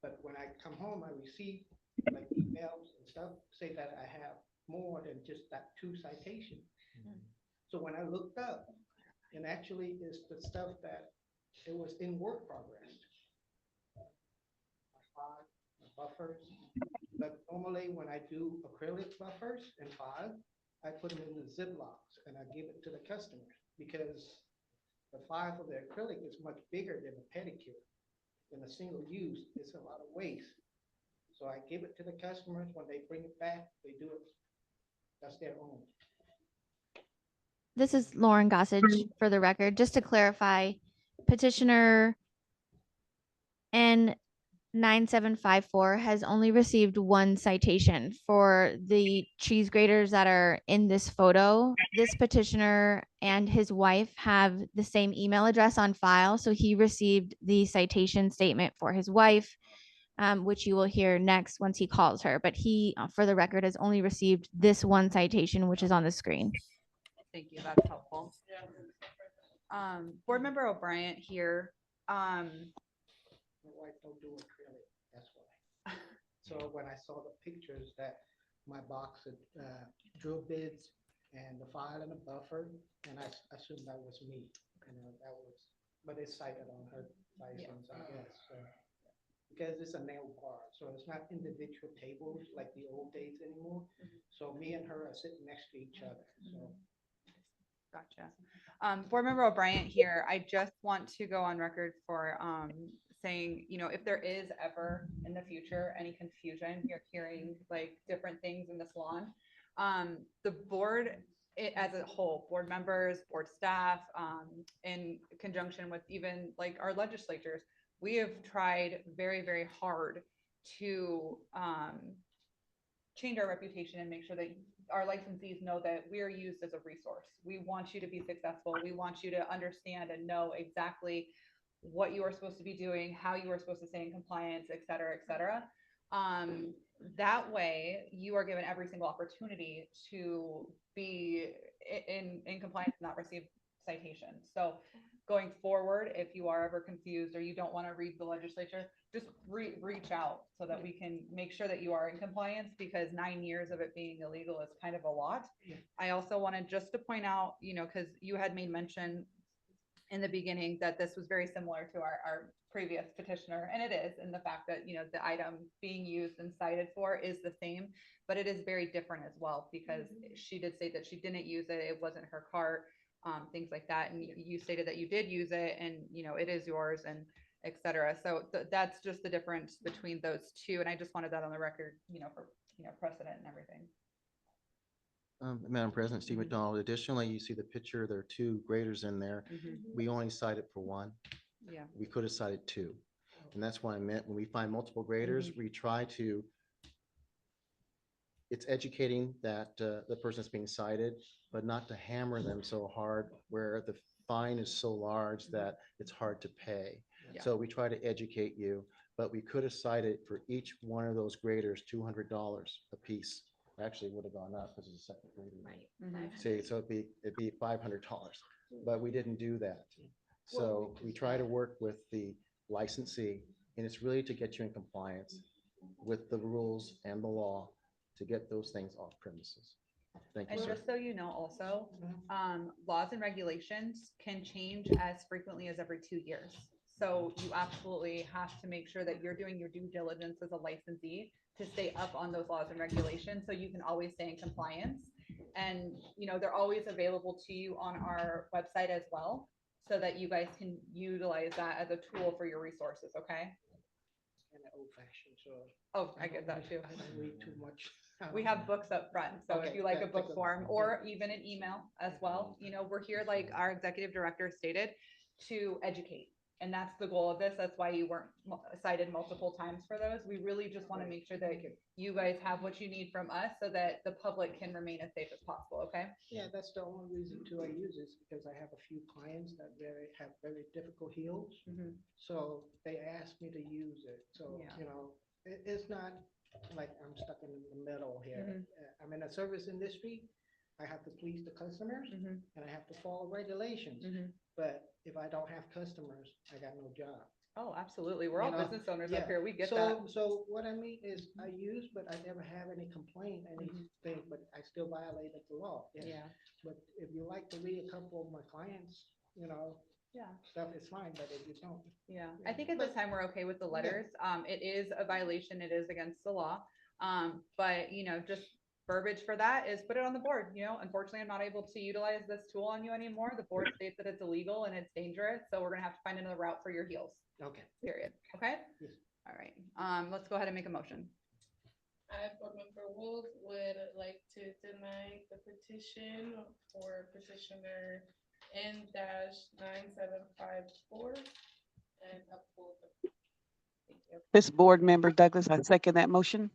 [SPEAKER 14] But when I come home, I receive like emails and stuff, say that I have more than just that 2 citations. So when I looked up, and actually is the stuff that it was in work progress. My buffers, but normally when I do acrylic buffers and file, I put them in the Ziplocs and I give it to the customers because the file for the acrylic is much bigger than a pedicure. In a single use, it's a lot of waste. So I give it to the customers. When they bring it back, they do it. That's their own.
[SPEAKER 16] This is Lauren Gossage for the record. Just to clarify, petitioner N9754 has only received 1 citation for the cheese graters that are in this photo. This petitioner and his wife have the same email address on file, so he received the citation statement for his wife, which you will hear next once he calls her. But he, for the record, has only received this 1 citation, which is on the screen.
[SPEAKER 1] Thank you. That's helpful. Board Member O'Brien here.
[SPEAKER 14] My wife don't do acrylic, that's why. So when I saw the pictures that my box had drill bits and the file and the buffer, and I assumed that was me. That was, but it's cited on her license, I guess. Because it's a nail bar, so it's not individual tables like the old days anymore. So me and her are sitting next to each other, so.
[SPEAKER 1] Gotcha. Board Member O'Brien here. I just want to go on record for saying, if there is ever in the future any confusion, you're hearing like different things in the salon, the board as a whole, board members, board staff, in conjunction with even like our legislatures, we have tried very, very hard to change our reputation and make sure that our licensees know that we're used as a resource. We want you to be successful. We want you to understand and know exactly what you are supposed to be doing, how you are supposed to stay in compliance, et cetera, et cetera. That way you are given every single opportunity to be in compliance and not receive citations. So going forward, if you are ever confused or you don't want to read the legislature, just reach out so that we can make sure that you are in compliance, because 9 years of it being illegal is kind of a lot.
[SPEAKER 14] Yeah.
[SPEAKER 1] I also wanted just to point out, you know, because you had made mention in the beginning that this was very similar to our previous petitioner, and it is, in the fact that, you know, the item being used and cited for is the same, but it is very different as well, because she did say that she didn't use it, it wasn't her cart, things like that, and you stated that you did use it, and, you know, it is yours, and et cetera. So that's just the difference between those two, and I just wanted that on the record, you know, for, you know, precedent and everything.
[SPEAKER 2] Madam President, Steve McDonald, additionally, you see the picture, there are 2 graders in there. We only cited for 1.
[SPEAKER 1] Yeah.
[SPEAKER 2] We could have cited 2. And that's what I meant, when we find multiple graders, we try to, it's educating that the person that's being cited, but not to hammer them so hard where the fine is so large that it's hard to pay.
[SPEAKER 1] Yeah.
[SPEAKER 2] So we try to educate you, but we could have cited for each one of those graders $200 a piece. Actually, would have gone up because it's a second grader.
[SPEAKER 1] Right.
[SPEAKER 2] See, so it'd be $500, but we didn't do that. So we try to work with the licensee, and it's really to get you in compliance with the rules and the law to get those things off premises. Thank you,
[SPEAKER 1] And
[SPEAKER 2] sir.
[SPEAKER 1] just so you know, also, laws and regulations can change as frequently as every 2 years. So you absolutely have to make sure that you're doing your due diligence as a licensee to stay up on those laws and regulations, so you can always stay in compliance. And, you know, they're always available to you on our website as well, so that you guys can utilize that as a tool for your resources, okay?
[SPEAKER 14] Kind of old fashioned, so.
[SPEAKER 1] Oh, I get that too.
[SPEAKER 14] I don't read too much.
[SPEAKER 1] We have books up front, so if
[SPEAKER 14] Okay,
[SPEAKER 1] you like a
[SPEAKER 14] that's
[SPEAKER 1] book
[SPEAKER 14] good.
[SPEAKER 1] form or even an email as well, you know, we're here, like our executive director stated, to educate. And that's the goal of this. That's why you weren't cited multiple times for those. We really just want to make sure that you guys have what you need from us so that the public can remain as safe as possible, okay?
[SPEAKER 14] Yeah, that's the only reason too I use this, because I have a few clients that have very difficult heels. So they asked me to use it. So,
[SPEAKER 1] Yeah.
[SPEAKER 14] you know, it's not like I'm stuck in the middle here. I'm in a service industry. I have to please the customers and I have to follow regulations. But if I don't have customers, I got no job.
[SPEAKER 1] Oh, absolutely. We're all
[SPEAKER 14] You know,
[SPEAKER 1] business owners
[SPEAKER 14] yeah.
[SPEAKER 1] up here. We get
[SPEAKER 14] so,
[SPEAKER 1] that.
[SPEAKER 14] So what I mean is I use, but I never have any complaint, anything, but I still violated the law. Yes.
[SPEAKER 1] Yeah.
[SPEAKER 14] But if you like to read a couple of my clients, you know,
[SPEAKER 1] Yeah.
[SPEAKER 14] stuff is fine, but if you don't.
[SPEAKER 1] Yeah, I think at this time we're okay with the letters. It is a violation. It is against the law. But you know, just verbiage for that is put it on the board. You know, unfortunately, I'm not able to utilize this tool on you anymore. The board states that it's illegal and it's dangerous. So we're gonna have to find another route for your heels.
[SPEAKER 14] Okay.
[SPEAKER 1] Period. Okay.
[SPEAKER 14] Yes.
[SPEAKER 1] All right. Let's go ahead and make a motion.
[SPEAKER 9] I, Board Member Wolf, would like to deny the petition for petitioner N-9754 and uphold the.
[SPEAKER 1] Thank you.
[SPEAKER 4] This board member Douglas, I second that motion.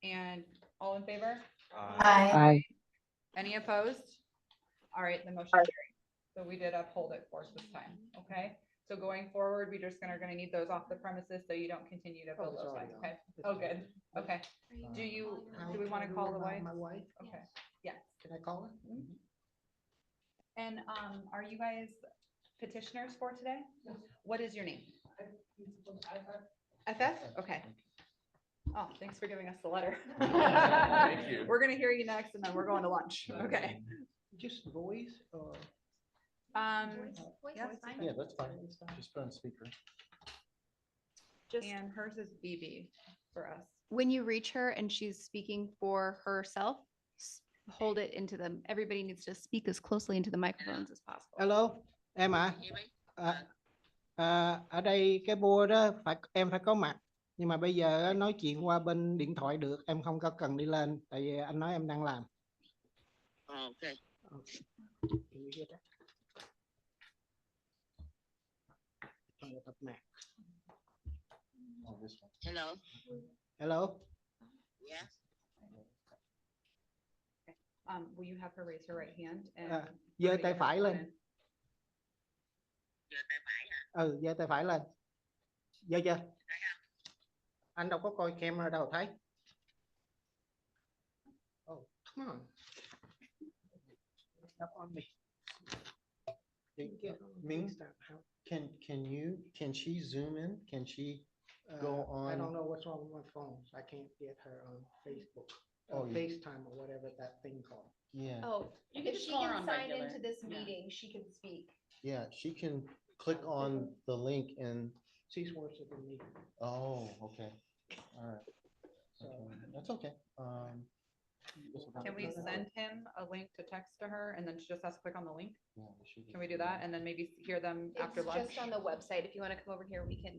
[SPEAKER 1] And all in favor?
[SPEAKER 4] Aye.
[SPEAKER 1] Any opposed? All right, the motion carried. So we did uphold it for us this time, okay? So going forward, we're just gonna need those off the premises so you don't continue to build
[SPEAKER 14] it's
[SPEAKER 1] those
[SPEAKER 14] already
[SPEAKER 1] signs,
[SPEAKER 14] on.
[SPEAKER 1] okay?
[SPEAKER 14] It's
[SPEAKER 1] Oh,
[SPEAKER 14] already
[SPEAKER 1] good, okay. Do we wanna
[SPEAKER 14] Can I
[SPEAKER 1] call the
[SPEAKER 14] remind
[SPEAKER 1] wife?
[SPEAKER 14] My wife,
[SPEAKER 1] Okay, yes.
[SPEAKER 14] can I call her?
[SPEAKER 1] And, are you guys petitioners for today? What is your name? FF? Okay. Oh, thanks for giving us the letter.
[SPEAKER 12] Thank you.
[SPEAKER 1] We're gonna hear you next and then we're going to lunch, okay?
[SPEAKER 14] Just voice or?
[SPEAKER 1] Yeah,
[SPEAKER 2] Yeah, that's fine. Just put on speaker.
[SPEAKER 1] and hers is BB for us.
[SPEAKER 6] When you reach her and she's speaking for herself, hold it into them. Everybody needs to speak as closely into the microphones as possible.
[SPEAKER 14] Hello, em à? Ở đây cái board đó em phải có mặt, nhưng mà bây giờ á, nói chuyện qua bên điện thoại được, em không có cần đi lên, tại vì anh nói em đang làm. Okay. Can you hear that? Tập mạng. Hello. Hello. Yes.
[SPEAKER 1] will you have her raise her right hand and?
[SPEAKER 14] À,
[SPEAKER 1] we're
[SPEAKER 14] giơ
[SPEAKER 1] gonna
[SPEAKER 14] tay
[SPEAKER 1] get her
[SPEAKER 14] phải
[SPEAKER 1] sworn
[SPEAKER 14] lên.
[SPEAKER 1] in.
[SPEAKER 14] Giơ tay phải lên. Giơ chưa? Anh đâu có coi camera đâu thấy. Oh, come on. Up on me.
[SPEAKER 2] Ming, can she zoom in? Can she go on?
[SPEAKER 14] I don't know what's wrong with my phone. I can't get her on Facebook.
[SPEAKER 2] Oh,
[SPEAKER 14] Or
[SPEAKER 2] yeah.
[SPEAKER 14] FaceTime or whatever that thing called.
[SPEAKER 2] Yeah,
[SPEAKER 6] Oh,
[SPEAKER 18] You can
[SPEAKER 6] if
[SPEAKER 18] just
[SPEAKER 6] she
[SPEAKER 18] call her
[SPEAKER 6] can
[SPEAKER 18] on
[SPEAKER 6] sign
[SPEAKER 18] regular.
[SPEAKER 6] into this
[SPEAKER 18] Yeah.
[SPEAKER 6] meeting, she can speak.
[SPEAKER 2] yeah, she can click on the link and,
[SPEAKER 14] She's worse than me.
[SPEAKER 2] oh, okay, all right.
[SPEAKER 14] So
[SPEAKER 2] Okay, that's okay.
[SPEAKER 1] Can we send him a link to text to her and then she just has to click on the link?
[SPEAKER 2] Yeah, we should be
[SPEAKER 1] Can we do that and then maybe hear them after
[SPEAKER 6] It's
[SPEAKER 1] lunch?
[SPEAKER 6] just on the website. If you want to come over here, we can.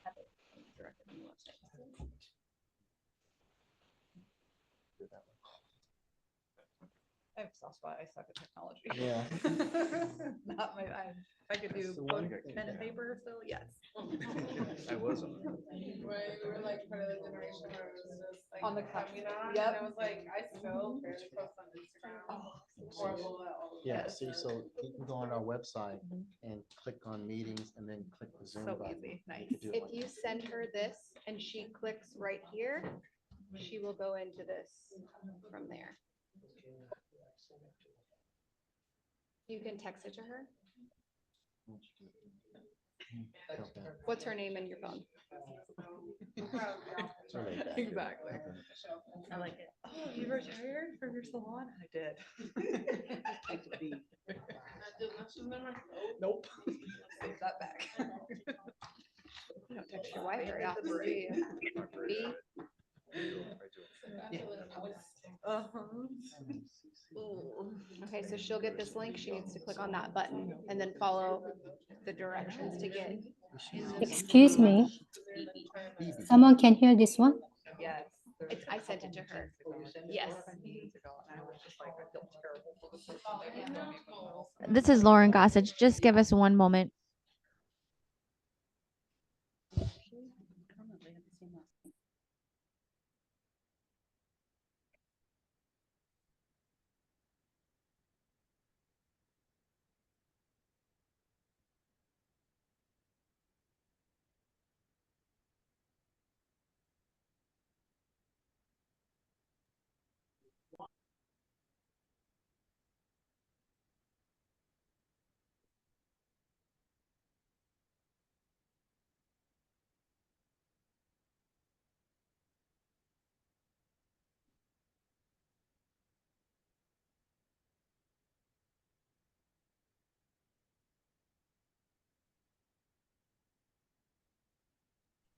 [SPEAKER 6] Have it directly on the website.
[SPEAKER 1] I have a soft spot. I suck at technology.
[SPEAKER 2] Yeah.
[SPEAKER 1] Not my, if I could do
[SPEAKER 2] That's the
[SPEAKER 1] both
[SPEAKER 2] one thing,
[SPEAKER 1] pen and
[SPEAKER 2] yeah.
[SPEAKER 1] paper still, yes.
[SPEAKER 12] I was on.
[SPEAKER 9] Right, we were like part of the generation where it was just like.
[SPEAKER 1] On the
[SPEAKER 9] coming on,
[SPEAKER 1] yep.
[SPEAKER 9] And I was like, I still barely post on Instagram. Horrible at all.
[SPEAKER 2] Yeah, see, so you can go on our website and click on meetings and then click the Zoom
[SPEAKER 1] So
[SPEAKER 2] button.
[SPEAKER 1] easy, nice.
[SPEAKER 2] You could do it
[SPEAKER 6] If
[SPEAKER 2] like
[SPEAKER 6] you
[SPEAKER 2] that.
[SPEAKER 6] send her this and she clicks right here, she will go into this from there. You can text it to her.
[SPEAKER 2] Okay.
[SPEAKER 6] What's her name in your phone?
[SPEAKER 2] So laid back here.
[SPEAKER 1] Exactly.
[SPEAKER 2] Okay.
[SPEAKER 1] I like it. Oh, you retired from your salon? I did. Nope. Take that back.
[SPEAKER 6] You don't text your wife very often, do you? B? Okay, so she'll get this link. She needs to click on that button and then follow the directions to get.
[SPEAKER 13] Excuse me. Someone can hear this one?
[SPEAKER 1] Yes.
[SPEAKER 6] I sent it to her. Yes.
[SPEAKER 16] This is Lauren Gossage. Just give us one moment.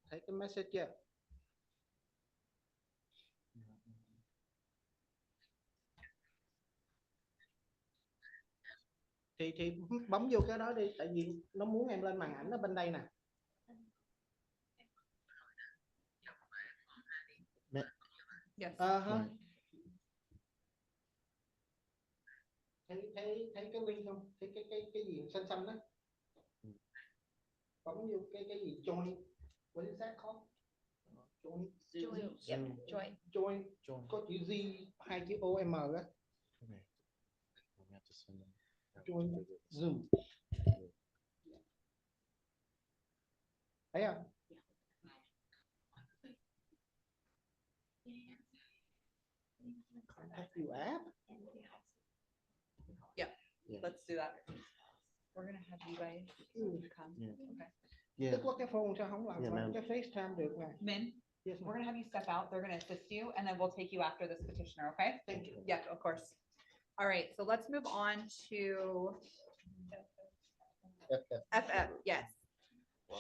[SPEAKER 14] Thấy cái message chưa? Thì bấm vô cái đó đi, tại vì nó muốn em lên màn ảnh ở bên đây nè.
[SPEAKER 1] Yes.
[SPEAKER 14] Thấy cái link không? Thấy cái gì xanh xanh đó. Bấm vô cái gì join. What is that called? Join.
[SPEAKER 6] Join. Yep, join.
[SPEAKER 14] Join. Có chữ Z, hai chữ OM á. Join Zoom. Thấy không? Contact you app.
[SPEAKER 1] Yep.
[SPEAKER 2] Yeah.
[SPEAKER 1] Let's do that. We're gonna have you guys come.
[SPEAKER 2] Yeah.
[SPEAKER 1] Okay.
[SPEAKER 2] Yeah.
[SPEAKER 14] Tức cái phone sao không làm
[SPEAKER 2] Yeah, ma'am.
[SPEAKER 14] cái FaceTime được nè.
[SPEAKER 1] Min,
[SPEAKER 14] Yes,
[SPEAKER 1] we're gonna have you step out. They're gonna assist you and then we'll take you after this petitioner, okay?
[SPEAKER 14] Thank you.
[SPEAKER 1] Yeah, of course. All right, so let's move on to FF, yes.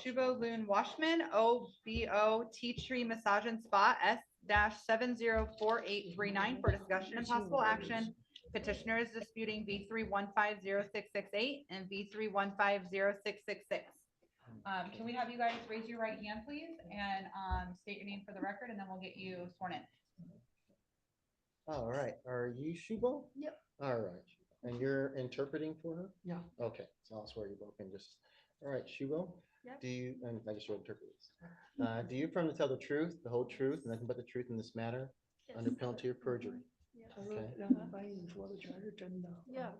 [SPEAKER 1] Shubo Loon Washman, OBO Tea Tree Massage and Spa, S-704839 for discussion and possible action. Petitioner is disputing V3150668 and V3150666. Can we have you guys raise your right hand, please, and state your name for the record, and then we'll get you sworn in.
[SPEAKER 2] All right, are you Shubo?
[SPEAKER 1] Yep.
[SPEAKER 2] All right, and you're interpreting for her?
[SPEAKER 14] Yeah.
[SPEAKER 2] Okay, so I'll swear you both in just, all right, Shubo?
[SPEAKER 1] Yep.
[SPEAKER 2] Do you, and I just wrote interpret this. Do you affirm to tell the truth, the whole truth, and nothing but the truth in this matter, under penalty of perjury?
[SPEAKER 14] 他说
[SPEAKER 2] Okay.
[SPEAKER 14] 让你翻译，你说的全是真的。
[SPEAKER 17] Yeah，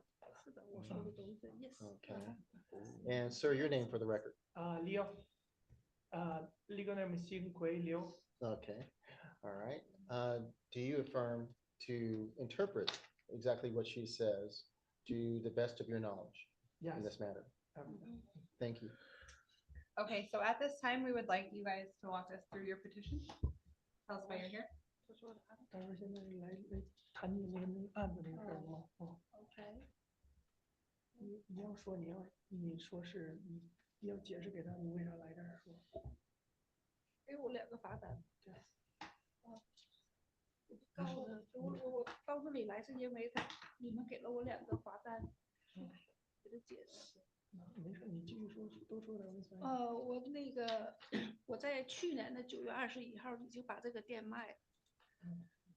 [SPEAKER 17] 是的，我说的都是 yes。
[SPEAKER 2] Okay. And sir, your name for the record.
[SPEAKER 14] Leo, legal name is Xin Kui Liu.
[SPEAKER 2] Okay. All right. Do you affirm to interpret exactly what she says to the best of your knowledge
[SPEAKER 14] Yes.
[SPEAKER 2] in this matter? Thank you.
[SPEAKER 1] Okay, so at this time, we would like you guys to walk us through your petition. Tell us why you're here.
[SPEAKER 14] 他说现在来谈你那个案子那个事儿吗？哦，
[SPEAKER 17] OK，
[SPEAKER 14] 你要说你说是你要解释给他你为啥来这儿说。
[SPEAKER 17] 给我2个罚单。
[SPEAKER 14] 对。
[SPEAKER 17] 我到这里来是因为你们给了我2个罚单，给他解释。
[SPEAKER 14] 没事，你继续说，多说点没事。
[SPEAKER 17] 我在去年的9月21号已经把这个店卖了，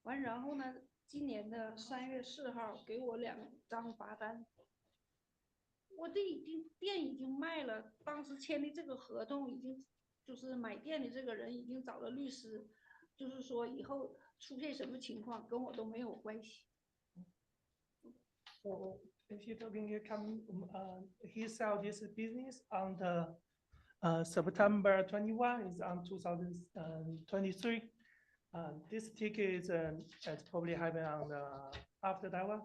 [SPEAKER 17] 完然后呢，今年的3月4号给我2张罚单。我这店已经卖了，当时签的这个合同已经就是买店的这个人已经找了律师，就是说以后出现什么情况跟我都没有关系。
[SPEAKER 14] So if you talking here coming, he sell this business on the September 21 is on 2023. This ticket is probably happened on the after that one.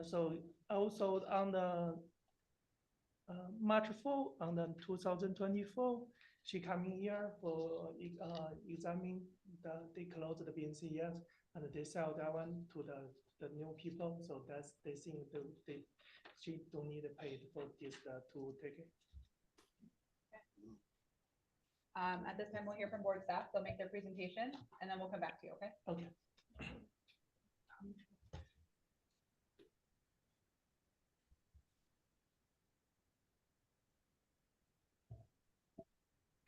[SPEAKER 14] So also on the March 4 on the 2024, she coming here for examining they close the business, yes, and they sell that one to the new people. So that's they think she don't need to pay for this to take it.
[SPEAKER 1] At this time, we'll hear from board staff. They'll make their presentation and then we'll come back to you, okay?
[SPEAKER 14] Okay.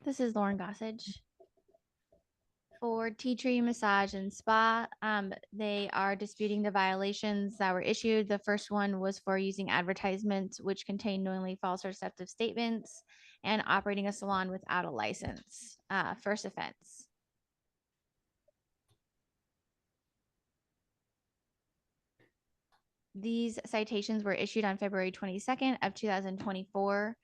[SPEAKER 16] This is Lauren Gossage. For Tea Tree Massage and Spa, they are disputing the violations that were issued. The first one was for using advertisements which contain knowingly false or deceptive statements and operating a salon without a license. First offense. These citations were issued on February 22nd of 2024.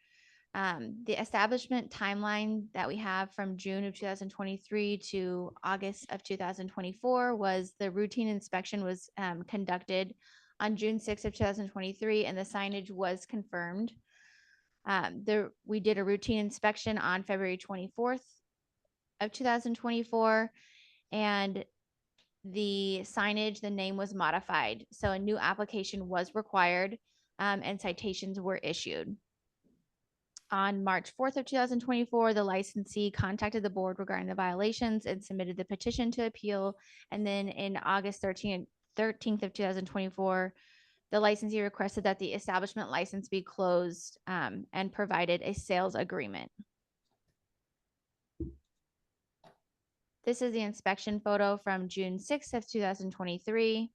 [SPEAKER 16] The establishment timeline that we have from June of 2023 to August of 2024 was the routine inspection was conducted on June 6th of 2023 and the signage was confirmed. We did a routine inspection on February 24th of 2024 and the signage, the name was modified. So a new application was required and citations were issued. On March 4th of 2024, the licensee contacted the board regarding the violations and submitted the petition to appeal. And then in August 13th of 2024, the licensee requested that the establishment license be closed and provided a sales agreement. This is the inspection photo from June 6th of 2023.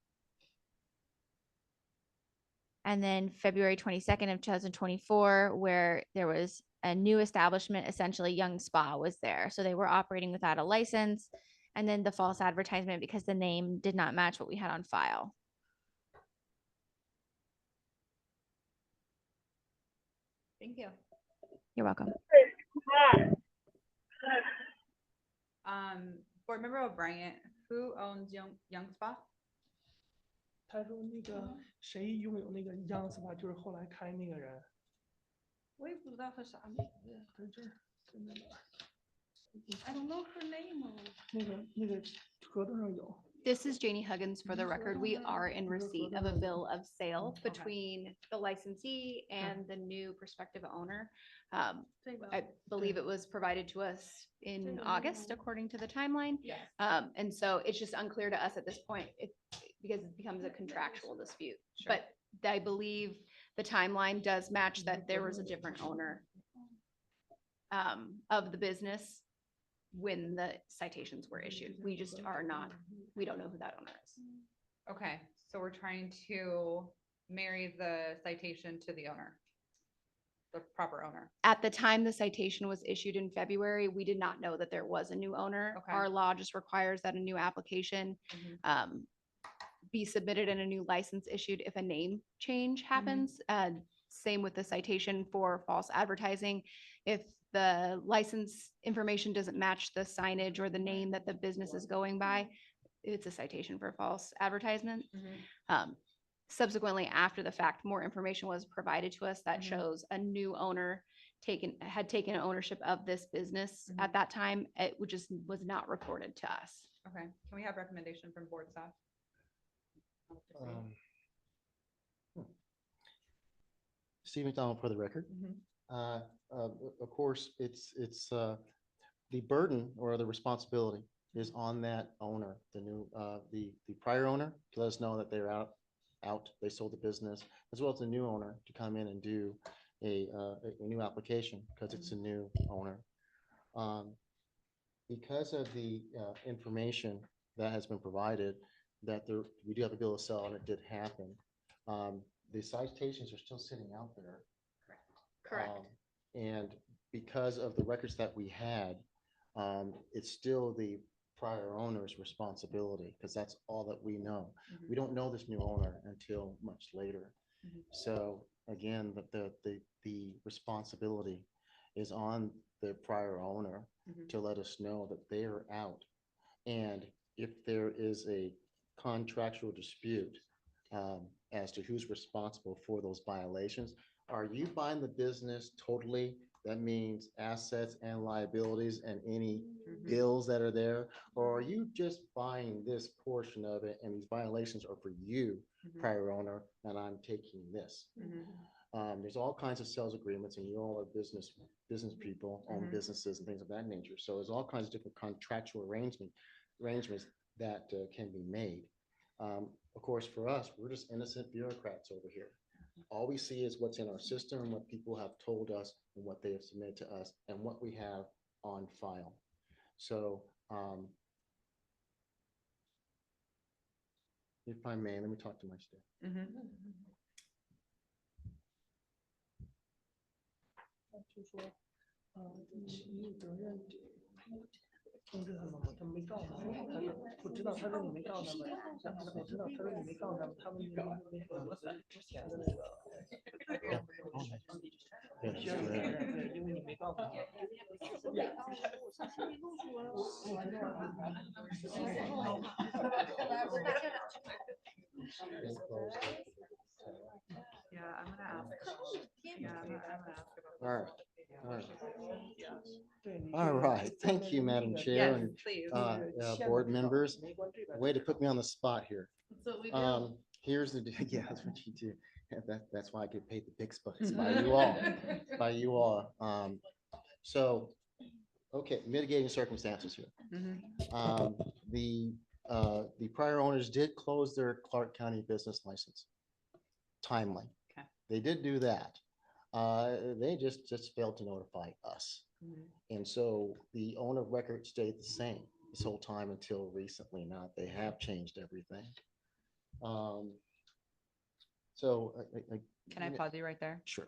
[SPEAKER 16] And then February 22nd of 2024, where there was a new establishment, essentially Young Spa was there. So they were operating without a license. And then the false advertisement because the name did not match what we had on file.
[SPEAKER 1] Thank you.
[SPEAKER 16] You're welcome.
[SPEAKER 1] Board Member O'Brien, who owns Young Spa?
[SPEAKER 14] 他说那个谁拥有那个样子吧，就是后来开那个人。
[SPEAKER 17] 我也不知道他啥名字。
[SPEAKER 14] 在这儿，在那哪儿？
[SPEAKER 17] I don't know her name.
[SPEAKER 14] 那个合同上有。
[SPEAKER 6] This is Janie Huggins for the record. We are in receipt of a bill of sale between the licensee and the new prospective owner. I believe it was provided to us in August, according to the timeline.
[SPEAKER 1] Yes.
[SPEAKER 6] And so it's just unclear to us at this point because it becomes a contractual dispute.
[SPEAKER 1] Sure.
[SPEAKER 6] But I believe the timeline does match that there was a different owner of the business when the citations were issued. We just are not, we don't know who that owner is.
[SPEAKER 1] Okay, so we're trying to marry the citation to the owner, the proper owner.
[SPEAKER 6] At the time the citation was issued in February, we did not know that there was a new owner.
[SPEAKER 1] Okay.
[SPEAKER 6] Our law just requires that a new application be submitted and a new license issued if a name change happens. Same with the citation for false advertising. If the license information doesn't match the signage or the name that the business is going by, it's a citation for false advertisement. Subsequently, after the fact, more information was provided to us that shows a new owner had taken ownership of this business at that time, which just was not reported to us.
[SPEAKER 1] Okay, can we have recommendation from board staff?
[SPEAKER 2] Steve McDonald for the record. Of course, it's the burden or the responsibility is on that owner, the prior owner, to let us know that they're out, they sold the business, as well as the new owner to come in and do a new application because it's a new owner. Because of the information that has been provided, that we do have a bill of sale and it did happen. The citations are still sitting out there.
[SPEAKER 1] Correct.
[SPEAKER 2] And because of the records that we had, it's still the prior owner's responsibility because that's all that we know. We don't know this new owner until much later. So again, the responsibility is on the prior owner to let us know that they are out. And if there is a contractual dispute as to who's responsible for those violations, are you buying the business totally? That means assets and liabilities and any bills that are there, or are you just buying this portion of it and these violations are for you, prior owner, and I'm taking this? There's all kinds of sales agreements, and you all are business people, own businesses and things of that nature. So there's all kinds of different contractual arrangements that can be made. Of course, for us, we're just innocent bureaucrats over here. All we see is what's in our system and what people have told us and what they have submitted to us and what we have on file. So if I may, let me talk to my staff.
[SPEAKER 1] Yeah, I'm gonna ask. Yeah, I'm gonna ask about.
[SPEAKER 2] All right. All right. Thank you, Madam Chair and
[SPEAKER 1] please.
[SPEAKER 2] board members. Way to put me on the spot here.
[SPEAKER 9] That's what we do.
[SPEAKER 2] Here's the, yeah, that's what you do. That's why I get paid the big bucks by you all, by you all. So, okay, mitigating circumstances here. The prior owners did close their Clark County business license. Timely.
[SPEAKER 1] Okay.
[SPEAKER 2] They did do that. They just failed to notify us. And so the owner of record stayed the same this whole time until recently. Now they have changed everything.
[SPEAKER 1] Can I pause you right there?
[SPEAKER 2] Sure.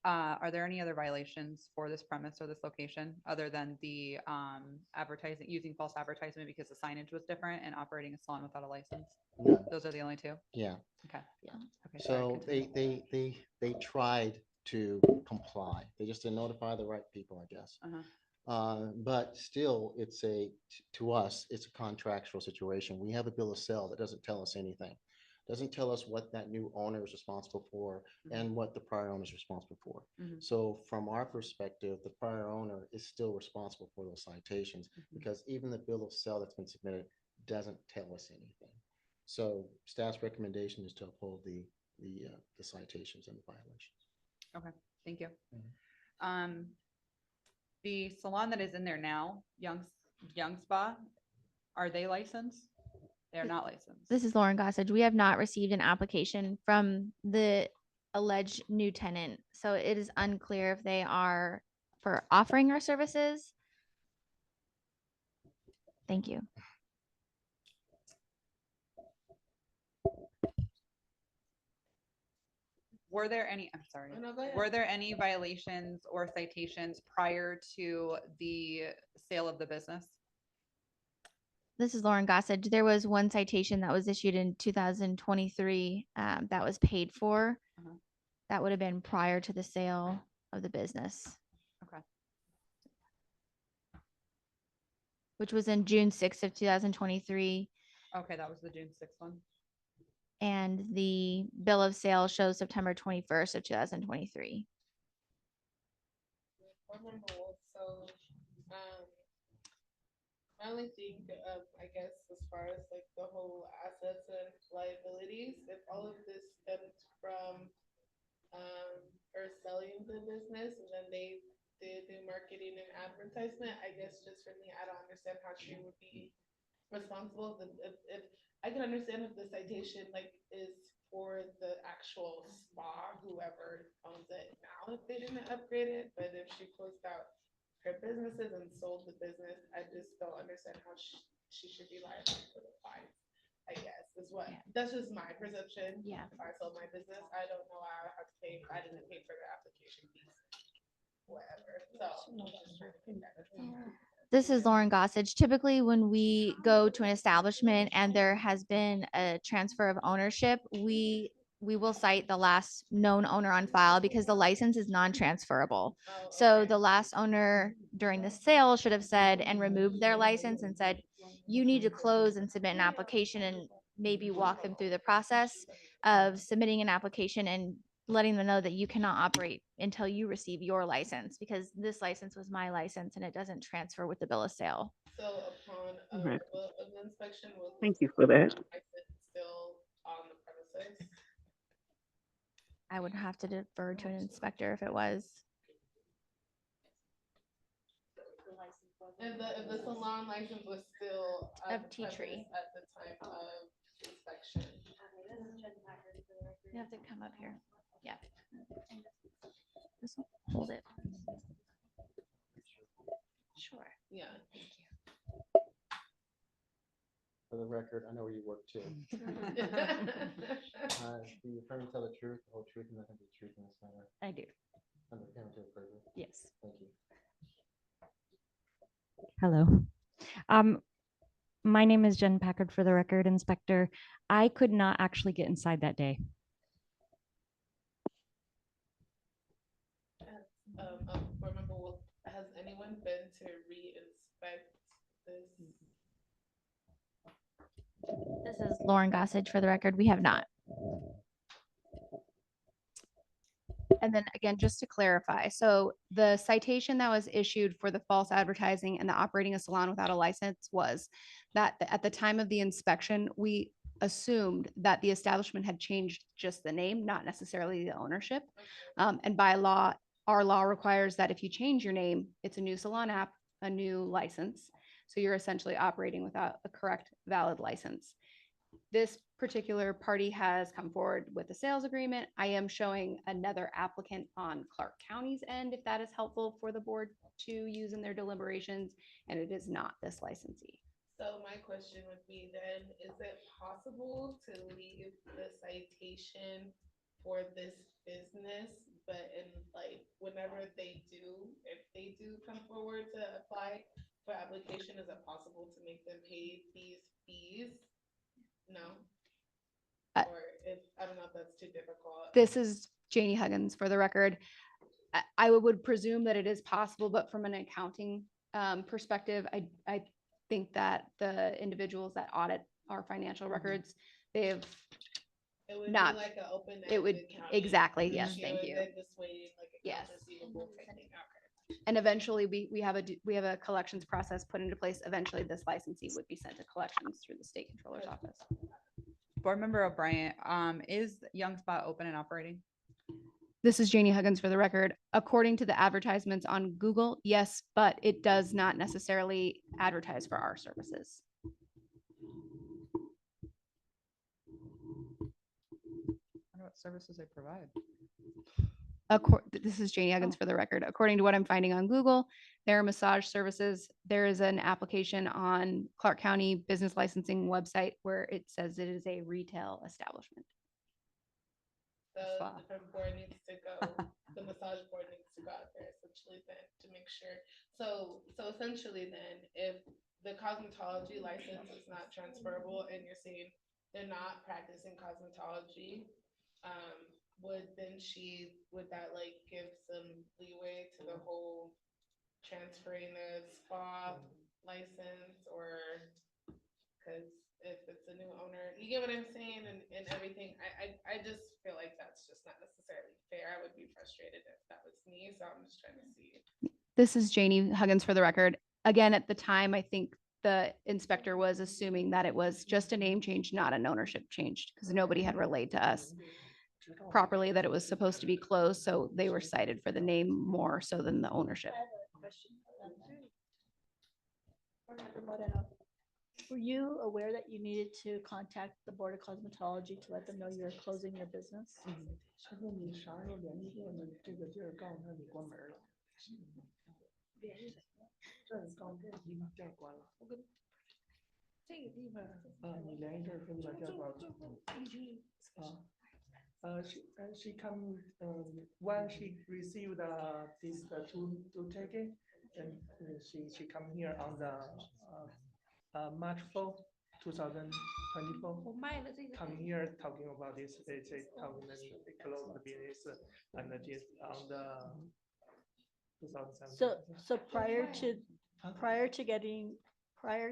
[SPEAKER 1] Are there any other violations for this premise or this location other than the advertising, using false advertisement because the signage was different and operating a salon without a license?
[SPEAKER 2] No.
[SPEAKER 1] Those are the only two?
[SPEAKER 2] Yeah.
[SPEAKER 1] Okay.
[SPEAKER 15] Yeah.
[SPEAKER 1] Okay, sorry,
[SPEAKER 2] So
[SPEAKER 1] continue.
[SPEAKER 2] they tried to comply. They just didn't notify the right people, I guess. But still, to us, it's a contractual situation. We have a bill of sale that doesn't tell us anything. Doesn't tell us what that new owner is responsible for and what the prior owner is responsible for. So from our perspective, the prior owner is still responsible for those citations because even the bill of sale that's been submitted doesn't tell us anything. So staff's recommendation is to uphold the citations and the violations.
[SPEAKER 1] Okay, thank you. The salon that is in there now, Young Spa, are they licensed? They're not licensed.
[SPEAKER 16] This is Lauren Gossage. We have not received an application from the alleged new tenant, so it is unclear if they are for offering our services. Thank you.
[SPEAKER 1] Were there any, I'm sorry,
[SPEAKER 9] Oh, no, go ahead.
[SPEAKER 1] were there any violations or citations prior to the sale of the business?
[SPEAKER 16] This is Lauren Gossage. There was one citation that was issued in 2023 that was paid for.
[SPEAKER 18] Uh-huh.
[SPEAKER 16] That would have been prior to the sale of the business,
[SPEAKER 18] Okay.
[SPEAKER 16] which was in June 6th of 2023.
[SPEAKER 18] Okay, that was the June 6th one.
[SPEAKER 16] And the bill of sale shows September 21st of 2023.
[SPEAKER 9] So, I only think of, I guess, as far as like the whole assets and liabilities, if all of this stemmed from her selling the business and then they did the marketing and advertisement, I guess just for me, I don't understand how she would be responsible. If I can understand if the citation like is for the actual spa, whoever owns it now, if they didn't upgrade it, but if she closed out her businesses and sold the business, I just don't understand how she should be liable for the fines. I guess is what, that's just my perception.
[SPEAKER 16] Yeah.
[SPEAKER 9] If I sold my business, I don't know how I have to pay, I didn't pay for the application fees. Whatever, so. I'm just trying to figure that out.
[SPEAKER 16] This is Lauren Gossage. Typically, when we go to an establishment and there has been a transfer of ownership, we will cite the last known owner on file because the license is non-transferable. So the last owner during the sale should have said and removed their license and said, you need to close and submit an application, and maybe walk them through the process of submitting an application and letting them know that you cannot operate until you receive your license, because this license was my license and it doesn't transfer with the bill of sale.
[SPEAKER 9] So upon
[SPEAKER 4] Right.
[SPEAKER 9] an inspection, was
[SPEAKER 4] Thank you for that.
[SPEAKER 9] license still on the premises?
[SPEAKER 16] I would have to defer to an inspector if it was.
[SPEAKER 9] If the salon license was still on
[SPEAKER 16] Of
[SPEAKER 9] the
[SPEAKER 16] Tea Tree.
[SPEAKER 9] premise at the time of inspection.
[SPEAKER 16] You have to come up here. Yeah. Just hold it. Sure.
[SPEAKER 9] Yeah.
[SPEAKER 2] For the record, I know where you work too. Do you affirm to tell the truth, the whole truth, and nothing but the truth in this matter?
[SPEAKER 16] I do.
[SPEAKER 2] Under penalty of perjury?
[SPEAKER 16] Yes.
[SPEAKER 2] Thank you.
[SPEAKER 19] Hello. My name is Jen Packard, for the record, Inspector. I could not actually get inside that day.
[SPEAKER 9] Board member Wolf, has anyone been to re-inspect this?
[SPEAKER 16] This is Lauren Gossage, for the record. We have not. And then again, just to clarify, so the citation that was issued for the false advertising and the operating a salon without a license was that at the time of the inspection, we assumed that the establishment had changed just the name, not necessarily the ownership. And by law, our law requires that if you change your name, it's a new salon app, a new license. So you're essentially operating without a correct, valid license. This particular party has come forward with a sales agreement. I am showing another applicant on Clark County's end, if that is helpful for the board to use in their deliberations, and it is not this licensee.
[SPEAKER 9] So my question would be then, is it possible to leave the citation for this business, but in like whenever they do, if they do come forward to apply for application, is it possible to make them pay these fees? No. Or if, I don't know if that's too difficult.
[SPEAKER 16] This is Janie Huggins, for the record. I would presume that it is possible, but from an accounting perspective, I think that the individuals that audit our financial records, they have
[SPEAKER 9] It would
[SPEAKER 16] not,
[SPEAKER 9] be like an open.
[SPEAKER 16] it would, exactly, yes,
[SPEAKER 9] issue
[SPEAKER 16] thank
[SPEAKER 9] and
[SPEAKER 16] you.
[SPEAKER 9] then just waiting like
[SPEAKER 16] Yes.
[SPEAKER 9] accounts receivable type thing. Okay.
[SPEAKER 16] And eventually we have a collections process put into place. Eventually this licensee would be sent to collections through the state controller's office.
[SPEAKER 21] Board Member O'Brien, is Young Spot open and operating?
[SPEAKER 16] This is Janie Huggins, for the record. According to the advertisements on Google, yes, but it does not necessarily advertise for our services.
[SPEAKER 21] I wonder what services they provide.
[SPEAKER 16] This is Janie Huggins, for the record. According to what I'm finding on Google, there are massage services. There is an application on Clark County business licensing website where it says it is a retail establishment.
[SPEAKER 9] The different board needs to go, the massage board needs to go out there essentially then to make sure. So essentially then, if the cosmetology license is not transferable and you're saying they're not practicing cosmetology, would that like give some leeway to the whole transferring the spa license, or, cause if it's a new owner, you get what I'm saying, and everything, I just feel like that's just not necessarily fair. I would be frustrated if that was me, so I'm just trying to see.
[SPEAKER 6] This is Janie Huggins for the record. Again, at the time, I think the inspector was assuming that it was just a name change, not an ownership change, because nobody had relayed to us properly that it was supposed to be closed, so they were cited for the name more so than the ownership.
[SPEAKER 17] Were you aware that you needed to contact the Board of Cosmetology to let them know you're closing your business?
[SPEAKER 14] 他说你啥时候联系过呢？这个地儿告诉他你关门了。这儿告诉这你把店关了。我跟这个地方你联系这儿说你把店关了。she come when she received this two ticket, and she come here on the March 4th, 2024. Come here talking about this. They talking that they close the business and just on the 2017.
[SPEAKER 17] So prior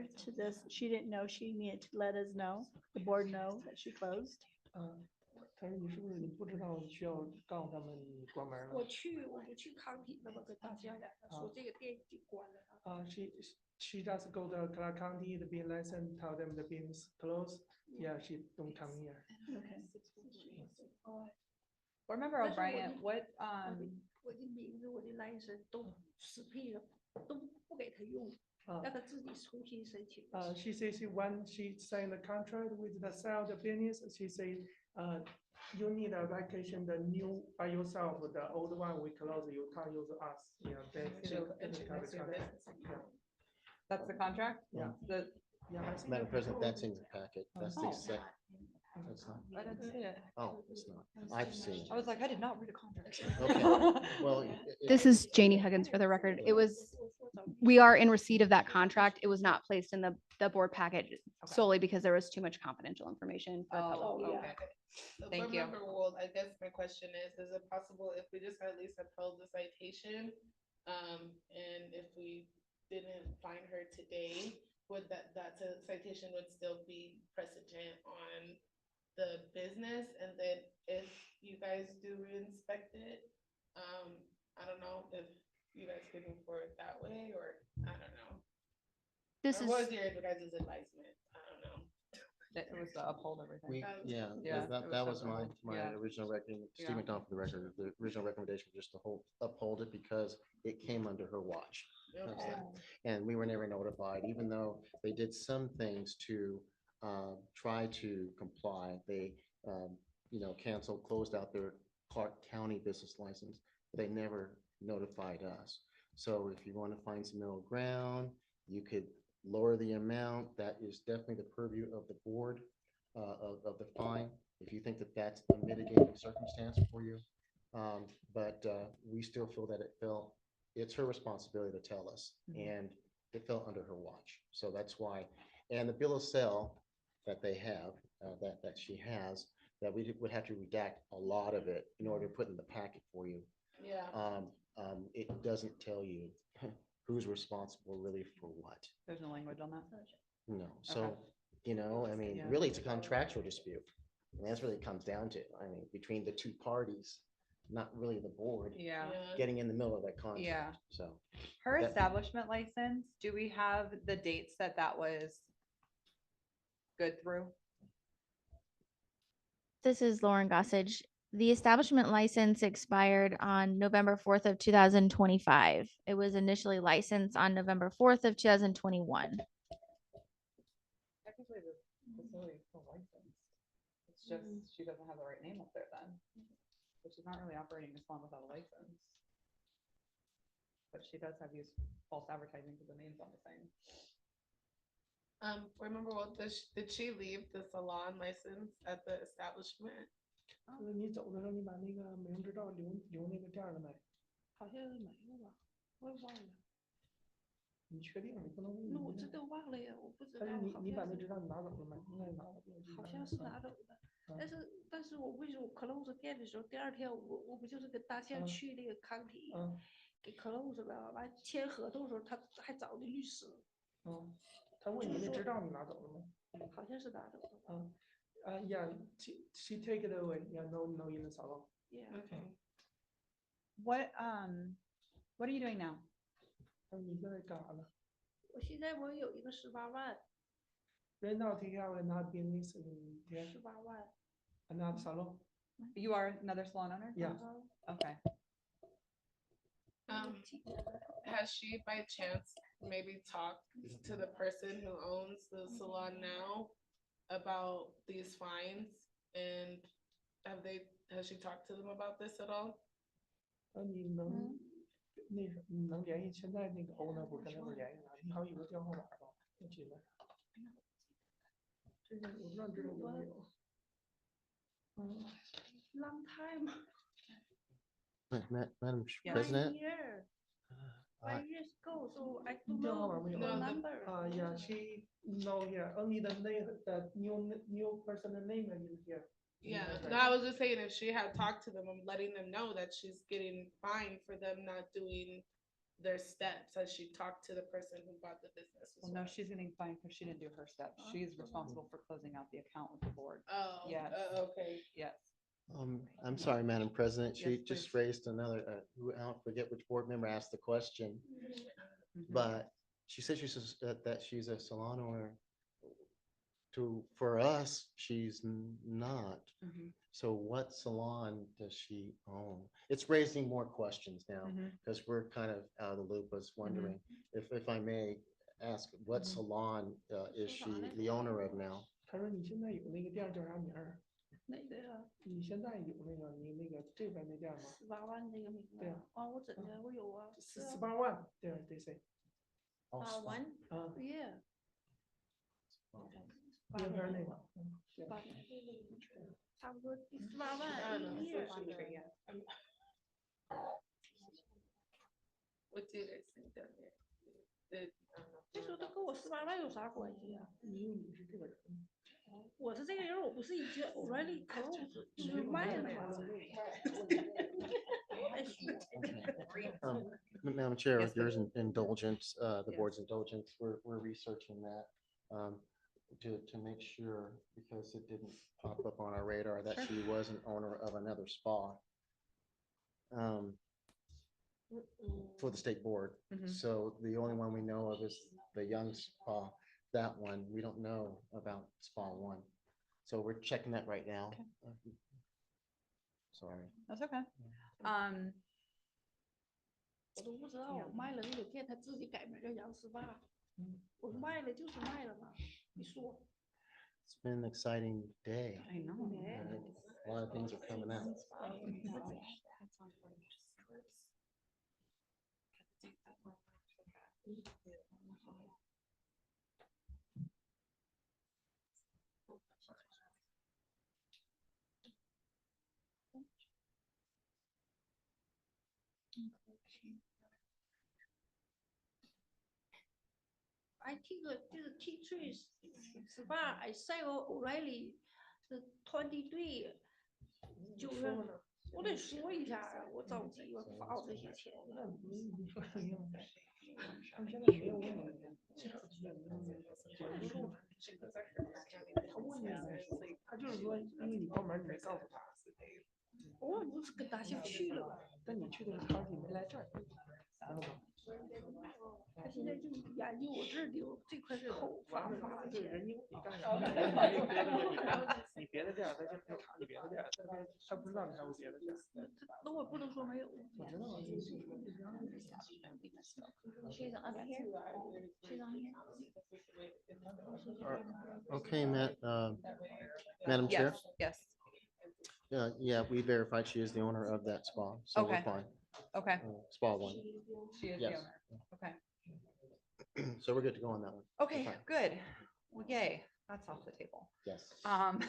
[SPEAKER 17] to this, she didn't know she needed to let us know, the board know that she closed.
[SPEAKER 14] 他说你是不是你不知道需要告诉他们你关门了？
[SPEAKER 17] 我不去康体那么跟大家俩说这个店已经关了。
[SPEAKER 14] She just go to Clark County, the business license, tell them the business closed. Yeah, she don't come here.
[SPEAKER 17] Okay.
[SPEAKER 21] Board Member O'Brien, what,
[SPEAKER 17] 我的名字、我的 license 都死屁了，都不给他用，让他自己重新申请。
[SPEAKER 14] She says when she signed the contract with the sale the business, she said, you need a vacation, the new by yourself, the old one we close, you can't use us. You know,
[SPEAKER 21] that's the contract?
[SPEAKER 14] Yeah.
[SPEAKER 2] Madam President, that's in the packet. That's the
[SPEAKER 21] Oh.
[SPEAKER 2] second. That's not.
[SPEAKER 21] I didn't see it.
[SPEAKER 2] Oh, it's not. I've seen it.
[SPEAKER 21] I was like, I did not read a contract.
[SPEAKER 2] Okay. Well,
[SPEAKER 6] This is Janie Huggins for the record. We are in receipt of that contract. It was not placed in the board packet solely because there was too much confidential information for public.
[SPEAKER 21] Oh, okay. Thank you.
[SPEAKER 9] Well, I guess my question is it possible if we just at least upheld the citation, and if we didn't find her today, would that citation would still be precedent on the business? And then if you guys do re-inspect it, I don't know if you guys can move forward that way, or I don't know.
[SPEAKER 6] This
[SPEAKER 9] Or what
[SPEAKER 6] is
[SPEAKER 9] was your guys' advisement? I don't know.
[SPEAKER 21] It was to uphold everything.
[SPEAKER 2] That was my original recommendation. Steve
[SPEAKER 21] Yeah.
[SPEAKER 2] McDonald for the record, the original recommendation was just to uphold it because it came under her watch.
[SPEAKER 9] Okay.
[SPEAKER 2] And we were never notified, even though they did some things to try to comply. They, canceled, closed out their Clark County business license. They never notified us. So if you want to find some middle ground, you could lower the amount. That is definitely the purview of the board of the fine, if you think that that's a mitigating circumstance for you. But we still feel that it's her responsibility to tell us, and it fell under her watch. So that's why, and the bill of sale that they have, that she has, that we would have to redact a lot of it in order to put in the packet for you.
[SPEAKER 9] Yeah.
[SPEAKER 2] It doesn't tell you who's responsible really for what.
[SPEAKER 21] There's no language on that?
[SPEAKER 2] No, so,
[SPEAKER 21] Okay. Yeah.
[SPEAKER 2] really it's a contractual dispute. And that's really comes down to, between the two parties, not really the board.
[SPEAKER 21] Yeah.
[SPEAKER 2] Getting in the middle of that
[SPEAKER 21] Yeah.
[SPEAKER 2] contract, so.
[SPEAKER 21] Her
[SPEAKER 2] that-
[SPEAKER 21] establishment license, do we have the dates that was good through?
[SPEAKER 16] This is Lauren Gossage. The establishment license expired on November 4th of 2025. It was initially licensed on November 4th of 2021.
[SPEAKER 21] Technically, the facility is still licensed. It's just, she doesn't have the right name up there then. But she's not really operating this long without a license. But she does have used false advertising because the name's on the same.
[SPEAKER 9] Remember did she leave the salon license at the establishment?
[SPEAKER 14] 你走的时候，你把那个美容执照留那个店了没？
[SPEAKER 17] 好像没有吧，我也忘了。
[SPEAKER 14] 你确定？你不能。
[SPEAKER 17] 那我真的忘了呀，我不知道。
[SPEAKER 14] 但是你
[SPEAKER 17] 好像是
[SPEAKER 14] 把那执照你拿走了吗？应该拿了。
[SPEAKER 17] 好像是拿走的，但是我为什么 close 店的时候，第二天我不就是跟大象去那个康体，给 close 了，完签合同的时候他还找的律师。
[SPEAKER 14] 他问你那执照你拿走了吗？
[SPEAKER 17] 好像是拿走了。
[SPEAKER 14] Yeah, she take it away. Yeah, no in the salon.
[SPEAKER 17] Yeah.
[SPEAKER 21] Okay. What are you doing now?
[SPEAKER 14] 你现在干啥呢？
[SPEAKER 17] 我现在我有一个18万。
[SPEAKER 14] Right now, take out another business in there.
[SPEAKER 17] 18万。
[SPEAKER 14] Another salon.
[SPEAKER 21] You are another salon owner?
[SPEAKER 14] Yeah.
[SPEAKER 21] Okay.
[SPEAKER 9] Has she by chance maybe talked to the person who owns the salon now about these fines? And has she talked to them about this at all?
[SPEAKER 14] 你能你能联系现在那个 owner 不跟他们联系吗？你好有个电话码吧？我记得。这个我不知道这个有没有。
[SPEAKER 17] Long time.
[SPEAKER 2] Madam
[SPEAKER 17] Yeah.
[SPEAKER 2] President.
[SPEAKER 17] 5 years ago, so I don't
[SPEAKER 14] 电话
[SPEAKER 17] know
[SPEAKER 14] 码没有
[SPEAKER 17] the number.
[SPEAKER 14] Yeah, she no yeah only the name the new person name in here.
[SPEAKER 9] Yeah, no, I was just saying if she had talked to them, I'm letting them know that she's getting fined for them not doing their steps. Has she talked to the person who bought the business?
[SPEAKER 21] Well, no, she's getting fined because she didn't do her steps. She's responsible for closing out the account with the board.
[SPEAKER 9] Oh,
[SPEAKER 21] Yes.
[SPEAKER 9] Okay.
[SPEAKER 21] Yes.
[SPEAKER 2] I'm sorry, Madam President, she
[SPEAKER 21] Yes,
[SPEAKER 2] just
[SPEAKER 21] please.
[SPEAKER 2] raised another, I don't forget which board member asked the question, but she said that she's a salon owner. For us, she's not. So what salon does she own? It's raising more questions now because we're kind of out of the loop. I was wondering if I may ask, what salon is she the owner of now?
[SPEAKER 14] 他说你现在有那个店叫啥名儿？
[SPEAKER 17] 哪个呀？
[SPEAKER 14] 你现在有那个你那个这边那店吗
[SPEAKER 17] ？18万那个名字。
[SPEAKER 14] 对啊。
[SPEAKER 17] 我真的我有啊。
[SPEAKER 14] 18万，对对对。
[SPEAKER 17] 8万。Yeah。
[SPEAKER 14] 右边那个。
[SPEAKER 17] 差不多18万一个月。
[SPEAKER 9] What do they think down there?
[SPEAKER 17] 这说的跟我18万有啥关系呀？
[SPEAKER 14] 你是这个人。
[SPEAKER 17] 我是这个人，我不是已经 already closed，就是卖了吗
[SPEAKER 2] Madam Chair, with your indulgence, the board's indulgence, we're researching that to make sure, because it didn't pop up on our radar that she was an owner of another spa for the state board. So the only one we know of is the Young Spa. That one, we don't know about Spa 1. So we're checking that right now. Sorry.
[SPEAKER 21] That's okay.
[SPEAKER 17] 我都不知道，我卖了那个店，他自己改名叫杨18。我卖了就是卖了嘛，你说。
[SPEAKER 2] It's been an exciting day.
[SPEAKER 21] I know.
[SPEAKER 2] A lot of things are coming out.
[SPEAKER 17] I think this T3 spa I sell already 是23 9月，我得说一下呀，我着急，我花我这些钱。
[SPEAKER 14] 他们现在没有问你，他问你，他就是说，因为你关门，你没告诉他。
[SPEAKER 17] 我不是跟大象去了吗？
[SPEAKER 14] 但你去的是康体，没来这儿，然后
[SPEAKER 17] 他现在就研究我这儿的这块口发不发
[SPEAKER 14] 对，
[SPEAKER 17] 钱。
[SPEAKER 14] 人家你干啥？你别的店，他就查你别的店，他不知道你还有别的店。
[SPEAKER 17] 那我不能说没有。
[SPEAKER 14] 我知道。
[SPEAKER 17] She's on here. She's on here.
[SPEAKER 2] Okay, Madam Chair?
[SPEAKER 21] Yes.
[SPEAKER 2] Yeah, we verified she is the owner of that spa, so we're
[SPEAKER 21] Okay.
[SPEAKER 2] fine.
[SPEAKER 21] Okay.
[SPEAKER 2] Spa 1.
[SPEAKER 21] She is the
[SPEAKER 2] Yes.
[SPEAKER 21] owner. Okay.
[SPEAKER 2] So we're good to go on that one.
[SPEAKER 21] Okay,
[SPEAKER 2] Fine.
[SPEAKER 21] good. Well, yay, that's off the table.
[SPEAKER 2] Yes.
[SPEAKER 21] How'd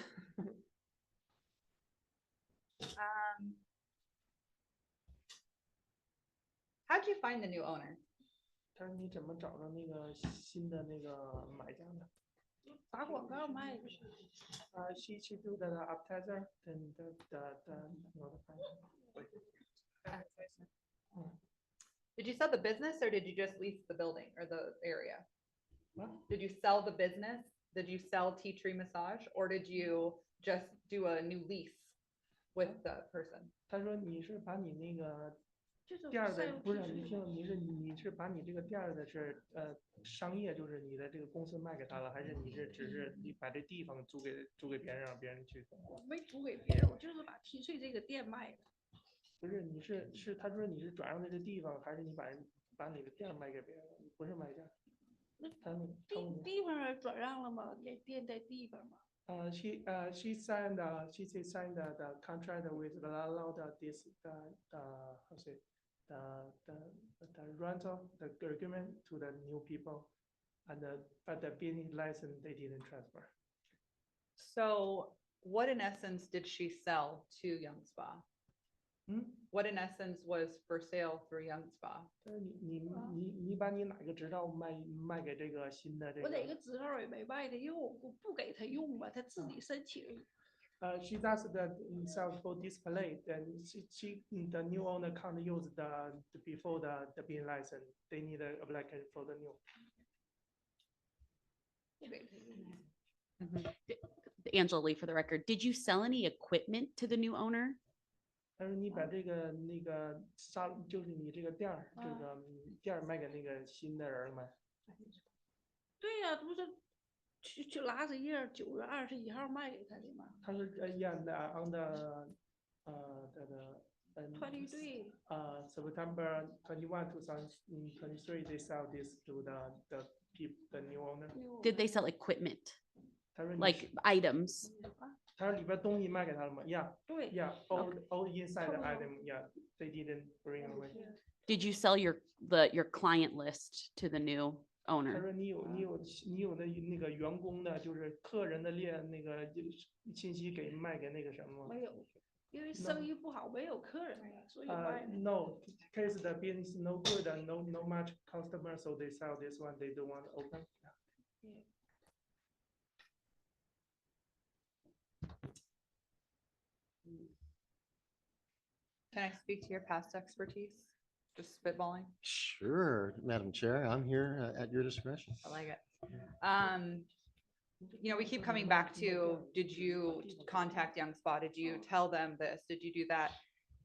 [SPEAKER 21] you find the new owner?
[SPEAKER 14] 他说你怎么找到那个新的那个买家的？
[SPEAKER 17] 打广告卖的。
[SPEAKER 14] she do the appetizer and
[SPEAKER 1] Did you sell the business or did you just lease the building or the area?
[SPEAKER 14] What?
[SPEAKER 1] Did you sell the business? Did you sell tea tree massage or did you just do a new lease with the person?
[SPEAKER 14] 他说你是把你那个
[SPEAKER 17] 就是
[SPEAKER 14] 店儿
[SPEAKER 17] 赛
[SPEAKER 14] 的不是
[SPEAKER 17] 路提示
[SPEAKER 14] 你是把你这个店儿的是商业，就是你的这个公司卖给他了，还是你是只是你把这地方租给别人，让别人去？
[SPEAKER 17] 我没租给别人，我就是把提税这个店卖了。
[SPEAKER 14] 不是，你是他说你是转让的这地方，还是你把你的店儿卖给别人了？你不是买家。他
[SPEAKER 17] 地方转让了吗？给店在地方嘛。
[SPEAKER 14] she signed the contract with the landlord this how say the rental the agreement to the new people and but the business license they didn't transfer.
[SPEAKER 1] So what in essence did she sell to Young Spa? What in essence was for sale through Young Spa?
[SPEAKER 14] 你把你哪个执照卖给这个新的这个？
[SPEAKER 17] 我哪个执照也没卖的，因为我不给他用嘛，他自己申请。
[SPEAKER 14] She does the sell for display. Then she the new owner can't use the before the business license. They need a applicant for the new.
[SPEAKER 17] 不给他用。
[SPEAKER 18] Angela Lee, for the record, did you sell any equipment to the new owner?
[SPEAKER 14] 他说你把这个那个就是你这个店儿卖给那个新的人吗？
[SPEAKER 17] 对呀，不是去拉着页9月21号卖给他的吗？
[SPEAKER 14] 他说yeah on the
[SPEAKER 17] 23
[SPEAKER 14] September 21 2023 they sell this to the new owner.
[SPEAKER 18] Did they sell equipment?
[SPEAKER 14] 他说
[SPEAKER 18] Like items?
[SPEAKER 14] 他说里边东西卖给他了吗 ？Yeah.
[SPEAKER 17] 对
[SPEAKER 14] Yeah. All inside the item. Yeah. They didn't bring away.
[SPEAKER 18] Did you sell your client list to the new
[SPEAKER 14] 他
[SPEAKER 18] owner?
[SPEAKER 14] 说你有的那个员工的，就是客人的那个信息卖给那个什么？
[SPEAKER 17] 没有，因为生意不好，没有客人了，所以卖。
[SPEAKER 14] No, case the business no good and no much customer, so they sell this one. They don't want to open.
[SPEAKER 1] Can I speak to your past expertise? Just spitballing.
[SPEAKER 2] Sure, Madam Chair, I'm here at your discretion.
[SPEAKER 1] I like it. We keep coming back to, did you contact Young Spa? Did you tell them this? Did you do that?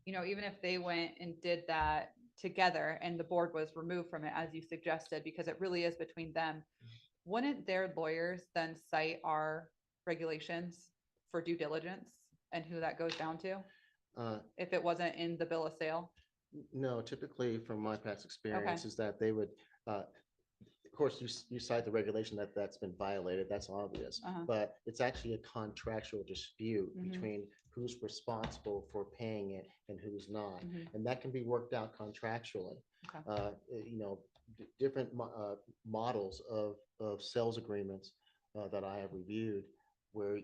[SPEAKER 1] Even if they went and did that together and the board was removed from it, as you suggested, because it really is between them, wouldn't their lawyers then cite our regulations for due diligence and who that goes down to? If it wasn't in the bill of sale?
[SPEAKER 2] No, typically from my past experience is that they would, of course, you cite the regulation that's been violated, that's obvious, but it's actually a contractual dispute between who's responsible for paying it and who's not. And that can be worked out contractually. Different models of sales agreements that I have reviewed where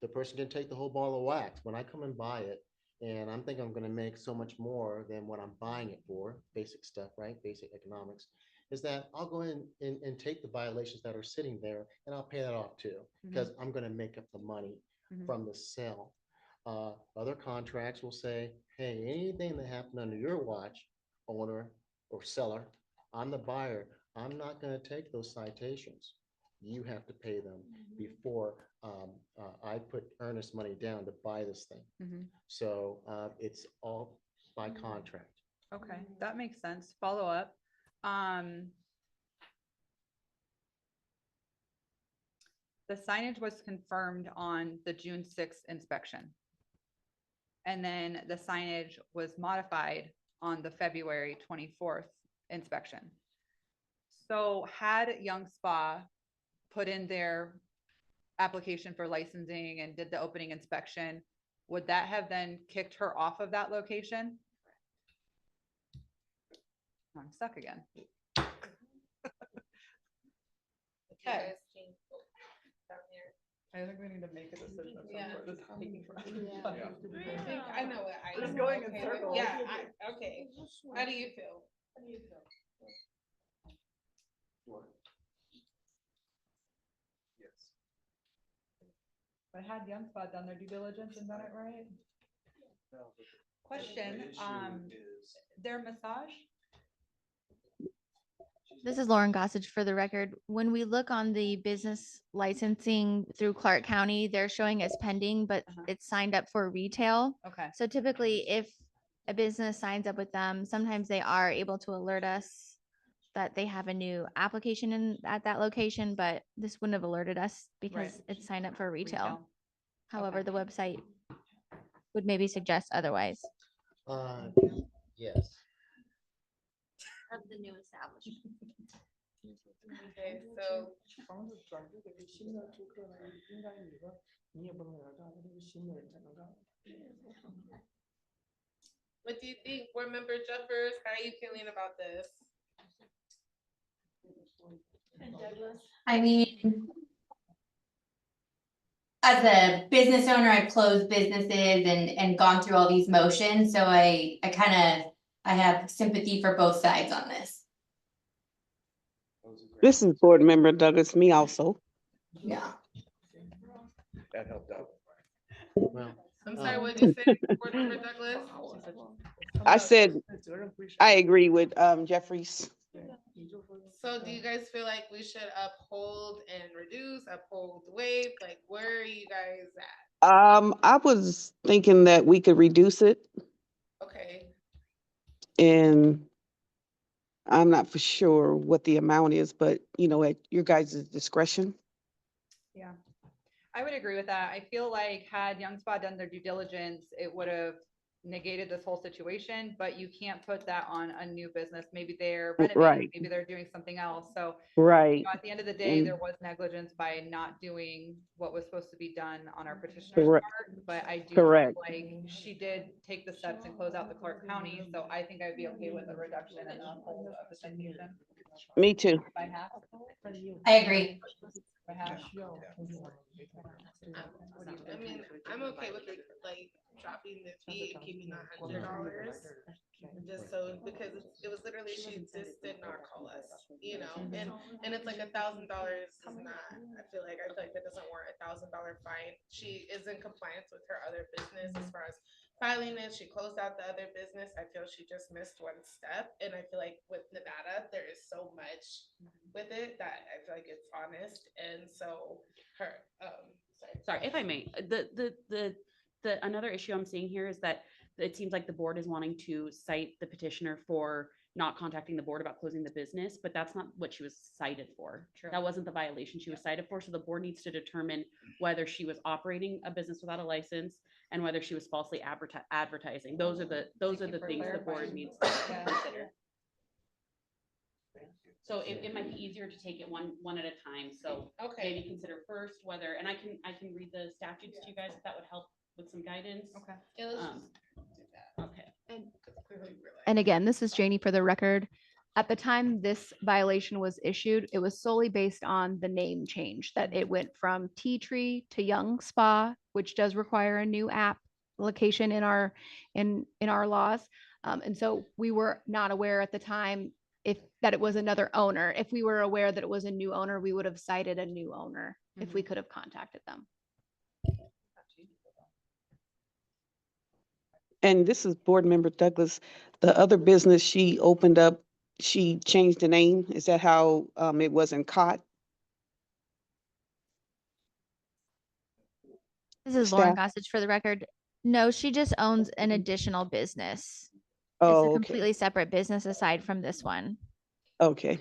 [SPEAKER 2] the person can take the whole ball of wax. When I come and buy it, and I'm thinking I'm going to make so much more than what I'm buying it for, basic stuff, right? Basic economics, is that I'll go in and take the violations that are sitting there and I'll pay that off too, because I'm going to make up the money from the sale. Other contracts will say, hey, anything that happened under your watch, owner or seller, I'm the buyer. I'm not going to take those citations. You have to pay them before I put earnest money down to buy this thing. So it's all by contract.
[SPEAKER 1] Okay, that makes sense. Follow up. The signage was confirmed on the June 6th inspection. And then the signage was modified on the February 24th inspection. So had Young Spa put in their application for licensing and did the opening inspection, would that have then kicked her off of that location? I'm stuck again. Okay. I think we need to make a decision of some sort. This is taking forever.
[SPEAKER 9] I know what I.
[SPEAKER 1] Just going in
[SPEAKER 9] okay,
[SPEAKER 1] circles.
[SPEAKER 9] Yeah, okay. How do you feel?
[SPEAKER 1] But had Young Spot done their due diligence and done it right? Question, their massage?
[SPEAKER 16] This is Lauren Gossage for the record. When we look on the business licensing through Clark County, they're showing as pending, but it's signed up for retail.
[SPEAKER 1] Okay.
[SPEAKER 16] So typically, if a business signs up with them, sometimes they are able to alert us that they have a new application in at that location, but this wouldn't have alerted us because it's signed up for retail. However, the website would maybe suggest otherwise.
[SPEAKER 2] Yes.
[SPEAKER 16] Of the new establishment.
[SPEAKER 9] Okay, so what do you think, board member Jeffers? How are you feeling about this?
[SPEAKER 15] I mean, as a business owner, I've closed businesses and gone through all these motions, so I have sympathy for both sides on this.
[SPEAKER 4] This is Board Member Douglas, me also.
[SPEAKER 15] Yeah.
[SPEAKER 12] That helped out.
[SPEAKER 2] Well,
[SPEAKER 9] I'm sorry, what did you say, board member Douglas?
[SPEAKER 4] I said, I agree with Jeffries.
[SPEAKER 9] So do you guys feel like we should uphold and reduce, uphold, waive? Like, where are you guys at?
[SPEAKER 4] I was thinking that we could reduce it,
[SPEAKER 9] Okay,
[SPEAKER 4] and I'm not for sure what the amount is, but you know, at your guys' discretion.
[SPEAKER 1] Yeah, I would agree with that. I feel like had Young Spot done their due diligence, it would have negated this whole situation, but you can't put that on a new business. Maybe they're renovating,
[SPEAKER 4] Right.
[SPEAKER 1] maybe they're doing something else. So
[SPEAKER 4] Right.
[SPEAKER 1] at the end of the day,
[SPEAKER 4] And-
[SPEAKER 1] there was negligence by not doing what was supposed to be done on our petitioner's
[SPEAKER 4] Correct.
[SPEAKER 1] part. But I do
[SPEAKER 4] Correct.
[SPEAKER 1] feel like she did take the steps and close out the Clark County. So I think I'd be okay with a reduction and a hold of the citation
[SPEAKER 4] Me too.
[SPEAKER 1] by half.
[SPEAKER 15] I agree.
[SPEAKER 1] By half.
[SPEAKER 9] I mean, I'm okay with it, like, dropping the fee and keeping $100. Just so, because it was literally, she just did not call us, you know, and it's like $1,000 is not, I feel like that doesn't warrant $1,000 fine. She is in compliance with her other business as far as filing it. She closed out the other business. I feel she just missed one step. And I feel like with Nevada, there is so much with it that I feel like it's honest. And so her,
[SPEAKER 18] Sorry, if I may, the another issue I'm seeing here is that it seems like the board is wanting to cite the petitioner for not contacting the board about closing the business, but that's not what she was cited for. That wasn't the violation she was cited for. So the board needs to determine whether she was operating a business without a license and whether she was falsely advertising. Those are the things the board needs to consider. So it might be easier to take it one at a time. So
[SPEAKER 9] Okay.
[SPEAKER 18] maybe consider first whether, and I can read the statutes to you guys if that would help with some guidance.
[SPEAKER 1] Okay.
[SPEAKER 18] Okay.
[SPEAKER 16] And again, this is Janie for the record. At the time this violation was issued, it was solely based on the name change, that it went from Tea Tree to Young Spa, which does require a new application in our laws. And so we were not aware at the time that it was another owner. If we were aware that it was a new owner, we would have cited a new owner if we could have contacted them.
[SPEAKER 4] And this is Board Member Douglas. The other business she opened up, she changed the name. Is that how it wasn't caught?
[SPEAKER 16] This is Lauren
[SPEAKER 4] Staff?
[SPEAKER 16] Gossage for the record. No, she just owns an additional business. It's a
[SPEAKER 4] Oh, okay.
[SPEAKER 16] completely separate business aside from this one.
[SPEAKER 4] Okay.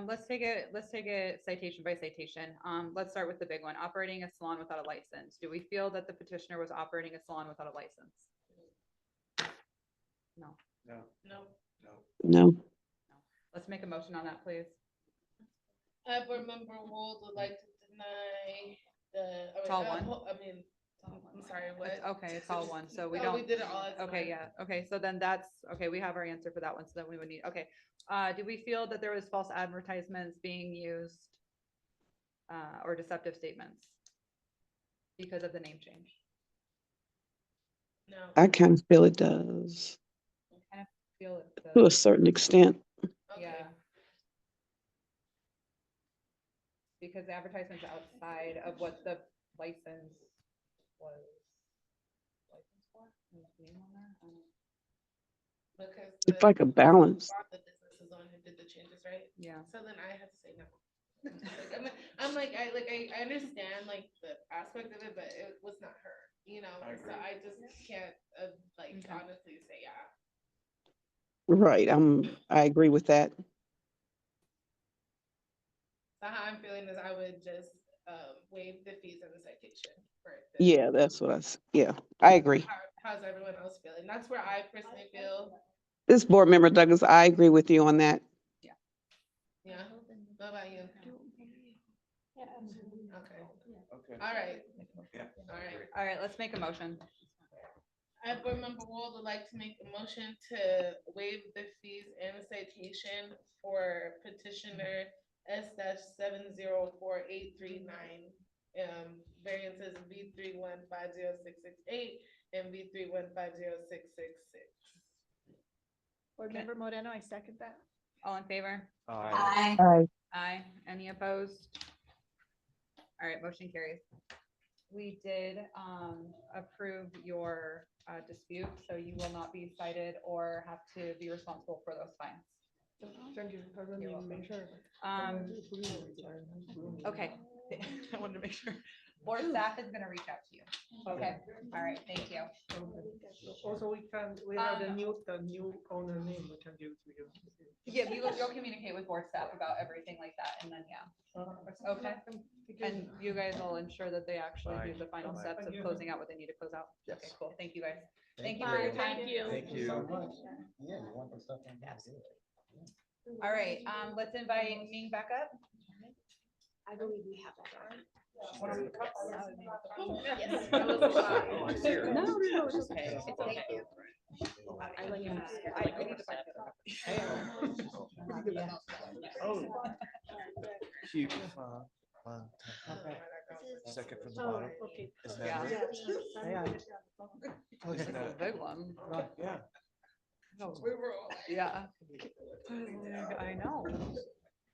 [SPEAKER 1] Let's take it citation by citation. Let's start with the big one, operating a salon without a license. Do we feel that the petitioner was operating a salon without a license? No.
[SPEAKER 12] No.
[SPEAKER 9] No.
[SPEAKER 4] No.
[SPEAKER 1] Let's make a motion on that, please.
[SPEAKER 9] Board member Wold would like to deny the.
[SPEAKER 1] It's all one?
[SPEAKER 9] I'm sorry, what?
[SPEAKER 1] Okay, it's all one, so we
[SPEAKER 9] Oh,
[SPEAKER 1] don't.
[SPEAKER 9] we did it all as
[SPEAKER 1] Okay,
[SPEAKER 9] one.
[SPEAKER 1] yeah, okay, so then that's, okay, we have our answer for that one, so then we would need, okay. Do we feel that there was false advertisements being used or deceptive statements because of the name change?
[SPEAKER 9] No.
[SPEAKER 4] I kind of feel it does.
[SPEAKER 1] feel it's
[SPEAKER 4] To a certain extent.
[SPEAKER 1] yeah. Because advertisements outside of what the license was. Licensed for? Is the name on there? I don't know.
[SPEAKER 9] Because
[SPEAKER 4] It's like a balance.
[SPEAKER 9] the businesses on who did the changes, right?
[SPEAKER 1] Yeah.
[SPEAKER 9] So then I had to say no. Like, I understand like the aspect of it, but it was not her, you know, so I just can't honestly say yeah.
[SPEAKER 4] Right. I agree with that.
[SPEAKER 9] So how I'm feeling is I would just waive the fees and the citation for it.
[SPEAKER 4] Yeah, that's what yeah, I agree.
[SPEAKER 9] How's everyone else feeling? That's where I personally feel.
[SPEAKER 4] This board member Douglas, I agree with you on that.
[SPEAKER 9] Yeah. What about you? Okay. All right. All right.
[SPEAKER 1] All right, let's make a motion.
[SPEAKER 9] I, Board Member Wold, would like to make a motion to waive the fees and citation for petitioner S-704839. Variances V31506668 and V31506666.
[SPEAKER 17] Board Member Moreno, I second that.
[SPEAKER 1] All in favor?
[SPEAKER 15] Aye.
[SPEAKER 4] Aye.
[SPEAKER 1] Aye. Any opposed? All right, motion carries. We did approve your dispute, so you will not be cited or have to be responsible for those fines.
[SPEAKER 14] Thank you.
[SPEAKER 1] You're welcome. Okay, I wanted to make sure. Board staff is gonna reach out to you. Okay, all right, thank you.
[SPEAKER 14] Also, we have the new owner name, we can give to you.
[SPEAKER 1] Yeah, you'll communicate with board staff about everything like that, and then, yeah. Okay, and you guys will ensure that they actually do the final steps of closing out what they need to close out. Okay, cool, thank you guys. Thank you for your time.
[SPEAKER 17] Thank you.
[SPEAKER 2] Thank you so much. Yeah, you want the stuff on that?
[SPEAKER 1] All right, let's invite Ming back up.
[SPEAKER 17] I believe we have that already.
[SPEAKER 1] Yes.
[SPEAKER 17] No,
[SPEAKER 18] It's okay. It's okay.
[SPEAKER 17] I like it.
[SPEAKER 1] I need to find it.
[SPEAKER 12] Oh. Cute. Second from the bottom.
[SPEAKER 17] Okay.
[SPEAKER 12] Isn't
[SPEAKER 1] Yeah.
[SPEAKER 12] that it?
[SPEAKER 1] This is a big one.
[SPEAKER 12] Yeah.
[SPEAKER 1] Yeah. I know.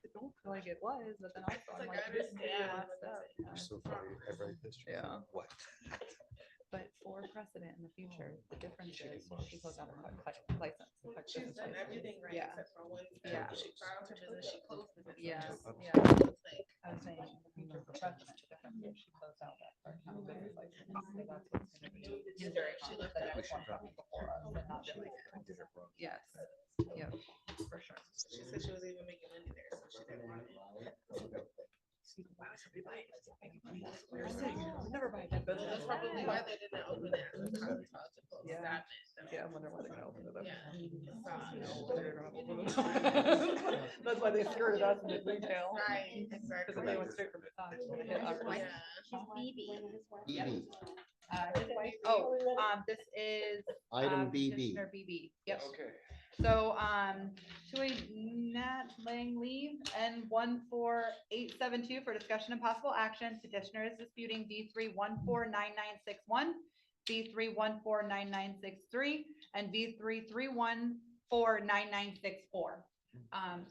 [SPEAKER 1] I don't feel like it was, but then also I'm like, this is the last step.
[SPEAKER 2] You're so funny. I read history.
[SPEAKER 1] Yeah.
[SPEAKER 2] What?
[SPEAKER 1] But for precedent in the future, the difference is she goes out of license.
[SPEAKER 9] She's done everything right
[SPEAKER 1] Yeah.
[SPEAKER 9] except for one.
[SPEAKER 1] Yeah.
[SPEAKER 9] She filed her business, she closed the business.
[SPEAKER 1] Yes, yeah.
[SPEAKER 9] It's like,
[SPEAKER 1] I was saying, in the future, for precedent, the difference is she closed out that part-time business license. So that's what's gonna be hindering
[SPEAKER 9] She
[SPEAKER 1] on
[SPEAKER 9] left
[SPEAKER 1] the
[SPEAKER 9] that
[SPEAKER 1] next one coming before us and not doing it. Yes, yep, for sure.
[SPEAKER 9] she said she was even making money there, so she didn't want it.
[SPEAKER 1] Never buy that business.
[SPEAKER 9] That's probably why they didn't open it as a cosmetological
[SPEAKER 1] Yeah.
[SPEAKER 9] establishment.
[SPEAKER 1] Yeah, I wonder why they're gonna open it up.
[SPEAKER 9] Yeah.
[SPEAKER 1] That's why they skirted us in retail.
[SPEAKER 9] Right,
[SPEAKER 1] Because
[SPEAKER 9] exactly.
[SPEAKER 1] they went straight from the top.
[SPEAKER 9] Yeah.
[SPEAKER 1] His wife, oh, this is.
[SPEAKER 2] Item BB.
[SPEAKER 1] Petitioner BB, yep.
[SPEAKER 12] Okay.
[SPEAKER 1] So, to a Nat Lang leave and 14872 for discussion and possible action. Petitioner is disputing V3149961, V3149963, and V331499964.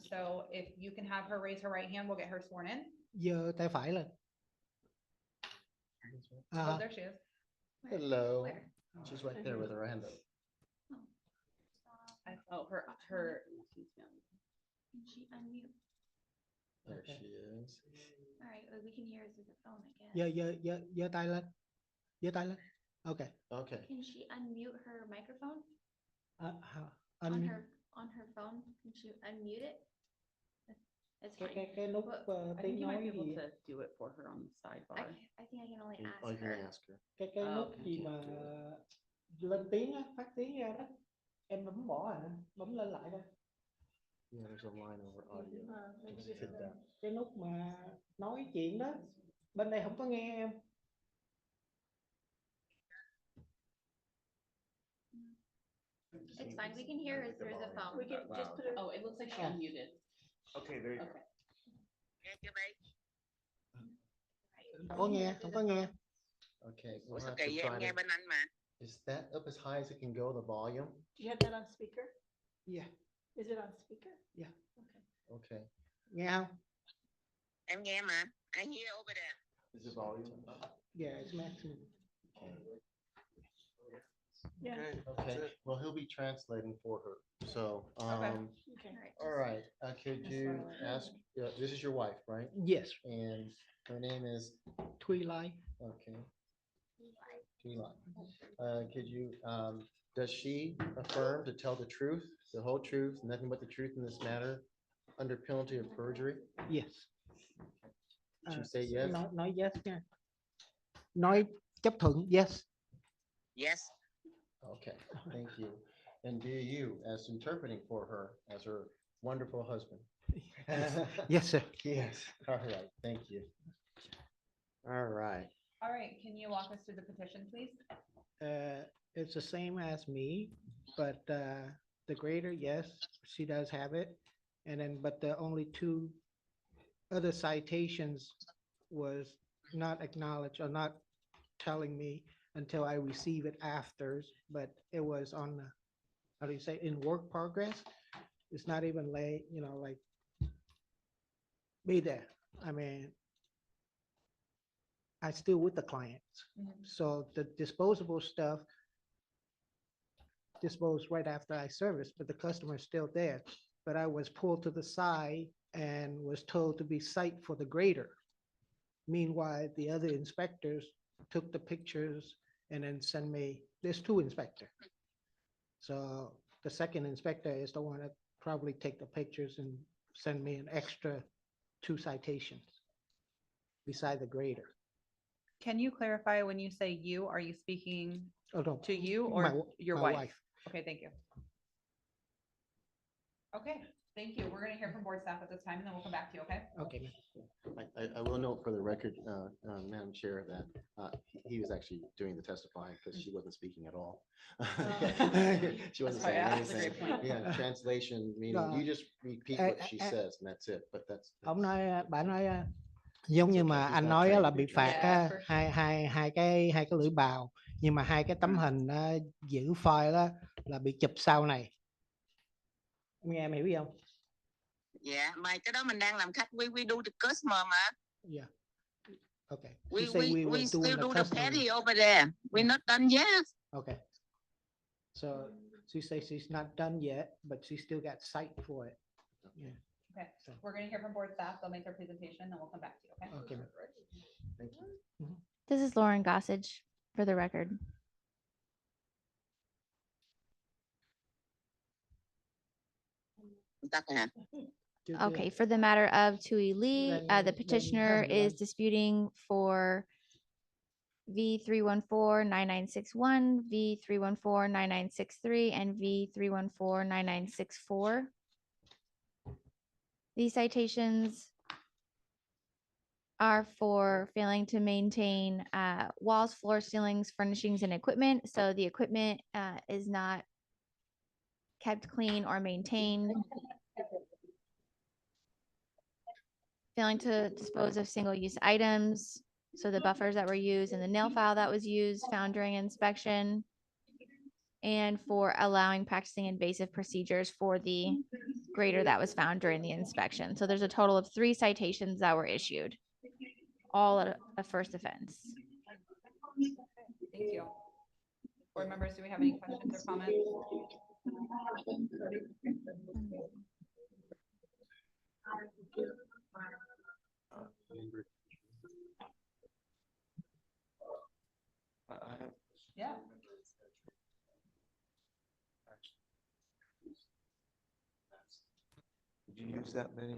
[SPEAKER 1] So if you can have her raise her right hand, we'll get her sworn in.
[SPEAKER 14] Giơ tay phải lên.
[SPEAKER 1] Oh, there she is.
[SPEAKER 2] Hello. She's right there with her hand up.
[SPEAKER 18] Oh, her.
[SPEAKER 15] Can she unmute?
[SPEAKER 2] There she is.
[SPEAKER 15] All right, what we can hear is through the phone, I guess.
[SPEAKER 14] Giơ tay lên. Giơ tay lên. Okay.
[SPEAKER 2] Okay.
[SPEAKER 15] Can she unmute her microphone
[SPEAKER 14] Anh
[SPEAKER 15] on her phone? Can she unmute it? It's
[SPEAKER 14] cái
[SPEAKER 15] fine.
[SPEAKER 14] cái nút
[SPEAKER 18] I think
[SPEAKER 14] tiếng
[SPEAKER 18] you
[SPEAKER 14] nói
[SPEAKER 18] might be able
[SPEAKER 14] gì?
[SPEAKER 18] to do it for her on the sidebar.
[SPEAKER 15] I think I can only ask
[SPEAKER 2] Oh, you can
[SPEAKER 15] her.
[SPEAKER 2] ask her.
[SPEAKER 14] Cái
[SPEAKER 18] Oh,
[SPEAKER 14] nút
[SPEAKER 18] okay.
[SPEAKER 14] gì mà lên tiếng á, phát tiếng ra đó. Em bấm bỏ bấm lên lại thôi.
[SPEAKER 2] Yeah, there's a line over audio. Just hit that.
[SPEAKER 14] Cái nút mà nói chuyện đó. Bên đây không có nghe em.
[SPEAKER 15] It's fine. We can hear her through the phone.
[SPEAKER 17] We can just put it.
[SPEAKER 18] Oh, it looks like she unmuted.
[SPEAKER 12] Okay, there you go.
[SPEAKER 18] Okay.
[SPEAKER 14] Không có nghe, không có nghe.
[SPEAKER 2] Okay, we'll have to try to. Is that up as high as it can go, the volume?
[SPEAKER 17] Do you have that on speaker?
[SPEAKER 14] Yeah,
[SPEAKER 22] Is it on speaker?
[SPEAKER 14] yeah.
[SPEAKER 2] Okay.
[SPEAKER 14] Nghe không?
[SPEAKER 7] Em nghe mà. I hear over there.
[SPEAKER 2] Is the volume?
[SPEAKER 14] Yeah, it's maximum.
[SPEAKER 22] Yeah.
[SPEAKER 2] Okay, well, he'll be translating for her, so,
[SPEAKER 22] Okay.
[SPEAKER 2] all right, could you ask, this is your wife, right?
[SPEAKER 14] Yes.
[SPEAKER 2] And her name is,
[SPEAKER 14] Tui Lai.
[SPEAKER 2] okay. Tila. Could you, does she affirm to tell the truth, the whole truth, nothing but the truth in this matter, under penalty of perjury?
[SPEAKER 14] Yes.
[SPEAKER 2] Did she say yes?
[SPEAKER 14] Nói yes nha. Nói chấp thuận yes.
[SPEAKER 7] Yes.
[SPEAKER 2] Okay, thank you. And do you, as interpreting for her, as her wonderful husband?
[SPEAKER 14] Yes, sir.
[SPEAKER 2] Yes, all right, thank you. All right.
[SPEAKER 1] All right, can you walk us through the petition, please?
[SPEAKER 14] It's the same as me, but the grader, yes, she does have it. And then, but the only two other citations was not acknowledged or not telling me until I receive it after, but it was on the, how do you say, in work progress. It's not even late, like be there. I mean, I still with the clients. So the disposable stuff disposed right after I service, but the customer is still there. But I was pulled to the side and was told to be site for the grader. Meanwhile, the other inspectors took the pictures and then sent me, there's two inspectors. So the second inspector is the one that probably take the pictures and send me an extra 2 citations beside the grader.
[SPEAKER 1] Can you clarify when you say you, are you speaking
[SPEAKER 14] Oh, no,
[SPEAKER 1] to you
[SPEAKER 14] my
[SPEAKER 1] or
[SPEAKER 14] w-
[SPEAKER 1] your
[SPEAKER 14] my
[SPEAKER 1] wife?
[SPEAKER 14] wife.
[SPEAKER 1] Okay, thank you. Okay, thank you. We're gonna hear from board staff at this time and then we'll come back to you, okay?
[SPEAKER 14] Okay, ma'am.
[SPEAKER 2] I will note for the record, Madam Chair, that he was actually doing the testifying because she wasn't speaking at all. She wasn't
[SPEAKER 1] That's right,
[SPEAKER 2] saying
[SPEAKER 1] yeah, that's a
[SPEAKER 2] anything.
[SPEAKER 1] great point.
[SPEAKER 2] Yeah, translation, meaning you just repeat what she says and that's it, but that's.
[SPEAKER 14] Ông nói, bà nói giống như mà anh nói á là bị phạt á, hai cái lưỡi bào, nhưng mà hai cái tấm hình giữ file đó là bị chụp sau này. Nghe em hiểu gì không?
[SPEAKER 7] Dạ, mà cái đó mình đang làm khách, we do the customer mà.
[SPEAKER 14] Yeah. Okay.
[SPEAKER 7] We
[SPEAKER 14] She said we were
[SPEAKER 7] still
[SPEAKER 14] doing the
[SPEAKER 7] do the
[SPEAKER 14] customer.
[SPEAKER 7] petty over there. We're not done yet.
[SPEAKER 14] Okay. So she says she's not done yet, but she still got sight for it. Yeah.
[SPEAKER 1] Okay, we're gonna hear from board staff. They'll make their presentation, then we'll come back to you, okay?
[SPEAKER 14] Okay.
[SPEAKER 2] Thank you.
[SPEAKER 16] This is Lauren Gossage for the record. Okay, for the matter of Tui Lee, the petitioner is disputing for V3149961, V3149963, and V3149964. These citations are for failing to maintain walls, floor, ceilings, furnishings, and equipment. So the equipment is not kept clean or maintained. Failing to dispose of single-use items. So the buffers that were used and the nail file that was used found during inspection. And for allowing practicing invasive procedures for the grader that was found during the inspection. So there's a total of 3 citations that were issued, all at a first offense.
[SPEAKER 1] Thank you. Board members, do we have any questions or comments? Yeah.
[SPEAKER 12] Did you use that many?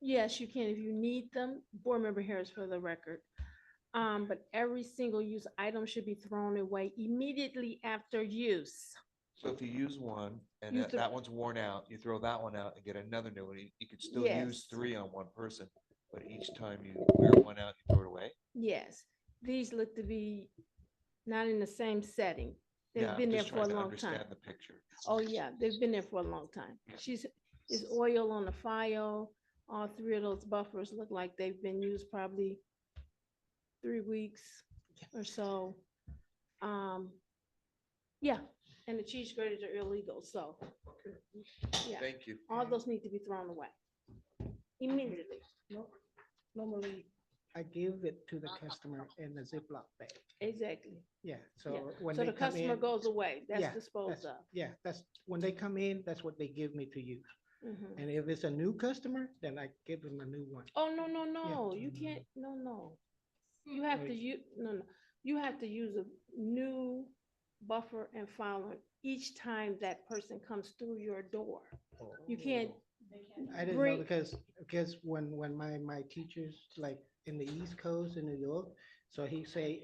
[SPEAKER 22] Yes, you can if you need them. Board Member Harris for the record. But every single use item should be thrown away immediately after use.
[SPEAKER 12] So if you use one and
[SPEAKER 22] You
[SPEAKER 12] that one's worn out, you throw that one out and get another new one. You could still use
[SPEAKER 22] Yes.
[SPEAKER 12] 3 on one person, but each time you wear one out, you throw it away.
[SPEAKER 22] Yes, these look to be not in the same setting. They've
[SPEAKER 12] Yeah, I'm
[SPEAKER 22] been there
[SPEAKER 12] just
[SPEAKER 22] for a
[SPEAKER 12] trying to
[SPEAKER 22] long time.
[SPEAKER 12] understand the picture.
[SPEAKER 22] Oh, yeah, they've been there for a long time. There's oil on the file. All 3 of those buffers look like they've been used probably 3 weeks or so. Yeah, and the cheese graters are illegal, so. Yeah,
[SPEAKER 12] Thank you.
[SPEAKER 22] all those need to be thrown away immediately.
[SPEAKER 14] No, normally I give it to the customer in a Ziploc bag.
[SPEAKER 22] Exactly.
[SPEAKER 14] Yeah, so
[SPEAKER 22] Yeah.
[SPEAKER 14] when
[SPEAKER 22] So
[SPEAKER 14] they
[SPEAKER 22] the
[SPEAKER 14] come
[SPEAKER 22] customer
[SPEAKER 14] in.
[SPEAKER 22] goes away, that's
[SPEAKER 14] Yeah,
[SPEAKER 22] disposed of.
[SPEAKER 14] Yeah, that's, when they come in, that's what they give me to use.
[SPEAKER 22] Mhm.
[SPEAKER 14] And if it's a new customer, then I give them a new one.
[SPEAKER 22] Oh, no, no, no, you can't, no. You have to use, no, you have to use a new buffer and filer each time that person comes through your door. You can't
[SPEAKER 14] I didn't know
[SPEAKER 22] bring,
[SPEAKER 14] because when my teachers, like in the East Coast in New York, so he say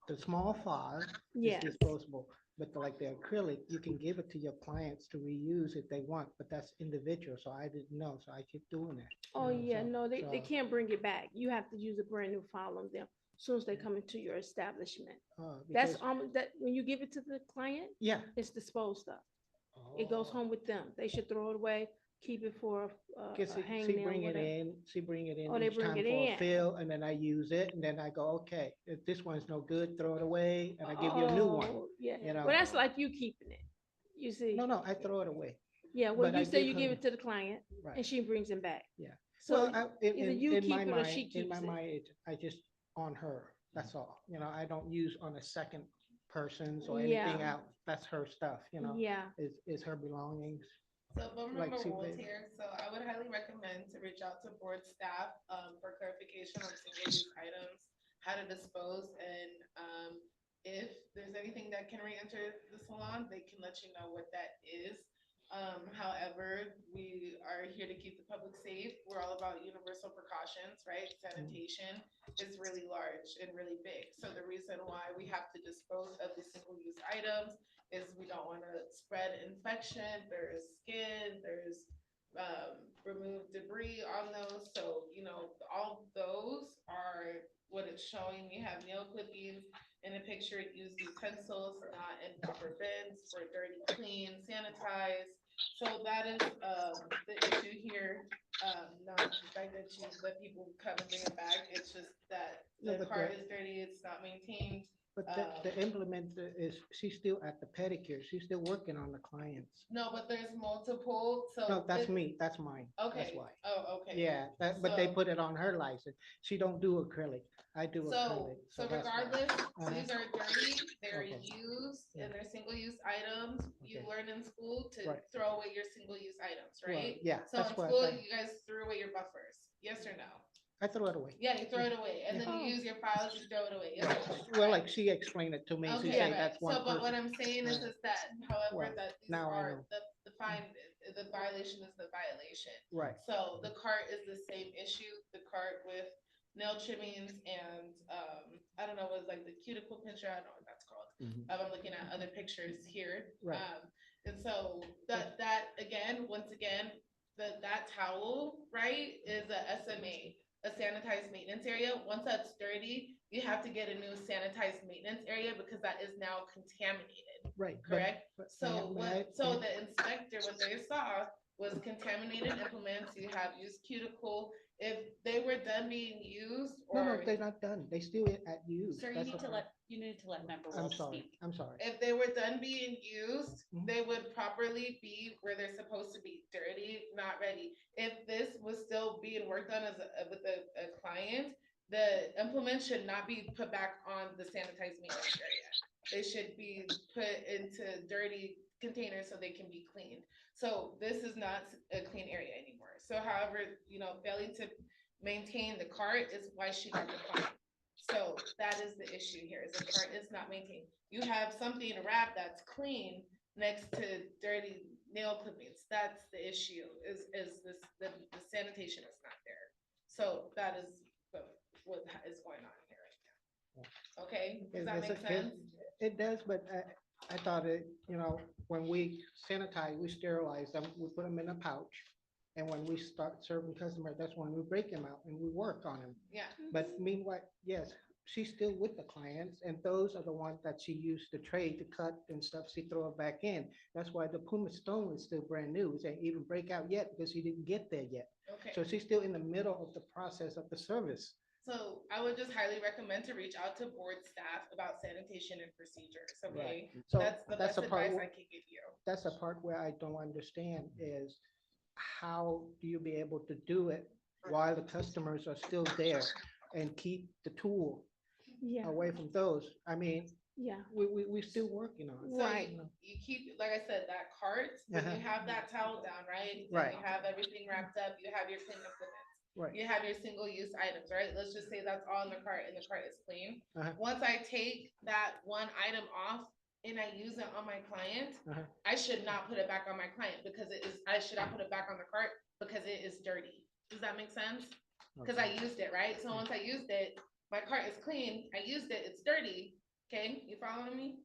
[SPEAKER 14] the small file is
[SPEAKER 22] Yes.
[SPEAKER 14] disposable, but like the acrylic, you can give it to your clients to reuse if they want, but that's individual, so I didn't know, so I keep doing that.
[SPEAKER 22] oh, yeah,
[SPEAKER 14] so-
[SPEAKER 22] no, they
[SPEAKER 14] so-
[SPEAKER 22] can't bring it back. You have to use a brand new file on them as soon as they come into your establishment. That's
[SPEAKER 14] because-
[SPEAKER 22] that, when you give it to the client,
[SPEAKER 14] Yeah.
[SPEAKER 22] it's disposed of. It goes home with them. They should throw it away, keep it for a
[SPEAKER 14] Because she
[SPEAKER 22] hangnail,
[SPEAKER 14] bring it
[SPEAKER 22] whatever.
[SPEAKER 14] in, she bring it in
[SPEAKER 22] Oh, they
[SPEAKER 14] each
[SPEAKER 22] bring
[SPEAKER 14] time
[SPEAKER 22] it
[SPEAKER 14] for a
[SPEAKER 22] in.
[SPEAKER 14] fill, and then I use it, and then I go, okay, if this one's no good, throw it away, and I give you a new one.
[SPEAKER 22] Oh, yeah,
[SPEAKER 14] you know?
[SPEAKER 22] well, that's like you keeping it, you see.
[SPEAKER 14] No, I throw it away.
[SPEAKER 22] Yeah, well,
[SPEAKER 14] but I
[SPEAKER 22] you say
[SPEAKER 14] give
[SPEAKER 22] you give
[SPEAKER 14] her-
[SPEAKER 22] it to the client
[SPEAKER 14] Right.
[SPEAKER 22] and she brings it back.
[SPEAKER 14] Yeah.
[SPEAKER 22] So
[SPEAKER 14] Well,
[SPEAKER 22] either you
[SPEAKER 14] in
[SPEAKER 22] keep
[SPEAKER 14] my
[SPEAKER 22] it or
[SPEAKER 14] mind,
[SPEAKER 22] she
[SPEAKER 14] in my
[SPEAKER 22] keeps it.
[SPEAKER 14] mind, I just on her, that's all. I don't use on a second person's or anything
[SPEAKER 22] Yeah.
[SPEAKER 14] else. That's her stuff,
[SPEAKER 22] Yeah.
[SPEAKER 14] is her belongings.
[SPEAKER 9] So board
[SPEAKER 14] Like,
[SPEAKER 9] member
[SPEAKER 14] see,
[SPEAKER 9] Wool's
[SPEAKER 14] they-
[SPEAKER 9] here, so I would highly recommend to reach out to board staff for clarification on single-use items, how to dispose, and if there's anything that can re-enter the salon, they can let you know what that is. However, we are here to keep the public safe. We're all about universal precautions, right? Sanitation is really large and really big. So the reason why we have to dispose of the single-use items is we don't want to spread infection. There's skin, there's removed debris on those. So, all those are what it's showing. You have nail clippings in a picture, use utensils, not in proper bins for dirty, clean, sanitize. So that is the issue here. Not the fact that that people come and bring it back. It's just that
[SPEAKER 14] No,
[SPEAKER 9] the
[SPEAKER 14] but
[SPEAKER 9] cart
[SPEAKER 14] the-
[SPEAKER 9] is dirty, it's not maintained.
[SPEAKER 14] But the implement is, she's still at the pedicure. She's still working on the clients.
[SPEAKER 9] No, but there's multiple, so.
[SPEAKER 14] No, that's
[SPEAKER 9] it-
[SPEAKER 14] me. That's mine. That's
[SPEAKER 9] Okay,
[SPEAKER 14] why.
[SPEAKER 9] oh, okay.
[SPEAKER 14] Yeah, but they
[SPEAKER 9] So-
[SPEAKER 14] put it on her license. She don't do acrylic. I do
[SPEAKER 9] So,
[SPEAKER 14] acrylic.
[SPEAKER 9] so
[SPEAKER 14] that's why.
[SPEAKER 9] regardless,
[SPEAKER 14] Uh-huh.
[SPEAKER 9] these are dirty, they're
[SPEAKER 14] Okay.
[SPEAKER 9] used,
[SPEAKER 14] Yeah.
[SPEAKER 9] and they're single-use items. You
[SPEAKER 14] Okay.
[SPEAKER 9] learn in school to
[SPEAKER 14] Right.
[SPEAKER 9] throw away your single-use items,
[SPEAKER 14] Right,
[SPEAKER 9] right?
[SPEAKER 14] yeah,
[SPEAKER 9] So
[SPEAKER 14] that's
[SPEAKER 9] in
[SPEAKER 14] what I
[SPEAKER 9] school,
[SPEAKER 14] thought.
[SPEAKER 9] you guys threw away your buffers, yes or no?
[SPEAKER 14] I throw it away.
[SPEAKER 9] Yeah, you throw it away, and
[SPEAKER 14] Yeah.
[SPEAKER 9] then you use your files, you throw it away. yes or no?
[SPEAKER 14] Right. Well, like she explained it to me. She
[SPEAKER 9] Okay,
[SPEAKER 14] said
[SPEAKER 9] right.
[SPEAKER 14] that's one
[SPEAKER 9] So, but what
[SPEAKER 14] person.
[SPEAKER 9] I'm saying is
[SPEAKER 14] Right.
[SPEAKER 9] that, however,
[SPEAKER 14] Well,
[SPEAKER 9] that these
[SPEAKER 14] now I
[SPEAKER 9] are,
[SPEAKER 14] know.
[SPEAKER 9] the fine, the violation is the violation.
[SPEAKER 14] Right.
[SPEAKER 9] So the cart is the same issue, the cart with nail trimmings and, I don't know, it was like the cuticle pincher, I don't know what that's called.
[SPEAKER 14] Mhm.
[SPEAKER 9] I'm looking at other pictures here.
[SPEAKER 14] Right.
[SPEAKER 9] And so that, again, once again, that towel, right, is a SMA, a sanitized maintenance area. Once that's dirty, you have to get a new sanitized maintenance area because that is now contaminated.
[SPEAKER 14] Right. but-
[SPEAKER 9] Correct?
[SPEAKER 14] but
[SPEAKER 9] So
[SPEAKER 14] may I-
[SPEAKER 9] so the inspector, what they saw was contaminated implements, you have used cuticle. If they were done being used
[SPEAKER 14] No,
[SPEAKER 9] or
[SPEAKER 14] they're not done. They still at use.
[SPEAKER 18] Sir, you
[SPEAKER 14] That's
[SPEAKER 18] need to
[SPEAKER 14] what-
[SPEAKER 18] let member
[SPEAKER 14] I'm
[SPEAKER 18] Wolf
[SPEAKER 14] sorry.
[SPEAKER 18] speak.
[SPEAKER 14] I'm sorry.
[SPEAKER 9] if they were done being used,
[SPEAKER 14] Mhm.
[SPEAKER 9] they would properly be where they're supposed to be, dirty, not ready. If this was still being worked on with a client, the implement should not be put back on the sanitized maintenance area. They should be put into dirty containers so they can be cleaned. So this is not a clean area anymore. So however, failing to maintain the cart is why she got the fine. So that is the issue here, is the cart is not maintained. You have something wrapped that's clean next to dirty nail clippings. That's the issue, is this, the sanitation is not there. So that is what is going on here right now. Okay, does that
[SPEAKER 14] It's-
[SPEAKER 9] make
[SPEAKER 14] it's-
[SPEAKER 9] sense?
[SPEAKER 14] It does, but I thought it, when we sanitize, we sterilize them, we put them in a pouch. And when we start serving customers, that's when we break them out and we work on them.
[SPEAKER 9] Yeah.
[SPEAKER 14] But meanwhile, yes, she's still with the clients, and those are the ones that she used the tray to cut and stuff, she throw it back in. That's why the Puma Stone is still brand new, it ain't even break out yet, because she didn't get there yet.
[SPEAKER 9] Okay.
[SPEAKER 14] So she's still in the middle of the process of the service.
[SPEAKER 9] So I would just highly recommend to reach out to board staff about sanitation and procedures, okay?
[SPEAKER 14] Right. So
[SPEAKER 9] That's the
[SPEAKER 14] that's
[SPEAKER 9] best
[SPEAKER 14] the part
[SPEAKER 9] advice
[SPEAKER 14] where-
[SPEAKER 9] I can give you.
[SPEAKER 14] That's the part where I don't understand is how do you be able to do it while the customers are still there and keep the tool
[SPEAKER 22] Yeah,
[SPEAKER 14] away from those? I mean,
[SPEAKER 22] yeah,
[SPEAKER 14] we're still working on it.
[SPEAKER 9] So
[SPEAKER 22] right.
[SPEAKER 9] you keep, like I said, that cart, when you have that towel down, right? Then
[SPEAKER 14] Right.
[SPEAKER 9] you have everything wrapped up, you have your cleaning equipment.
[SPEAKER 14] Right.
[SPEAKER 9] You have your single-use items, right? Let's just say that's all in the cart and the cart is clean.
[SPEAKER 14] Uh-huh.
[SPEAKER 9] Once I take that one item off and I use it on my client,
[SPEAKER 14] Uh-huh.
[SPEAKER 9] I should not put it back on my client because it is, I should not put it back on the cart because it is dirty. Does that make sense? Because I used it, right? So once I used it, my cart is clean, I used it, it's dirty. Okay, you following me?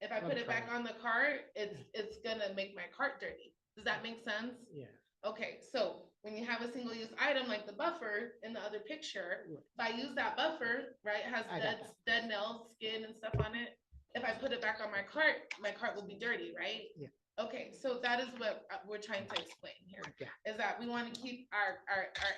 [SPEAKER 9] If I put it back on the cart, it's gonna make my cart dirty. Does that make sense?
[SPEAKER 14] Yeah.
[SPEAKER 9] Okay, so when you have a single-use item like the buffer in the other picture, if I use that buffer, right, it has
[SPEAKER 14] I got
[SPEAKER 9] dead nails, skin and stuff on it. If I put it back on my cart will be dirty, right?
[SPEAKER 14] Yeah.
[SPEAKER 9] Okay, so that is what we're trying to explain here,
[SPEAKER 14] Yeah.
[SPEAKER 9] is that we want to keep our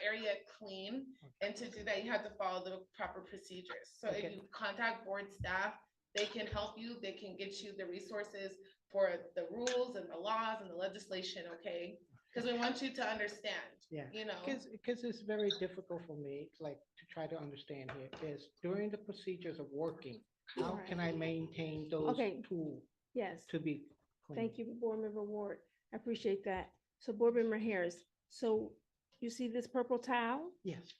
[SPEAKER 9] area clean. And to do that, you have to follow the proper procedures. So if
[SPEAKER 14] Okay.
[SPEAKER 9] you contact board staff, they can help you, they can get you the resources for the rules and the laws and the legislation, okay? Because we want you to understand,
[SPEAKER 14] Yeah.
[SPEAKER 9] you know?
[SPEAKER 14] Because it's very difficult for me, like, to try to understand here is during the procedures of working, how
[SPEAKER 22] Right.
[SPEAKER 14] can I maintain those
[SPEAKER 22] Okay.
[SPEAKER 14] tools
[SPEAKER 22] Yes.
[SPEAKER 14] to be clean?
[SPEAKER 22] Thank you, Board Member Ward. I appreciate that. So Board Member Harris, so you see this purple towel?
[SPEAKER 14] Yes.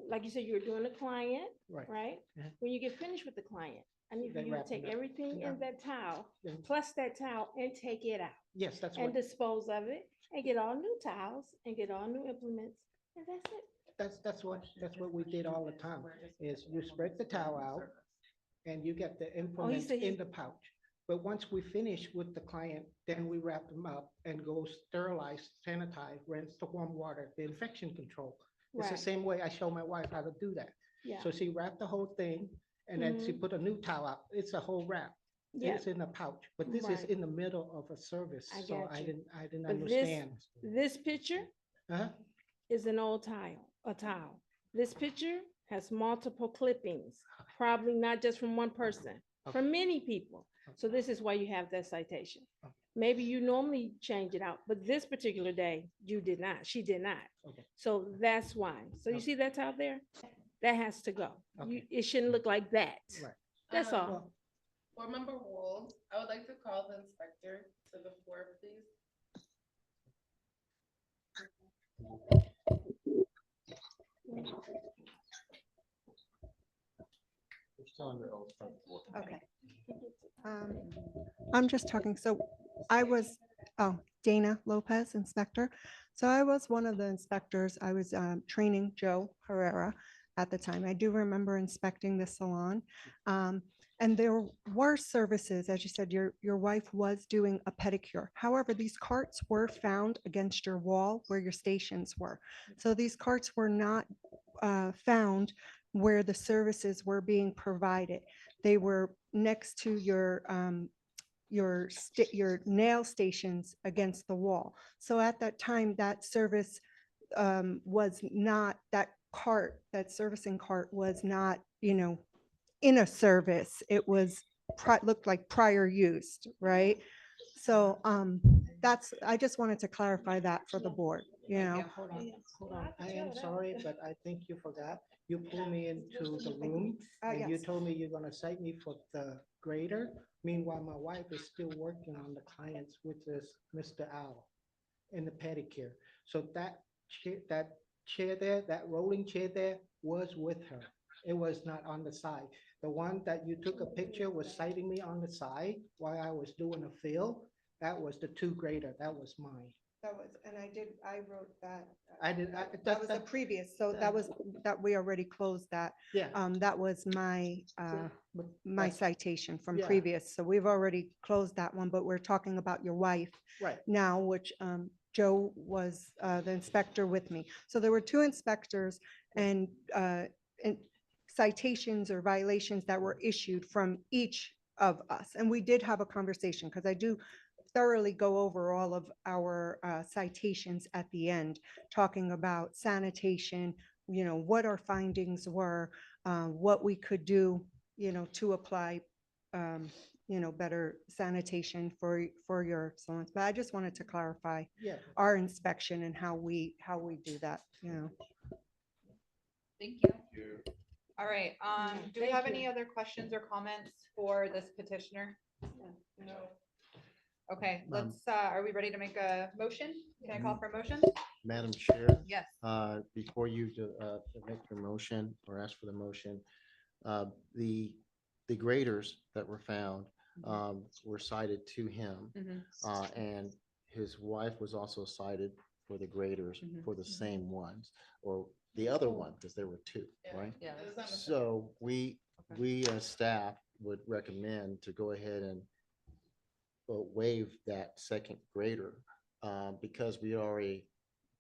[SPEAKER 22] Like you said, you're doing a client,
[SPEAKER 14] Right.
[SPEAKER 22] right?
[SPEAKER 14] Uh-huh.
[SPEAKER 22] When you get finished with the client, I need for
[SPEAKER 14] They
[SPEAKER 22] you to
[SPEAKER 14] wrap it
[SPEAKER 22] take
[SPEAKER 14] up.
[SPEAKER 22] everything
[SPEAKER 14] Yeah.
[SPEAKER 22] in that towel,
[SPEAKER 14] Yeah.
[SPEAKER 22] plus that towel, and take it out.
[SPEAKER 14] Yes, that's
[SPEAKER 22] And
[SPEAKER 14] what,
[SPEAKER 22] dispose of it, and get all new towels, and get all new implements, and that's it.
[SPEAKER 14] that's what we did all the time, is you spread the towel out and you get the implements
[SPEAKER 22] said
[SPEAKER 14] in
[SPEAKER 22] he-
[SPEAKER 14] the pouch. But once we finish with the client, then we wrap them up and go sterilize, sanitize, rinse the warm water, the infection control. It's the
[SPEAKER 22] Right.
[SPEAKER 14] same way I show my wife how to do that.
[SPEAKER 22] Yeah.
[SPEAKER 14] So she wrapped the whole thing and then she
[SPEAKER 22] Mhm.
[SPEAKER 14] put a new towel out. It's a whole wrap.
[SPEAKER 22] Yeah.
[SPEAKER 14] It's in a pouch, but this is
[SPEAKER 22] Right.
[SPEAKER 14] in the middle of a service,
[SPEAKER 22] I
[SPEAKER 14] so
[SPEAKER 22] got
[SPEAKER 14] I
[SPEAKER 22] you.
[SPEAKER 14] didn't
[SPEAKER 22] But this-
[SPEAKER 14] understand.
[SPEAKER 22] This picture
[SPEAKER 14] Uh-huh.
[SPEAKER 22] is an old towel. This picture has multiple clippings, probably not just from one person, from many people. So this is why you have that citation. Maybe you normally change it out, but this particular day, you did not, she did not.
[SPEAKER 14] Okay.
[SPEAKER 22] So that's why. So you see that towel there? That has to go.
[SPEAKER 14] Okay.
[SPEAKER 22] It shouldn't look like that.
[SPEAKER 14] Right.
[SPEAKER 22] That's all.
[SPEAKER 9] Board Member Wold, I would like to call the inspector to the floor, please.
[SPEAKER 11] Okay. I'm just talking, so I was, Dana Lopez, inspector. So I was one of the inspectors. I was training Joe Herrera at the time. I do remember inspecting the salon. And there were services, as you said, your wife was doing a pedicure. However, these carts were found against your wall where your stations were. So these carts were not found where the services were being provided. They were next to your nail stations against the wall. So at that time, that service was not, that servicing cart was not, in a service. It was, looked like prior used, right? So I just wanted to clarify that for the board,
[SPEAKER 14] Yeah, hold on. I am sorry, but I think you forgot. You pulled me into the room and you
[SPEAKER 11] yes.
[SPEAKER 14] told me you're gonna cite me for the grader. Meanwhile, my wife is still working on the clients, which is Mr. Owl in the pedicure. So that chair there, that rolling chair there was with her. It was not on the side. The one that you took a picture was citing me on the side while I was doing a fill. That was the two grader. That was mine.
[SPEAKER 11] That was, and I wrote that.
[SPEAKER 14] I did.
[SPEAKER 11] That was the previous, so that we already closed that.
[SPEAKER 14] Yeah.
[SPEAKER 11] That was my
[SPEAKER 14] that's-
[SPEAKER 11] citation from
[SPEAKER 14] Yeah.
[SPEAKER 11] previous, so we've already closed that one, but we're talking about your wife
[SPEAKER 14] Right.
[SPEAKER 11] now, which Joe was the inspector with me. So there were two inspectors and citations or violations that were issued from each of us. And we did have a conversation, because I do thoroughly go over all of our citations at the end, talking about sanitation, what our findings were, what we could do, to apply, better sanitation for your salons. But I just wanted to clarify
[SPEAKER 14] Yeah.
[SPEAKER 11] our inspection and how we do that.
[SPEAKER 1] Thank you. All right, do we
[SPEAKER 11] Thank
[SPEAKER 1] have
[SPEAKER 11] you.
[SPEAKER 1] any other questions or comments for this petitioner?
[SPEAKER 14] No.
[SPEAKER 1] Okay, let's, are we ready to make a motion? Can I call for a motion?
[SPEAKER 2] Madam Chair?
[SPEAKER 1] Yes.
[SPEAKER 2] Before you make your motion or ask for the motion, the graders that were found were cited to him. And his wife was also cited for the graders for the same ones, or the other one, because there were two, right?
[SPEAKER 1] Yeah.
[SPEAKER 2] So we as staff would recommend to go ahead and waive that second grader because we already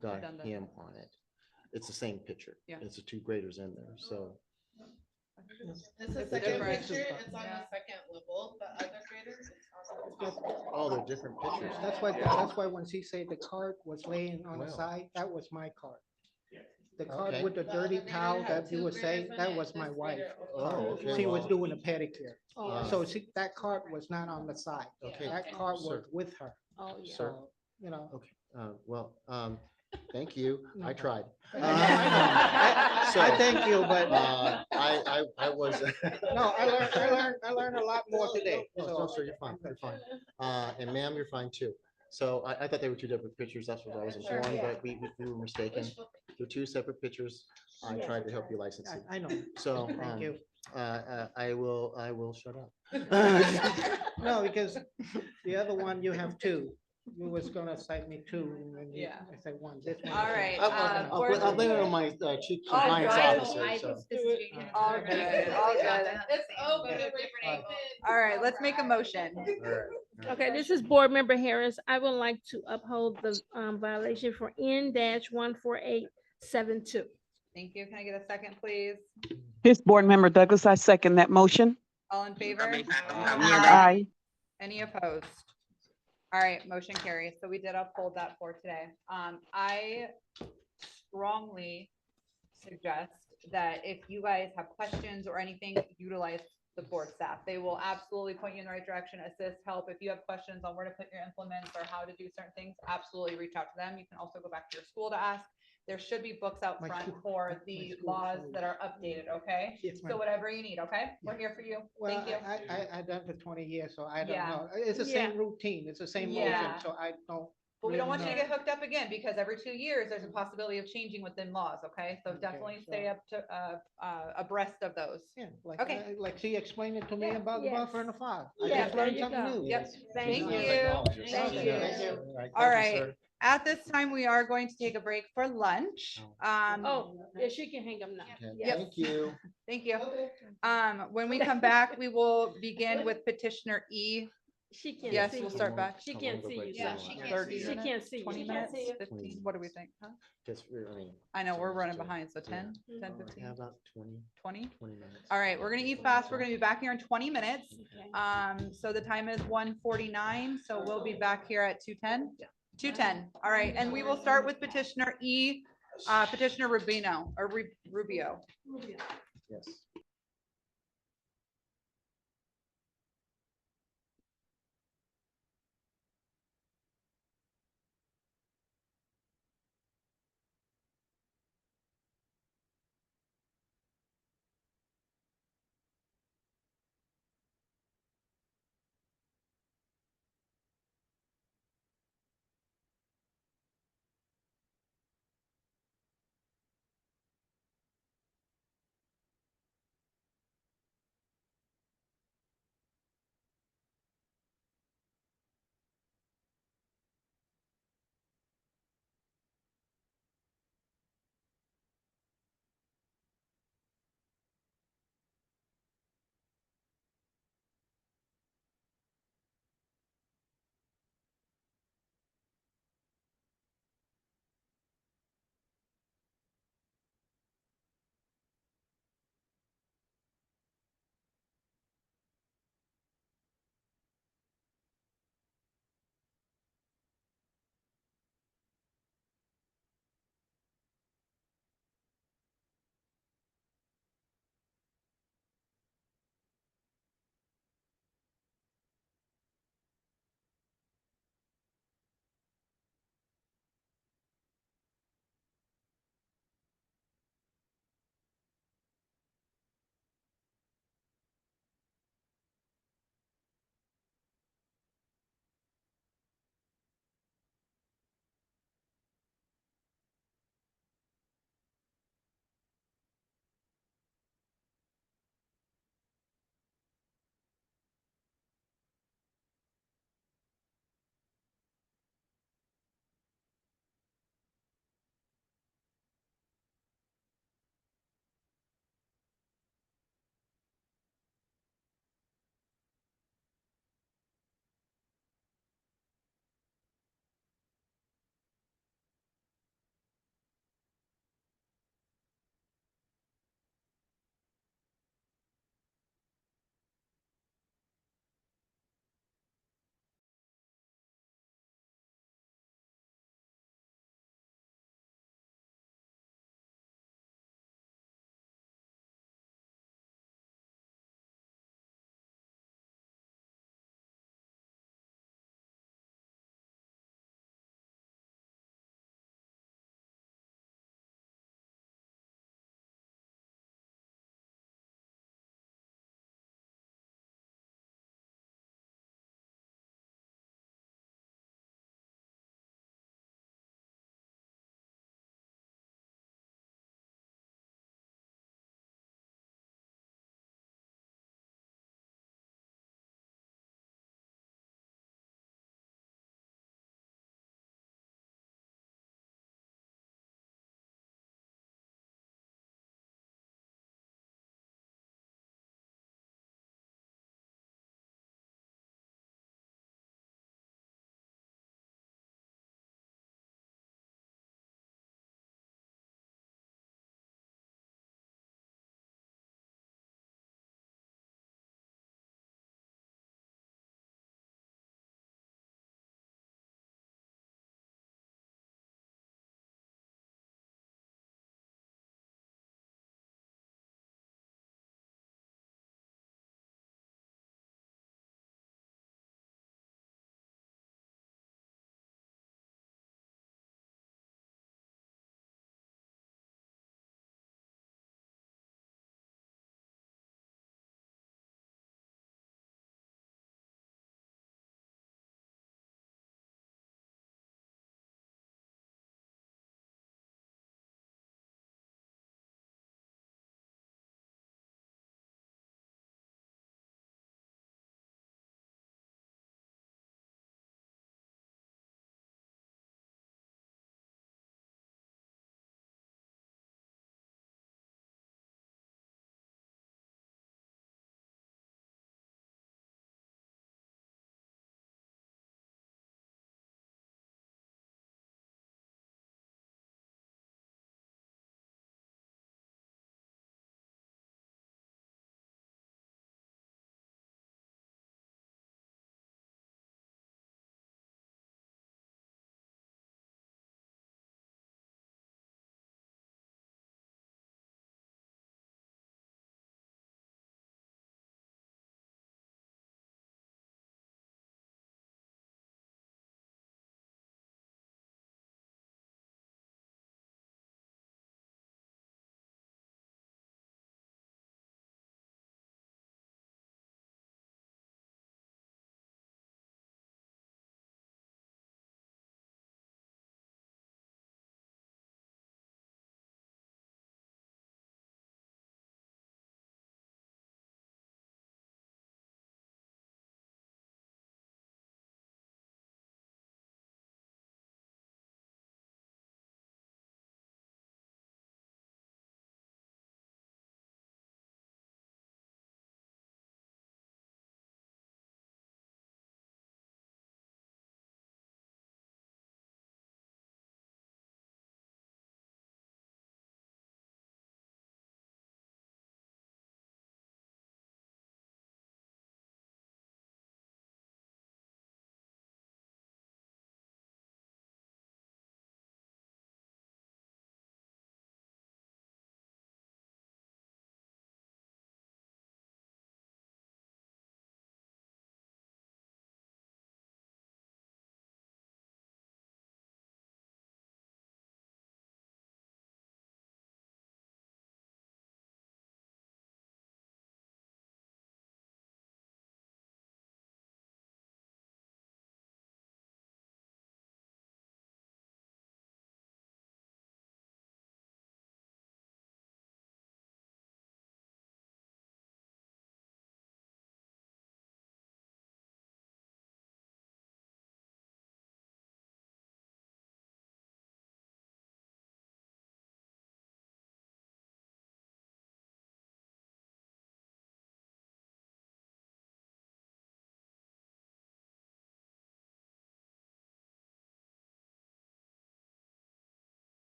[SPEAKER 2] got
[SPEAKER 1] Done that.
[SPEAKER 2] him on it. It's the same picture.
[SPEAKER 1] Yeah.
[SPEAKER 2] It's the two graders in there, so.
[SPEAKER 9] It's a
[SPEAKER 1] It's
[SPEAKER 9] second
[SPEAKER 1] different.
[SPEAKER 9] picture, it's on the second level, the other grader is on the top.
[SPEAKER 2] Oh, they're different pictures.
[SPEAKER 14] That's why when she said the card was laying on the
[SPEAKER 2] Wow.
[SPEAKER 14] side, that was my card. The card
[SPEAKER 2] Okay.
[SPEAKER 14] with the dirty
[SPEAKER 9] other
[SPEAKER 14] towel
[SPEAKER 9] grader had
[SPEAKER 14] that you
[SPEAKER 9] two
[SPEAKER 14] were saying,
[SPEAKER 9] graders in
[SPEAKER 14] that
[SPEAKER 9] it,
[SPEAKER 14] was my
[SPEAKER 9] this
[SPEAKER 14] wife.
[SPEAKER 9] grader
[SPEAKER 2] Oh, okay,
[SPEAKER 14] She was
[SPEAKER 2] well.
[SPEAKER 14] doing a pedicure.
[SPEAKER 11] Oh,
[SPEAKER 14] So that card was not on the side.
[SPEAKER 2] Okay.
[SPEAKER 14] That card was
[SPEAKER 2] Sir.
[SPEAKER 14] with her.
[SPEAKER 22] Oh, yeah.
[SPEAKER 2] Sir.
[SPEAKER 14] So,
[SPEAKER 2] Okay, well, thank you. I tried.
[SPEAKER 14] I thank you, but
[SPEAKER 2] I was.
[SPEAKER 14] no, I learned a lot more today.
[SPEAKER 2] No, sir, you're fine, you're fine. And ma'am, you're fine too. So I thought they were two different pictures. That's what I was informed, but we were mistaken. They're two separate pictures. I tried to help you license it.
[SPEAKER 14] I know.
[SPEAKER 2] So,
[SPEAKER 14] Thank you.
[SPEAKER 2] I will shut up.
[SPEAKER 14] No, because the other one, you have two. You was gonna cite me two, and then
[SPEAKER 1] Yeah.
[SPEAKER 14] I said one, this one.
[SPEAKER 1] All right.
[SPEAKER 2] I'll blame it on my chief
[SPEAKER 1] All
[SPEAKER 2] compliance
[SPEAKER 1] right.
[SPEAKER 2] officer, so.
[SPEAKER 1] All good, all good.
[SPEAKER 9] It's open.
[SPEAKER 1] All right, let's make a motion.
[SPEAKER 22] Okay, this is Board Member Harris. I would like to uphold the violation for N-14872.
[SPEAKER 1] Thank you. Can I get a second, please?
[SPEAKER 4] This Board Member Douglas, I second that motion.
[SPEAKER 1] All in favor?
[SPEAKER 4] Aye.
[SPEAKER 1] Any opposed? All right, motion carries. So we did uphold that for today. I strongly suggest that if you guys have questions or anything, utilize the board staff. They will absolutely point you in the right direction, assist, help. If you have questions on where to put your implements or how to do certain things, absolutely reach out to them. You can also go back to your school to ask. There should be books out
[SPEAKER 14] My
[SPEAKER 1] front
[SPEAKER 14] school-
[SPEAKER 1] for the
[SPEAKER 14] my school
[SPEAKER 1] laws
[SPEAKER 14] told
[SPEAKER 1] that are updated, okay?
[SPEAKER 14] Yes,
[SPEAKER 1] So
[SPEAKER 14] ma'am.
[SPEAKER 1] whatever you need, okay? We're here for you.
[SPEAKER 14] Well,
[SPEAKER 1] Thank you.
[SPEAKER 14] I done for 20 years, so I don't
[SPEAKER 1] Yeah.
[SPEAKER 14] know. It's the same routine. It's the same motion,
[SPEAKER 1] Yeah.
[SPEAKER 14] so I don't.
[SPEAKER 1] But we don't
[SPEAKER 14] really
[SPEAKER 1] want you to
[SPEAKER 14] know.
[SPEAKER 1] get hooked up again because every 2 years, there's a possibility of changing within laws, okay? So definitely stay up to, abreast of those.
[SPEAKER 14] Yeah, like,
[SPEAKER 1] Okay.
[SPEAKER 14] like she explained it to me about the
[SPEAKER 22] Yes.
[SPEAKER 14] buffer and the fog. I
[SPEAKER 22] Yeah,
[SPEAKER 14] just
[SPEAKER 22] there
[SPEAKER 14] learned
[SPEAKER 22] you
[SPEAKER 14] something
[SPEAKER 22] go.
[SPEAKER 14] new.
[SPEAKER 1] Yep. Thank you.
[SPEAKER 2] Technology.
[SPEAKER 1] Thank
[SPEAKER 14] Okay,
[SPEAKER 1] you.
[SPEAKER 14] thank you.
[SPEAKER 1] All right. At this time, we are going to take a break for lunch.
[SPEAKER 22] Oh, yeah, she can hang them now.
[SPEAKER 2] Okay,
[SPEAKER 22] Yes.
[SPEAKER 2] thank you.
[SPEAKER 1] Thank you. When we come back, we will begin with petitioner E.
[SPEAKER 22] She can't
[SPEAKER 1] Yes,
[SPEAKER 22] see
[SPEAKER 1] we'll
[SPEAKER 22] you.
[SPEAKER 1] start back.
[SPEAKER 22] She can't see you.
[SPEAKER 1] Yeah,
[SPEAKER 22] so-
[SPEAKER 1] she can't see you.
[SPEAKER 22] She can't see you.
[SPEAKER 1] 20
[SPEAKER 22] She can't
[SPEAKER 1] minutes,
[SPEAKER 22] see you.
[SPEAKER 1] 15, what do we think? Huh?
[SPEAKER 2] Just, I mean.
[SPEAKER 1] I know, we're running
[SPEAKER 2] so,
[SPEAKER 1] behind, so 10,
[SPEAKER 2] yeah.
[SPEAKER 1] 10,
[SPEAKER 2] How
[SPEAKER 1] 15,
[SPEAKER 2] about 20
[SPEAKER 1] 20?
[SPEAKER 2] minutes?
[SPEAKER 1] All right, we're gonna eat fast. We're gonna be back here in 20 minutes. So the time is 1:49, so we'll be back here at 2:10. 2:10. All right, and we will start with petitioner E, petitioner Rubino or Rubio.
[SPEAKER 2] Yes.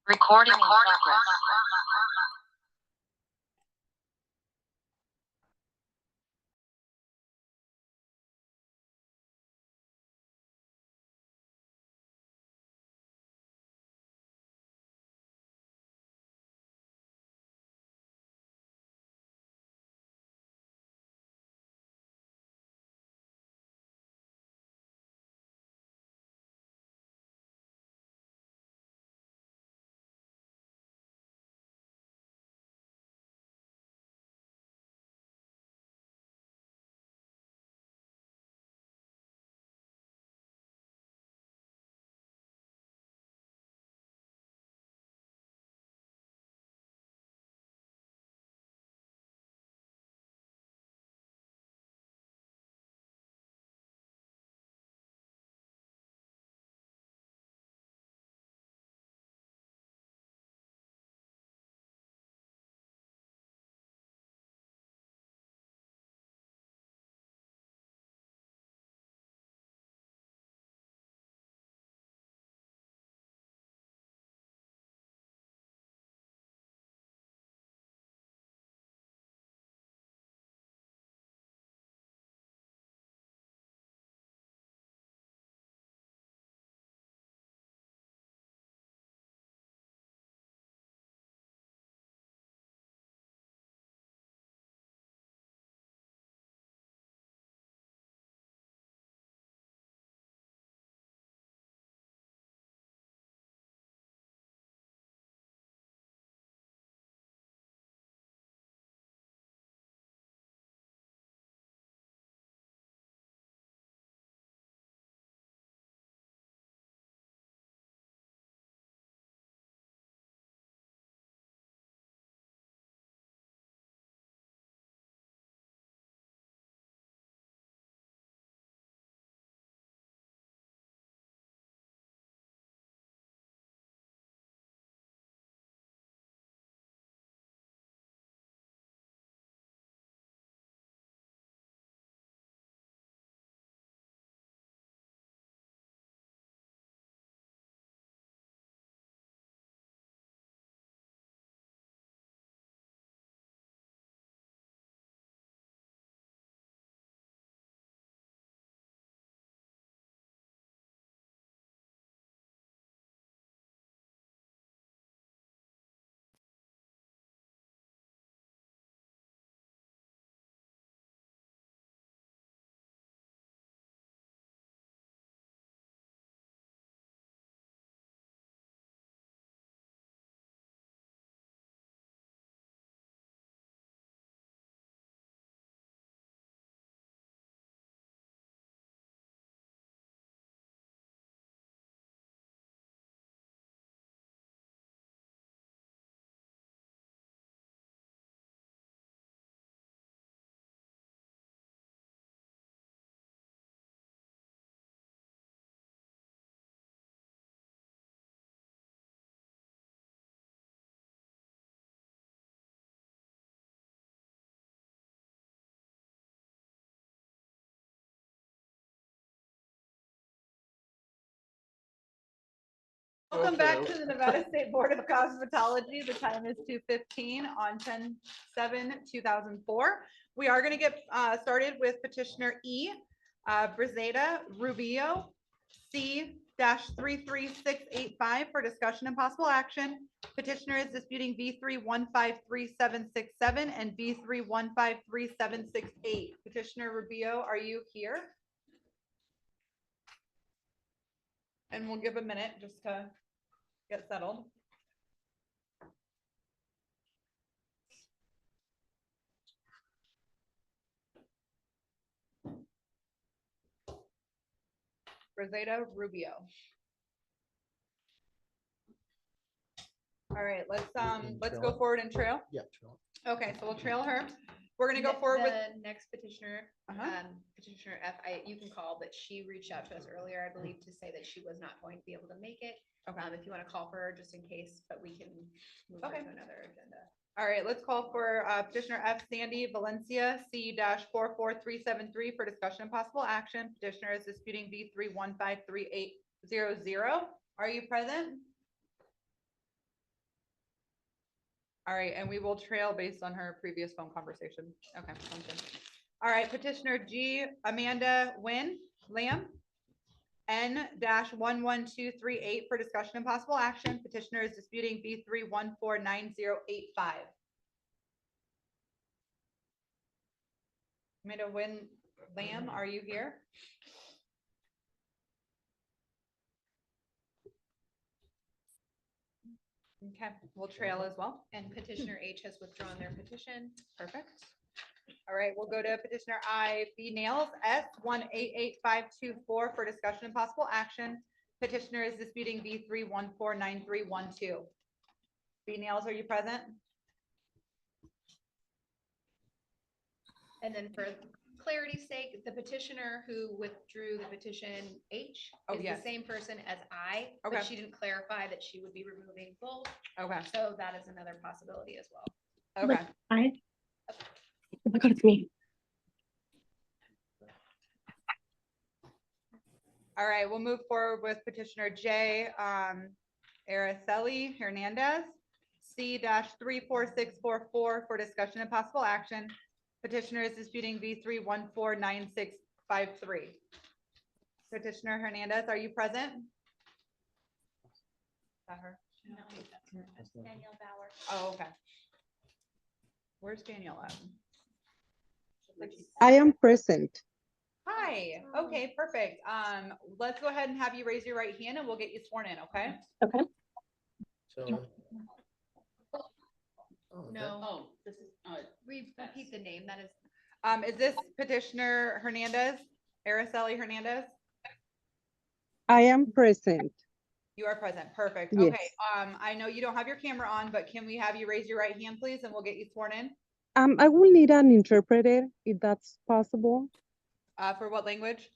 [SPEAKER 8] Recording in progress.
[SPEAKER 1] Welcome back to the Nevada State Board of Cosmetology. The time is 2:15 on 10/7/2004. We are going to get started with petitioner E. Brizeta Rubio, C-33685 for discussion and possible action. Petitioner is disputing V3153767 and V3153768. Petitioner Rubio, are you here? And we'll give a minute just to get settled. Rosetta Rubio. All right, let's go forward and trail.
[SPEAKER 2] Yeah, trail.
[SPEAKER 1] Okay, so we'll trail her. We're gonna go forward with,
[SPEAKER 6] The next petitioner,
[SPEAKER 1] Uh-huh.
[SPEAKER 6] Petitioner F, you can call, but she reached out to us earlier, I believe, to say that she was not going to be able to make it.
[SPEAKER 1] Okay.
[SPEAKER 6] If you want to call for her, just in case, but we can move her
[SPEAKER 1] Okay.
[SPEAKER 6] to another agenda.
[SPEAKER 1] all right, let's call for petitioner F Sandy Valencia C-44373 for discussion and possible action. Petitioner is disputing V3153800. Are you present? All right, and we will trail based on her previous phone conversation. Okay. Sounds good. All right, petitioner G Amanda Lamb N-11238 for discussion and possible action. Petitioner is disputing V3149085. Amanda Lamb, are you here? Okay, we'll trail as well.
[SPEAKER 6] And petitioner H has withdrawn their petition.
[SPEAKER 1] Perfect. All right, we'll go to petitioner I B Nails S-1888524 for discussion and possible action. Petitioner is disputing V3149312. B Nails, are you present?
[SPEAKER 6] And then for clarity's sake, the petitioner who withdrew the petition H
[SPEAKER 1] Oh,
[SPEAKER 6] is
[SPEAKER 1] yes.
[SPEAKER 6] the same person as I,
[SPEAKER 1] Okay.
[SPEAKER 6] but she didn't clarify that she would be removing both.
[SPEAKER 1] Okay.
[SPEAKER 6] So that is another possibility as well.
[SPEAKER 1] Okay.
[SPEAKER 4] Oh my God, it's me.
[SPEAKER 1] All right, we'll move forward with petitioner J Araceli Hernandez C-34644 for discussion and possible action. Petitioner is disputing V3149653. Petitioner Hernandez, are you present? Is that her?
[SPEAKER 6] Danielle Bauer.
[SPEAKER 1] Oh, okay. Where's Danielle at?
[SPEAKER 4] I am present.
[SPEAKER 1] Hi, okay, perfect. Let's go ahead and have you raise your right hand and we'll get you sworn in, okay?
[SPEAKER 4] Okay.
[SPEAKER 2] So.
[SPEAKER 6] No,
[SPEAKER 18] Oh, this is,
[SPEAKER 6] repeat the name. That is,
[SPEAKER 1] Is this petitioner Hernandez, Araceli Hernandez?
[SPEAKER 4] I am present.
[SPEAKER 1] You are present, perfect.
[SPEAKER 4] Yes.
[SPEAKER 1] Okay, I know you don't have your camera on, but can we have you raise your right hand, please, and we'll get you sworn in?
[SPEAKER 4] I will need an interpreter if that's possible.
[SPEAKER 1] For what language?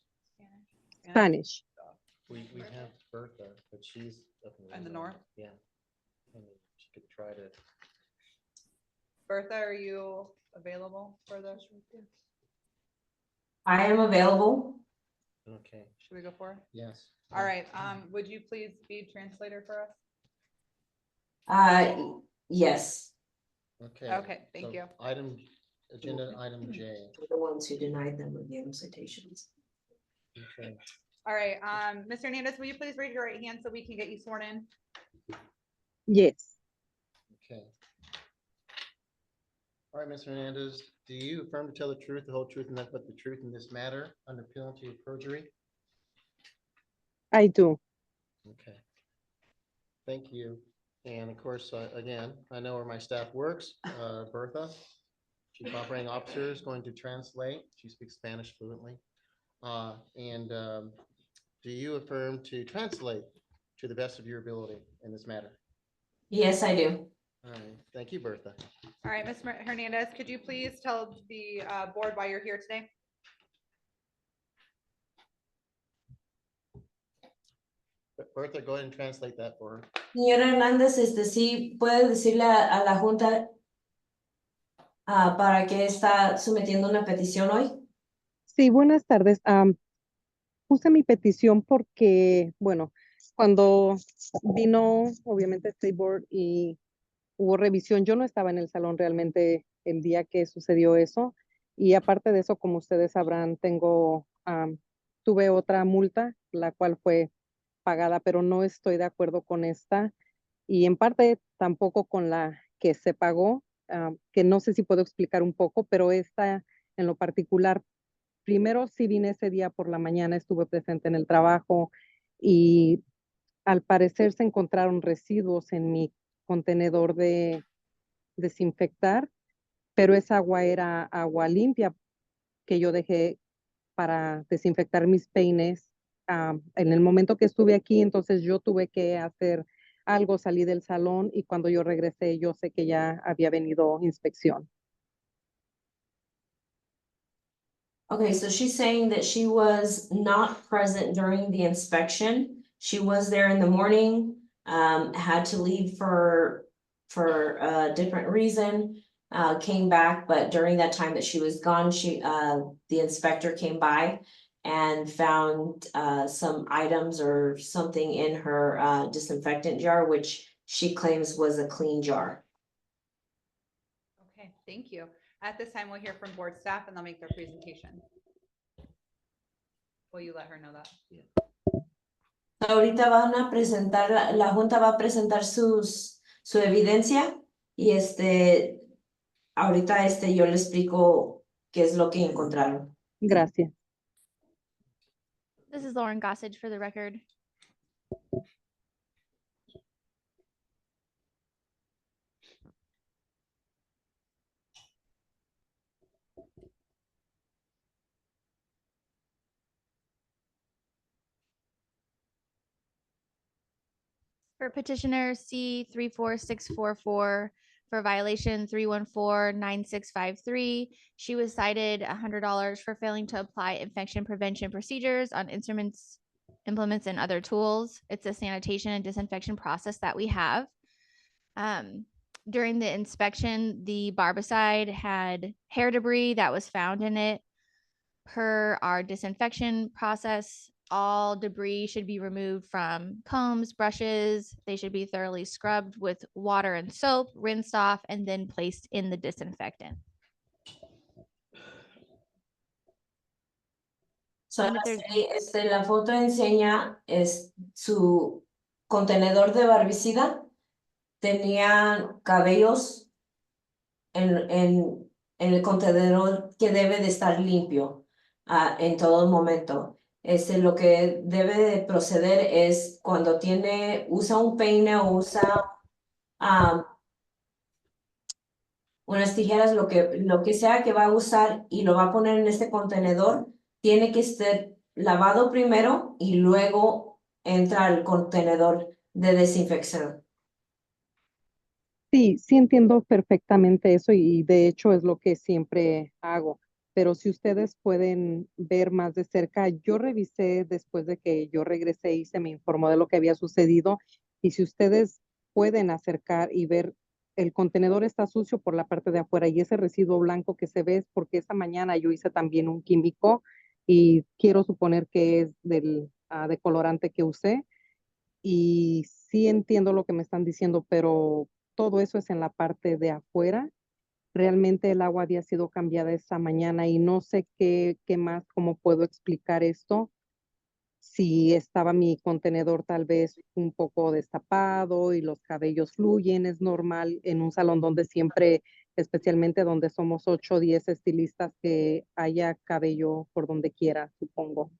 [SPEAKER 4] Spanish.
[SPEAKER 2] We have Bertha, but she's up
[SPEAKER 1] In the
[SPEAKER 2] Arizona.
[SPEAKER 1] north?
[SPEAKER 2] Yeah. I mean, she could try to.
[SPEAKER 1] Bertha, are you available for this?
[SPEAKER 5] I am available.
[SPEAKER 2] Okay,
[SPEAKER 1] Should we go for it?
[SPEAKER 2] yes.
[SPEAKER 1] All right, would you please be translator for us?
[SPEAKER 5] Yes.
[SPEAKER 2] Okay.
[SPEAKER 1] Okay, thank
[SPEAKER 2] so
[SPEAKER 1] you.
[SPEAKER 2] Agenda item J.
[SPEAKER 5] The ones who denied them review citations.
[SPEAKER 2] Okay.
[SPEAKER 1] All right, Mr. Hernandez, will you please raise your right hand so we can get you sworn in?
[SPEAKER 4] Yes.
[SPEAKER 2] Okay. All right, Mr. Hernandez, do you affirm to tell the truth, the whole truth, and nothing but the truth in this matter under penalty of perjury?
[SPEAKER 4] I do.
[SPEAKER 2] Okay. Thank you. And of course, again, I know where my staff works. Bertha, Chief Operating Officer, is going to translate. She speaks Spanish fluently. Do you affirm to translate to the best of your ability in this matter?
[SPEAKER 5] Yes, I do.
[SPEAKER 2] All right. Thank you, Bertha.
[SPEAKER 1] All right, Ms. Hernandez, could you please tell the board why you're here today?
[SPEAKER 2] Bertha, go ahead and translate that for her.
[SPEAKER 5] Señora Hernández, sí puede decirle a la Junta para qué está sometiendo una petición hoy.
[SPEAKER 4] Sí, buenas tardes. Puse mi petición porque, bueno, cuando vino, obviamente, State Board y hubo revisión, yo no estaba en el salón realmente el día que sucedió eso. Y aparte de eso, como ustedes sabrán, tuve otra multa, la cual fue pagada, pero no estoy de acuerdo con esta. Y en parte tampoco con la que se pagó, que no sé si puedo explicar un poco, pero esta en lo particular, primero sí vine ese día por la mañana, estuve presente en el trabajo y al parecer se encontraron residuos en mi contenedor de desinfectar, pero esa agua era agua limpia que yo dejé para desinfectar mis peines. En el momento que estuve aquí, entonces yo tuve que hacer algo, salí del salón y cuando yo regresé, yo sé que ya había venido inspección.
[SPEAKER 5] Okay, so she's saying that she was not present during the inspection. She was there in the morning, had to leave for a different reason. Came back, but during that time that she was gone, the inspector came by and found some items or something in her disinfectant jar, which she claims was a clean jar.
[SPEAKER 1] Okay, thank you. At this time, we'll hear from board staff and they'll make their presentation. Will you let her know that?
[SPEAKER 5] Ahorita van a presentar, la junta va a presentar su evidencia y ahorita yo le explico qué es lo que encontraron.
[SPEAKER 4] Gracias.
[SPEAKER 16] This is Lauren Gossage for the record. For petitioner C34644 for violation 3149653, she was cited $100 for failing to apply infection prevention procedures on instruments, implements, and other tools. It's a sanitation and disinfection process that we have. During the inspection, the barbicide had hair debris that was found in it. Per our disinfection process, all debris should be removed from combs, brushes. They should be thoroughly scrubbed with water and soap, rinsed off, and then placed in the disinfectant.
[SPEAKER 5] So, la foto enseña su contenedor de barbicida. Tenía cabellos en el contenedor que debe de estar limpio en todo momento. Lo que debe de proceder es cuando usa un peine o usa unas tijeras, lo que sea que va a usar y lo va a poner en este contenedor, tiene que ser lavado primero y luego entra al contenedor de desinfección.
[SPEAKER 3] Sí, sí entiendo perfectamente eso y de hecho es lo que siempre hago. Pero si ustedes pueden ver más de cerca, yo revisé después de que yo regresé y se me informó de lo que había sucedido. Y si ustedes pueden acercar y ver, el contenedor está sucio por la parte de afuera y ese residuo blanco que se ve es porque esa mañana yo hice también un químico y quiero suponer que es del decolorante que usé. Y sí entiendo lo que me están diciendo, pero todo eso es en la parte de afuera. Realmente el agua había sido cambiada esa mañana y no sé qué más, cómo puedo explicar esto. Si estaba mi contenedor tal vez un poco destapado y los cabellos fluyen, es normal en un salón donde siempre, especialmente donde somos 8 o 10 estilistas, que haya cabello por donde quiera, supongo.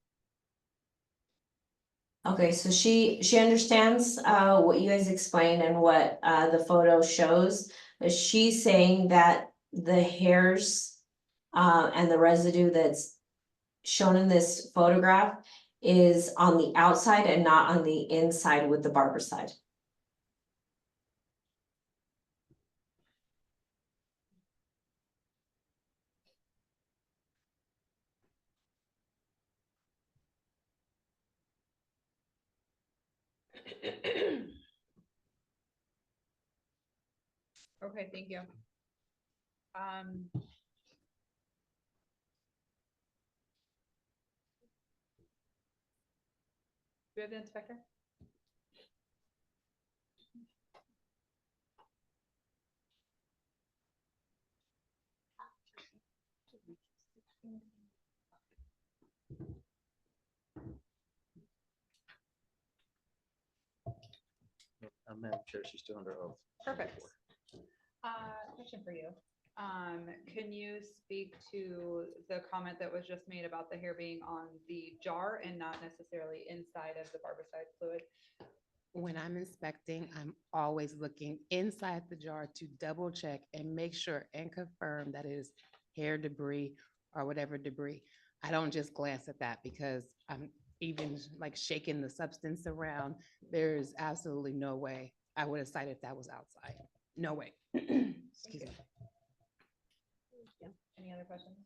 [SPEAKER 5] Okay, so she understands what you guys explained and what the photo shows. But she's saying that the hairs and the residue that's shown in this photograph is on the outside and not on the inside with the barbicide.
[SPEAKER 1] Okay, thank you. Do we have the inspector?
[SPEAKER 2] Madam Chair, she's still under oath.
[SPEAKER 1] Perfect. Question for you. Can you speak to the comment that was just made about the hair being on the jar and not necessarily inside of the barbicide fluid?
[SPEAKER 20] When I'm inspecting, I'm always looking inside the jar to double check and make sure and confirm that it is hair debris or whatever debris. I don't just glance at that because I'm even like shaking the substance around. There's absolutely no way I would have cited that was outside. No way. Excuse me.
[SPEAKER 1] Any other questions?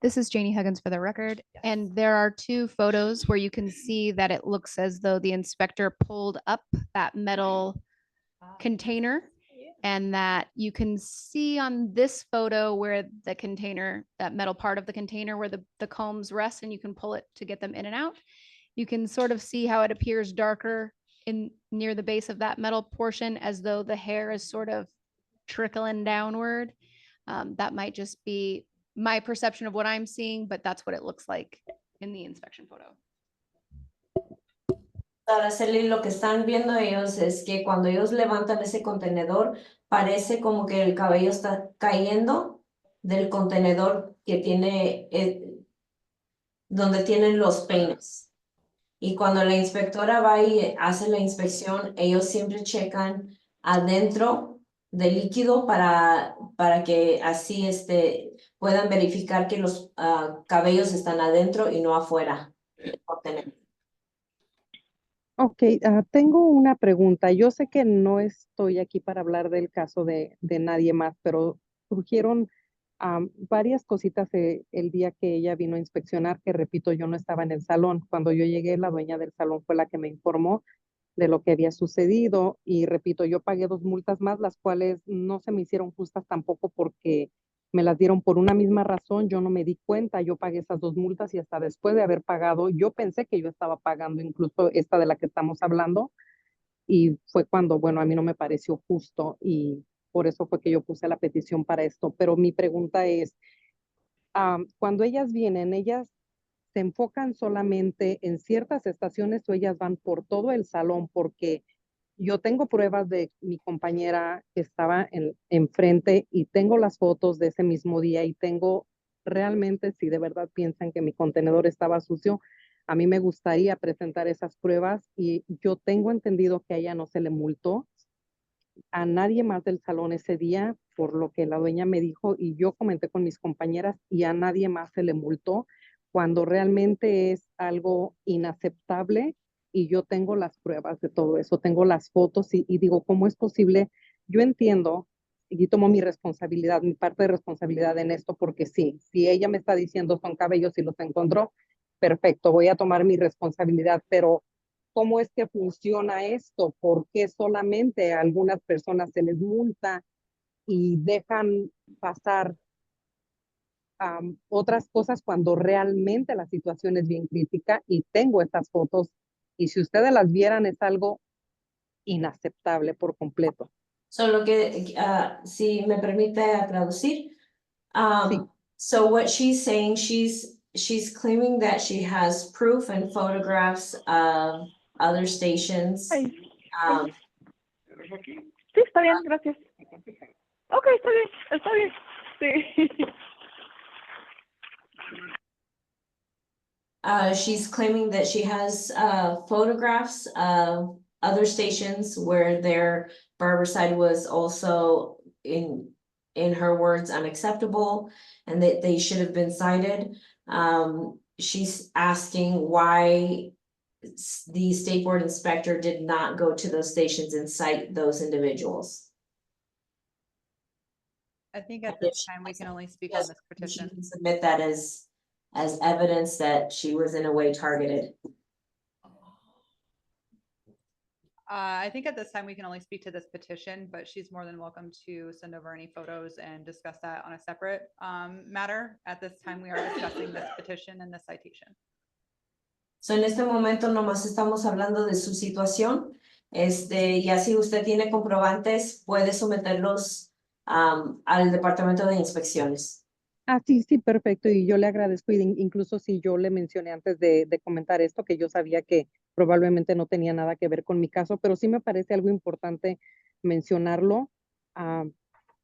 [SPEAKER 6] This is Janie Huggins for the record, and there are two photos where you can see that it looks as though the inspector pulled up that metal container, and that you can see on this photo where the container, that metal part of the container where the combs rest, and you can pull it to get them in and out. You can sort of see how it appears darker in near the base of that metal portion, as though the hair is sort of trickling downward. That might just be my perception of what I'm seeing, but that's what it looks like in the inspection photo.
[SPEAKER 5] Araceli, lo que están viendo ellos es que cuando ellos levantan ese contenedor, parece como que el cabello está cayendo del contenedor que tiene, donde tienen los peines. Y cuando la inspectora va y hace la inspección, ellos siempre checan adentro del líquido para que así puedan verificar que los cabellos están adentro y no afuera del contenedor.
[SPEAKER 3] Ok, tengo una pregunta. Yo sé que no estoy aquí para hablar del caso de nadie más, pero surgieron varias cositas el día que ella vino a inspeccionar, que repito, yo no estaba en el salón. Cuando yo llegué, la dueña del salón fue la que me informó de lo que había sucedido y repito, yo pagué 2 multas más, las cuales no se me hicieron justas tampoco porque me las dieron por una misma razón, yo no me di cuenta, yo pagué esas 2 multas y hasta después de haber pagado, yo pensé que yo estaba pagando incluso esta de la que estamos hablando y fue cuando, bueno, a mí no me pareció justo y por eso fue que yo puse la petición para esto. Pero mi pregunta es, cuando ellas vienen, ellas se enfocan solamente en ciertas estaciones o ellas van por todo el salón, porque yo tengo pruebas de mi compañera que estaba enfrente y tengo las fotos de ese mismo día y tengo realmente, si de verdad piensan que mi contenedor estaba sucio, a mí me gustaría presentar esas pruebas y yo tengo entendido que a ella no se le multó a nadie más del salón ese día, por lo que la dueña me dijo y yo comenté con mis compañeras y a nadie más se le multó cuando realmente es algo inaceptable y yo tengo las pruebas de todo eso, tengo las fotos y digo, ¿cómo es posible? Yo entiendo y tomo mi responsabilidad, mi parte de responsabilidad en esto, porque sí, si ella me está diciendo son cabellos y los encontró, perfecto, voy a tomar mi responsabilidad, pero ¿cómo es que funciona esto? ¿Por qué solamente a algunas personas se les multa y dejan pasar otras cosas cuando realmente la situación es bien crítica? Y tengo estas fotos y si ustedes las vieran es algo inaceptable por completo.
[SPEAKER 5] Solo que, si me permite traducir, so what she's saying, she's claiming that she has proof and photographs of other stations.
[SPEAKER 10] Sí, está bien, gracias. Ok, está bien, sí.
[SPEAKER 5] She's claiming that she has photographs of other stations where their barbicide was also in her words unacceptable and that they should have been cited. She's asking why the state board inspector did not go to those stations and cite those individuals.
[SPEAKER 21] I think at this time, we can only speak on this
[SPEAKER 5] She
[SPEAKER 21] petition.
[SPEAKER 5] can submit that as evidence that she was in a way targeted.
[SPEAKER 21] I think at this time, we can only speak to this petition, but she's more than welcome to send over any photos and discuss that on a separate matter. At this time, we are discussing this petition and the citation.
[SPEAKER 5] So en este momento nomás estamos hablando de su situación. Ya si usted tiene comprobantes, puede someterlos al departamento de inspecciones.
[SPEAKER 3] Sí, sí, perfecto. Y yo le agradezco, incluso si yo le mencioné antes de comentar esto, que yo sabía que probablemente no tenía nada que ver con mi caso, pero sí me parece algo importante mencionarlo,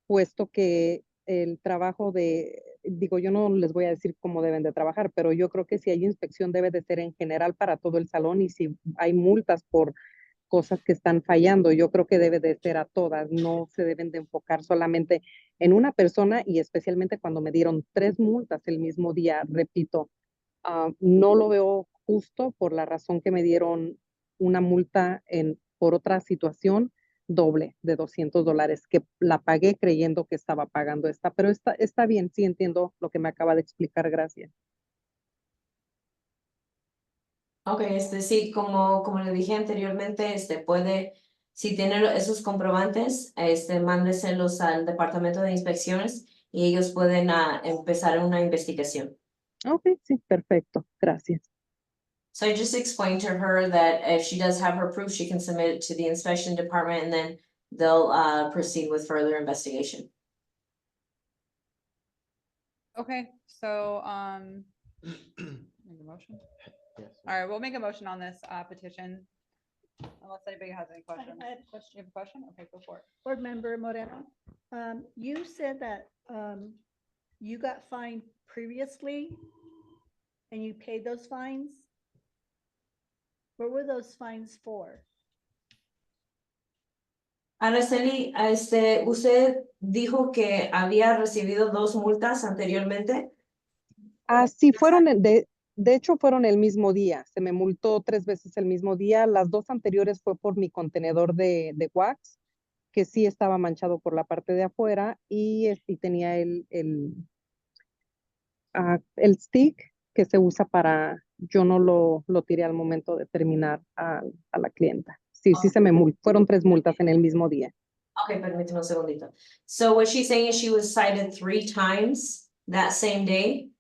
[SPEAKER 3] puesto que el trabajo digo, yo no les voy a decir cómo deben de trabajar, pero yo creo que si hay inspección debe de ser en general para todo el salón y si hay multas por cosas que están fallando, yo creo que debe de ser a todas, no se deben de enfocar solamente en una persona y especialmente cuando me dieron 3 multas el mismo día, repito, no lo veo justo por la razón que me dieron una multa por otra situación, doble de $200 que la pagué creyendo que estaba pagando esta, pero está bien, sí entiendo lo que me acaba de explicar, gracias.
[SPEAKER 5] Ok, sí, como le dije anteriormente, puede, si tiene esos comprobantes, mándeselos al departamento de inspecciones y ellos pueden empezar una investigación.
[SPEAKER 3] Ok, sí, perfecto, gracias.
[SPEAKER 5] So I just explained to her that if she does have her proof, she can submit it to the inspection department and then they'll proceed with further investigation.
[SPEAKER 21] Okay, so, make a motion.
[SPEAKER 2] Yes.
[SPEAKER 21] All right, we'll make a motion on this petition. Unless anybody has any questions.
[SPEAKER 17] I have a question.
[SPEAKER 21] You have a question? Okay, go for it.
[SPEAKER 17] Board Member Moreno, you said that you got fined previously and you paid those fines? What were those fines for?
[SPEAKER 5] Araceli, usted dijo que había recibido 2 multas anteriormente.
[SPEAKER 3] Sí, de hecho fueron el mismo día, se me multó 3 veces el mismo día, las 2 anteriores fue por mi contenedor de wax, que sí estaba manchado por la parte de afuera y tenía el stick que se usa yo no lo tiré al momento de terminar a la clienta. Sí, sí fueron 3 multas en el mismo día.
[SPEAKER 5] Okay, permíteme un segundito. So what she's saying is she was cited 3 times that same day.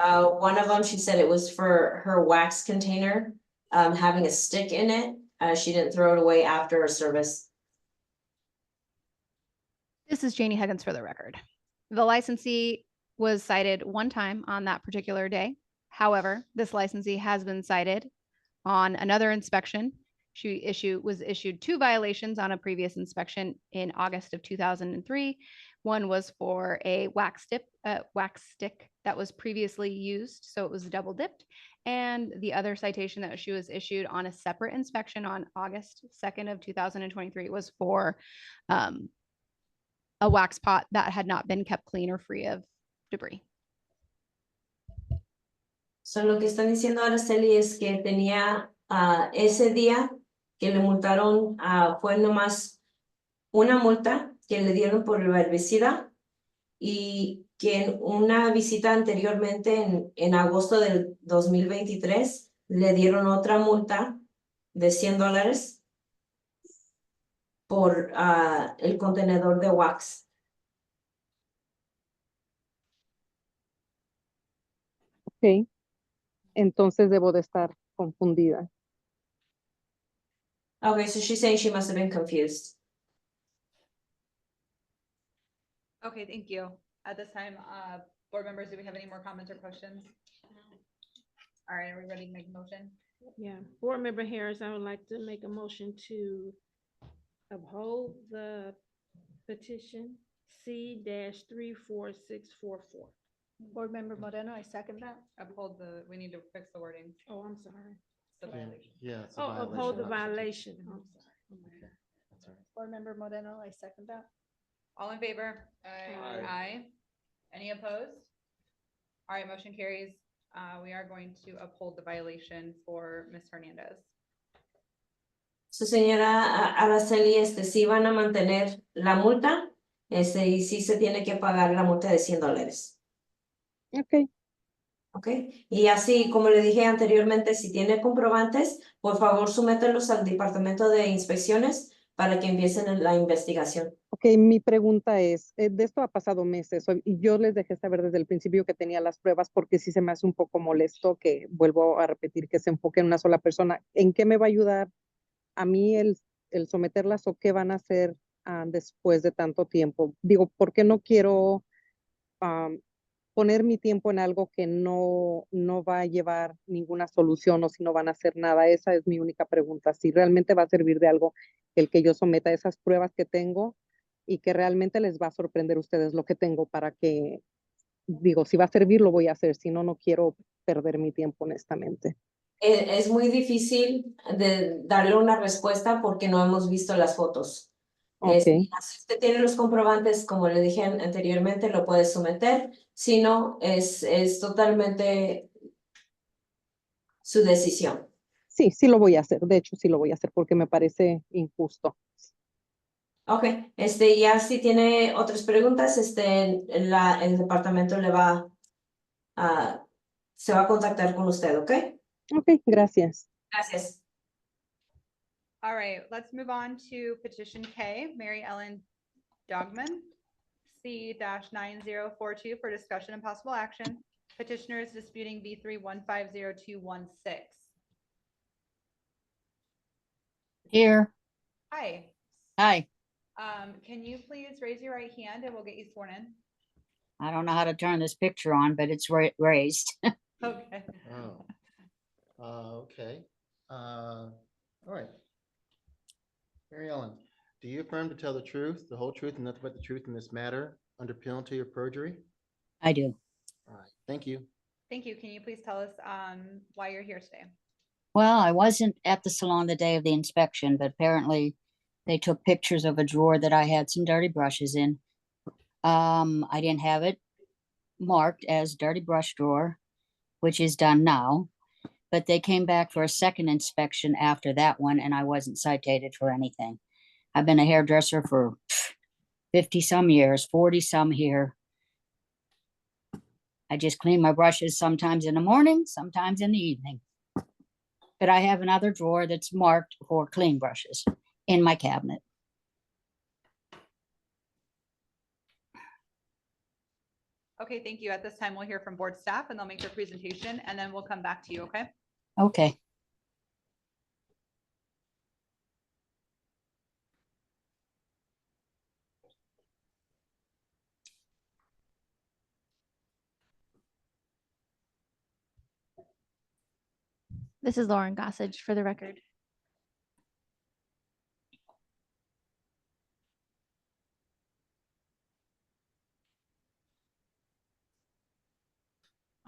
[SPEAKER 5] One of them, she said it was for her wax container, having a stick in it. She didn't throw it away after her service.
[SPEAKER 6] This is Janie Huggins for the record. The licensee was cited one time on that particular day. However, this licensee has been cited on another inspection. She was issued 2 violations on a previous inspection in August of 2003. One was for a wax stick that was previously used, so it was double dipped. And the other citation that she was issued on a separate inspection on August 2nd of 2023 was for a wax pot that had not been kept clean or free of debris.
[SPEAKER 5] So lo que están diciendo Araceli es que tenía ese día que le multaron, fue nomás una multa que le dieron por el herbicida y que en una visita anteriormente en agosto del 2023 le dieron otra multa de $100 por el contenedor de wax.
[SPEAKER 3] Ok, entonces debo de estar confundida.
[SPEAKER 5] Okay, so she's saying she must have been confused.
[SPEAKER 21] Okay, thank you. At this time, board members, do we have any more comments or questions? All right, are we ready to make a motion?
[SPEAKER 17] Yeah, Board Member Harris, I would like to make a motion to uphold the petition C-34644. Board Member Moreno, I second that.
[SPEAKER 21] Uphold we need to fix the wording.
[SPEAKER 17] Oh, I'm sorry.
[SPEAKER 21] The violation.
[SPEAKER 2] Yeah. it's a
[SPEAKER 17] Oh, uphold the
[SPEAKER 2] violation, not a
[SPEAKER 17] violation. I'm sorry.
[SPEAKER 2] That's all right.
[SPEAKER 17] Board Member Moreno, I second that.
[SPEAKER 21] All in favor?
[SPEAKER 17] Aye.
[SPEAKER 21] Aye. Any opposed? All right, motion carries. We are going to uphold the violation for Ms. Hernandez.
[SPEAKER 5] Su señora Araceli, sí van a mantener la multa, y sí se tiene que pagar la multa de $100.
[SPEAKER 3] Ok.
[SPEAKER 5] Ok, y así como le dije anteriormente, si tiene comprobantes, por favor somételos al departamento de inspecciones para que empiecen la investigación.
[SPEAKER 3] Ok, mi pregunta es, de esto ha pasado meses y yo les dejé saber desde el principio que tenía las pruebas porque sí se me hace un poco molesto que vuelvo a repetir que se enfoque en una sola persona. ¿En qué me va a ayudar a mí el someterlas o qué van a hacer después de tanto tiempo? Digo, porque no quiero poner mi tiempo en algo que no va a llevar ninguna solución o si no van a hacer nada. Esa es mi única pregunta. Si realmente va a servir de algo el que yo someta esas pruebas que tengo y que realmente les va a sorprender a ustedes lo que tengo para que, digo, si va a servir, lo voy a hacer. Si no, no quiero perder mi tiempo, honestamente.
[SPEAKER 5] Es muy difícil de darle una respuesta porque no hemos visto las fotos.
[SPEAKER 3] Ok.
[SPEAKER 5] Si usted tiene los comprobantes, como le dije anteriormente, lo puede someter. Si no, es totalmente su decisión.
[SPEAKER 3] Sí, sí lo voy a hacer. De hecho, sí lo voy a hacer porque me parece injusto.
[SPEAKER 5] Ok, ya si tiene otras preguntas, el departamento se va a contactar con usted, ¿ok?
[SPEAKER 3] Ok, gracias.
[SPEAKER 5] Gracias.
[SPEAKER 21] All right, let's move on to petition K, Mary Ellen Dogman, C-9042 for discussion and possible action. Petitioner is disputing B3150216.
[SPEAKER 13] Here.
[SPEAKER 21] Hi.
[SPEAKER 13] Hi.
[SPEAKER 21] Can you please raise your right hand and we'll get you sworn in?
[SPEAKER 13] I don't know how to turn this picture on, but it's raised.
[SPEAKER 21] Okay.
[SPEAKER 2] Okay. All right. Mary Ellen, do you affirm to tell the truth, the whole truth, and nothing but the truth in this matter under penalty of perjury?
[SPEAKER 13] I do.
[SPEAKER 2] All right. Thank you.
[SPEAKER 21] Thank you. Can you please tell us why you're here today?
[SPEAKER 13] Well, I wasn't at the salon the day of the inspection, but apparently they took pictures of a drawer that I had some dirty brushes in. I didn't have it marked as dirty brush drawer, which is done now, but they came back for a second inspection after that one, and I wasn't cited for anything. I've been a hairdresser for 50 some years, 40 some here. I just clean my brushes sometimes in the morning, sometimes in the evening. But I have another drawer that's marked for clean brushes in my cabinet.
[SPEAKER 21] Okay, thank you. At this time, we'll hear from board staff and they'll make their presentation and then we'll come back to you, okay?
[SPEAKER 13] Okay.
[SPEAKER 16] This is Lauren Gossage for the record.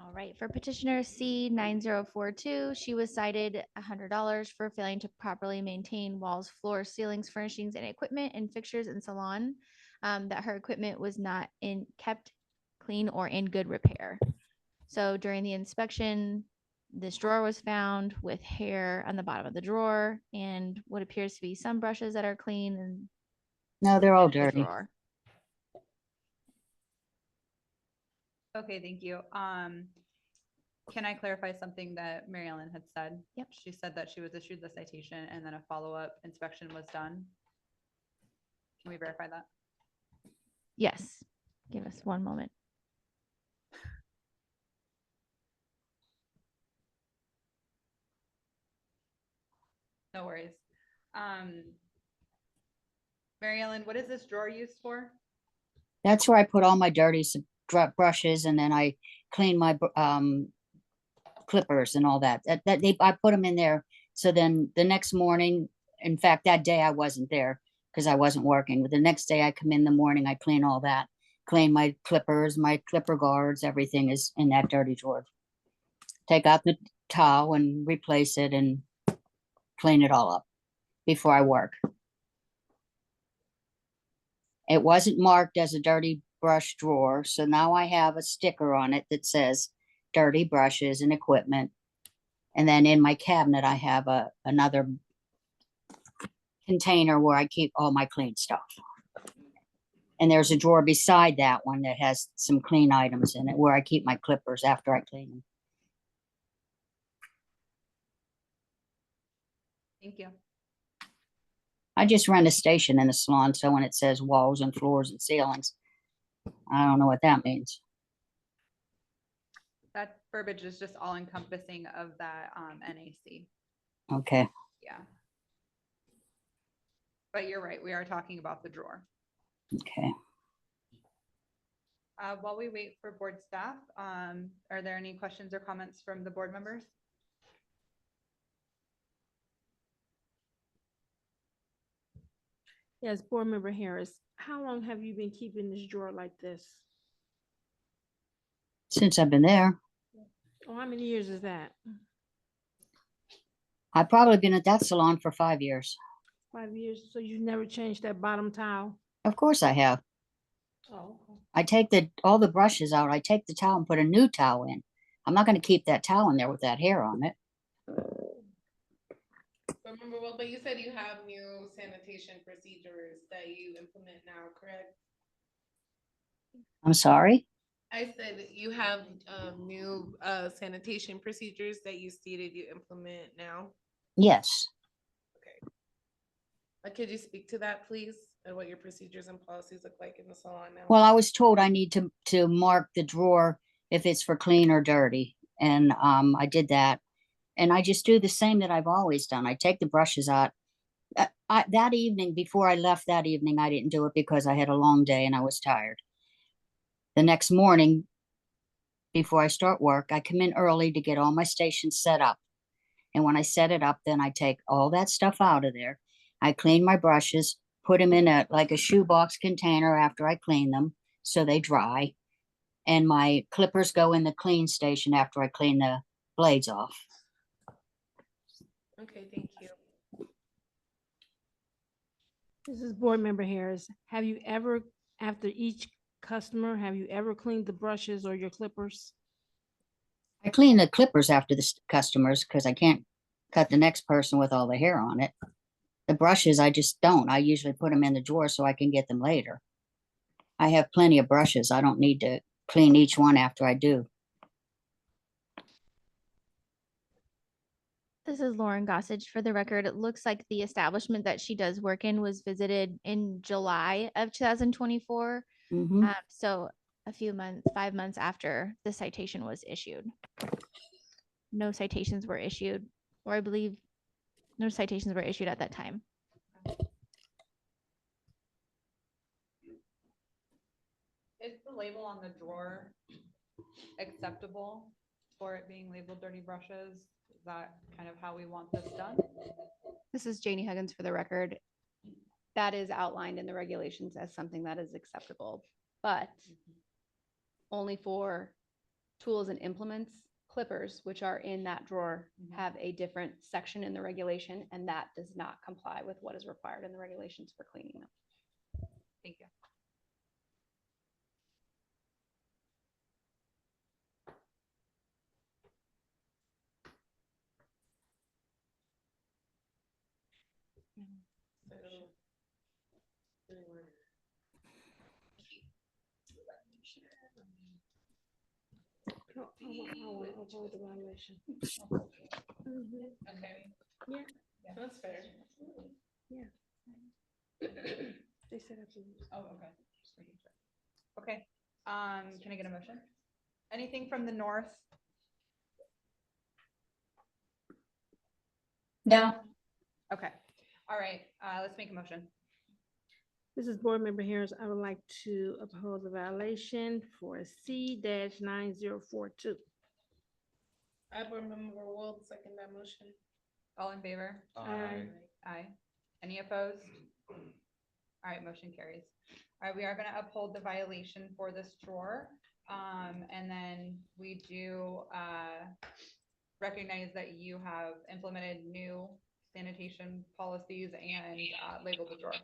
[SPEAKER 16] All right, for petitioner C-9042, she was cited $100 for failing to properly maintain walls, floors, ceilings, furnishings, and equipment and fixtures in salon, that her equipment was not kept clean or in good repair. So during the inspection, this drawer was found with hair on the bottom of the drawer and what appears to be some brushes that are clean and
[SPEAKER 13] No, they're all
[SPEAKER 16] the
[SPEAKER 13] dirty.
[SPEAKER 16] drawer.
[SPEAKER 21] Okay, thank you. Can I clarify something that Mary Ellen had said?
[SPEAKER 16] Yep.
[SPEAKER 21] She said that she was issued the citation and then a follow-up inspection was done. Can we verify that?
[SPEAKER 16] Yes. Give us one moment.
[SPEAKER 21] No worries. Mary Ellen, what is this drawer used for?
[SPEAKER 13] That's where I put all my dirty brushes, and then I clean my clippers and all that. I put them in there. So then the next morning, in fact, that day I wasn't there because I wasn't working. But the next day I come in the morning, I clean all that, clean my clippers, my clipper guards, everything is in that dirty drawer. Take out the towel and replace it and clean it all up before I work. It wasn't marked as a dirty brush drawer, so now I have a sticker on it that says dirty brushes and equipment. And then in my cabinet, I have another container where I keep all my clean stuff. And there's a drawer beside that one that has some clean items in it where I keep my clippers after I clean them.
[SPEAKER 21] Thank you.
[SPEAKER 13] I just rent a station in the salon, so when it says walls and floors and ceilings, I don't know what that means.
[SPEAKER 21] That verbiage is just all encompassing of that NAC.
[SPEAKER 13] Okay.
[SPEAKER 21] Yeah. But you're right, we are talking about the drawer.
[SPEAKER 13] Okay.
[SPEAKER 21] While we wait for board staff, are there any questions or comments from the board members?
[SPEAKER 17] Yes, Board Member Harris, how long have you been keeping this drawer like this?
[SPEAKER 13] Since I've been there,
[SPEAKER 17] Oh, how many years is that?
[SPEAKER 13] I've probably been at that salon for 5 years.
[SPEAKER 17] 5 years, so you never changed that bottom towel?
[SPEAKER 13] Of course I have.
[SPEAKER 17] Oh, okay.
[SPEAKER 13] I take all the brushes out. I take the towel and put a new towel in. I'm not going to keep that towel in there with that hair on it.
[SPEAKER 9] Member Well, but you said you have new sanitation procedures that you implement now, correct?
[SPEAKER 13] I'm sorry.
[SPEAKER 9] I said that you have new sanitation procedures that you stated you implement now.
[SPEAKER 13] Yes.
[SPEAKER 9] Could you speak to that, please? And what your procedures and policies look like in the salon now?
[SPEAKER 13] Well, I was told I need to mark the drawer if it's for clean or dirty. And I did that. And I just do the same that I've always done. I take the brushes out. That evening, before I left that evening, I didn't do it because I had a long day and I was tired. The next morning, before I start work, I come in early to get all my stations set up. And when I set it up, then I take all that stuff out of there. I clean my brushes, put them in like a shoebox container after I clean them so they dry. And my clippers go in the clean station after I clean the blades off.
[SPEAKER 9] Okay, thank you.
[SPEAKER 10] This is Board Member Harris. Have you ever, after each customer, have you ever cleaned the brushes or your clippers?
[SPEAKER 13] I clean the clippers after the customers because I can't cut the next person with all the hair on it. The brushes, I just don't. I usually put them in the drawer so I can get them later. I have plenty of brushes. I don't need to clean each one after I do.
[SPEAKER 16] This is Lauren Gossage. For the record, it looks like the establishment that she does work in was visited in July of 2024.
[SPEAKER 13] Mhm.
[SPEAKER 16] So a few months, 5 months after the citation was issued. No citations were issued, or I believe no citations were issued at that time.
[SPEAKER 21] Is the label on the drawer acceptable for it being labeled dirty brushes? Is that kind of how we want this done?
[SPEAKER 6] This is Janie Huggins for the record. That is outlined in the regulations as something that is acceptable, but only for tools and implements. Clippers, which are in that drawer, have a different section in the regulation, and that does not comply with what is required in the regulations for cleaning them.
[SPEAKER 21] Thank you.
[SPEAKER 10] No, I want to uphold the violation.
[SPEAKER 9] Okay.
[SPEAKER 10] Yeah,
[SPEAKER 9] That's fair.
[SPEAKER 10] yeah. They said absolutely.
[SPEAKER 21] Oh, okay. Just making sure. Okay, can I get a motion? Anything from the north?
[SPEAKER 13] No.
[SPEAKER 21] Okay, all right, let's make a motion.
[SPEAKER 10] This is Board Member Harris. I would like to uphold the violation for C-9042.
[SPEAKER 9] I, Board Member Wold, second that motion.
[SPEAKER 21] All in favor?
[SPEAKER 10] Aye.
[SPEAKER 21] Aye. Any opposed? All right, motion carries. All right, we are going to uphold the violation for this drawer. And then we do recognize that you have implemented new sanitation policies and labeled the drawer.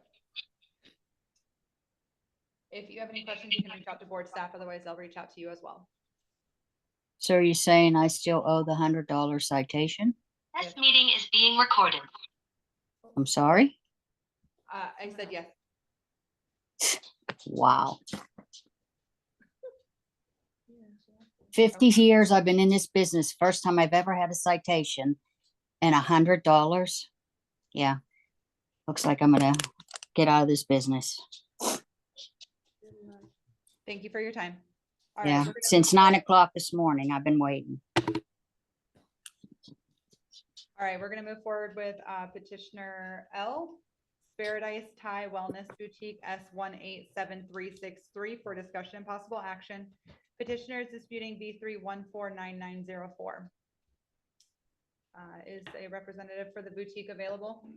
[SPEAKER 21] If you have any questions, you can reach out to board staff. Otherwise, they'll reach out to you as well.
[SPEAKER 13] So are you saying I still owe the $100 citation?
[SPEAKER 8] This meeting is being recorded.
[SPEAKER 13] I'm sorry?
[SPEAKER 21] I said yes.
[SPEAKER 13] Wow. 50 years I've been in this business. First time I've ever had a citation and $100. Yeah. Looks like I'm gonna get out of this business.
[SPEAKER 21] Thank you for your time. All
[SPEAKER 13] Yeah,
[SPEAKER 21] right, we're gonna
[SPEAKER 13] since 9 o'clock this morning, I've been waiting.
[SPEAKER 21] All right, we're gonna move forward with petitioner L, Paradise Thai Wellness Boutique S187363 for discussion and possible action. Petitioner is disputing B3149904. Is a representative for the boutique available?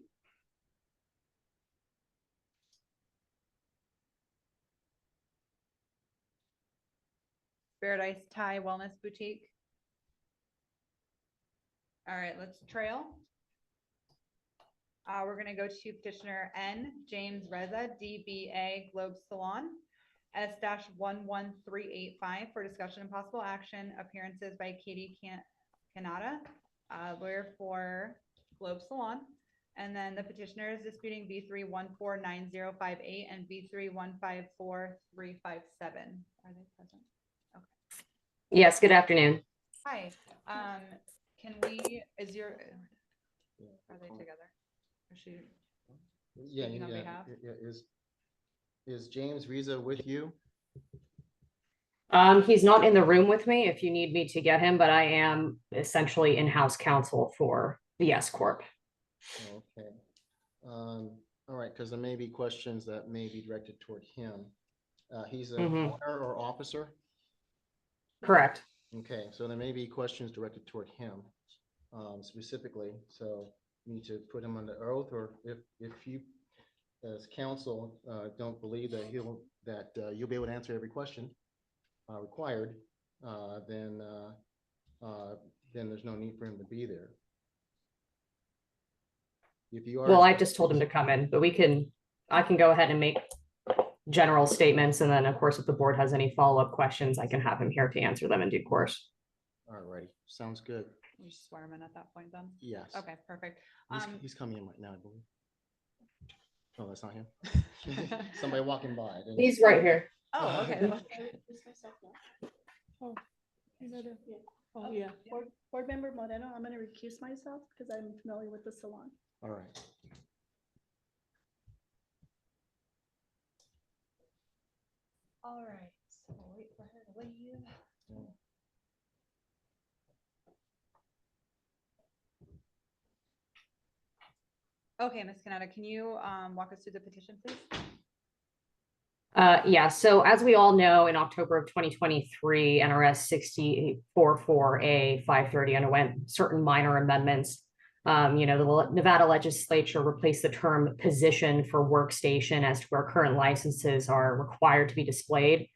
[SPEAKER 21] Paradise Thai Wellness Boutique. All right, let's trail. We're gonna go to petitioner N, James Reza, DBA Globe Salon, S-11385 for discussion and possible action, appearances by Katie Canada, lawyer for Globe Salon. And then the petitioner is disputing V3149058 and V3154357. Are they present? Okay.
[SPEAKER 15] Yes, good afternoon.
[SPEAKER 21] Hi, can we, are they together? Is she
[SPEAKER 2] Yeah,
[SPEAKER 21] speaking on behalf?
[SPEAKER 2] is James Riza with you?
[SPEAKER 15] He's not in the room with me if you need me to get him, but I am essentially in-house counsel for the S Corp.
[SPEAKER 2] Okay. All right, because there may be questions that may be directed toward him. He's an owner or officer?
[SPEAKER 15] Correct.
[SPEAKER 2] Okay, so there may be questions directed toward him specifically. So you need to put him under oath, or if you as counsel don't believe that you'll be able to answer every question required, then there's no need for him to be there. If you are,
[SPEAKER 15] Well, I just told him to come in, but I can go ahead and make general statements. And then of course, if the board has any follow-up questions, I can have him here to answer them in due course.
[SPEAKER 2] All righty, sounds good.
[SPEAKER 21] You just swear him in at that point then?
[SPEAKER 2] Yes.
[SPEAKER 21] Okay, perfect.
[SPEAKER 2] He's coming in right now, I believe. Oh, that's not him. Somebody walking by.
[SPEAKER 15] He's right here.
[SPEAKER 21] Oh, okay.
[SPEAKER 17] Oh, yeah. Board Member Moreno, I'm gonna recuse myself because I'm familiar with the salon.
[SPEAKER 2] All right.
[SPEAKER 21] All right, so we'll wait for her to leave. Okay, Ms. Canada, can you walk us through the petition, please?
[SPEAKER 15] Yeah, so as we all know, in October of 2023, NRS 6044A530 underwent certain minor amendments. The Nevada legislature replaced the term position for workstation as to where current licenses are required to be displayed.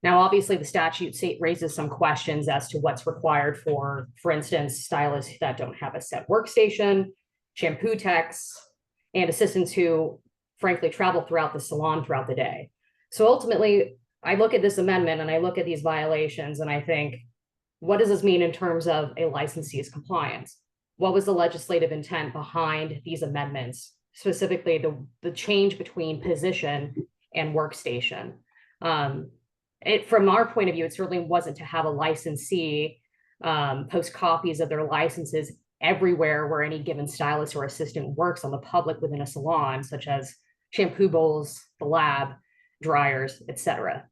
[SPEAKER 15] Now, obviously, the statute raises some questions as to what's required for instance, stylists that don't have a set workstation, shampoo techs, and assistants who, frankly, travel throughout the salon throughout the day. So ultimately, I look at this amendment and I look at these violations and I think, what does this mean in terms of a licensee's compliance? What was the legislative intent behind these amendments, specifically the change between position and workstation? From our point of view, it certainly wasn't to have a licensee post copies of their licenses everywhere where any given stylist or assistant works on the public within a salon, such as shampoo bowls, the lab, dryers, etc.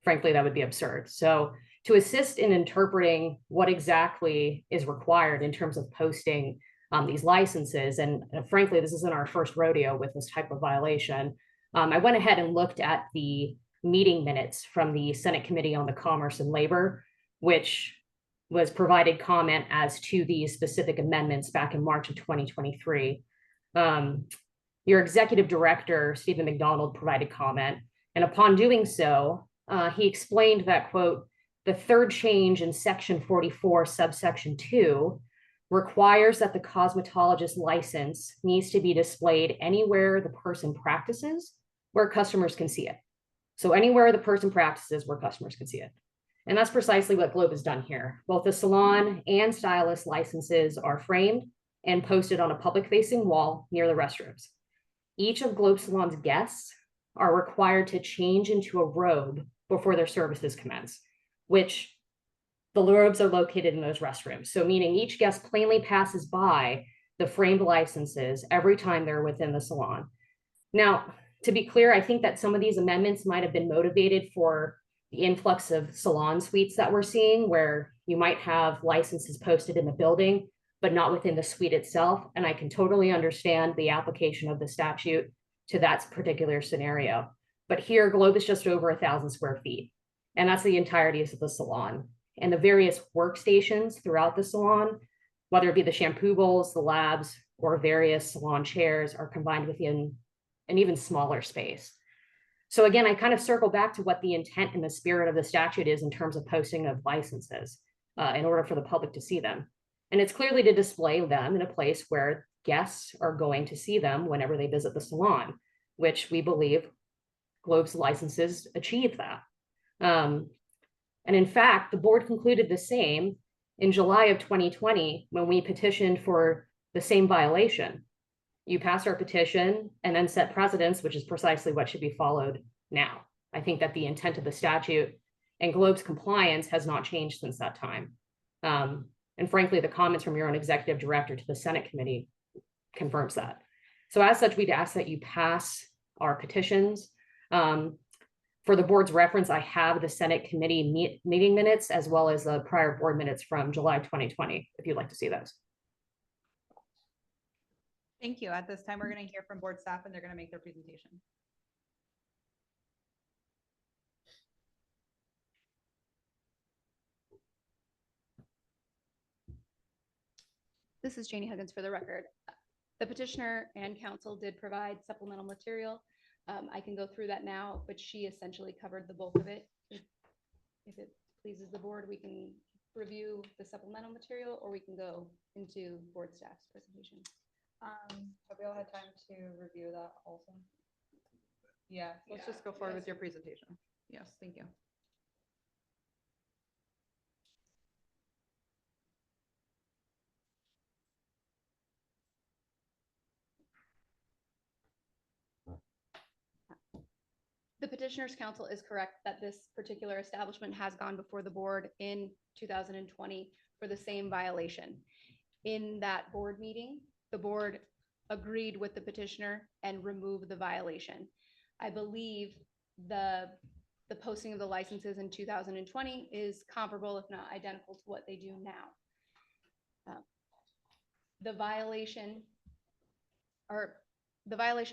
[SPEAKER 15] Frankly, that would be absurd. So to assist in interpreting what exactly is required in terms of posting these licenses, and frankly, this isn't our first rodeo with this type of violation, I went ahead and looked at the meeting minutes from the Senate Committee on the Commerce and Labor, which was provided comment as to these specific amendments back in March of 2023. Your executive director, Stephen McDonald, provided comment. And upon doing so, he explained that, quote, the third change in section 44, subsection 2 requires that the cosmetologist license needs to be displayed anywhere the person practices where customers can see it. So anywhere the person practices where customers can see it. And that's precisely what Globe has done here. Both the salon and stylist licenses are framed and posted on a public-facing wall near the restrooms. Each of Globe Salon's guests are required to change into a robe before their services commence, which the robes are located in those restrooms. So meaning each guest plainly passes by the framed licenses every time they're within the salon. Now, to be clear, I think that some of these amendments might have been motivated for the influx of salon suites that we're seeing, where you might have licenses posted in the building, but not within the suite itself. And I can totally understand the application of the statute to that particular scenario. But here, Globe is just over 1,000 square feet, and that's the entirety of the salon. And the various workstations throughout the salon, whether it be the shampoo bowls, the labs, or various salon chairs, are combined within an even smaller space. So again, I kind of circle back to what the intent and the spirit of the statute is in terms of posting of licenses in order for the public to see them. And it's clearly to display them in a place where guests are going to see them whenever they visit the salon, which we believe Globe's licenses achieve that. And in fact, the board concluded the same in July of 2020 when we petitioned for the same violation. You passed our petition and then set precedents, which is precisely what should be followed now. I think that the intent of the statute and Globe's compliance has not changed since that time. And frankly, the comments from your own executive director to the Senate committee confirms that. So as such, we'd ask that you pass our petitions. For the board's reference, I have the Senate committee meeting minutes as well as the prior board minutes from July 2020, if you'd like to see those.
[SPEAKER 1] Thank you. At this time, we're going to hear from board staff and they're going to make their presentation.
[SPEAKER 6] This is Janie Huggins for the record. The petitioner and counsel did provide supplemental material. I can go through that now, but she essentially covered the bulk of it. If it pleases the board, we can review the supplemental material or we can go into board staff's presentation.
[SPEAKER 1] Have we all had time to review that also? Yeah, let's just go forward with your presentation. Yes, thank you.
[SPEAKER 6] The petitioner's counsel is correct that this particular establishment has gone before the board in 2020 for the same violation. In that board meeting, the board agreed with the petitioner and removed the violation. I believe the posting of the licenses in 2020 is comparable, if not identical, to what they do now. The violation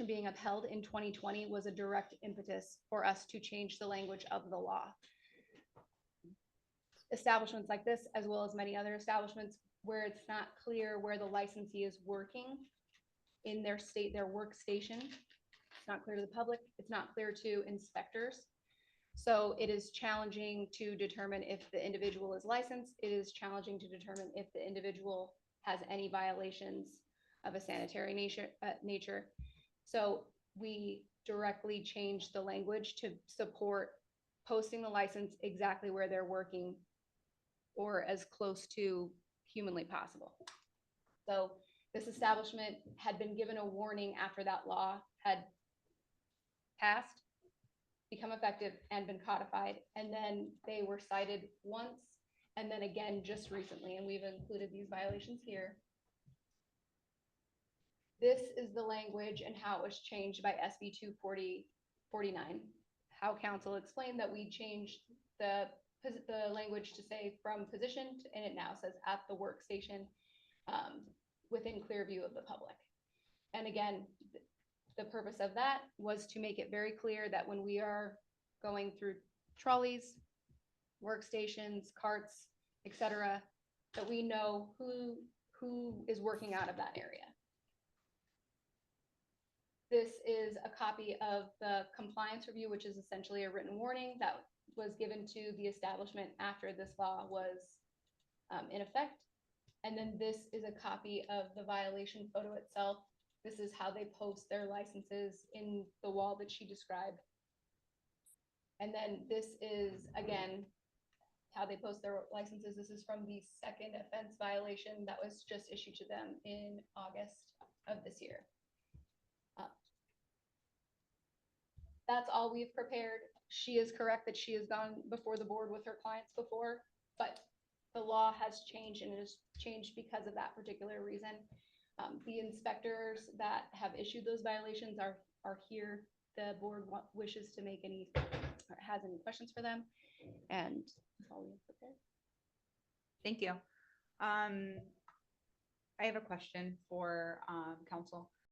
[SPEAKER 6] being upheld in 2020 was a direct impetus for us to change the language of the law. Establishments like this, as well as many other establishments where it's not clear where the licensee is working in their workstation, it's not clear to the public, it's not clear to inspectors. So it is challenging to determine if the individual is licensed. It is challenging to determine if the individual has any violations of a sanitary nature. So we directly changed the language to support posting the license exactly where they're working or as close to humanly possible. So this establishment had been given a warning after that law had passed, become effective, and been codified. And then they were cited once and then again just recently, and we've included these violations here. This is the language and how it was changed by SB 249. How council explained that we changed the language to say from positioned, and it now says at the workstation within clear view of the public. And again, the purpose of that was to make it very clear that when we are going through trolleys, workstations, carts, etc., that we know who is working out of that area. This is a copy of the compliance review, which is essentially a written warning that was given to the establishment after this law was in effect. And then this is a copy of the violation photo itself. This is how they post their licenses in the wall that she described. And then this is, again, how they post their licenses. This is from the second offense violation that was just issued to them in August of this year. That's all we've prepared. She is correct that she has gone before the board with her clients before, but the law has changed, and it has changed because of that particular reason. The inspectors that have issued those violations are here. The board wishes to make any, or has any questions for them, and that's all we have prepared.
[SPEAKER 1] Thank you. I have a question for council.